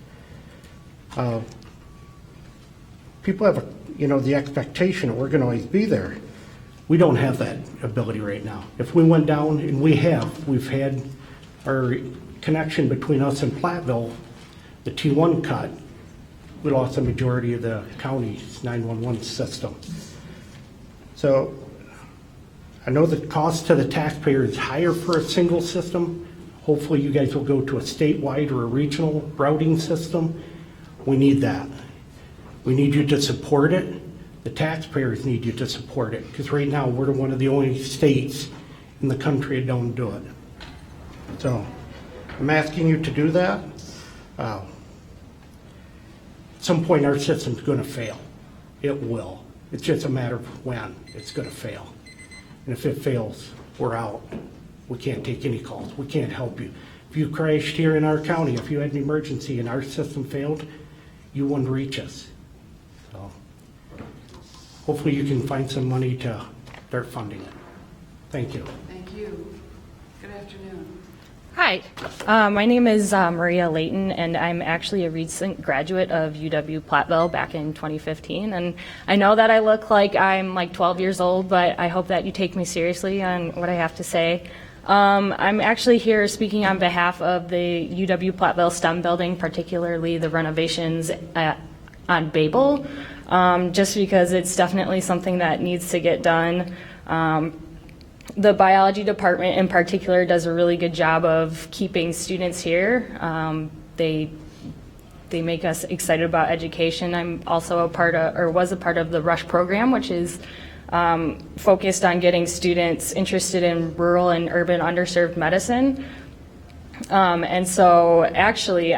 People have, the expectation that we're going to always be there. We don't have that ability right now. If we went down, and we've had our connection between us and Platteville, the T1 cut, we lost the majority of the county's 911 system. So I know the cost to the taxpayer is higher for a single system. Hopefully you guys will go to a statewide or a regional routing system. We need that. We need you to support it. The taxpayers need you to support it, because right now we're one of the only states in the country that don't do it. So I'm asking you to do that. At some point our system's going to fail. It will. It's just a matter of when it's going to fail. And if it fails, we're out. We can't take any calls. We can't help you. If you crashed here in our county, if you had an emergency and our system failed, you wouldn't reach us. So hopefully you can find some money to start funding it. Thank you. Thank you. Good afternoon. Hi, my name is Maria Layton, and I'm actually a recent graduate of UW-Platteville back in 2015. And I know that I look like I'm like 12 years old, but I hope that you take me seriously on what I have to say. I'm actually here speaking on behalf of the UW-Platteville STEM building, particularly the renovations on Babel, just because it's definitely something that needs to get done. The biology department in particular does a really good job of keeping students here. They make us excited about education. I'm also was a part of the RUSH program, which is focused on getting students interested in rural and urban underserved medicine. And so actually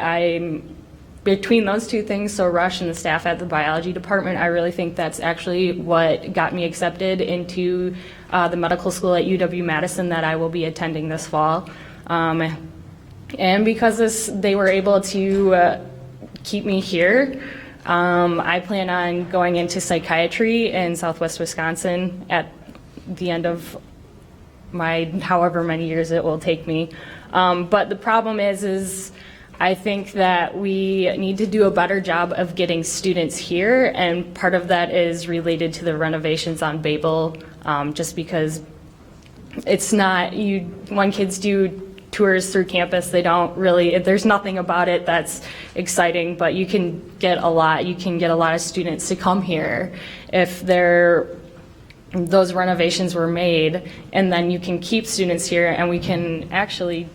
between those two things, so RUSH and the staff at the biology department, I really think that's actually what got me accepted into the medical school at UW-Madison that I will be attending this fall. And because they were able to keep me here, I plan on going into psychiatry in Southwest Wisconsin at the end of my however many years it will take me. But the problem is I think that we need to do a better job of getting students here, and part of that is related to the renovations on Babel, just because it's not, when kids do tours through campus, they don't really, there's nothing about it that's exciting, but you can get a lot of students to come here if those renovations were made, and then you can keep students here, and we can actually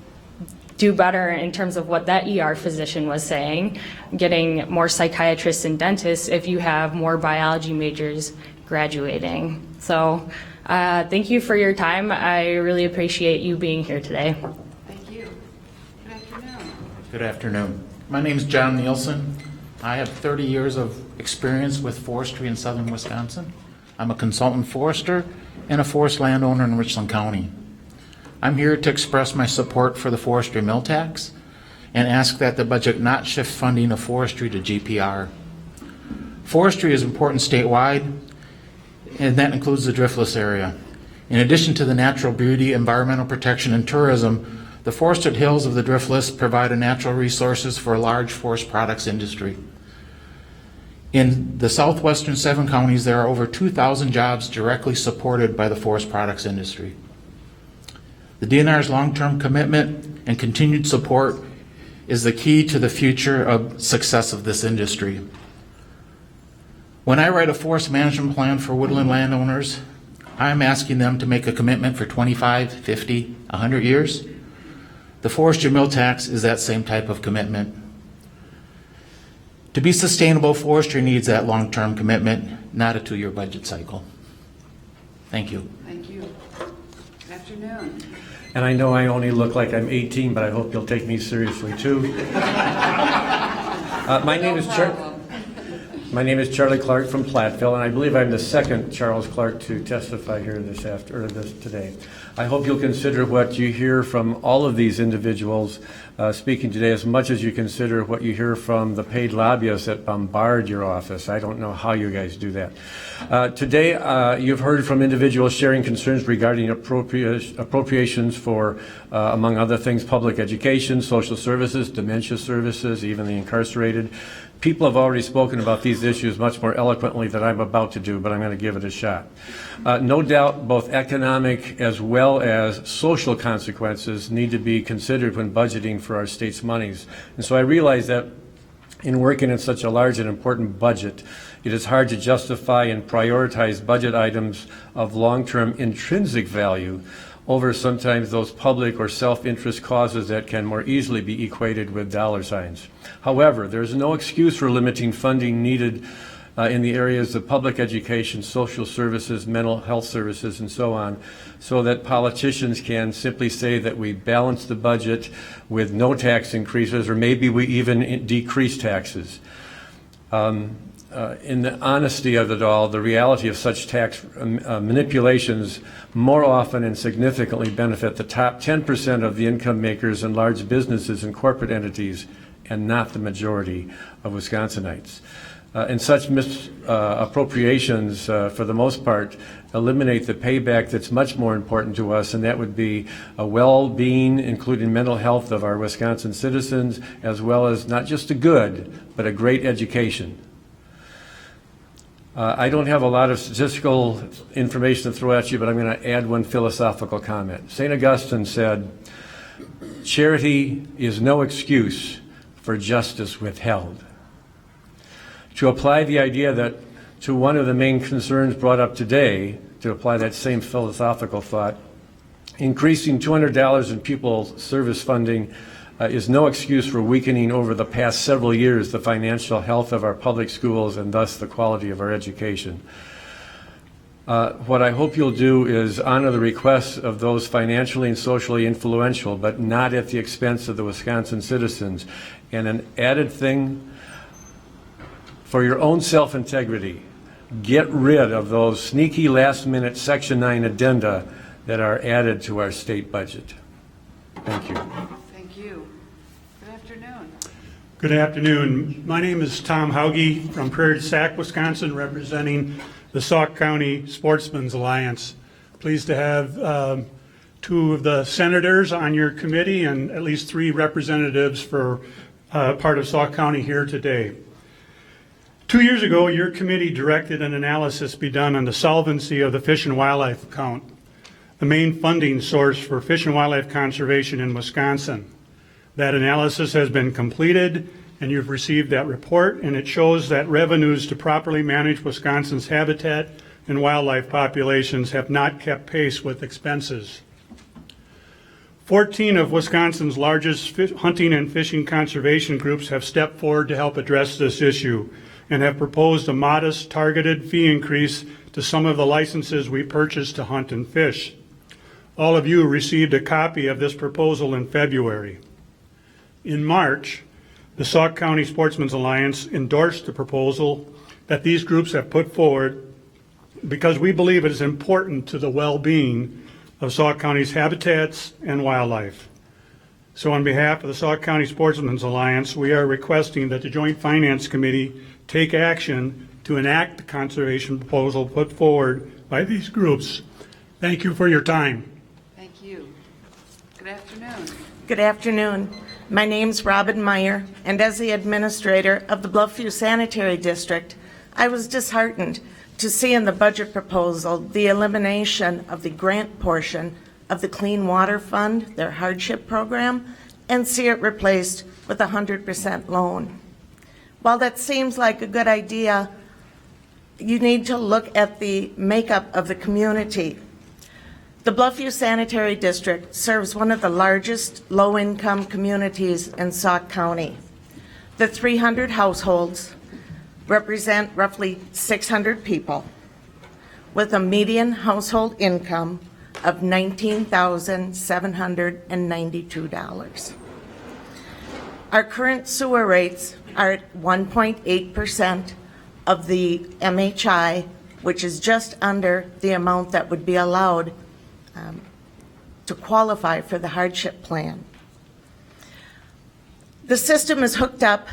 do better in terms of what that ER physician was saying, getting more psychiatrists and dentists if you have more biology majors graduating. So thank you for your time. I really appreciate you being here today. Thank you. Good afternoon. Good afternoon. My name is John Nielsen. I have 30 years of experience with forestry in southern Wisconsin. I'm a consultant forester and a forest landowner in Richland County. I'm here to express my support for the forestry mill tax and ask that the budget not shift funding of forestry to GPR. Forestry is important statewide, and that includes the driftless area. In addition to the natural beauty, environmental protection, and tourism, the forested hills of the driftless provide natural resources for a large forest products industry. In the southwestern 7 counties, there are over 2,000 jobs directly supported by the forest products industry. The DNR's long-term commitment and continued support is the key to the future of success of this industry. When I write a forest management plan for woodland landowners, I'm asking them to make a commitment for 25, 50, 100 years. The forestry mill tax is that same type of commitment. To be sustainable, forestry needs that long-term commitment, not a 2-year budget cycle. Thank you. Thank you. Good afternoon. And I know I only look like I'm 18, but I hope you'll take me seriously too. My name is My name is Charlie Clark from Platteville, and I believe I'm the second Charles Clark to testify here today. I hope you'll consider what you hear from all of these individuals speaking today as much as you consider what you hear from the paid lobbyists that bombard your office. I don't know how you guys do that. Today, you've heard from individuals sharing concerns regarding appropriations for, among other things, public education, social services, dementia services, even the incarcerated. People have already spoken about these issues much more eloquently than I'm about to do, but I'm going to give it a shot. No doubt both economic as well as social consequences need to be considered when budgeting for our state's monies. And so I realize that in working in such a large and important budget, it is hard to justify and prioritize budget items of long-term intrinsic value over sometimes those public or self-interest causes that can more easily be equated with dollar signs. However, there's no excuse for limiting funding needed in the areas of public education, social services, mental health services, and so on, so that politicians can simply say that we balance the budget with no tax increases, or maybe we even decrease taxes. In the honesty of it all, the reality of such tax manipulations more often and significantly benefit the top 10% of the income makers and large businesses and corporate entities, and not the majority of Wisconsinites. And such misappropriations, for the most part, eliminate the payback that's much more important to us, and that would be a well-being, including mental health of our Wisconsin citizens, as well as not just a good, but a great education. I don't have a lot of statistical information to throw at you, but I'm going to add one philosophical comment. St. Augustine said, "Charity is no excuse for justice withheld." To apply the idea that to one of the main concerns brought up today, to apply that same philosophical thought, increasing $200 in pupil service funding is no excuse for weakening over the past several years the financial health of our public schools and thus the quality of our education. What I hope you'll do is honor the requests of those financially and socially influential, but not at the expense of the Wisconsin citizens. And an added thing, for your own self-integrity, get rid of those sneaky last-minute Section 9 addenda that are added to our state budget. Thank you. Thank you. Good afternoon. Good afternoon. My name is Tom Hauge from Prairie du Sac, Wisconsin, representing the Sauk County Sportsmen's Alliance. Pleased to have two of the senators on your committee and at least three representatives for part of Sauk County here today. 2 years ago, your committee directed an analysis be done on the solvency of the Fish and Wildlife account, the main funding source for fish and wildlife conservation in Wisconsin. That analysis has been completed, and you've received that report, and it shows that revenues to properly manage Wisconsin's habitat and wildlife populations have not kept pace with expenses. 14 of Wisconsin's largest hunting and fishing conservation groups have stepped forward to help address this issue and have proposed a modest targeted fee increase to some of the licenses we purchased to hunt and fish. All of you received a copy of this proposal in February. In March, the Sauk County Sportsmen's Alliance endorsed the proposal that these groups have put forward because we believe it is important to the well-being of Sauk County's habitats and wildlife. So on behalf of the Sauk County Sportsmen's Alliance, we are requesting that the Joint Finance Committee take action to enact the conservation proposal put forward by these groups. Thank you for your time. Thank you. Good afternoon. Good afternoon. My name's Robin Meyer, and as the administrator of the Bluffview Sanitary District, I was disheartened to see in the budget proposal the elimination of the grant portion of the Clean Water Fund, their hardship program, and see it replaced with a 100% loan. While that seems like a good idea, you need to look at the makeup of the community. The Bluffview Sanitary District serves one of the largest low-income communities in Sauk County. The 300 households represent roughly 600 people with a median household income of $19,792. Our current sewer rates are at 1.8%, of the MHI, which is just under the amount that would be allowed to qualify for the hardship plan. The system is hooked up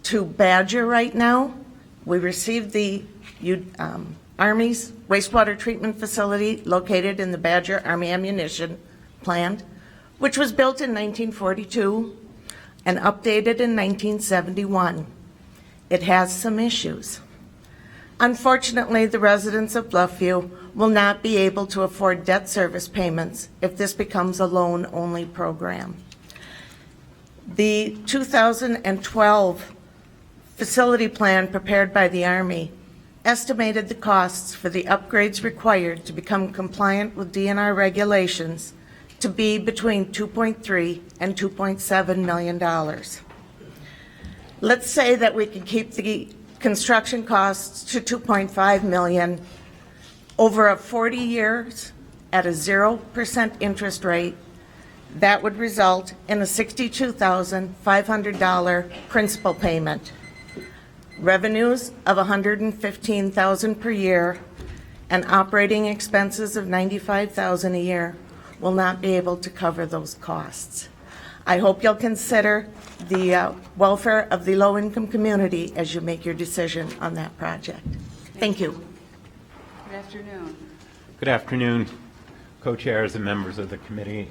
to Badger right now. We received the Army's wastewater treatment facility located in the Badger Army Ammunition Plant, which was built in 1942 and updated in 1971. It has some issues. Unfortunately, the residents of Bluffview will not be able to afford debt service payments if this becomes a loan-only program. The 2012 facility plan prepared by the Army estimated the costs for the upgrades required to become compliant with DNR regulations to be between $2.3 and $2.7 million. Let's say that we can keep the construction costs to $2.5 million over 40 years at a 0% interest rate. That would result in a $62,500 principal payment, revenues of $115,000 per year, and operating expenses of $95,000 a year will not be able to cover those costs. I hope you'll consider the welfare of the low-income community as you make your decision on that project. Thank you. Good afternoon. Good afternoon, co-chairs and members of the committee.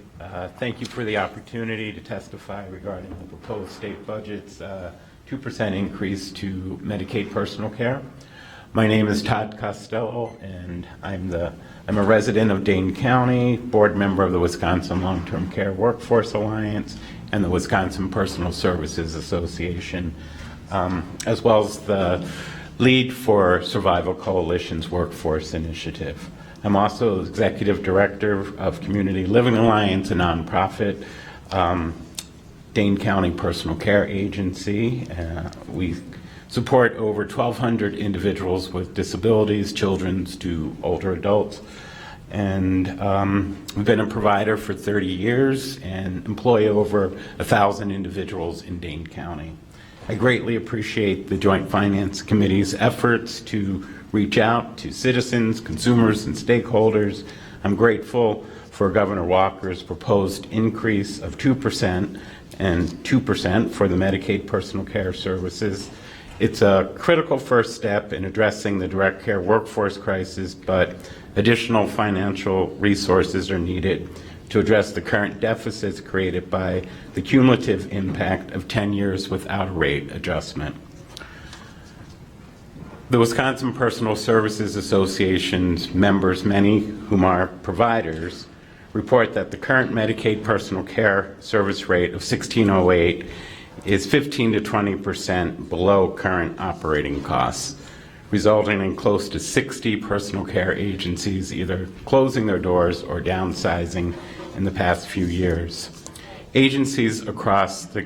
Thank you for the opportunity to testify regarding the proposed state budget's 2% increase to Medicaid personal care. My name is Todd Costello, and I'm a resident of Dane County, board member of the Wisconsin Long-Term Care Workforce Alliance and the Wisconsin Personal Services Association, as well as the lead for Survival Coalition's Workforce Initiative. I'm also executive director of Community Living Alliance, a nonprofit Dane County Personal Care Agency. We support over 1,200 individuals with disabilities, children to older adults. And we've been a provider for 30 years and employ over 1,000 individuals in Dane County. I greatly appreciate the Joint Finance Committee's efforts to reach out to citizens, consumers, and stakeholders. I'm grateful for Governor Walker's proposed increase of 2% and 2% for the Medicaid personal care services. It's a critical first step in addressing the direct care workforce crisis, but additional financial resources are needed to address the current deficits created by the cumulative impact of 10 years without a rate adjustment. The Wisconsin Personal Services Association's members, many whom are providers, report that the current Medicaid personal care service rate of $16.08 is 15 to 20% below current operating costs, resulting in close to 60 personal care agencies either closing their doors or downsizing in the past few years. Agencies across the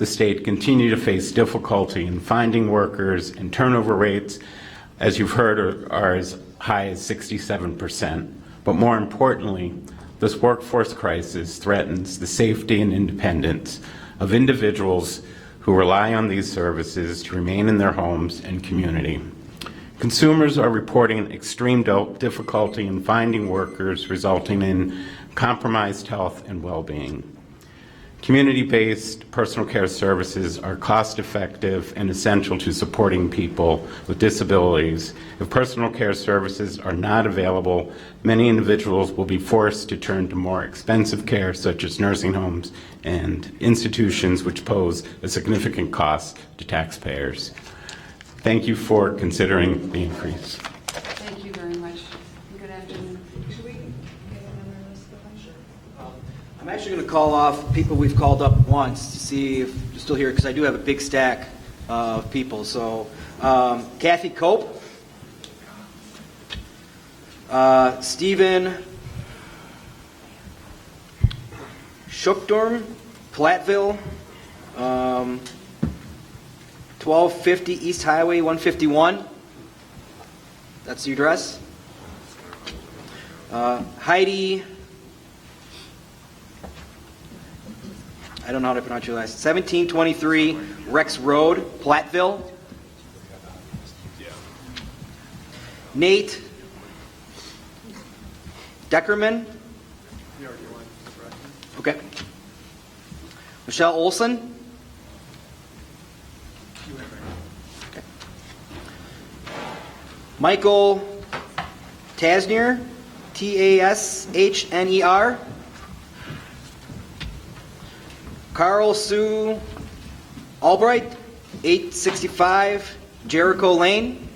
state continue to face difficulty in finding workers, and turnover rates, as you've heard, are as high as 67%. But more importantly, this workforce crisis threatens the safety and independence of individuals who rely on these services to remain in their homes and community. Consumers are reporting extreme difficulty in finding workers, resulting in compromised health and well-being. Community-based personal care services are cost-effective and essential to supporting people with disabilities. If personal care services are not available, many individuals will be forced to turn to more expensive care, such as nursing homes and institutions, which pose a significant cost to taxpayers. Thank you for considering the increase. Thank you very much. Good afternoon. I'm actually going to call off people we've called up once to see if they're still here, because I do have a big stack of people. So Kathy Cope, Stephen Schuckdorm, Platteville, 1250 East Highway 151. That's the address. Heidi, I don't know how to pronounce your last. 1723 Rex Road, Platteville. Nate Deckerman. Okay. Michelle Olson. Okay. Michael Tasner, Tasshner. Carl Sue Albright, 865 Jericho Lane.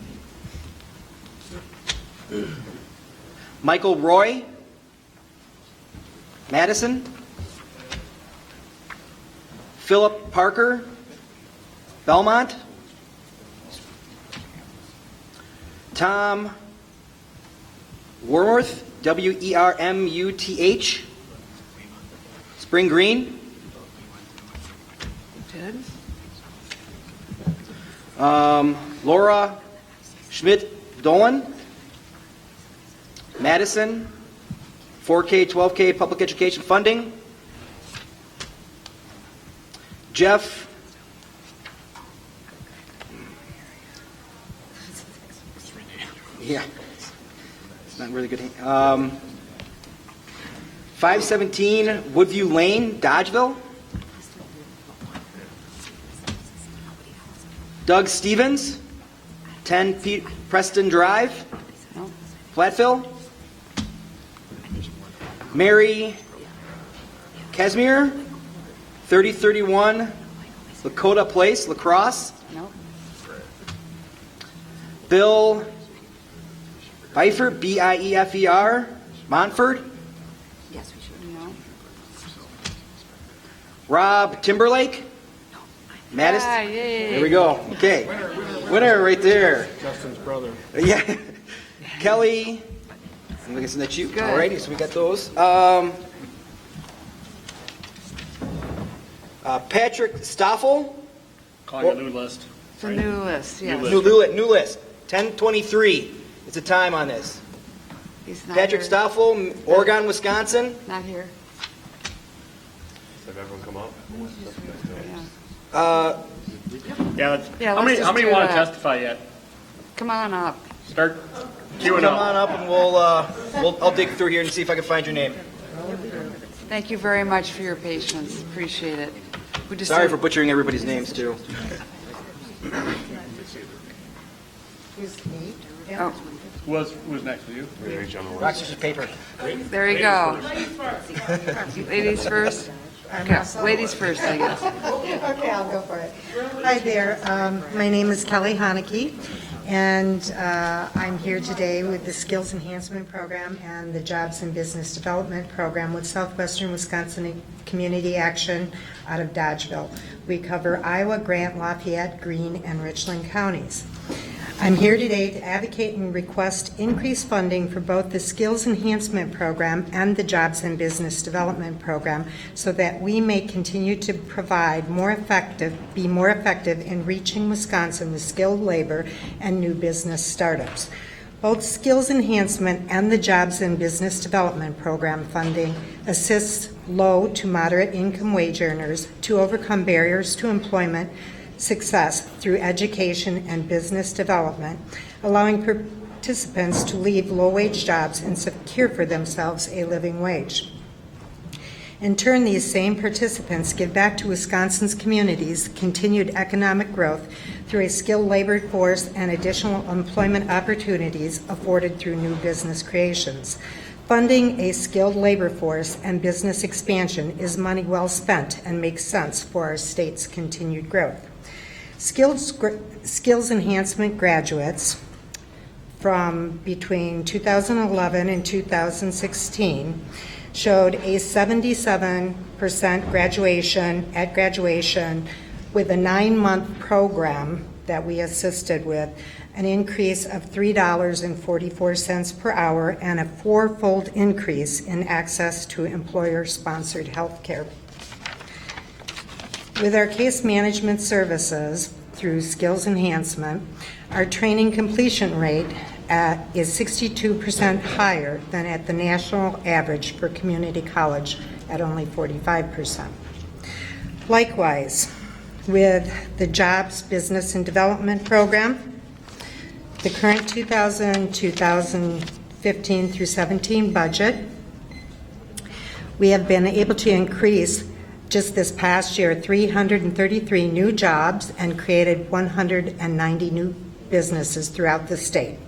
Michael Roy, Madison. Philip Parker, Belmont. Tom Wormuth, Wermuth, Spring Green. Laura Schmidt-Dolan, Madison, 4K, 12K public education funding. Jeff it's not really good. 517 Woodview Lane, Dodgeville. Doug Stevens, 10 Preston Drive, Platteville. Mary Casimir, 3031 Lakota Place, La Crosse. Bill Beifer, Biefer, Montford. Yes, we should know. Rob Timberlake, Madison. Yeah, yay. There we go. Okay. Winner right there. Justin's brother. Yeah. Kelly. I'm guessing that's you. Good. Alrighty, so we got those. Patrick Stoffel. Calling a new list. It's a new list, yes. New list. 1023. It's a time on this. He's not Patrick here. Stoffel, Oregon, Wisconsin. Not here. Have everyone come up? Yeah, how let's many just do want to that. testify yet? Come on up. Start Come queuing up. on up and I'll dig through here and see if I can find your name. Thank you very much for your patience. Appreciate it. We just Sorry do- for butchering everybody's names too. Oh, Who's next with you? Rock, scissors, paper. there you go. Ladies first? Okay, ladies first, I guess. Okay, I'll go for it. Hi there. My name is Kelly Haneke, and I'm here today with the Skills Enhancement Program and the Jobs and Business Development Program with Southwestern Wisconsin Community Action out of Dodgeville. We cover Iowa, Grant, Lafayette, Greene, and Richland counties. I'm here today to advocate and request increased funding for both the Skills Enhancement Program and the Jobs and Business Development Program so that we may continue to be more effective in reaching Wisconsin with skilled labor and new business startups. Both Skills Enhancement and the Jobs and Business Development Program funding assists low to moderate income wage earners to overcome barriers to employment success through education and business development, allowing participants to leave low-wage jobs and secure for themselves a living wage. In turn, these same participants give back to Wisconsin's communities continued economic growth through a skilled labor force and additional employment opportunities afforded through new business creations. Funding a skilled labor force and business expansion is money well spent and makes sense for our state's continued growth. Skills enhancement graduates from between 2011 and 2016 showed a 77% graduation with a 9-month program that we assisted with, an increase of $3.44 per hour and a 4-fold increase in access to employer-sponsored health care. With our case management services through Skills Enhancement, our training completion rate is 62% higher than at the national average for community college at only 45%. Likewise, with the Jobs, Business, and Development Program, the current 2015 through 17 budget, we have been able to increase just this past year 333 new jobs and created 190 new businesses throughout the state.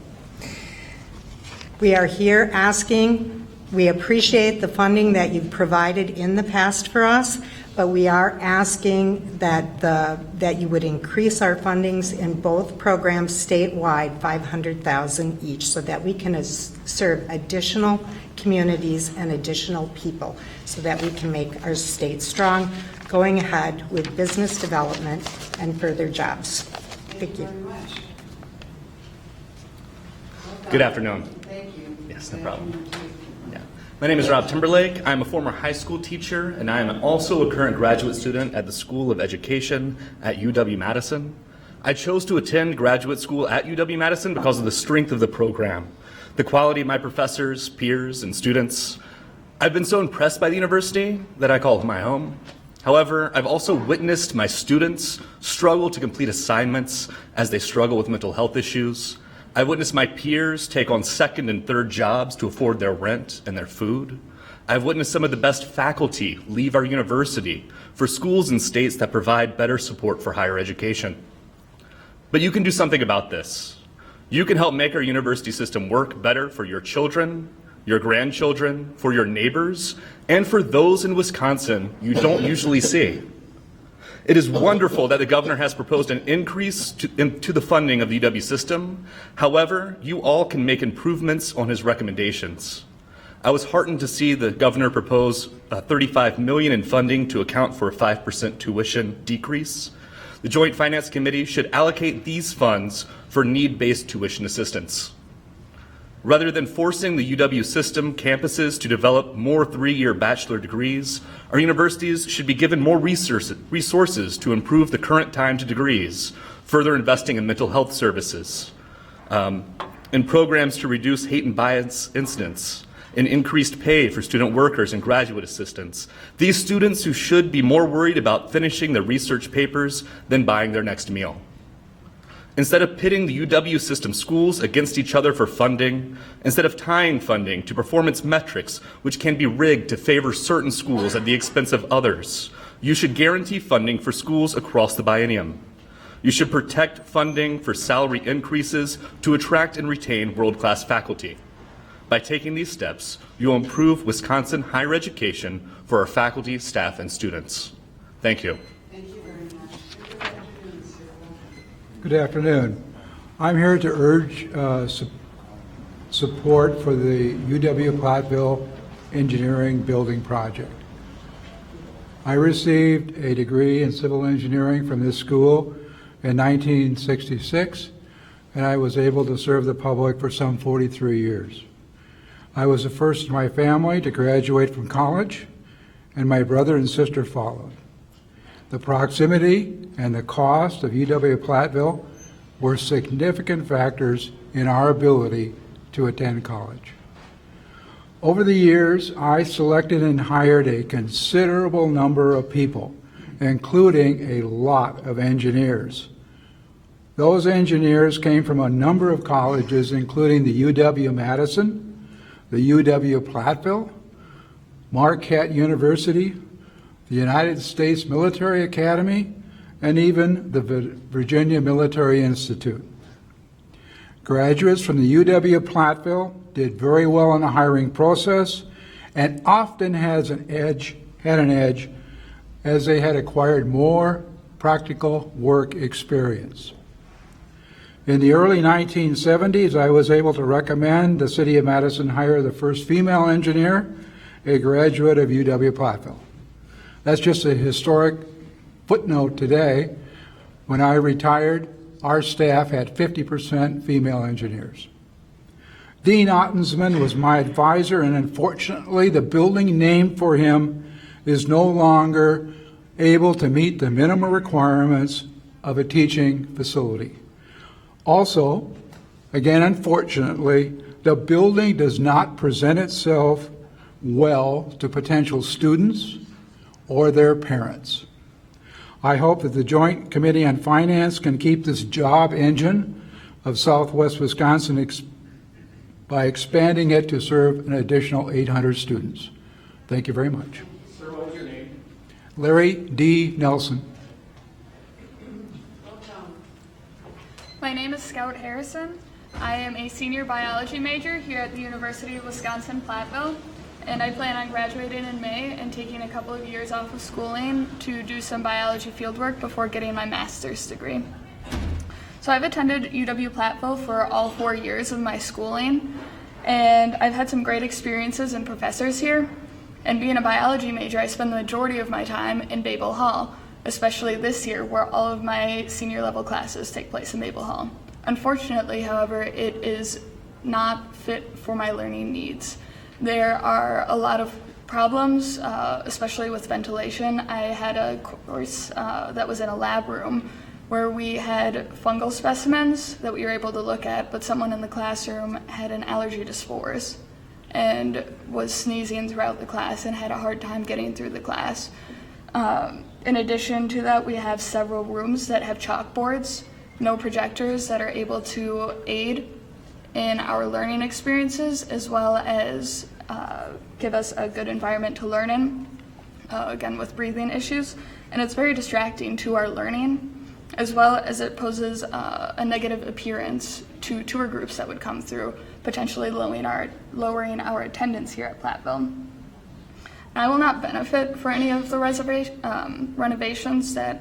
We are here asking, we appreciate the funding that you've provided in the past for us, but we are asking that you would increase our fundings in both programs statewide, $500,000 each, so that we can serve additional communities and additional people, so that we can make our state strong, going ahead with business development and further jobs. Thank you. Good afternoon. Thank you. Yes, no problem. Yeah. My name is Rob Timberlake. I'm a former high school teacher, and I am also a current graduate student at the School of Education at UW-Madison. I chose to attend graduate school at UW-Madison because of the strength of the program, the quality of my professors, peers, and students. I've been so impressed by the university that I call it my home. However, I've also witnessed my students struggle to complete assignments as they struggle with mental health issues. I've witnessed my peers take on second and third jobs to afford their rent and their food. I've witnessed some of the best faculty leave our university for schools and states that provide better support for higher education. But you can do something about this. You can help make our university system work better for your children, your grandchildren, for your neighbors, and for those in Wisconsin you don't usually see. It is wonderful that the governor has proposed an increase to the funding of the UW system. However, you all can make improvements on his recommendations. I was heartened to see the governor propose $35 million in funding to account for a 5% tuition decrease. The Joint Finance Committee should allocate these funds for need-based tuition assistance. Rather than forcing the UW system campuses to develop more 3-year bachelor degrees, our universities should be given more resources to improve the current time to degrees, further investing in mental health services, in programs to reduce hate and bias incidents, in increased pay for student workers and graduate assistants. These students who should be more worried about finishing their research papers than buying their next meal. Instead of pitting the UW system schools against each other for funding, instead of tying funding to performance metrics which can be rigged to favor certain schools at the expense of others, you should guarantee funding for schools across the biennium. You should protect funding for salary increases to attract and retain world-class faculty. By taking these steps, you'll improve Wisconsin higher education for our faculty, staff, and students. Thank you. Good afternoon. I'm here to urge support for the UW-Platteville Engineering Building Project. I received a degree in civil engineering from this school in 1966, and I was able to serve the public for some 43 years. I was the first in my family to graduate from college, and my brother and sister followed. The proximity and the cost of UW-Platteville were significant factors in our ability to attend college. Over the years, I selected and hired a considerable number of people, including a lot of engineers. Those engineers came from a number of colleges, including the UW-Madison, the UW-Platteville, Marquette University, the United States Military Academy, and even the Virginia Military Institute. Graduates from the UW-Platteville did very well in the hiring process and often had an edge as they had acquired more practical work experience. In the early 1970s, I was able to recommend the City of Madison hire the first female engineer, a graduate of UW-Platteville. That's just a historic footnote today. When I retired, our staff had 50% female engineers. Dean Ottensman was my advisor, and unfortunately, the building named for him is no longer able to meet the minimum requirements of a teaching facility. Also, again, unfortunately, the building does not present itself well to potential students or their parents. I hope that the Joint Committee on Finance can keep this job engine of Southwest Wisconsin by expanding it to serve an additional 800 students. Thank you very much. Sir, what's your name? Larry D. Nelson. My name is Scout Harrison. I am a senior biology major here at the University of Wisconsin-Platteville, and I plan on graduating in May and taking a couple of years off of schooling to do some biology fieldwork before getting my master's degree. So I've attended UW-Platteville for all 4 years of my schooling, and I've had some great experiences and professors here. And being a biology major, I spend the majority of my time in Babel Hall, especially this year where all of my senior level classes take place in Babel Hall. Unfortunately, however, it is not fit for my learning needs. There are a lot of problems, especially with ventilation. I had a course that was in a lab room where we had fungal specimens that we were able to look at, but someone in the classroom had an allergy to spores and was sneezing throughout the class and had a hard time getting through the class. In addition to that, we have several rooms that have chalkboards, no projectors that are able to aid in our learning experiences, as well as give us a good environment to learn in, again with breathing issues. And it's very distracting to our learning, as well as it poses a negative appearance to tour groups that would come through, potentially lowering our attendance here at Platteville. I will not benefit for any of the renovations that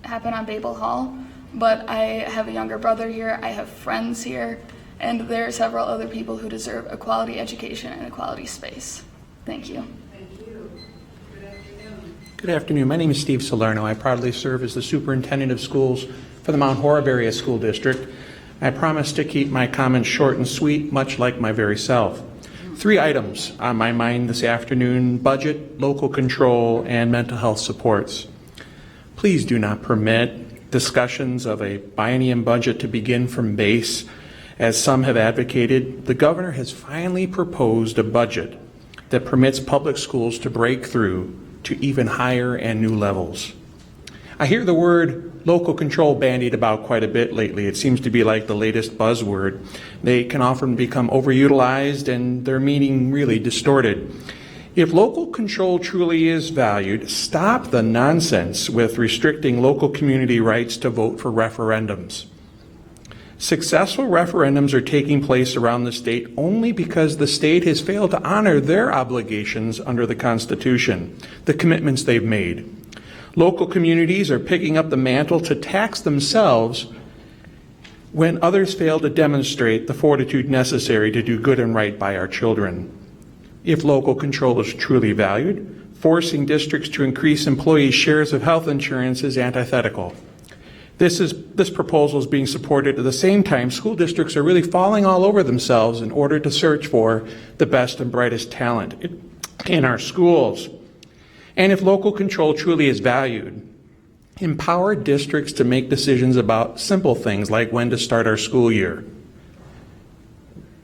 happen on Babel Hall, but I have a younger brother here, I have friends here, and there are several other people who deserve a quality education and a quality space. Thank you. Good afternoon. My name is Steve Salerno. I proudly serve as the Superintendent of Schools for the Mount Horeb Area School District. I promise to keep my comments short and sweet, much like my very self. 3 items on my mind this afternoon: budget, local control, and mental health supports. Please do not permit discussions of a biennium budget to begin from base, as some have advocated. The governor has finally proposed a budget that permits public schools to break through to even higher and new levels. I hear the word local control bandied about quite a bit lately. It seems to be like the latest buzzword. They can often become overutilized and their meaning really distorted. If local control truly is valued, stop the nonsense with restricting local community rights to vote for referendums. Successful referendums are taking place around the state only because the state has failed to honor their obligations under the Constitution, the commitments they've made. Local communities are picking up the mantle to tax themselves when others fail to demonstrate the fortitude necessary to do good and right by our children. If local control is truly valued, forcing districts to increase employees' shares of health insurance is antithetical. This proposal is being supported at the same time school districts are really falling all over themselves in order to search for the best and brightest talent in our schools. And if local control truly is valued, empower districts to make decisions about simple things like when to start our school year.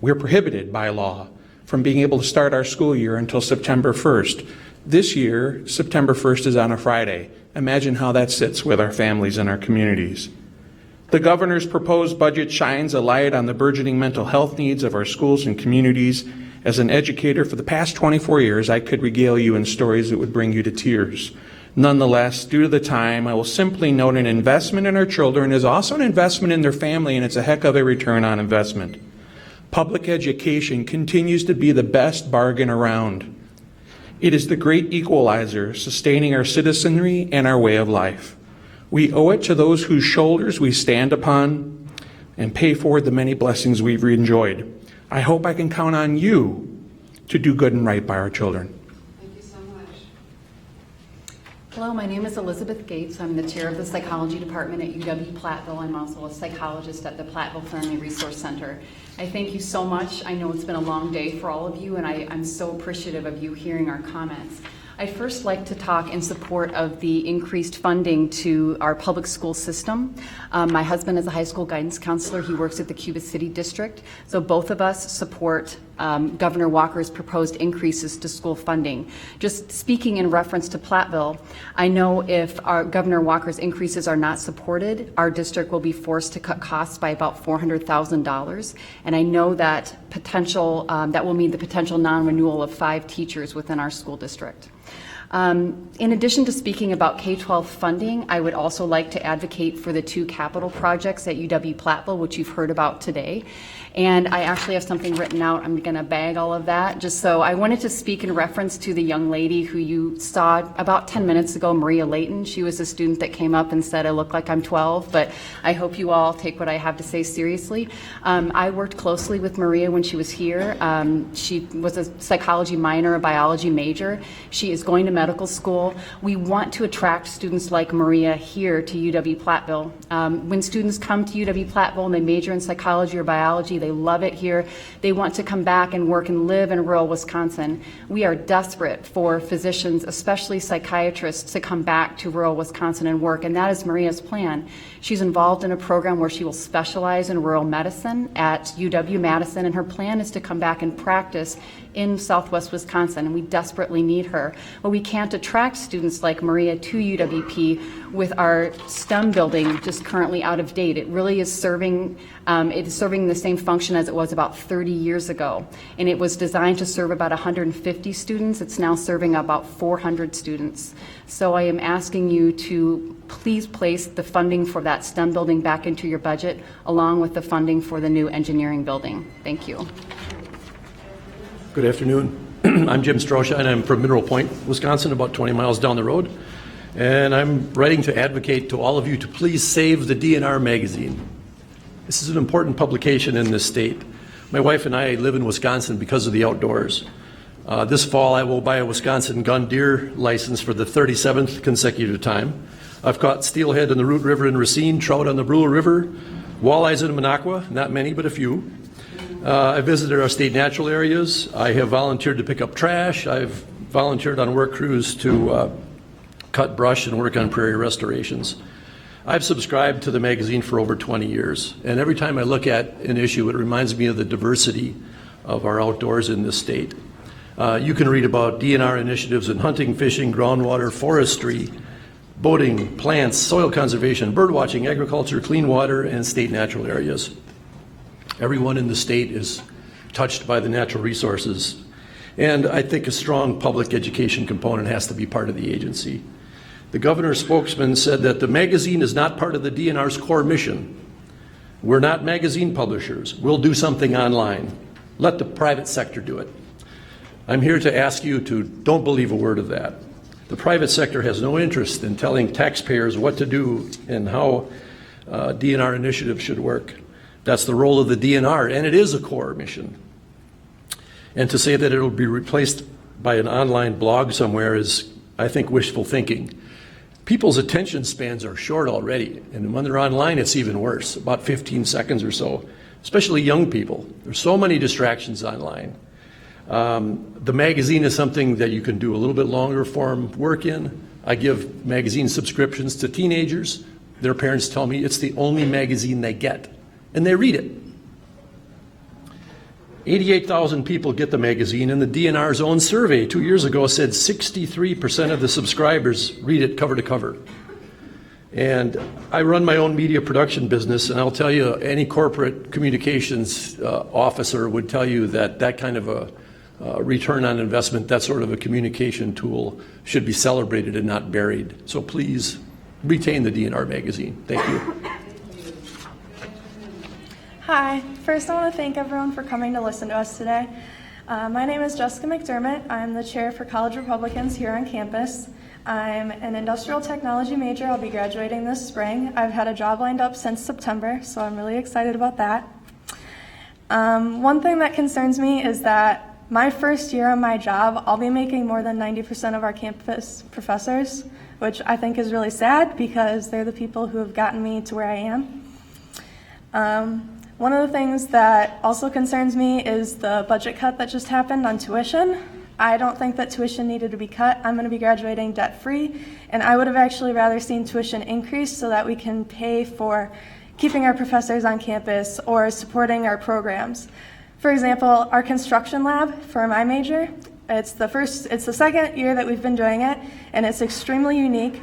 We're prohibited by law from being able to start our school year until September 1st. This year, September 1st is on a Friday. Imagine how that sits with our families and our communities. The governor's proposed budget shines a light on the burgeoning mental health needs of our schools and communities. As an educator for the past 24 years, I could regale you in stories that would bring you to tears. Nonetheless, due to the time, I will simply note an investment in our children is also an investment in their family, and it's a heck of a return on investment. Public education continues to be the best bargain around. It is the great equalizer sustaining our citizenry and our way of life. We owe it to those whose shoulders we stand upon and pay forward the many blessings we've enjoyed. I hope I can count on you to do good and right by our children. Thank you so much. Hello, my name is Elizabeth Gates. I'm the chair of the psychology department at UW-Platteville. I'm also a psychologist at the Platteville Family Resource Center. I thank you so much. I know it's been a long day for all of you, and I'm so appreciative of you hearing our comments. I'd first like to talk in support of the increased funding to our public school system. My husband is a high school guidance counselor. He works at the Cuba City District. So both of us support Governor Walker's proposed increases to school funding. Just speaking in reference to Platteville, I know if our Governor Walker's increases are not supported, our district will be forced to cut costs by about $400,000. And I know that that will mean the potential non-renewal of 5 teachers within our school district. In addition to speaking about K-12 funding, I would also like to advocate for the 2 capital projects at UW-Platteville, which you've heard about today. And I actually have something written out. I'm going to bag all of that. Just so I wanted to speak in reference to the young lady who you saw about 10 minutes ago, Maria Layton. She was a student that came up and said, I look like I'm 12, but I hope you all take what I have to say seriously. I worked closely with Maria when she was here. She was a psychology minor, a biology major. She is going to medical school. We want to attract students like Maria here to UW-Platteville. When students come to UW-Platteville and they major in psychology or biology, they love it here. They want to come back and work and live in rural Wisconsin. We are desperate for physicians, especially psychiatrists, to come back to rural Wisconsin and work, and that is Maria's plan. She's involved in a program where she will specialize in rural medicine at UW-Madison, and her plan is to come back and practice in Southwest Wisconsin, and we desperately need her. But we can't attract students like Maria to UWP with our STEM building just currently out of date. It really is serving the same function as it was about 30 years ago. And it was designed to serve about 150 students. It's now serving about 400 students. So I am asking you to please place the funding for that STEM building back into your budget, along with the funding for the new engineering building. Thank you. Good afternoon. I'm Jim Strosha, and I'm from Mineral Point, Wisconsin, about 20 miles down the road. And I'm writing to advocate to all of you to please save the DNR magazine. This is an important publication in this state. My wife and I live in Wisconsin because of the outdoors. This fall, I will buy a Wisconsin gun deer license for the 37th consecutive time. I've caught steelhead in the Root River in Racine, trout on the Brule River, walleyes in Minocqua, not many, but a few. I visited our state natural areas. I have volunteered to pick up trash. I've volunteered on work crews to cut brush and work on prairie restorations. I've subscribed to the magazine for over 20 years, and every time I look at an issue, it reminds me of the diversity of our outdoors in this state. You can read about DNR initiatives in hunting, fishing, groundwater, forestry, boating, plants, soil conservation, bird watching, agriculture, clean water, and state natural areas. Everyone in the state is touched by the natural resources, and I think a strong public education component has to be part of the agency. The governor's spokesman said that the magazine is not part of the DNR's core mission. We're not magazine publishers. We'll do something online. Let the private sector do it. I'm here to ask you to don't believe a word of that. The private sector has no interest in telling taxpayers what to do and how DNR initiatives should work. That's the role of the DNR, and it is a core mission. And to say that it will be replaced by an online blog somewhere is, I think, wishful thinking. People's attention spans are short already, and when they're online, it's even worse, about 15 seconds or so, especially young people. There's so many distractions online. The magazine is something that you can do a little bit longer form work in. I give magazine subscriptions to teenagers. Their parents tell me it's the only magazine they get, and they read it. 88,000 people get the magazine, and the DNR's own survey 2 years ago said 63% of the subscribers read it cover to cover. And I run my own media production business, and I'll tell you, any corporate communications officer would tell you that that kind of a return on investment, that sort of a communication tool should be celebrated and not buried. So please retain the DNR magazine. Thank you. Hi. First, I want to thank everyone for coming to listen to us today. My name is Jessica McDermott. I'm the chair for College Republicans here on campus. I'm an industrial technology major. I'll be graduating this spring. I've had a job lined up since September, so I'm really excited about that. One thing that concerns me is that my first year on my job, I'll be making more than 90% of our campus professors, which I think is really sad because they're the people who have gotten me to where I am. One of the things that also concerns me is the budget cut that just happened on tuition. I don't think that tuition needed to be cut. I'm going to be graduating debt-free, and I would have actually rather seen tuition increase so that we can pay for keeping our professors on campus or supporting our programs. For example, our construction lab for my major, it's the second year that we've been doing it, and it's extremely unique.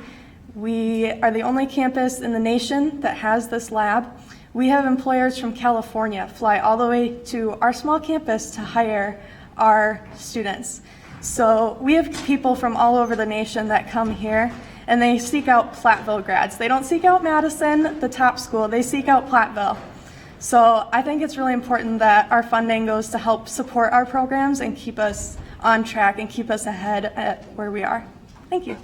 We are the only campus in the nation that has this lab. We have employers from California fly all the way to our small campus to hire our students. So we have people from all over the nation that come here, and they seek out Platteville grads. They don't seek out Madison, the top school, they seek out Platteville. So I think it's really important that our funding goes to help support our programs and keep us on track and keep us ahead at where we are. Thank you.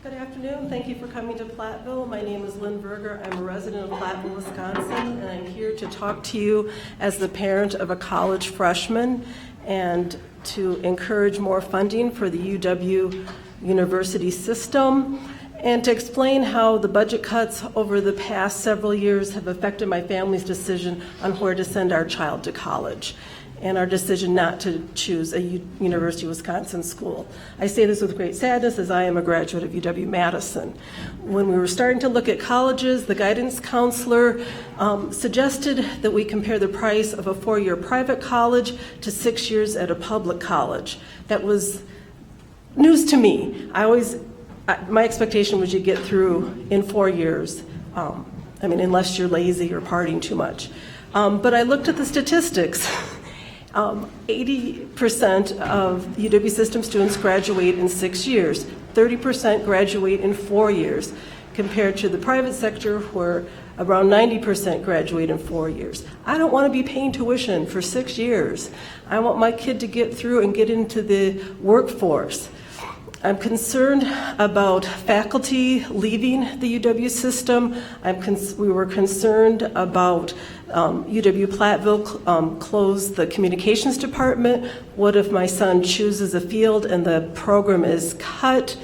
Good afternoon. Thank you for coming to Platteville. My name is Lynn Berger. I'm a resident of Platteville, Wisconsin, and I'm here to talk to you as the parent of a college freshman and to encourage more funding for the UW University system and to explain how the budget cuts over the past several years have affected my family's decision on where to send our child to college and our decision not to choose a University of Wisconsin school. I say this with great sadness as I am a graduate of UW-Madison. When we were starting to look at colleges, the guidance counselor suggested that we compare the price of a 4-year private college to 6 years at a public college. That was news to me. My expectation was you'd get through in 4 years. Unless you're lazy or partying too much. But I looked at the statistics. 80% of UW system students graduate in 6 years. 30% graduate in 4 years, compared to the private sector where around 90% graduate in 4 years. I don't want to be paying tuition for 6 years. I want my kid to get through and get into the workforce. I'm concerned about faculty leaving the UW system. We were concerned about UW-Platteville closed the communications department. What if my son chooses a field and the program is cut?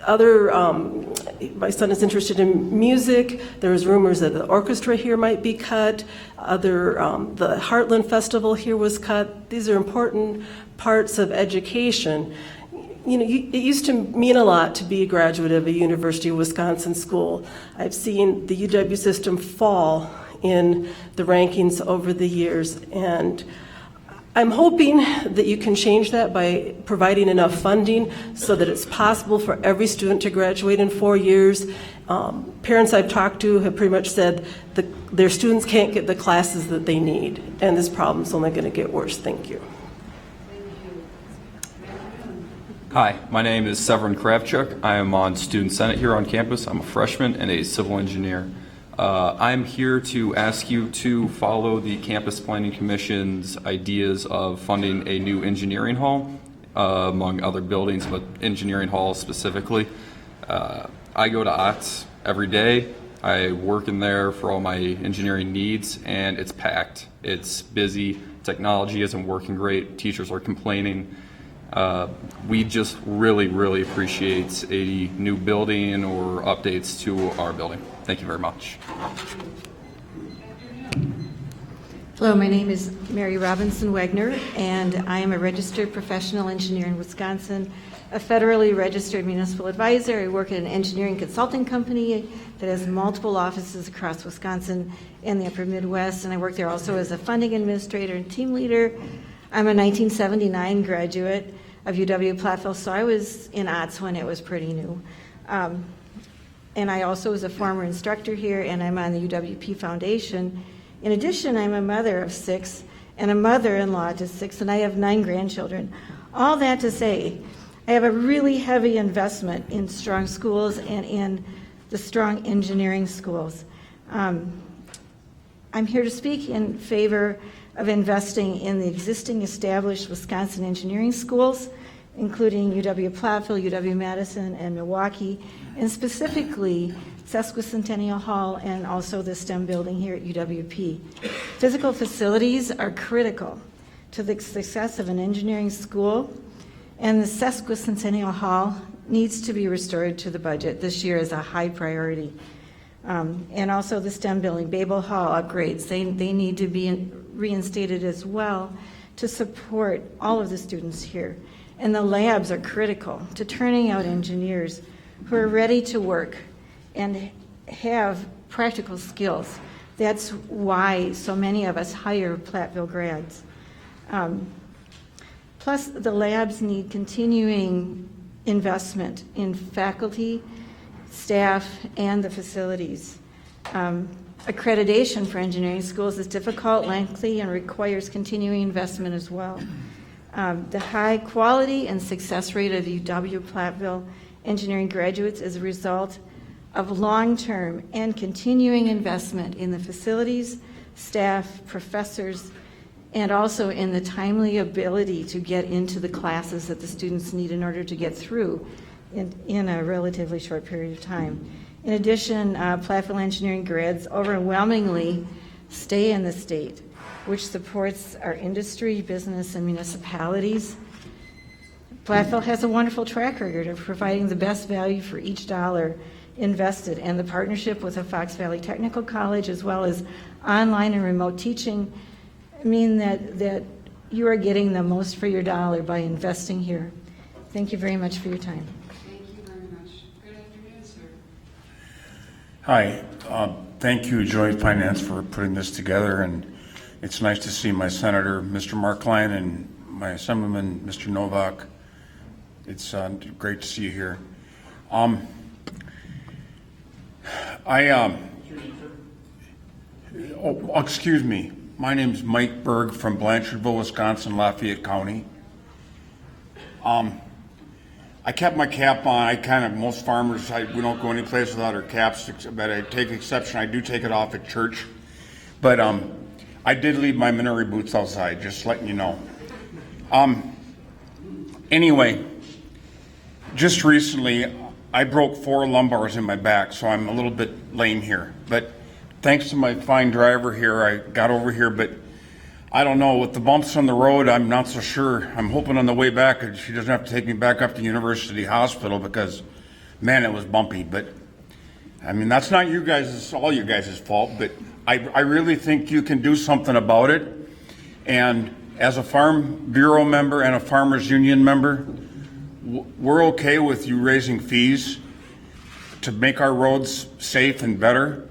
My son is interested in music. There's rumors that the orchestra here might be cut. The Heartland Festival here was cut. These are important parts of education. It used to mean a lot to be a graduate of a University of Wisconsin school. I've seen the UW system fall in the rankings over the years, and I'm hoping that you can change that by providing enough funding so that it's possible for every student to graduate in 4 years. Parents I've talked to have pretty much said that their students can't get the classes that they need, and this problem's only going to get worse. Thank you. Hi, my name is Severin Kravchuk. I am on Student Senate here on campus. I'm a freshman and a civil engineer. I'm here to ask you to follow the Campus Planning Commission's ideas of funding a new engineering hall, among other buildings, but engineering hall specifically. I go to OTS every day. I work in there for all my engineering needs, and it's packed. It's busy. Technology isn't working great. Teachers are complaining. We just really appreciate a new building or updates to our building. Thank you very much. Hello, my name is Mary Robinson Wagner, and I am a registered professional engineer in Wisconsin, a federally registered municipal advisor. I work at an engineering consulting company that has multiple offices across Wisconsin and the upper Midwest, and I work there also as a funding administrator and team leader. I'm a 1979 graduate of UW-Platteville, so I was in OTS when it was pretty new. And I also was a former instructor here, and I'm on the UWP Foundation. In addition, I'm a mother of 6 and a mother-in-law to 6, and I have 9 grandchildren. All that to say, I have a really heavy investment in strong schools and in the strong engineering schools. I'm here to speak in favor of investing in the existing established Wisconsin engineering schools, including UW-Platteville, UW-Madison, and Milwaukee, and specifically Sesquicentennial Hall and also the STEM building here at UWP. Physical facilities are critical to the success of an engineering school, and the Sesquicentennial Hall needs to be restored to the budget. This year is a high priority. And also the STEM building, Babel Hall upgrades, they need to be reinstated as well to support all of the students here. And the labs are critical to turning out engineers who are ready to work and have practical skills That's why so many of us hire Platteville grads. Plus, the labs need continuing investment in faculty, staff, and the facilities. Accreditation for engineering schools is difficult, lengthy, and requires continuing investment as well. The high quality and success rate of UW Platteville engineering graduates is a result of long-term and continuing investment in the facilities, staff, professors, and also in the timely ability to get into the classes that the students need in order to get through in a relatively short period of time. In addition, Platteville engineering grads overwhelmingly stay in the state, which supports our industry, business, and municipalities. Platteville has a wonderful track record of providing the best value for each dollar invested, and the partnership with the Fox Valley Technical College, as well as online and remote teaching, mean that you are getting the most for your dollar by investing here. Thank you very much for your time. Thank you very much. Good afternoon, sir. Hi, thank you, Joint Finance, for putting this together, and it's nice to see my Senator, Mr. Markline, and my Assemblyman, Mr. Novak. It's great to see you here. Excuse me. My name is Mike Berg from Blanchardville, Wisconsin, Lafayette County. I kept my cap on. Most farmers, we don't go any place without our caps, but I take exception. I do take it off at church. But I did leave my Minari boots outside, just letting you know. Anyway, just recently, I broke 4 lumbars in my back, so I'm a little bit lame here. But thanks to my fine driver here, I got over here, but I don't know, with the bumps on the road, I'm not so sure. I'm hoping on the way back she doesn't have to take me back up to University Hospital because, man, it was bumpy. But, I mean, that's not all you guys' fault, but I really think you can do something about it. And as a Farm Bureau member and a Farmers Union member, we're okay with you raising fees to make our roads safe and better.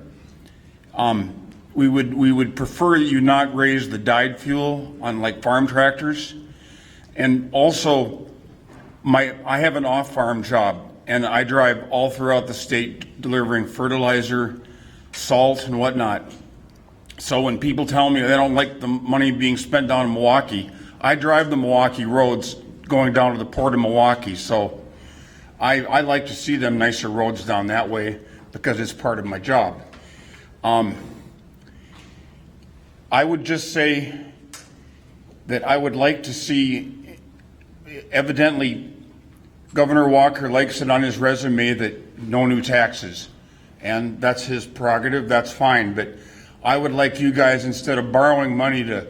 We would prefer that you not raise the dyed fuel on like farm tractors. And also, I have an off-farm job, and I drive all throughout the state delivering fertilizer, salt, and whatnot. So when people tell me they don't like the money being spent down in Milwaukee, I drive the Milwaukee roads going down to the Port of Milwaukee. So I like to see them nicer roads down that way because it's part of my job. I would just say that I would like to see, evidently, Governor Walker likes it on his resume that no new taxes, and that's his prerogative, that's fine, but I would like you guys, instead of borrowing money to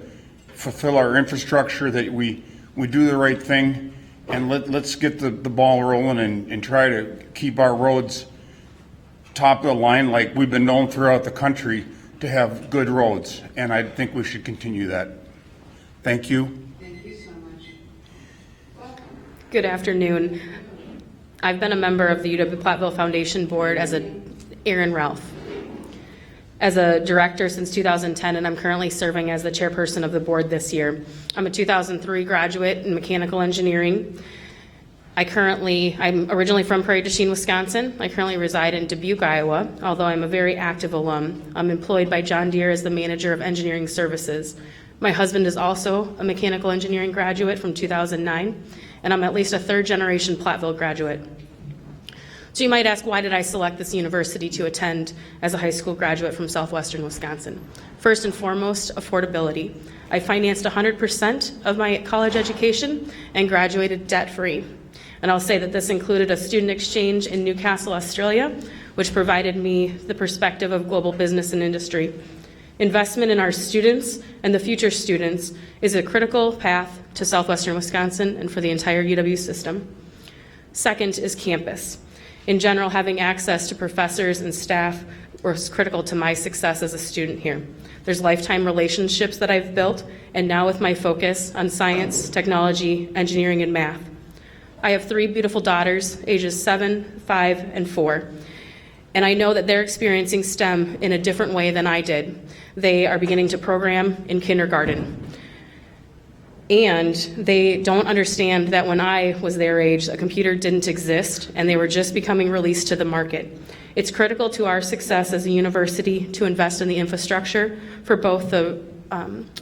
fulfill our infrastructure, that we do the right thing, and let's get the ball rolling and try to keep our roads top of the line like we've been known throughout the country to have good roads, and I think we should continue that. Thank you. Thank you so much. Good afternoon. I've been a member of the UW Platteville Foundation Board as Aaron Ralph, as a director since 2010, and I'm currently serving as the chairperson of the board this year. I'm a 2003 graduate in mechanical engineering. I'm originally from Prairie du Chien, Wisconsin. I currently reside in Dubuque, Iowa, although I'm a very active alum. I'm employed by John Deere as the manager of engineering services. My husband is also a mechanical engineering graduate from 2009, and I'm at least a third-generation Platteville graduate. So you might ask, why did I select this university to attend as a high school graduate from southwestern Wisconsin? First and foremost, affordability. I financed 100% of my college education and graduated debt-free. And I'll say that this included a student exchange in Newcastle, Australia, which provided me the perspective of global business and industry. Investment in our students and the future students is a critical path to southwestern Wisconsin and for the entire UW system. Second is campus. In general, having access to professors and staff was critical to my success as a student here. There's lifetime relationships that I've built, and now with my focus on science, technology, engineering, and math. I have 3 beautiful daughters, ages 7, 5, and 4. And I know that they're experiencing STEM in a different way than I did. They are beginning to program in kindergarten. And they don't understand that when I was their age, a computer didn't exist and they were just becoming released to the market. It's critical to our success as a university to invest in the infrastructure for both the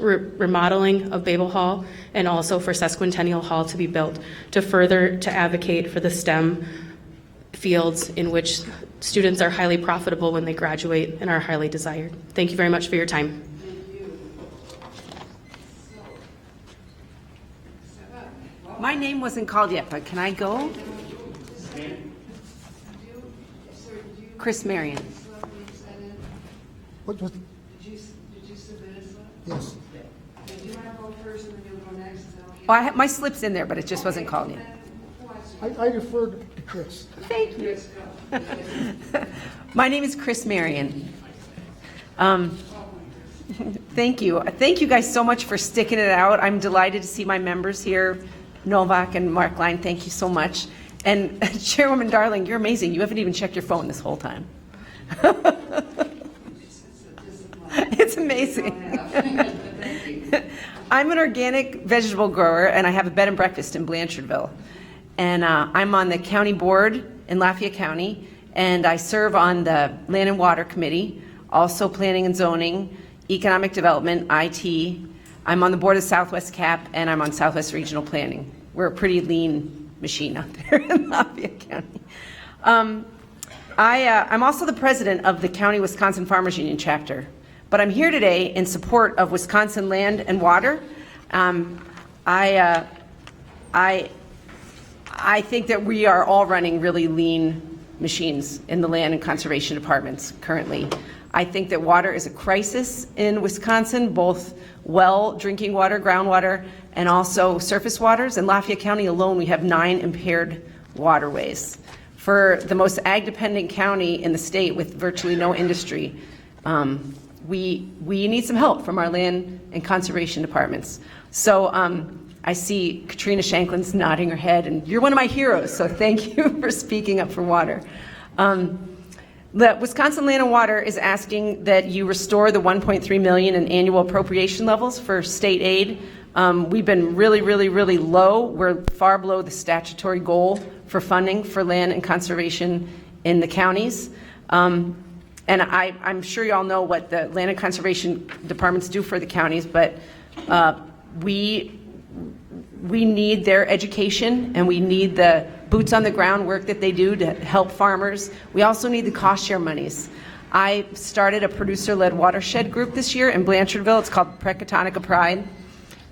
remodeling of Babel Hall and also for Sesquicentennial Hall to be built to advocate for the STEM fields in which students are highly profitable when they graduate and are highly desired. Thank you very much for your time. My name wasn't called yet, but can I go? Chris Marion. What was? Did you submit a slip? Yes. Do you want to go first and then you'll go next? Oh, I have, my slip's in there, but it just wasn't called yet. I deferred to Chris. Thank you. My name is Chris Marion. Thank you. Thank you guys so much for sticking it out. I'm delighted to see my members here, Novak and Mark Line. Thank you so much. And Chairwoman Darling, you're amazing. You haven't even checked your phone this whole time. It's amazing. I'm an organic vegetable grower, and I have a bed and breakfast in Blanchardville. And I'm on the county board in Lafayette County, and I serve on the Land and Water Committee, also Planning and Zoning, Economic Development, IT. I'm on the board of Southwest CAP, and I'm on Southwest Regional Planning. We're a pretty lean machine out there in Lafayette County. I'm also the president of the County Wisconsin Farmers Union chapter, but I'm here today in support of Wisconsin Land and Water. I think that we are all running really lean machines in the land and conservation departments currently. I think that water is a crisis in Wisconsin, both well drinking water, groundwater, and also surface waters. In Lafayette County alone, we have 9 impaired waterways. For the most ag-dependent county in the state with virtually no industry, we need some help from our land and conservation departments. So I see Katrina Shanklin's nodding her head, and you're one of my heroes, so thank you for speaking up for water. The Wisconsin Land and Water is asking that you restore the $1.3 million in annual appropriation levels for state aid. We've been really low. We're far below the statutory goal for funding for land and conservation in the counties. And I'm sure you all know what the land and conservation departments do for the counties, but we need their education, and we need the boots on the ground work that they do to help farmers. We also need the cost share monies. I started a producer-led watershed group this year in Blanchardville. It's called Precatonica Pride.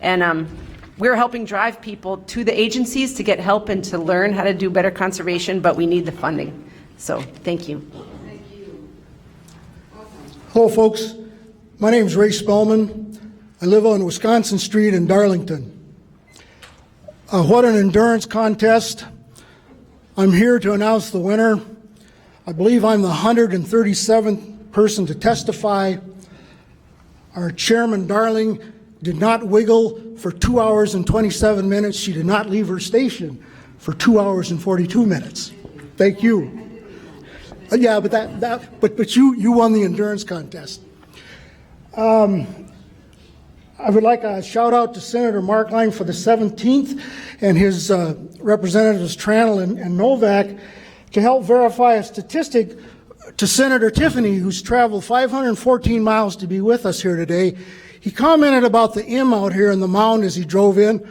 And we're helping drive people to the agencies to get help and to learn how to do better conservation, but we need the funding. So thank you. Thank you. Hello, folks. My name is Ray Spellman. I live on Wisconsin Street in Darlington. What an endurance contest. I'm here to announce the winner. I believe I'm the 137th person to testify. Our Chairman Darling did not wiggle for 2 hours and 27 minutes. She did not leave her station for 2 hours and 42 minutes. Thank you. Yeah, but you won the endurance contest. I would like a shout out to Senator Mark Line for the 17th and his representatives Tranel and Novak to help verify a statistic to Senator Tiffany, who's traveled 514 miles to be with us here today. He commented about the M out here in the mound as he drove in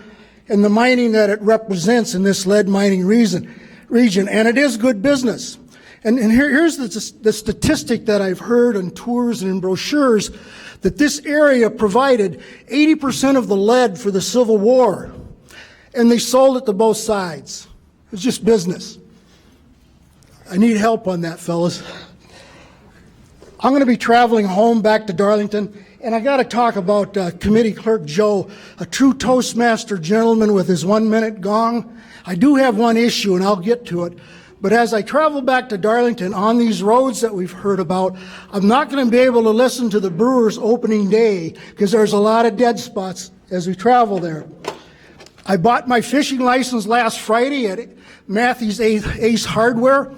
and the mining that it represents in this lead mining region, and it is good business. And here's the statistic that I've heard on tours and in brochures, that this area provided 80% of the lead for the Civil War, and they sold it to both sides. It's just business. I need help on that, fellas. I'm going to be traveling home back to Darlington, and I got to talk about Committee Clerk Joe, a true Toastmaster gentleman with his 1-minute gong. I do have one issue, and I'll get to it. But as I travel back to Darlington on these roads that we've heard about, I'm not going to be able to listen to the Brewers opening day because there's a lot of dead spots as we travel there. I bought my fishing license last Friday at Matthew's Ace Hardware,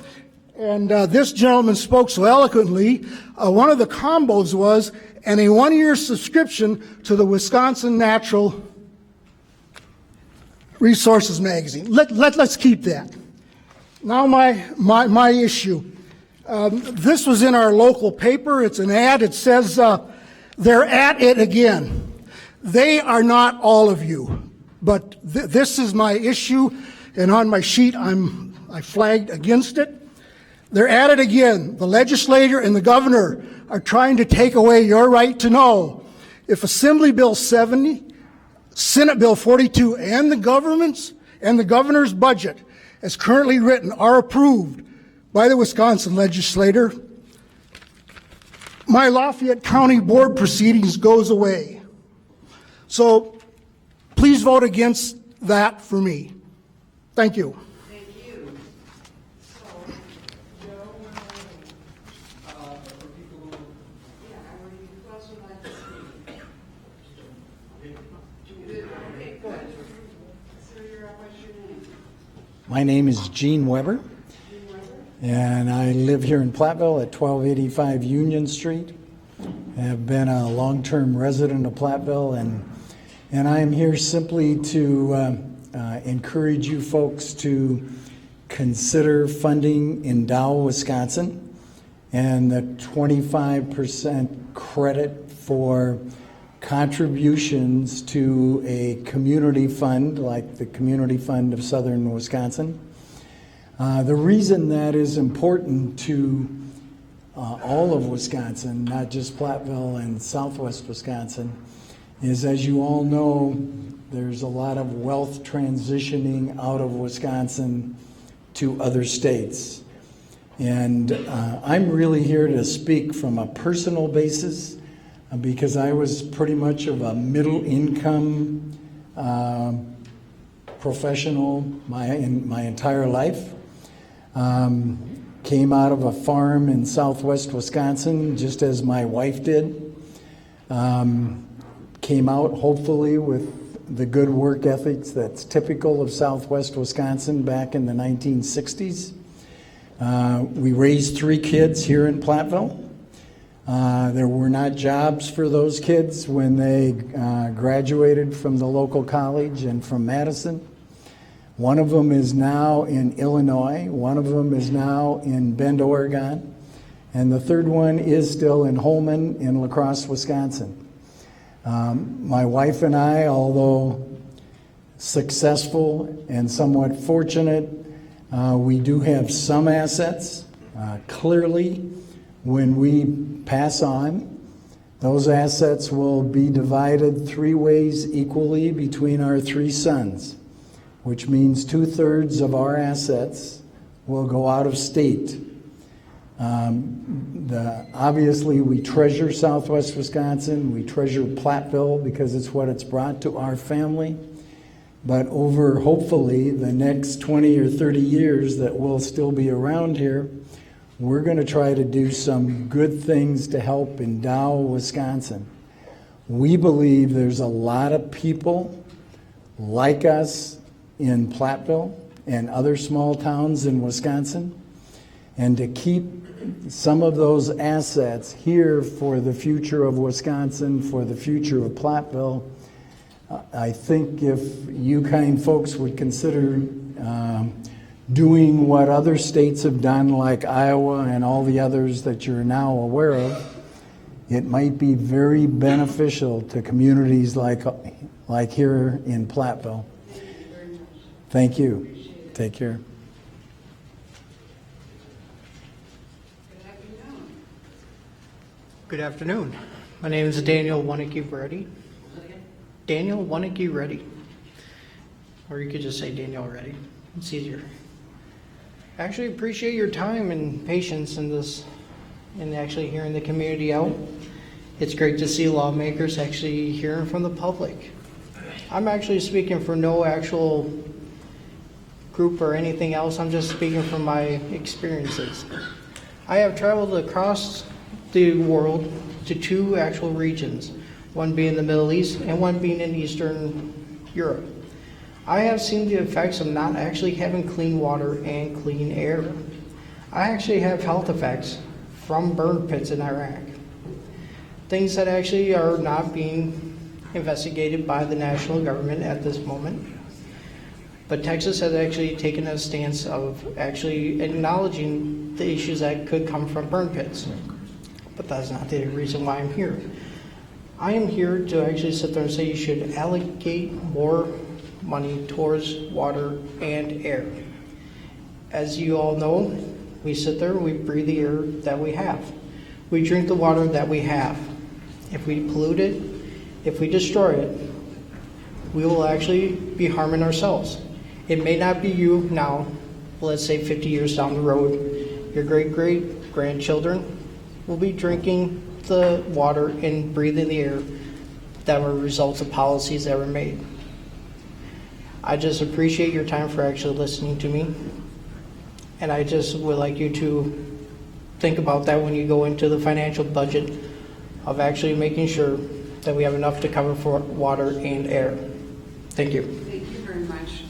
And this gentleman spoke so eloquently. One of the combos was, and a one-year subscription to the Wisconsin Natural Resources magazine. Let's keep that. Now my issue. This was in our local paper. It's an ad. It says, they're at it again. They are not all of you, but this is my issue, and on my sheet I flagged against it. They're at it again. The legislature and the governor are trying to take away your right to know if Assembly Bill 70, Senate Bill 42, and the governor's budget, as currently written, are approved by the Wisconsin legislature, my Lafayette County Board proceedings goes away. So please vote against that for me. Thank you. Thank you. So, Joe, for people who, who else would like to speak? Okay, good. Sir, you're up. What's your name? My name is Gene Weber, and I live here in Platteville at 1285 Union Street. I have been a long-term resident of Platteville, and I am here simply to encourage you folks to consider funding Endow, Wisconsin, and the 25% credit for contributions to a community fund like the Community Fund of Southern Wisconsin. The reason that is important to all of Wisconsin, not just Platteville and southwest Wisconsin, is, as you all know, there's a lot of wealth transitioning out of Wisconsin to other states. And I'm really here to speak from a personal basis because I was pretty much of a middle income professional my entire life. Came out of a farm in southwest Wisconsin, just as my wife did. Came out hopefully with the good work ethics that's typical of southwest Wisconsin back in the 1960s. We raised 3 kids here in Platteville. There were not jobs for those kids when they graduated from the local college and from Madison. One of them is now in Illinois. One of them is now in Bend, Oregon. And the third one is still in Holmen in La Crosse, Wisconsin. My wife and I, although successful and somewhat fortunate, we do have some assets. Clearly, when we pass on, those assets will be divided 3 ways equally between our 3 sons, which means 2/3 of our assets will go out of state. Obviously, we treasure southwest Wisconsin. We treasure Platteville because it's what it's brought to our family. But over, hopefully, the next 20 or 30 years that we'll still be around here, we're going to try to do some good things to help endow Wisconsin. We believe there's a lot of people like us in Platteville and other small towns in Wisconsin, and to keep some of those assets here for the future of Wisconsin, for the future of Platteville. I think if you kind folks would consider doing what other states have done, like Iowa and all the others that you're now aware of, it might be very beneficial to communities like here in Platteville. Thank you. Take care. Good afternoon. My name is Daniel Wannicke-Reddy. Daniel Wannicke-Reddy. Or you could just say Daniel Reddy. It's easier. I actually appreciate your time and patience in this, and actually hearing the community out. It's great to see lawmakers actually hearing from the public. I'm actually speaking for no actual group or anything else. I'm just speaking from my experiences. I have traveled across the world to 2 actual regions, one being the Middle East and one being in Eastern Europe. I have seen the effects of not actually having clean water and clean air. I actually have health effects from burn pits in Iraq. Things that actually are not being investigated by the national government at this moment. But Texas has actually taken a stance of actually acknowledging the issues that could come from burn pits. But that's not the reason why I'm here. I am here to actually sit there and say you should allocate more money towards water and air. As you all know, we sit there, we breathe the air that we have. We drink the water that we have. If we pollute it, if we destroy it, we will actually be harming ourselves. It may not be you now, let's say 50 years down the road. Your great-great-grandchildren will be drinking the water and breathing the air that were results of policies that were made. I just appreciate your time for actually listening to me. And I just would like you to think about that when you go into the financial budget of actually making sure that we have enough to cover for water and air. Thank you. Thank you very much.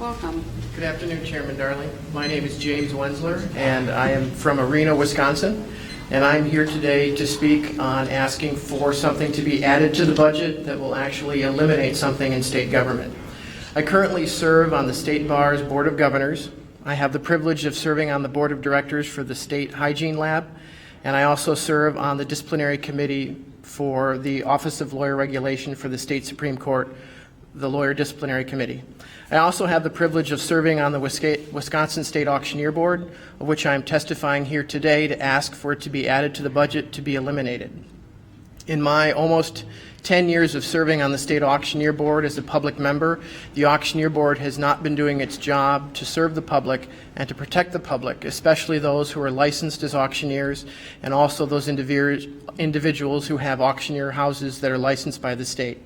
Welcome. Good afternoon, Chairman Darling. My name is James Wensler, and I am from Arena, Wisconsin. And I'm here today to speak on asking for something to be added to the budget that will actually eliminate something in state government. I currently serve on the State Bar's Board of Governors. I have the privilege of serving on the Board of Directors for the State Hygiene Lab, and I also serve on the Disciplinary Committee for the Office of Lawyer Regulation for the State Supreme Court, the Lawyer Disciplinary Committee. I also have the privilege of serving on the Wisconsin State Auctioneer Board, of which I am testifying here today to ask for it to be added to the budget to be eliminated. In my almost 10 years of serving on the State Auctioneer Board as a public member, the Auctioneer Board has not been doing its job to serve the public and to protect the public, especially those who are licensed as auctioneers and also those individuals who have auctioneer houses that are licensed by the state.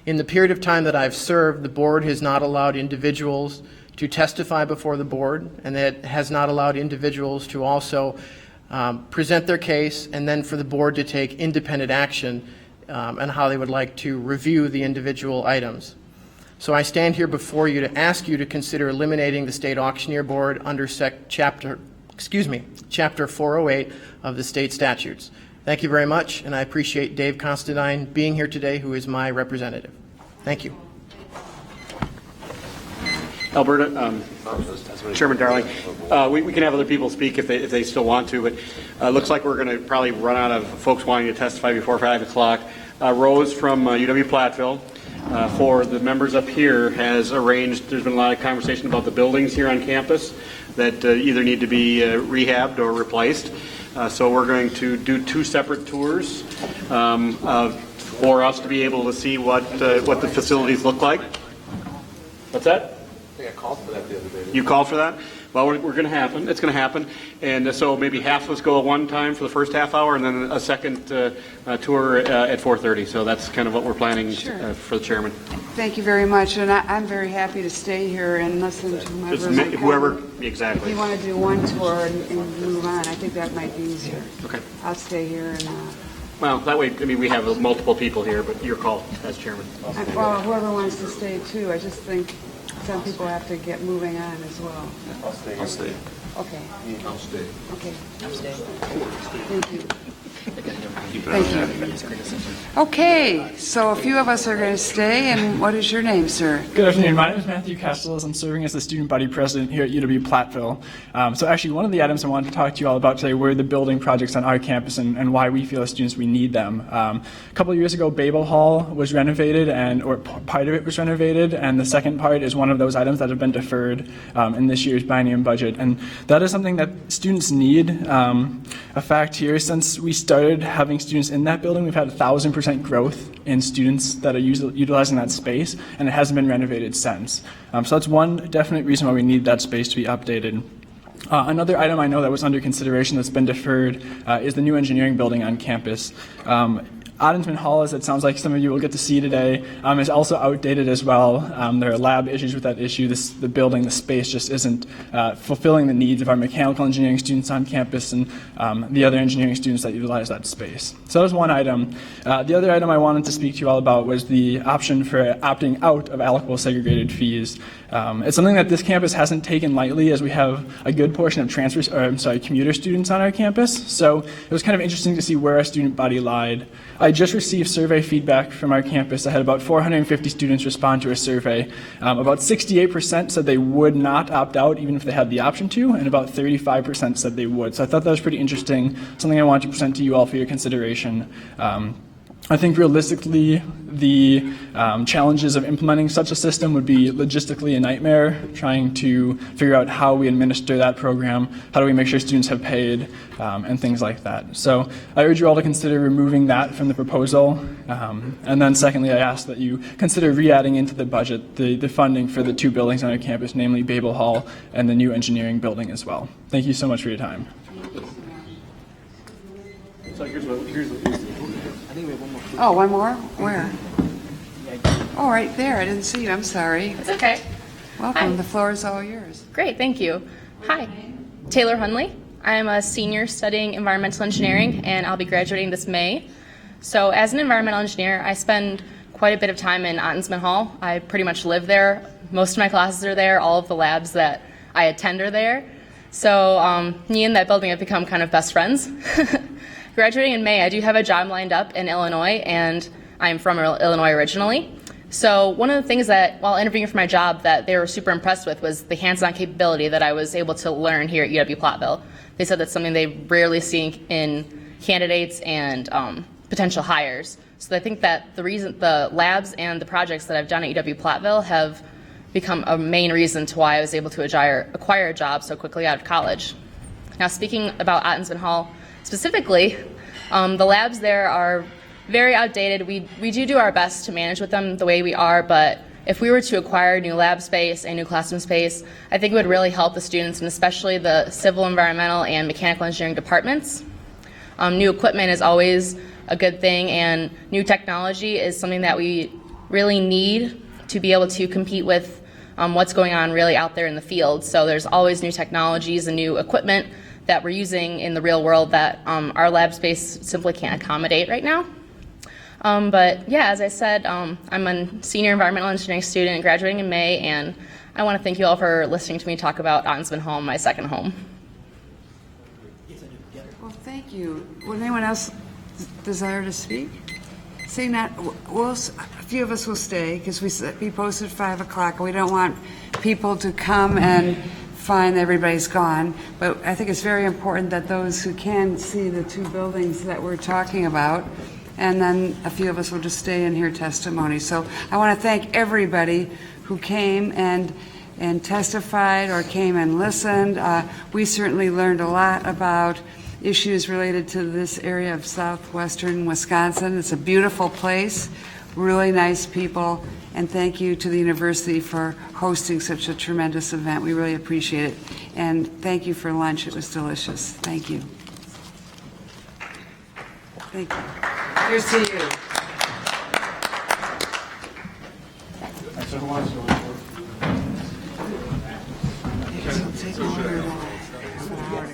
In the period of time that I've served, the board has not allowed individuals to testify before the board, and that has not allowed individuals to also present their case and then for the board to take independent action on how they would like to review the individual items. So I stand here before you to ask you to consider eliminating the State Auctioneer Board under Chapter 408 of the state statutes. Thank you very much, and I appreciate Dave Constantine being here today, who is my representative. Thank you. Alberta, Chairman Darling, we can have other people speak if they still want to, but looks like we're going to probably run out of folks wanting to testify before 5 o'clock. Rose from UW-Platteville, for the members up here, has arranged, there's been a lot of conversation about the buildings here on campus that either need to be rehabbed or replaced. So we're going to do 2 separate tours for us to be able to see what the facilities look like. What's that? I think I called for that the other day. You called for that? Well, we're going to happen. It's going to happen. And so maybe half of us go at one time for the first half hour, and then a second tour at 4:30. So that's kind of what we're planning for the chairman. Thank you very much, and I'm very happy to stay here and listen to Whoever, exactly. If you want to do one tour and move on, I think that might be easier. Okay. I'll stay here and. Well, that way, I mean, we have multiple people here, but your call as chairman. Well, whoever wants to stay too. I just think some people have to get moving on as well. I'll stay. I'll stay. Okay. I'll stay. Okay. I'll stay. Thank you. Thank you. Okay, so a few of us are going to stay, and what is your name, sir? Good afternoon. My name is Matthew Castells. I'm serving as the student body president here at UW-Platteville. So actually, one of the items I wanted to talk to you all about today were the building projects on our campus and why we feel as students we need them. A couple of years ago, Babel Hall was renovated, or part of it was renovated, and the second part is one of those items that have been deferred in this year's biennium budget. And that is something that students need. A fact here, since we started having students in that building, we've had 1,000% growth in students that are utilizing that space, and it hasn't been renovated since. So that's one definite reason why we need that space to be updated. Another item I know that was under consideration that's been deferred is the new engineering building on campus. Ottensman Hall, as it sounds like some of you will get to see today, is also outdated as well. There are lab issues with that issue. The building, the space just isn't fulfilling the needs of our mechanical engineering students on campus and the other engineering students that utilize that space. So that was one item. The other item I wanted to speak to you all about was the option for opting out of allocable segregated fees. It's something that this campus hasn't taken lightly, as we have a good portion of commuter students on our campus. So it was kind of interesting to see where our student body lied. I just received survey feedback from our campus. I had about 450 students respond to a survey. About 68% said they would not opt out even if they had the option to, and about 35% said they would. So I thought that was pretty interesting, something I wanted to present to you all for your consideration. I think realistically, the challenges of implementing such a system would be logistically a nightmare, trying to figure out how we administer that program, how do we make sure students have paid, and things like that. So I urge you all to consider removing that from the proposal. And then secondly, I ask that you consider re-adding into the budget the funding for the two buildings on our campus, namely Babel Hall and the new engineering building as well. Thank you so much for your time. So here's Oh, one more? Where? Oh, right there. I didn't see you. I'm sorry. It's okay. Welcome. Hi. The floor is all yours. Great, thank you. Hi, Taylor Hunley. I'm a senior studying environmental engineering, and I'll be graduating this May. So as an environmental engineer, I spend quite a bit of time in Ottensman Hall. I pretty much live there. Most of my classes are there. All of the labs that I attend are there. So me and that building have become kind of best friends. Graduating in May, I do have a job lined up in Illinois, and I'm from Illinois originally. So one of the things that, while interviewing for my job, that they were super impressed with was the hands-on capability that I was able to learn here at UW-Platteville. They said that's something they rarely see in candidates and potential hires. So I think that the labs and the projects that I've done at UW-Platteville have become a main reason to why I was able to acquire a job so quickly out of college. Now, speaking about Ottensman Hall specifically, the labs there are very outdated. We do our best to manage with them the way we are, but if we were to acquire new lab space and new classroom space, I think it would really help the students, and especially the civil, environmental, and mechanical engineering departments. New equipment is always a good thing, and new technology is something that we really need to be able to compete with what's going on really out there in the field. So there's always new technologies and new equipment that we're using in the real world that our lab space simply can't accommodate right now. But yeah, as I said, I'm a senior environmental engineering student graduating in May, and I want to thank you all for listening to me talk about Ottensman Hall, my second home. Well, thank you. Would anyone else desire to speak? Seeing that, a few of us will stay because we posted 5 o'clock. We don't want people to come and find everybody's gone, but I think it's very important that those who can see the two buildings that we're talking about, and then a few of us will just stay and hear testimony. So I want to thank everybody who came and testified or came and listened. We certainly learned a lot about issues related to this area of southwestern Wisconsin. It's a beautiful place, really nice people, and thank you to the university for hosting such a tremendous event. We really appreciate it. And thank you for lunch. It was delicious. Thank you. Thank you. Here's to you. So who wants to go for? It'll take longer than half an hour to go.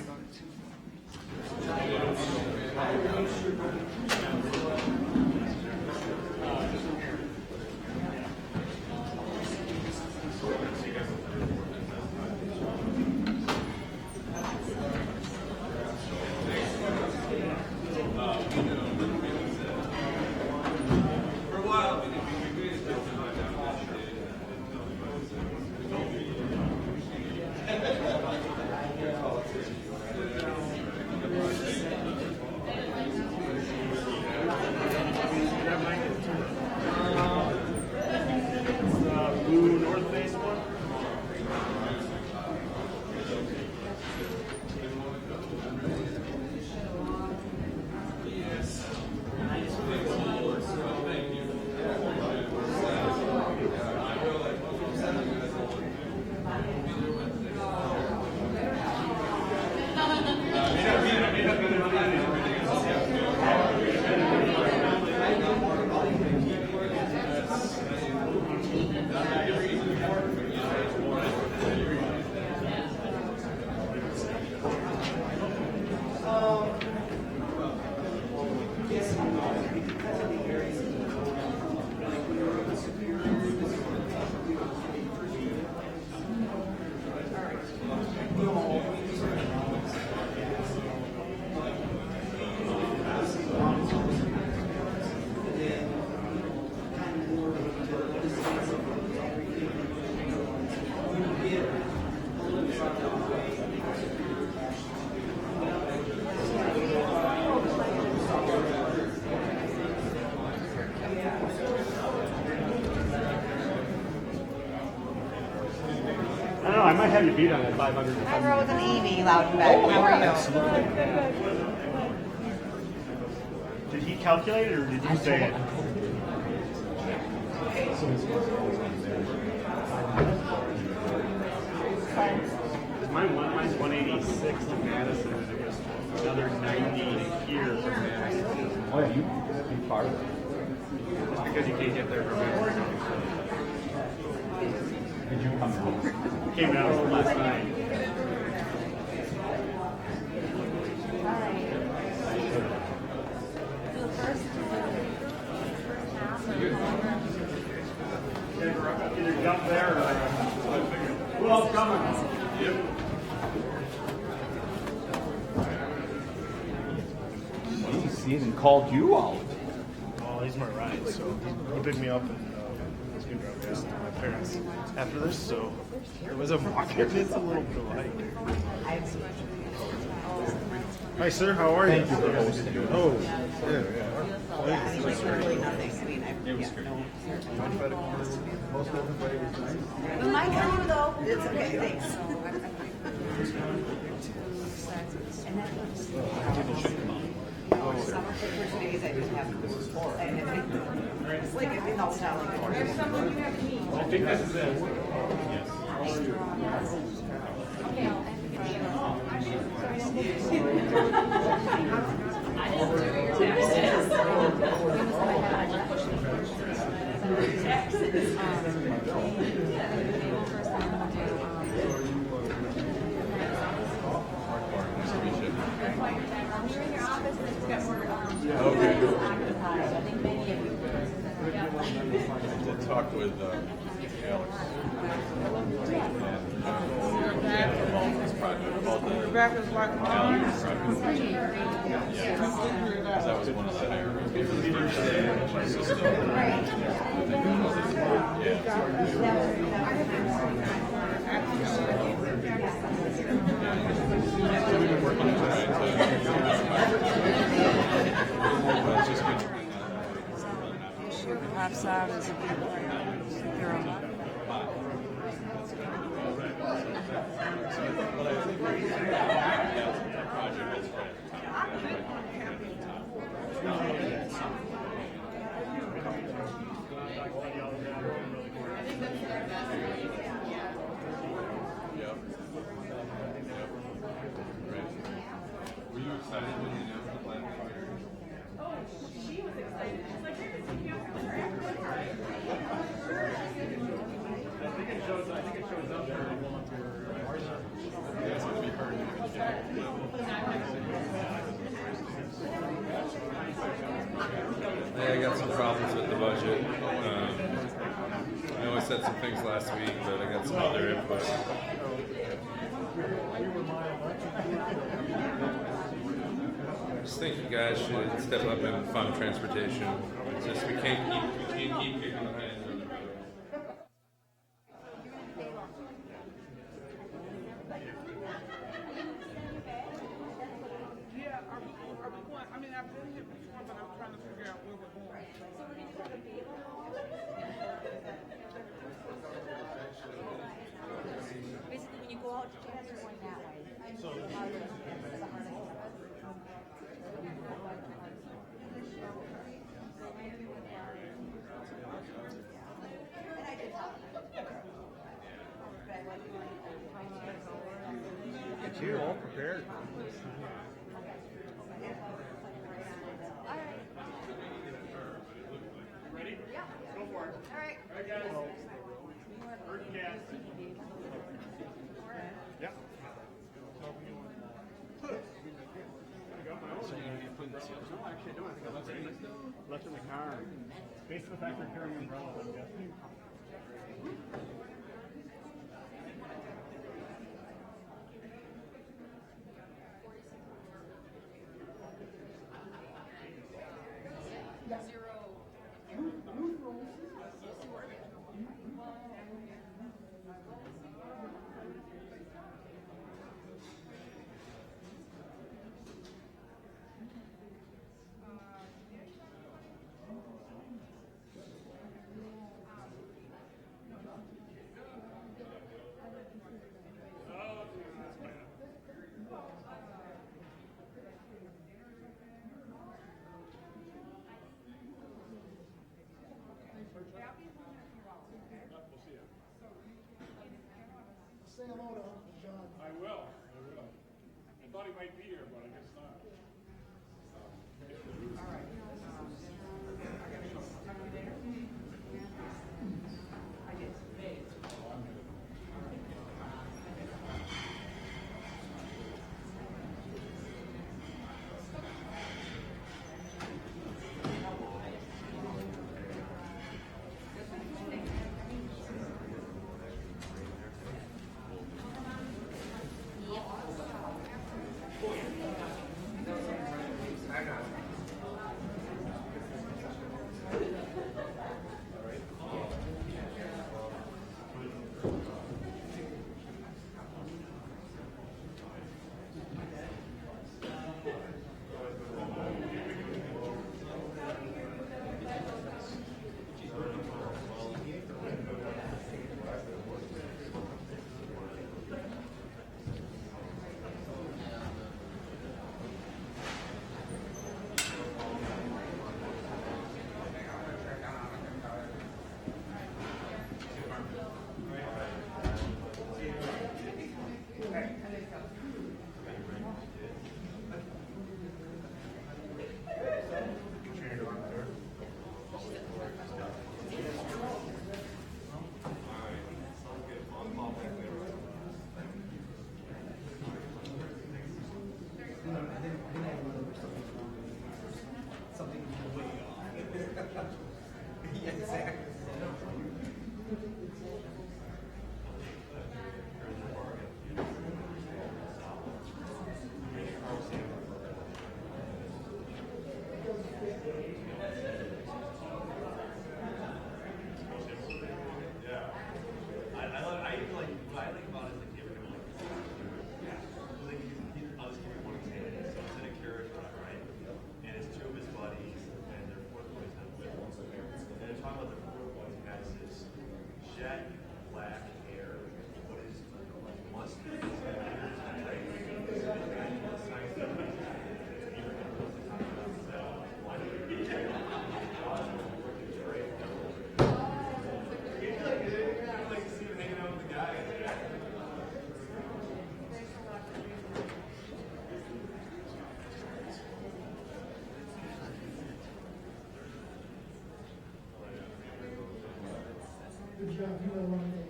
I don't know, I might have you beat on that 500. I rode with an Evie Loudenbeck. How are you? Absolutely. Did he calculate it or did you say it? Mine's 186 to Madison, and it was another 90 here from Madison. Oh, yeah, you far. Just because you can't get there from Madison. Did you come home? Came out last night. Either jump there or who else coming? Yep. He even called you out. Oh, he's my ride, so he picked me up and was going to drive past my parents after this, so it was a walk. It's a little bit of a hike. Hi, sir. How are you? Thank you for hosting. Oh, yeah. It was really nothing. I mean, It was good. Most everybody was nice. My kind though. It's okay. Thanks. People should come out. Some of the first days I didn't have. It's like in the hotel. I think this is it. I did talk with Alex. About this project, about the Alex project. Yeah. Because that was one that I remember for the first day. My sister. Yeah. So we've been working on trying to. Issue pops out as a big girl. Were you excited when you announced the plan? Oh, she was excited. She's like, here, just keep you up with her. I think it shows up there. Yeah, it's going to be hard to check. I got some problems with the budget. I know I said some things last week, but I got some other input. I just think you guys should step up and fund transportation. It's just we can't keep kicking behind. I mean, I've been here before, but I'm trying to figure out where we're going. Basically, when you go out, you have to go that way. Get you all prepared. Ready? Yeah. Go for it. All right. All right, guys. First cast. Yeah. No, actually, I don't. I think I left it in the car. Based on the fact they're carrying umbrellas, I'm guessing. Say hello to Uncle John. I will. I thought he might be here, but I guess not. Good job. You are one day.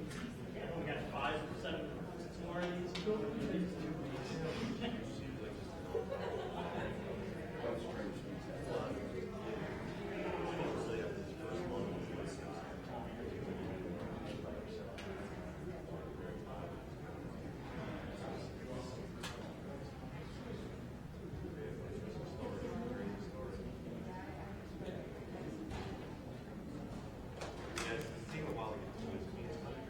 We got 5% more of these. Yes, it's taking a while to get to it.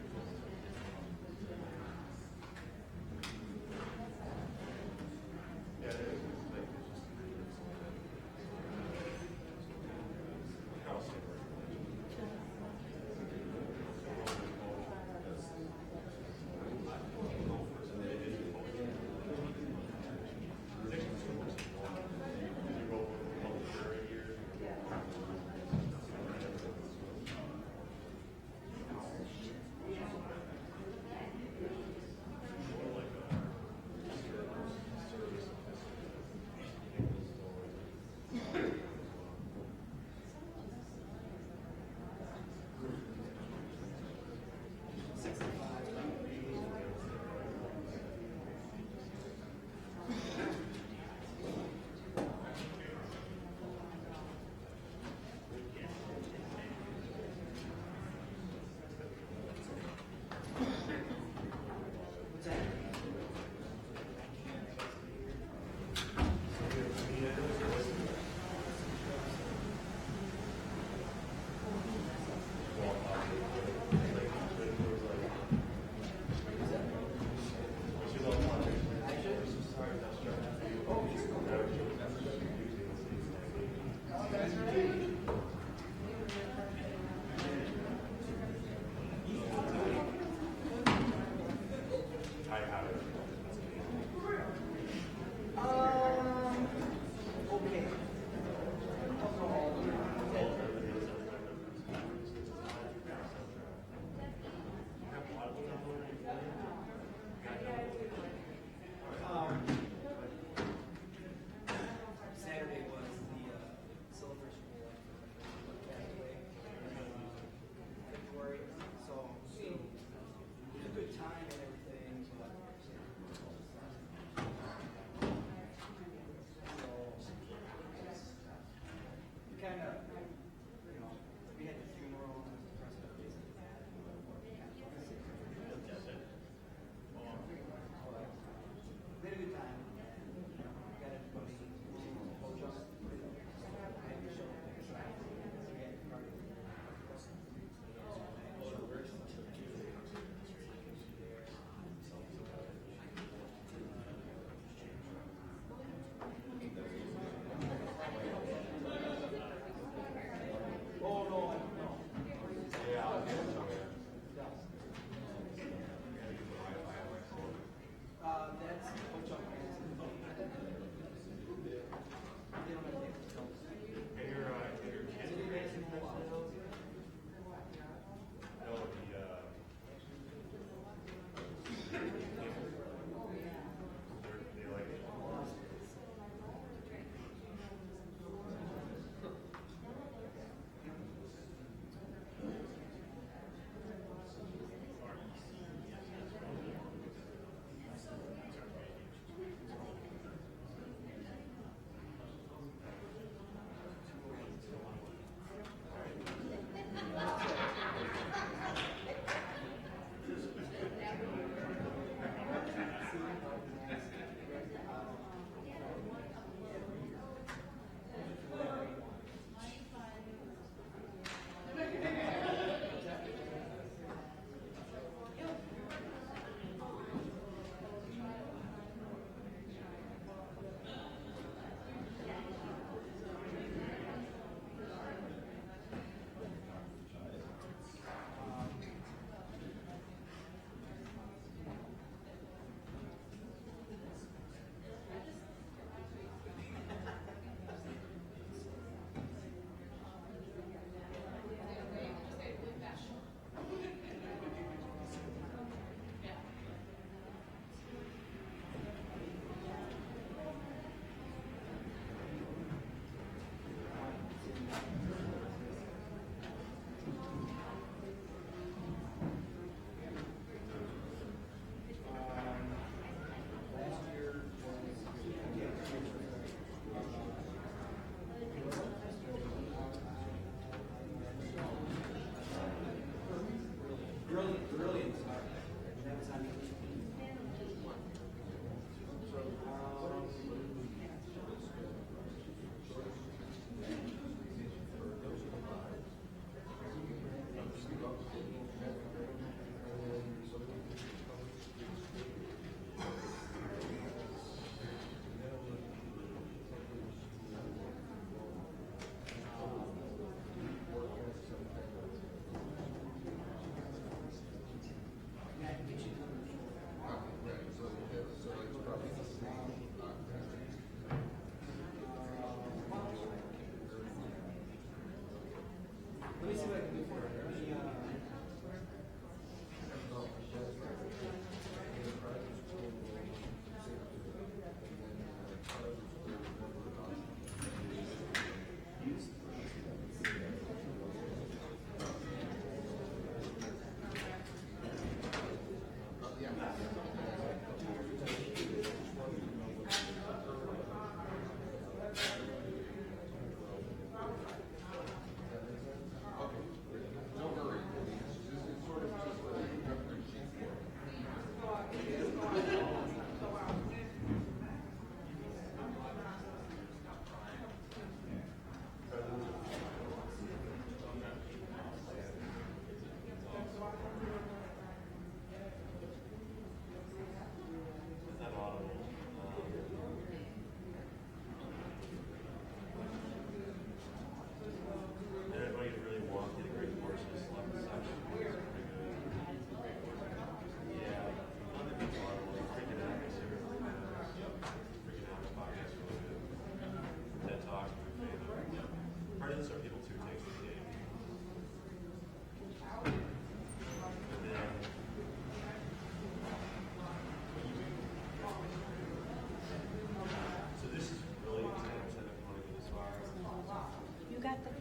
got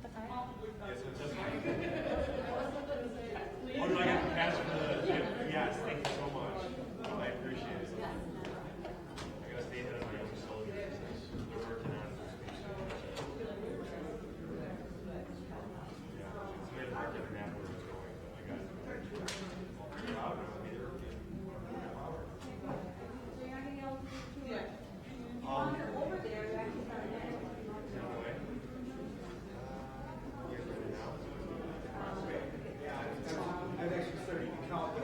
the card? What do I have to pass for the? Yes, thank you so much. I appreciate it. I gotta stay ahead of my own soldiers. They're working on it. Yeah, it's made it hard to map where it's going, but I got it. Proud of it. Over there, you actually got I've actually studied count with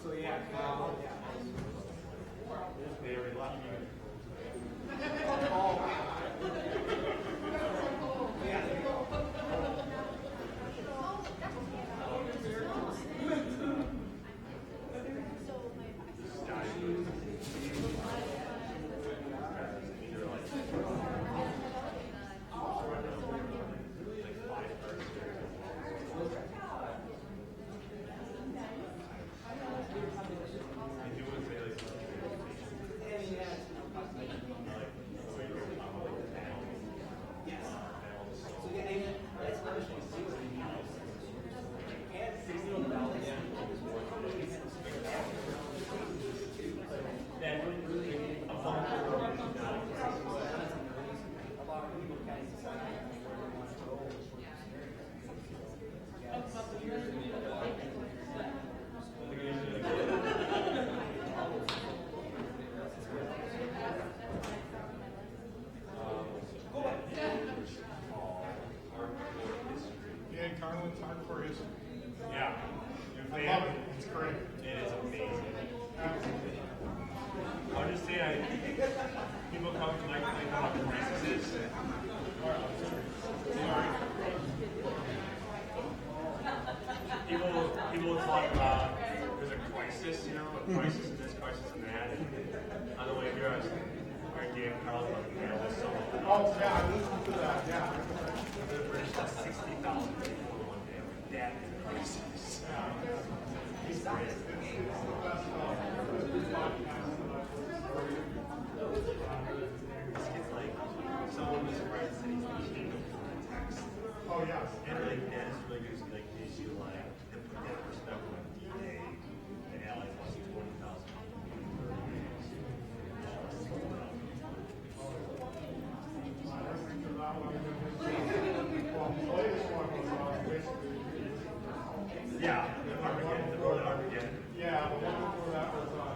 so yeah, very lucky. Yeah, Carlin's hardcore history. Yeah. I love it. It's great. It is amazing. I'll just say, people come to my place about crises. People will talk about there's a crisis, a crisis in this, crisis in that. And on the way here, I gave Carl about the mail this summer. Oh, yeah, I listened to that, yeah. There's 60,000 people in one day. That is a crisis. He's great. It's like someone was right cities machine text. Oh, yeah. And like that is really good. Like gives you like to put that perspective on D-Day, the Allies lost 20,000 Yeah, the Armageddon, the Northern Armageddon. Yeah, the one before that was on,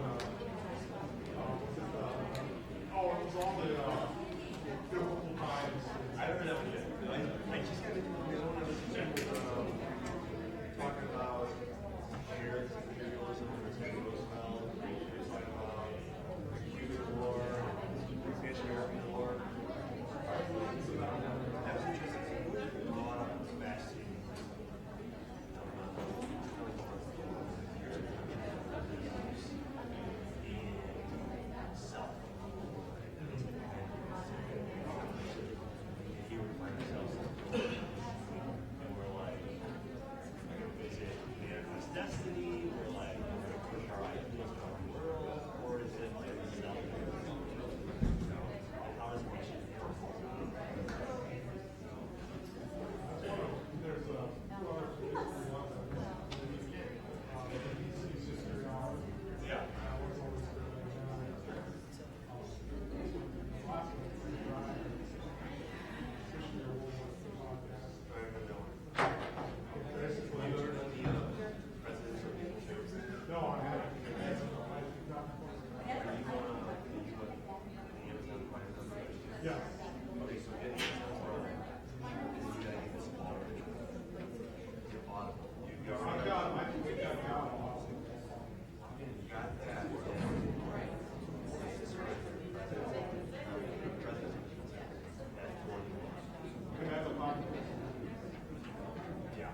it was all the biblical times. I don't know yet. I just got into my own talking about shared imperialism, President Roosevelt, talking about the Cuban War, the Spanish-American War. That was interesting. A lot of fascinating. Destiny, or like push our ideas around the world, or is it like self? How is it? There's two other Yeah. No, I haven't. Yeah. Okay, so getting this I've got, I can get that now. got that. Can I have a copy? Yeah.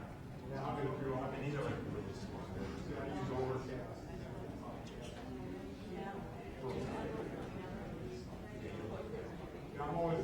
I'll get it through. And these are like really small. I use overcast. Yeah, I'm always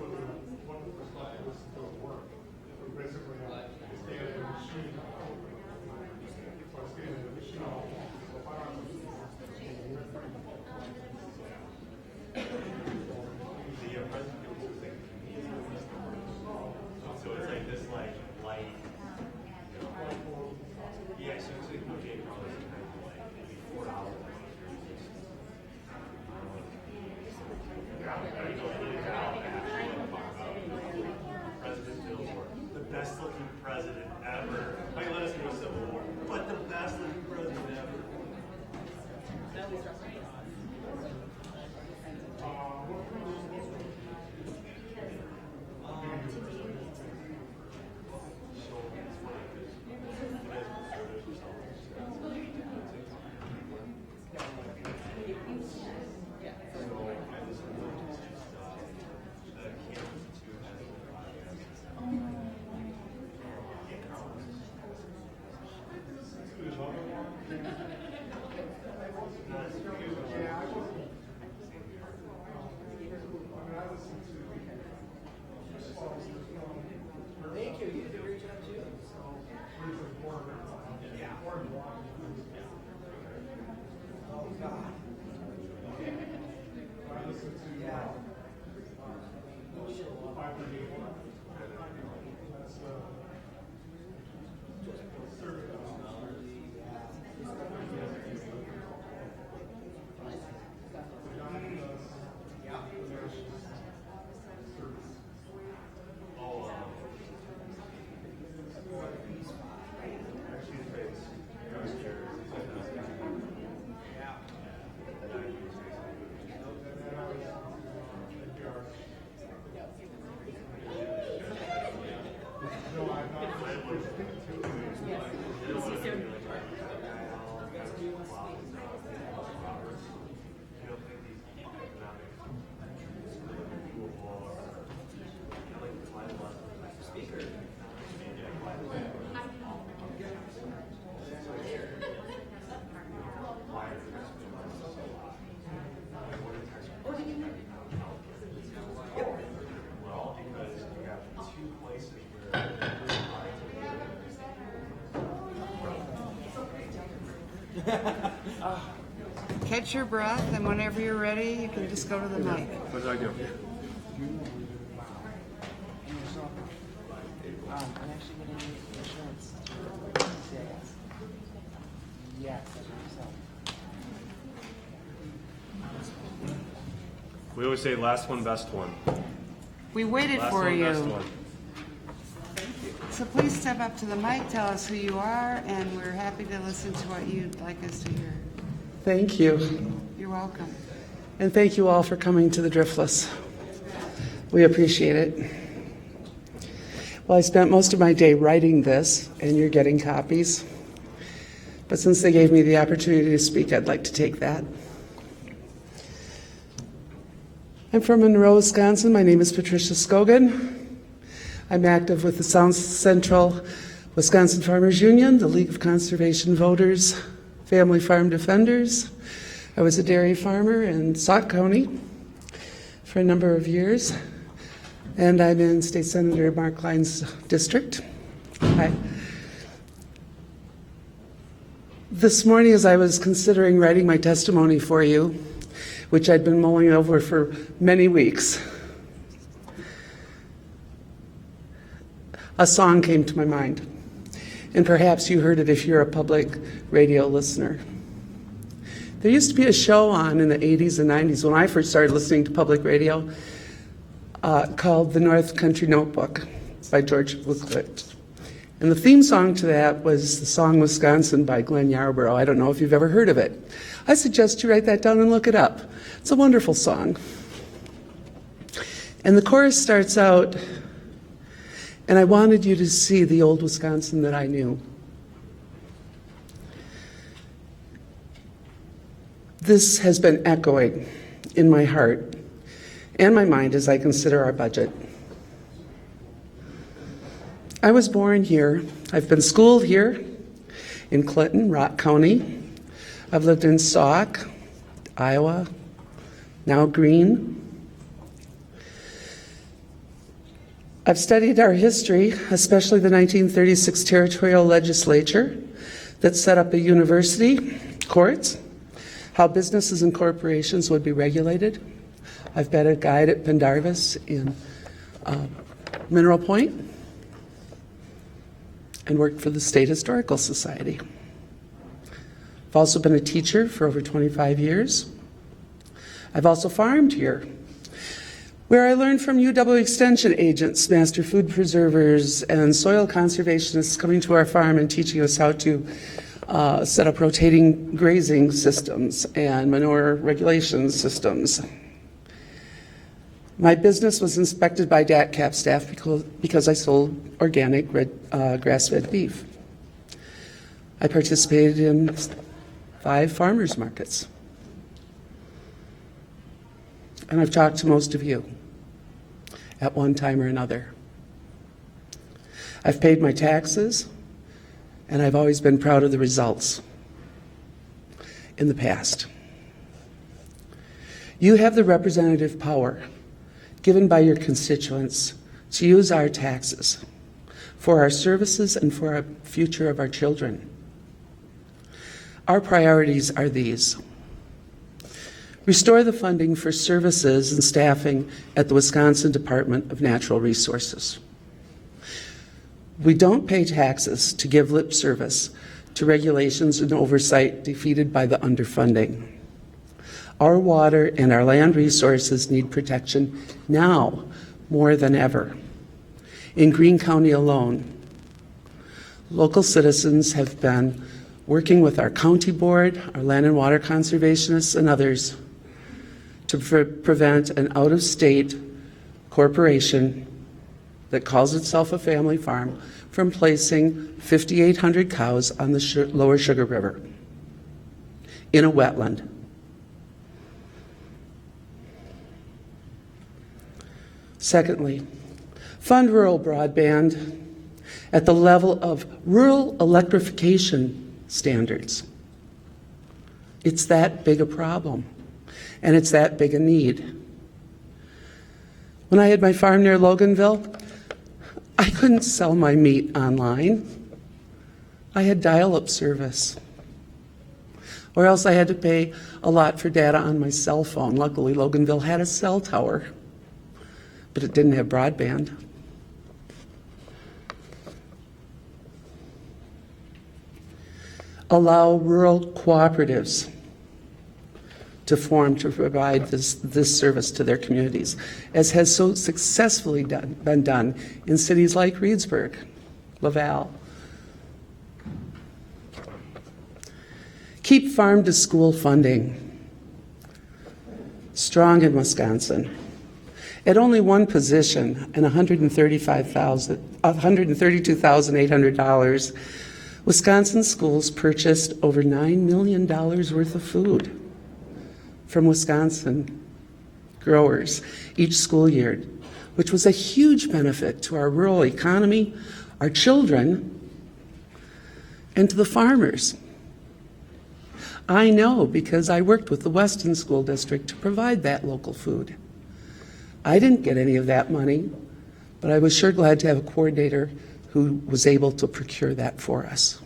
Catch your breath, and whenever you're ready, you can just go to the mic. What did I do? We always say last one, best one. We waited Last for one, you. best one. So please step up to the mic, tell us who you are, and we're happy to listen to what you'd like us to hear. Thank you. You're welcome. And thank you all for coming to the Driftless. We appreciate it. Well, I spent most of my day writing this, and you're getting copies. But since they gave me the opportunity to speak, I'd like to take that. I'm from Monroe, Wisconsin. My name is Patricia Scogan. I'm active with the South Central Wisconsin Farmers Union, the League of Conservation Voters, Family Farm Defenders. I was a dairy farmer in Sauk County for a number of years, and I'm in State Senator Mark Klein's district. Hi. This morning, as I was considering writing my testimony for you, which I'd been mulling over for many weeks, a song came to my mind. And perhaps you heard it if you're a public radio listener. There used to be a show on in the 80s and 90s when I first started listening to public radio called The North Country Notebook by George Ullsvick. And the theme song to that was the song Wisconsin by Glenn Yarborough. I don't know if you've ever heard of it. I suggest you write that down and look it up. It's a wonderful song. And the chorus starts out, and I wanted you to see the old Wisconsin that I knew. This has been echoing in my heart and my mind as I consider our budget. I was born here. I've been schooled here in Clinton, Rock County. I've lived in Sauk, Iowa, now Greene. I've studied our history, especially the 1936 territorial legislature that set up a university, courts, how businesses and corporations would be regulated. I've been a guide at Pendarvis in Mineral Point and worked for the State Historical Society. I've also been a teacher for over 25 years. I've also farmed here, where I learned from UW Extension agents, master food preservers, and soil conservationists coming to our farm and teaching us how to set up rotating grazing systems and manure regulation systems. My business was inspected by DATCAP staff because I sold organic grass-fed beef. I participated in 5 farmers markets. And I've talked to most of you at one time or another. I've paid my taxes, and I've always been proud of the results in the past. You have the representative power given by your constituents to use our taxes for our services and for our future of our children. Our priorities are these. Restore the funding for services and staffing at the Wisconsin Department of Natural Resources. We don't pay taxes to give lip service to regulations and oversight defeated by the underfunding. Our water and our land resources need protection now more than ever. In Greene County alone, local citizens have been working with our county board, our land and water conservationists, and others to prevent an out-of-state corporation that calls itself a family farm from placing 5,800 cows on the lower Sugar River in a wetland. Secondly, fund rural broadband at the level of rural electrification standards. It's that big a problem, and it's that big a need. When I had my farm near Loganville, I couldn't sell my meat online. I had dial-up service. or else I had to pay a lot for data on my cell phone. Luckily, Loganville had a cell tower, but it didn't have broadband. Allow rural cooperatives to form to provide this service to their communities, as has so successfully been done in cities like Reedsburg, Laval. Keep farm-to-school funding strong in Wisconsin. At only one position and $132,800, Wisconsin schools purchased over $9 million worth of food from Wisconsin growers each school year, which was a huge benefit to our rural economy, our children, and to the farmers. I know because I worked with the Weston School District to provide that local food. I didn't get any of that money, but I was sure glad to have a coordinator who was able to procure that for us.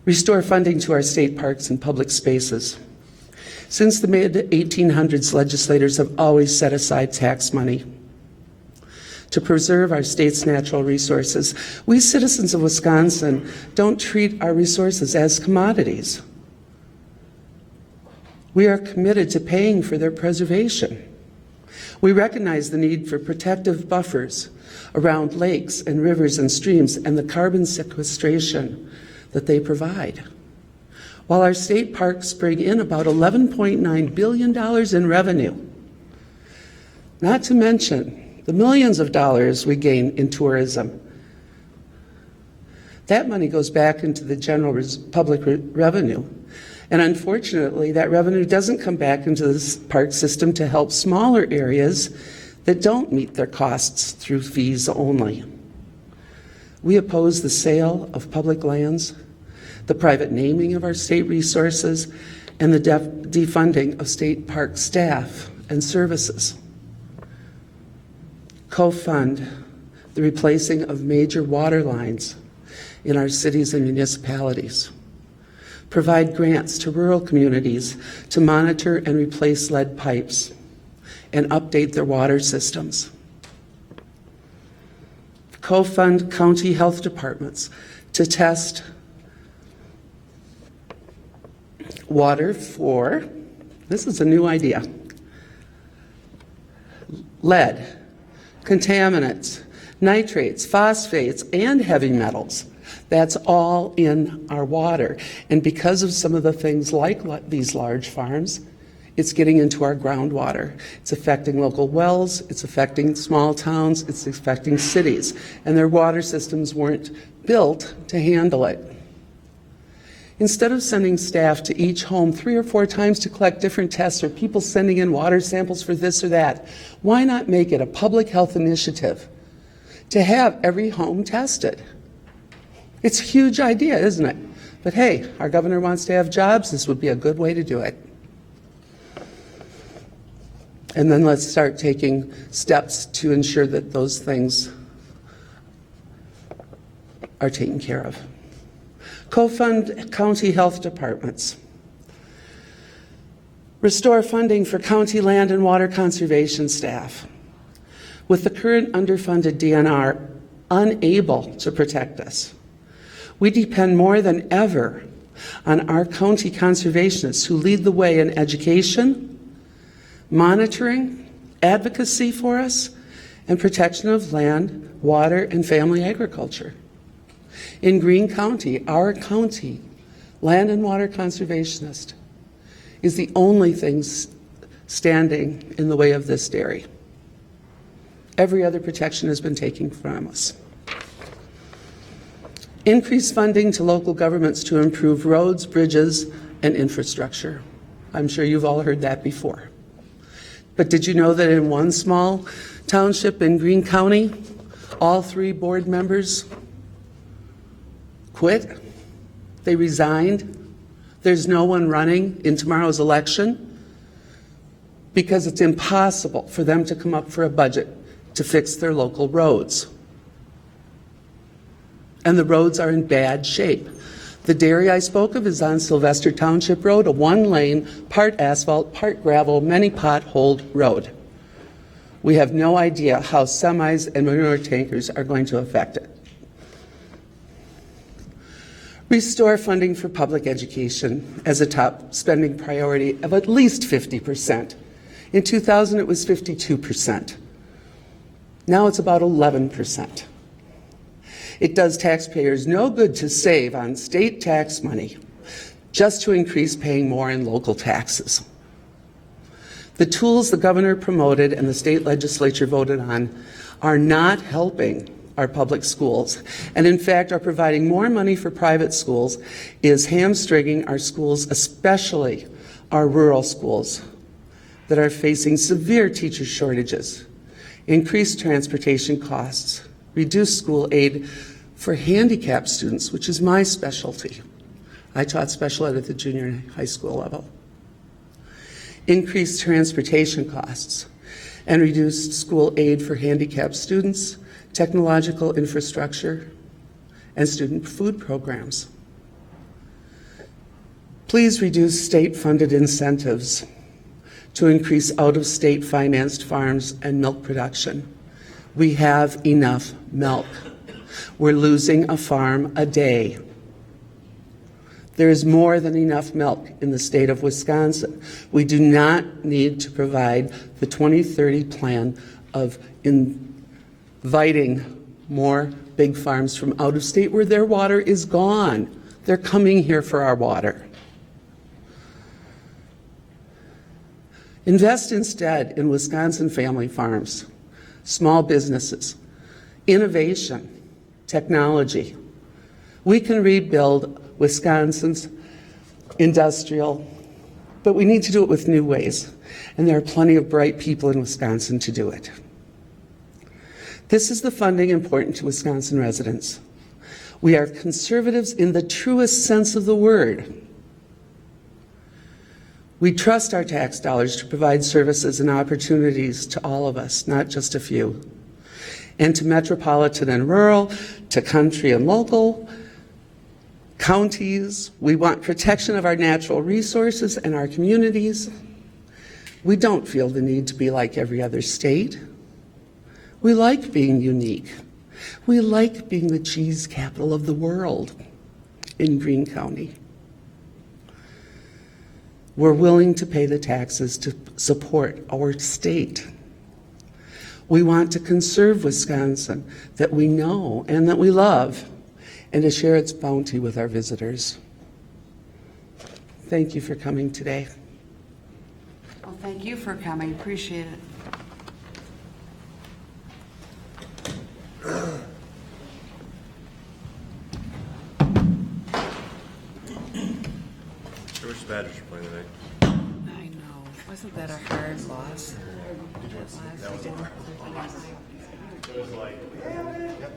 Restore funding to our state parks and public spaces. Since the mid-1800s, legislators have always set aside tax money to preserve our state's natural resources. We citizens of Wisconsin don't treat our resources as commodities. We are committed to paying for their preservation. We recognize the need for protective buffers around lakes and rivers and streams and the carbon sequestration that they provide. While our state parks bring in about $11.9 billion in revenue, not to mention the millions of dollars we gain in tourism. That money goes back into the general public revenue. And unfortunately, that revenue doesn't come back into the park system to help smaller areas that don't meet their costs through fees only. We oppose the sale of public lands, the private naming of our state resources, and the defunding of state park staff and services. Co-fund the replacing of major water lines in our cities and municipalities. Provide grants to rural communities to monitor and replace lead pipes and update their water systems. Co-fund county health departments to test water for, this is a new idea, lead, contaminants, nitrates, phosphates, and heavy metals. That's all in our water. And because of some of the things like these large farms, it's getting into our groundwater. It's affecting local wells, it's affecting small towns, it's affecting cities. And their water systems weren't built to handle it. Instead of sending staff to each home 3 or 4 times to collect different tests or people sending in water samples for this or that, why not make it a public health initiative to have every home tested? It's a huge idea, isn't it? But hey, our governor wants to have jobs. This would be a good way to do it. And then let's start taking steps to ensure that those things are taken care of. Co-fund county health departments. Restore funding for county land and water conservation staff. With the current underfunded DNR unable to protect us, we depend more than ever on our county conservationists who lead the way in education, monitoring, advocacy for us, and protection of land, water, and family agriculture. In Greene County, our county land and water conservationist is the only thing standing in the way of this dairy. Every other protection has been taken from us. Increase funding to local governments to improve roads, bridges, and infrastructure. I'm sure you've all heard that before. But did you know that in one small township in Greene County, all 3 board members quit? They resigned. There's no one running in tomorrow's election because it's impossible for them to come up for a budget to fix their local roads. And the roads are in bad shape. The dairy I spoke of is on Sylvester Township Road, a one-lane, part asphalt, part gravel, many potholed road. We have no idea how semis and manure tankers are going to affect it. Restore funding for public education as a top spending priority of at least 50%. In 2000, it was 52%. Now it's about 11%. It does taxpayers no good to save on state tax money just to increase paying more in local taxes. The tools the governor promoted and the state legislature voted on are not helping our public schools, and in fact are providing more money for private schools, is hamstringing our schools, especially our rural schools that are facing severe teacher shortages, increased transportation costs, reduced school aid for handicapped students, which is my specialty. I taught special ed at the junior and high school level. Increased transportation costs and reduced school aid for handicapped students, technological infrastructure, and student food programs. Please reduce state-funded incentives to increase out-of-state financed farms and milk production. We have enough milk. We're losing a farm a day. There is more than enough milk in the state of Wisconsin. We do not need to provide the 2030 plan of inviting more big farms from out of state where their water is gone. They're coming here for our water. Invest instead in Wisconsin family farms, small businesses, innovation, technology. We can rebuild Wisconsin's industrial, but we need to do it with new ways. And there are plenty of bright people in Wisconsin to do it. This is the funding important to Wisconsin residents. We are conservatives in the truest sense of the word. We trust our tax dollars to provide services and opportunities to all of us, not just a few. And to metropolitan and rural, to country and local, counties. We want protection of our natural resources and our communities. We don't feel the need to be like every other state. We like being unique. We like being the cheese capital of the world in Greene County. We're willing to pay the taxes to support our state. We want to conserve Wisconsin that we know and that we love, and to share its bounty with our visitors. Thank you for coming today. Well, thank you for coming. Appreciate it. I wish the Badgers were playing today. I know. Wasn't that a hard loss? That was hard. It was like, yep.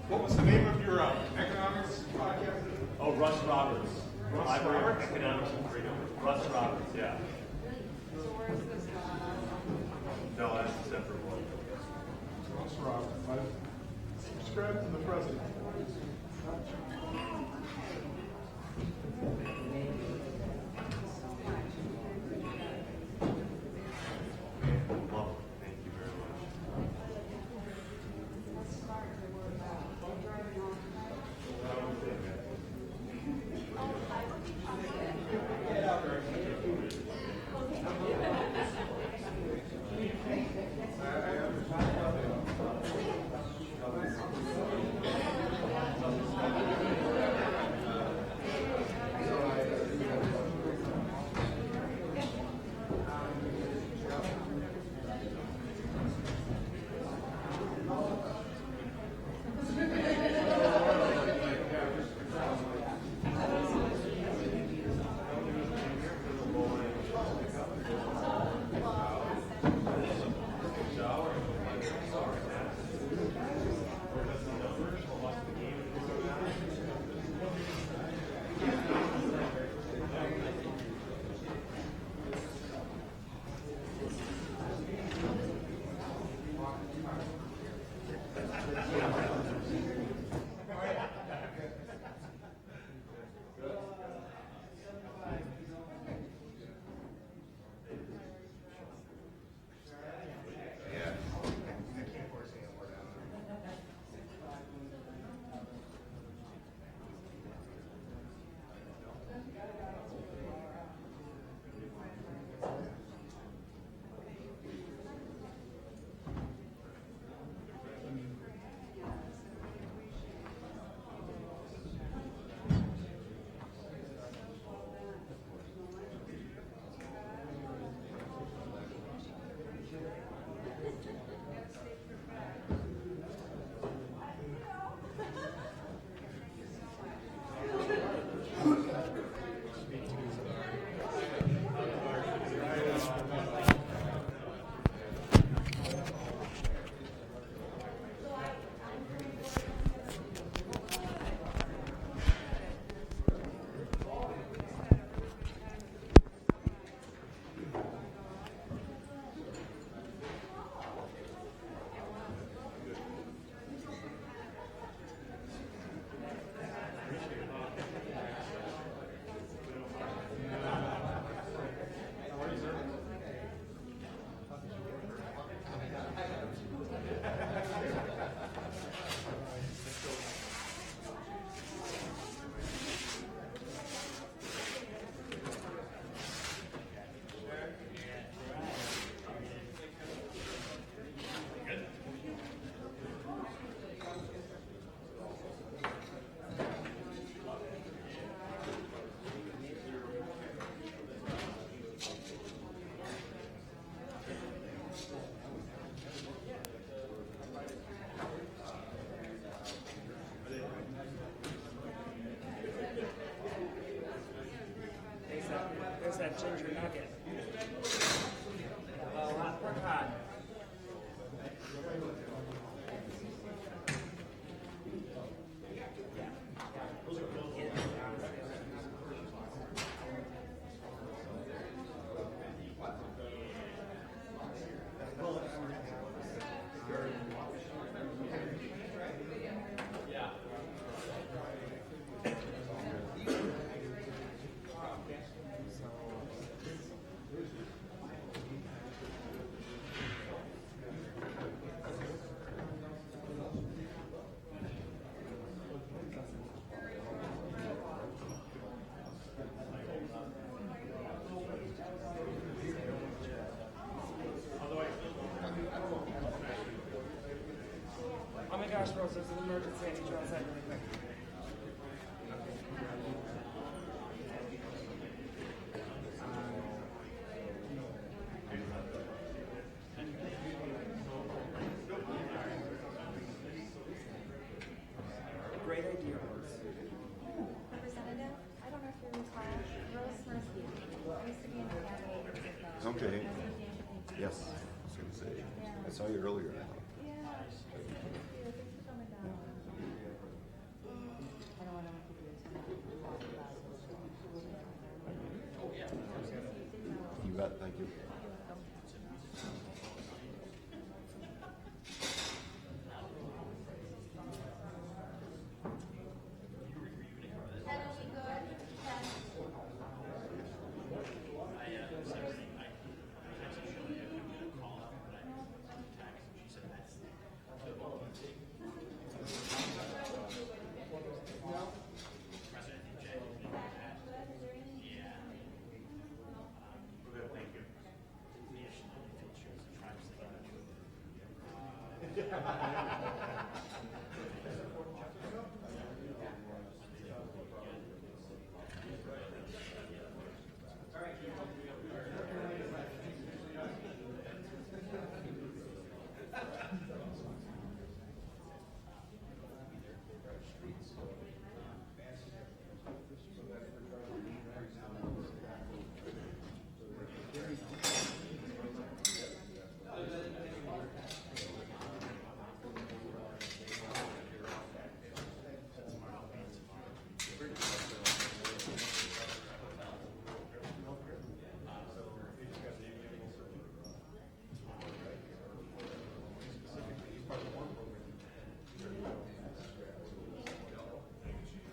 What was the name of your economics podcast? Oh, Russ Roberts. Library of Economics and Freedom. Russ Roberts, yeah. No, that's a separate one. Rob. Subscribe to the president. There's that ginger nugget. We're hot. Oh my gosh, Rose, there's an emergency. I need you outside really quick. Great idea, Rose. Representative, I don't know if you recall, Rose Murphy. I used to be in the cabinet. Okay. Yes. I was going to say. I saw you earlier. Yeah. Thank you. Thanks for coming down. I don't want to keep you. You bet. Thank you.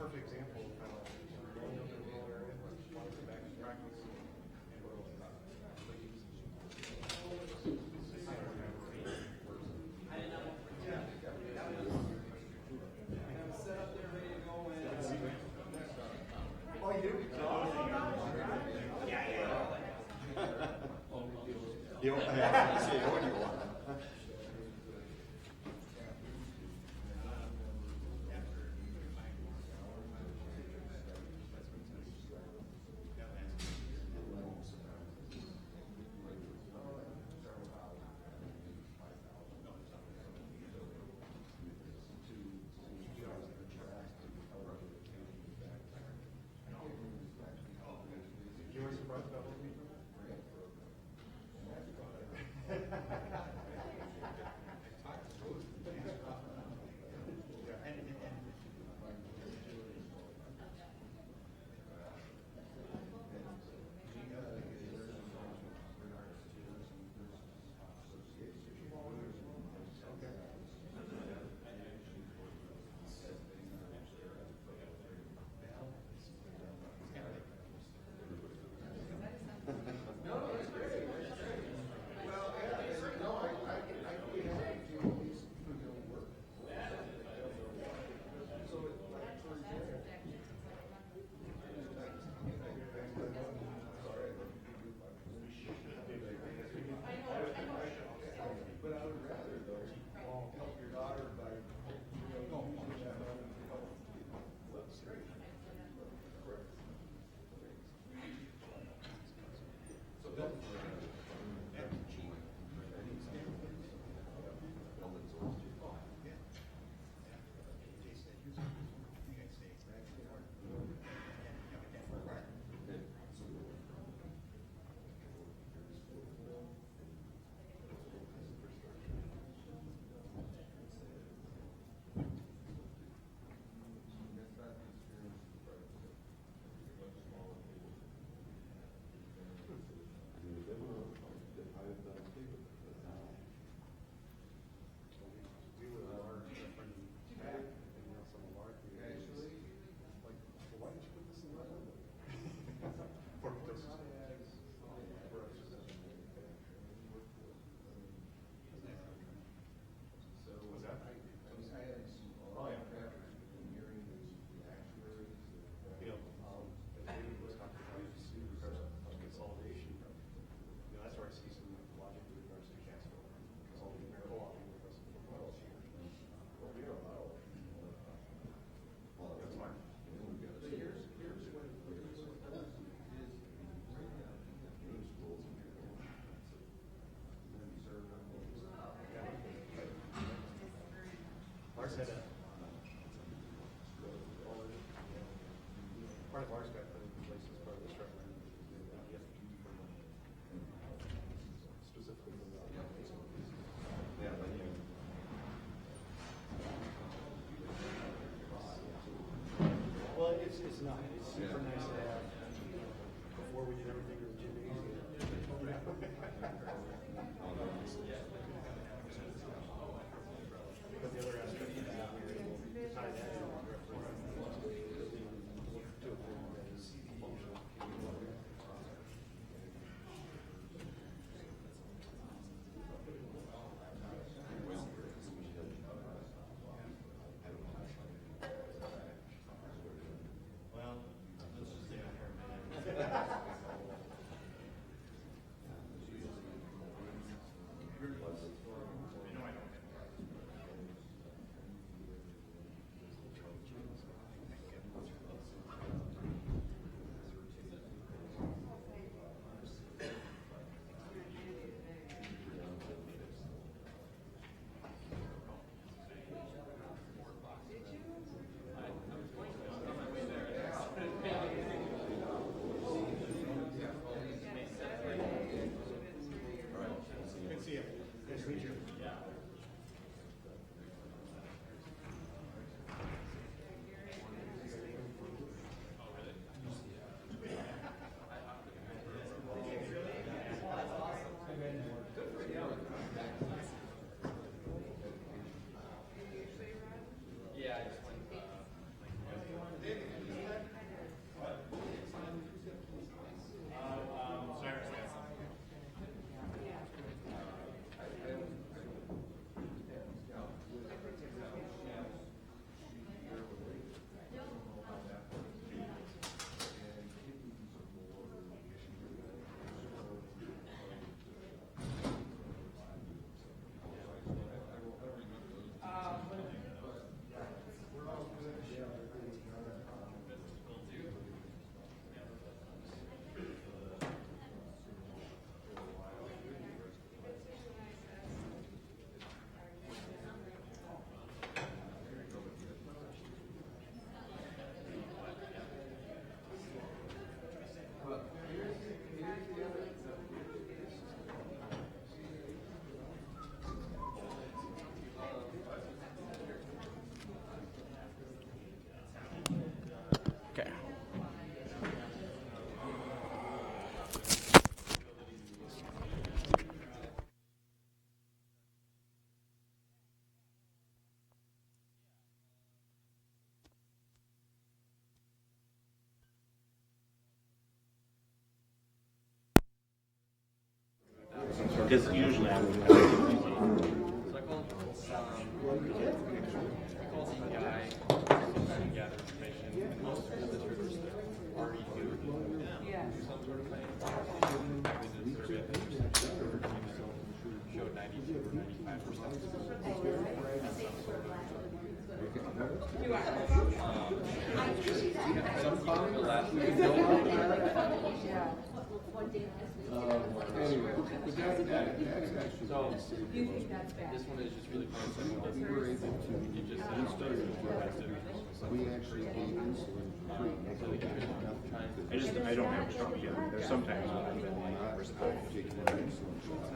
Perfect example of how going up in the rural area, want to come back to practice. Oh, you do? You don't have to say what you want. You were surprised about what we Lars had a part of Lars got put in place as part of the structure. Specifically for the yeah, but yeah. Well, it's not. It's super nice to have. Before we did everything in the gymnasium. But the other aspect of that, we were able to tie that in to a form that is functional. Well, let's just stay on here a minute. Because usually I would. This one is just really fun. We were able to, we started we actually gave insulin free. I don't have a strong feeling. There's sometimes when I've been taking an insulin shot,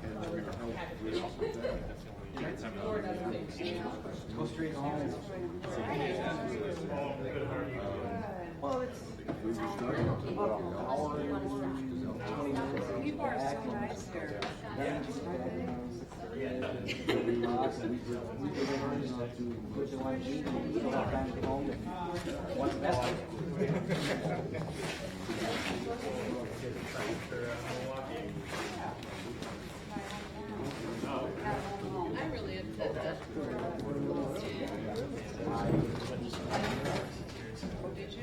and we were helped with Go straight home. Well, it's. we started About an hour and people are so nice here. I'm really upset that. Did you?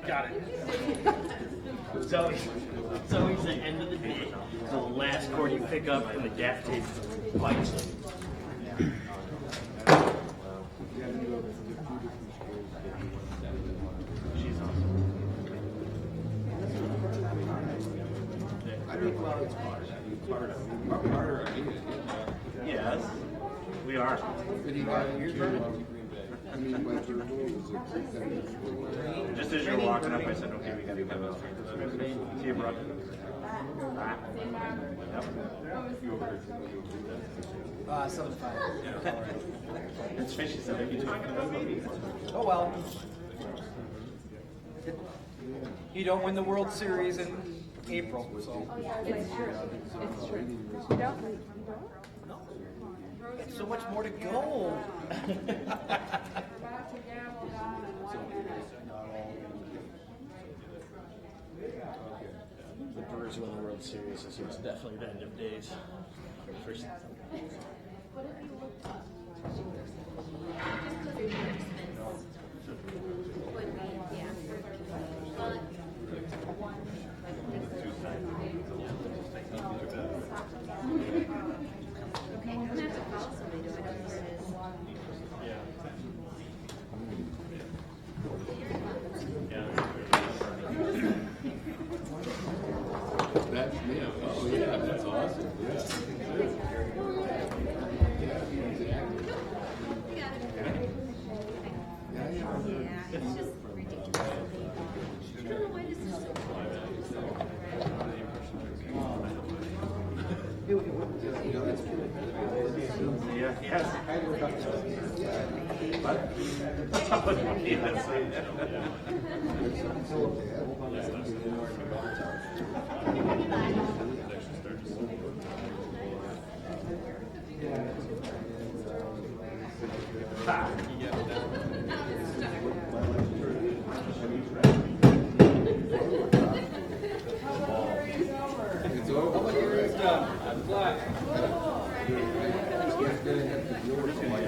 Got it. It's always the end of the day. So the last chord you pick up and the gaff tape bites. She's awesome. I think, well, it's harder. Yes, we are. I mean, my third goal was a competitive school. Just as you're walking up, I said, okay, we got to come out. See you, bro. Some of the fun. It's fishy, so maybe talking about me. Oh, well. You don't win the World Series in April, so. It's true. It's true. You don't? So much more to go. The Brewers win the World Series, so it's definitely the end of days. First. That's me. Oh, yeah, that's awesome. It's just ridiculous. I don't know why this is so Yeah, yes. What? It's over. It's done. I'm black. It's gonna have to deal with somebody.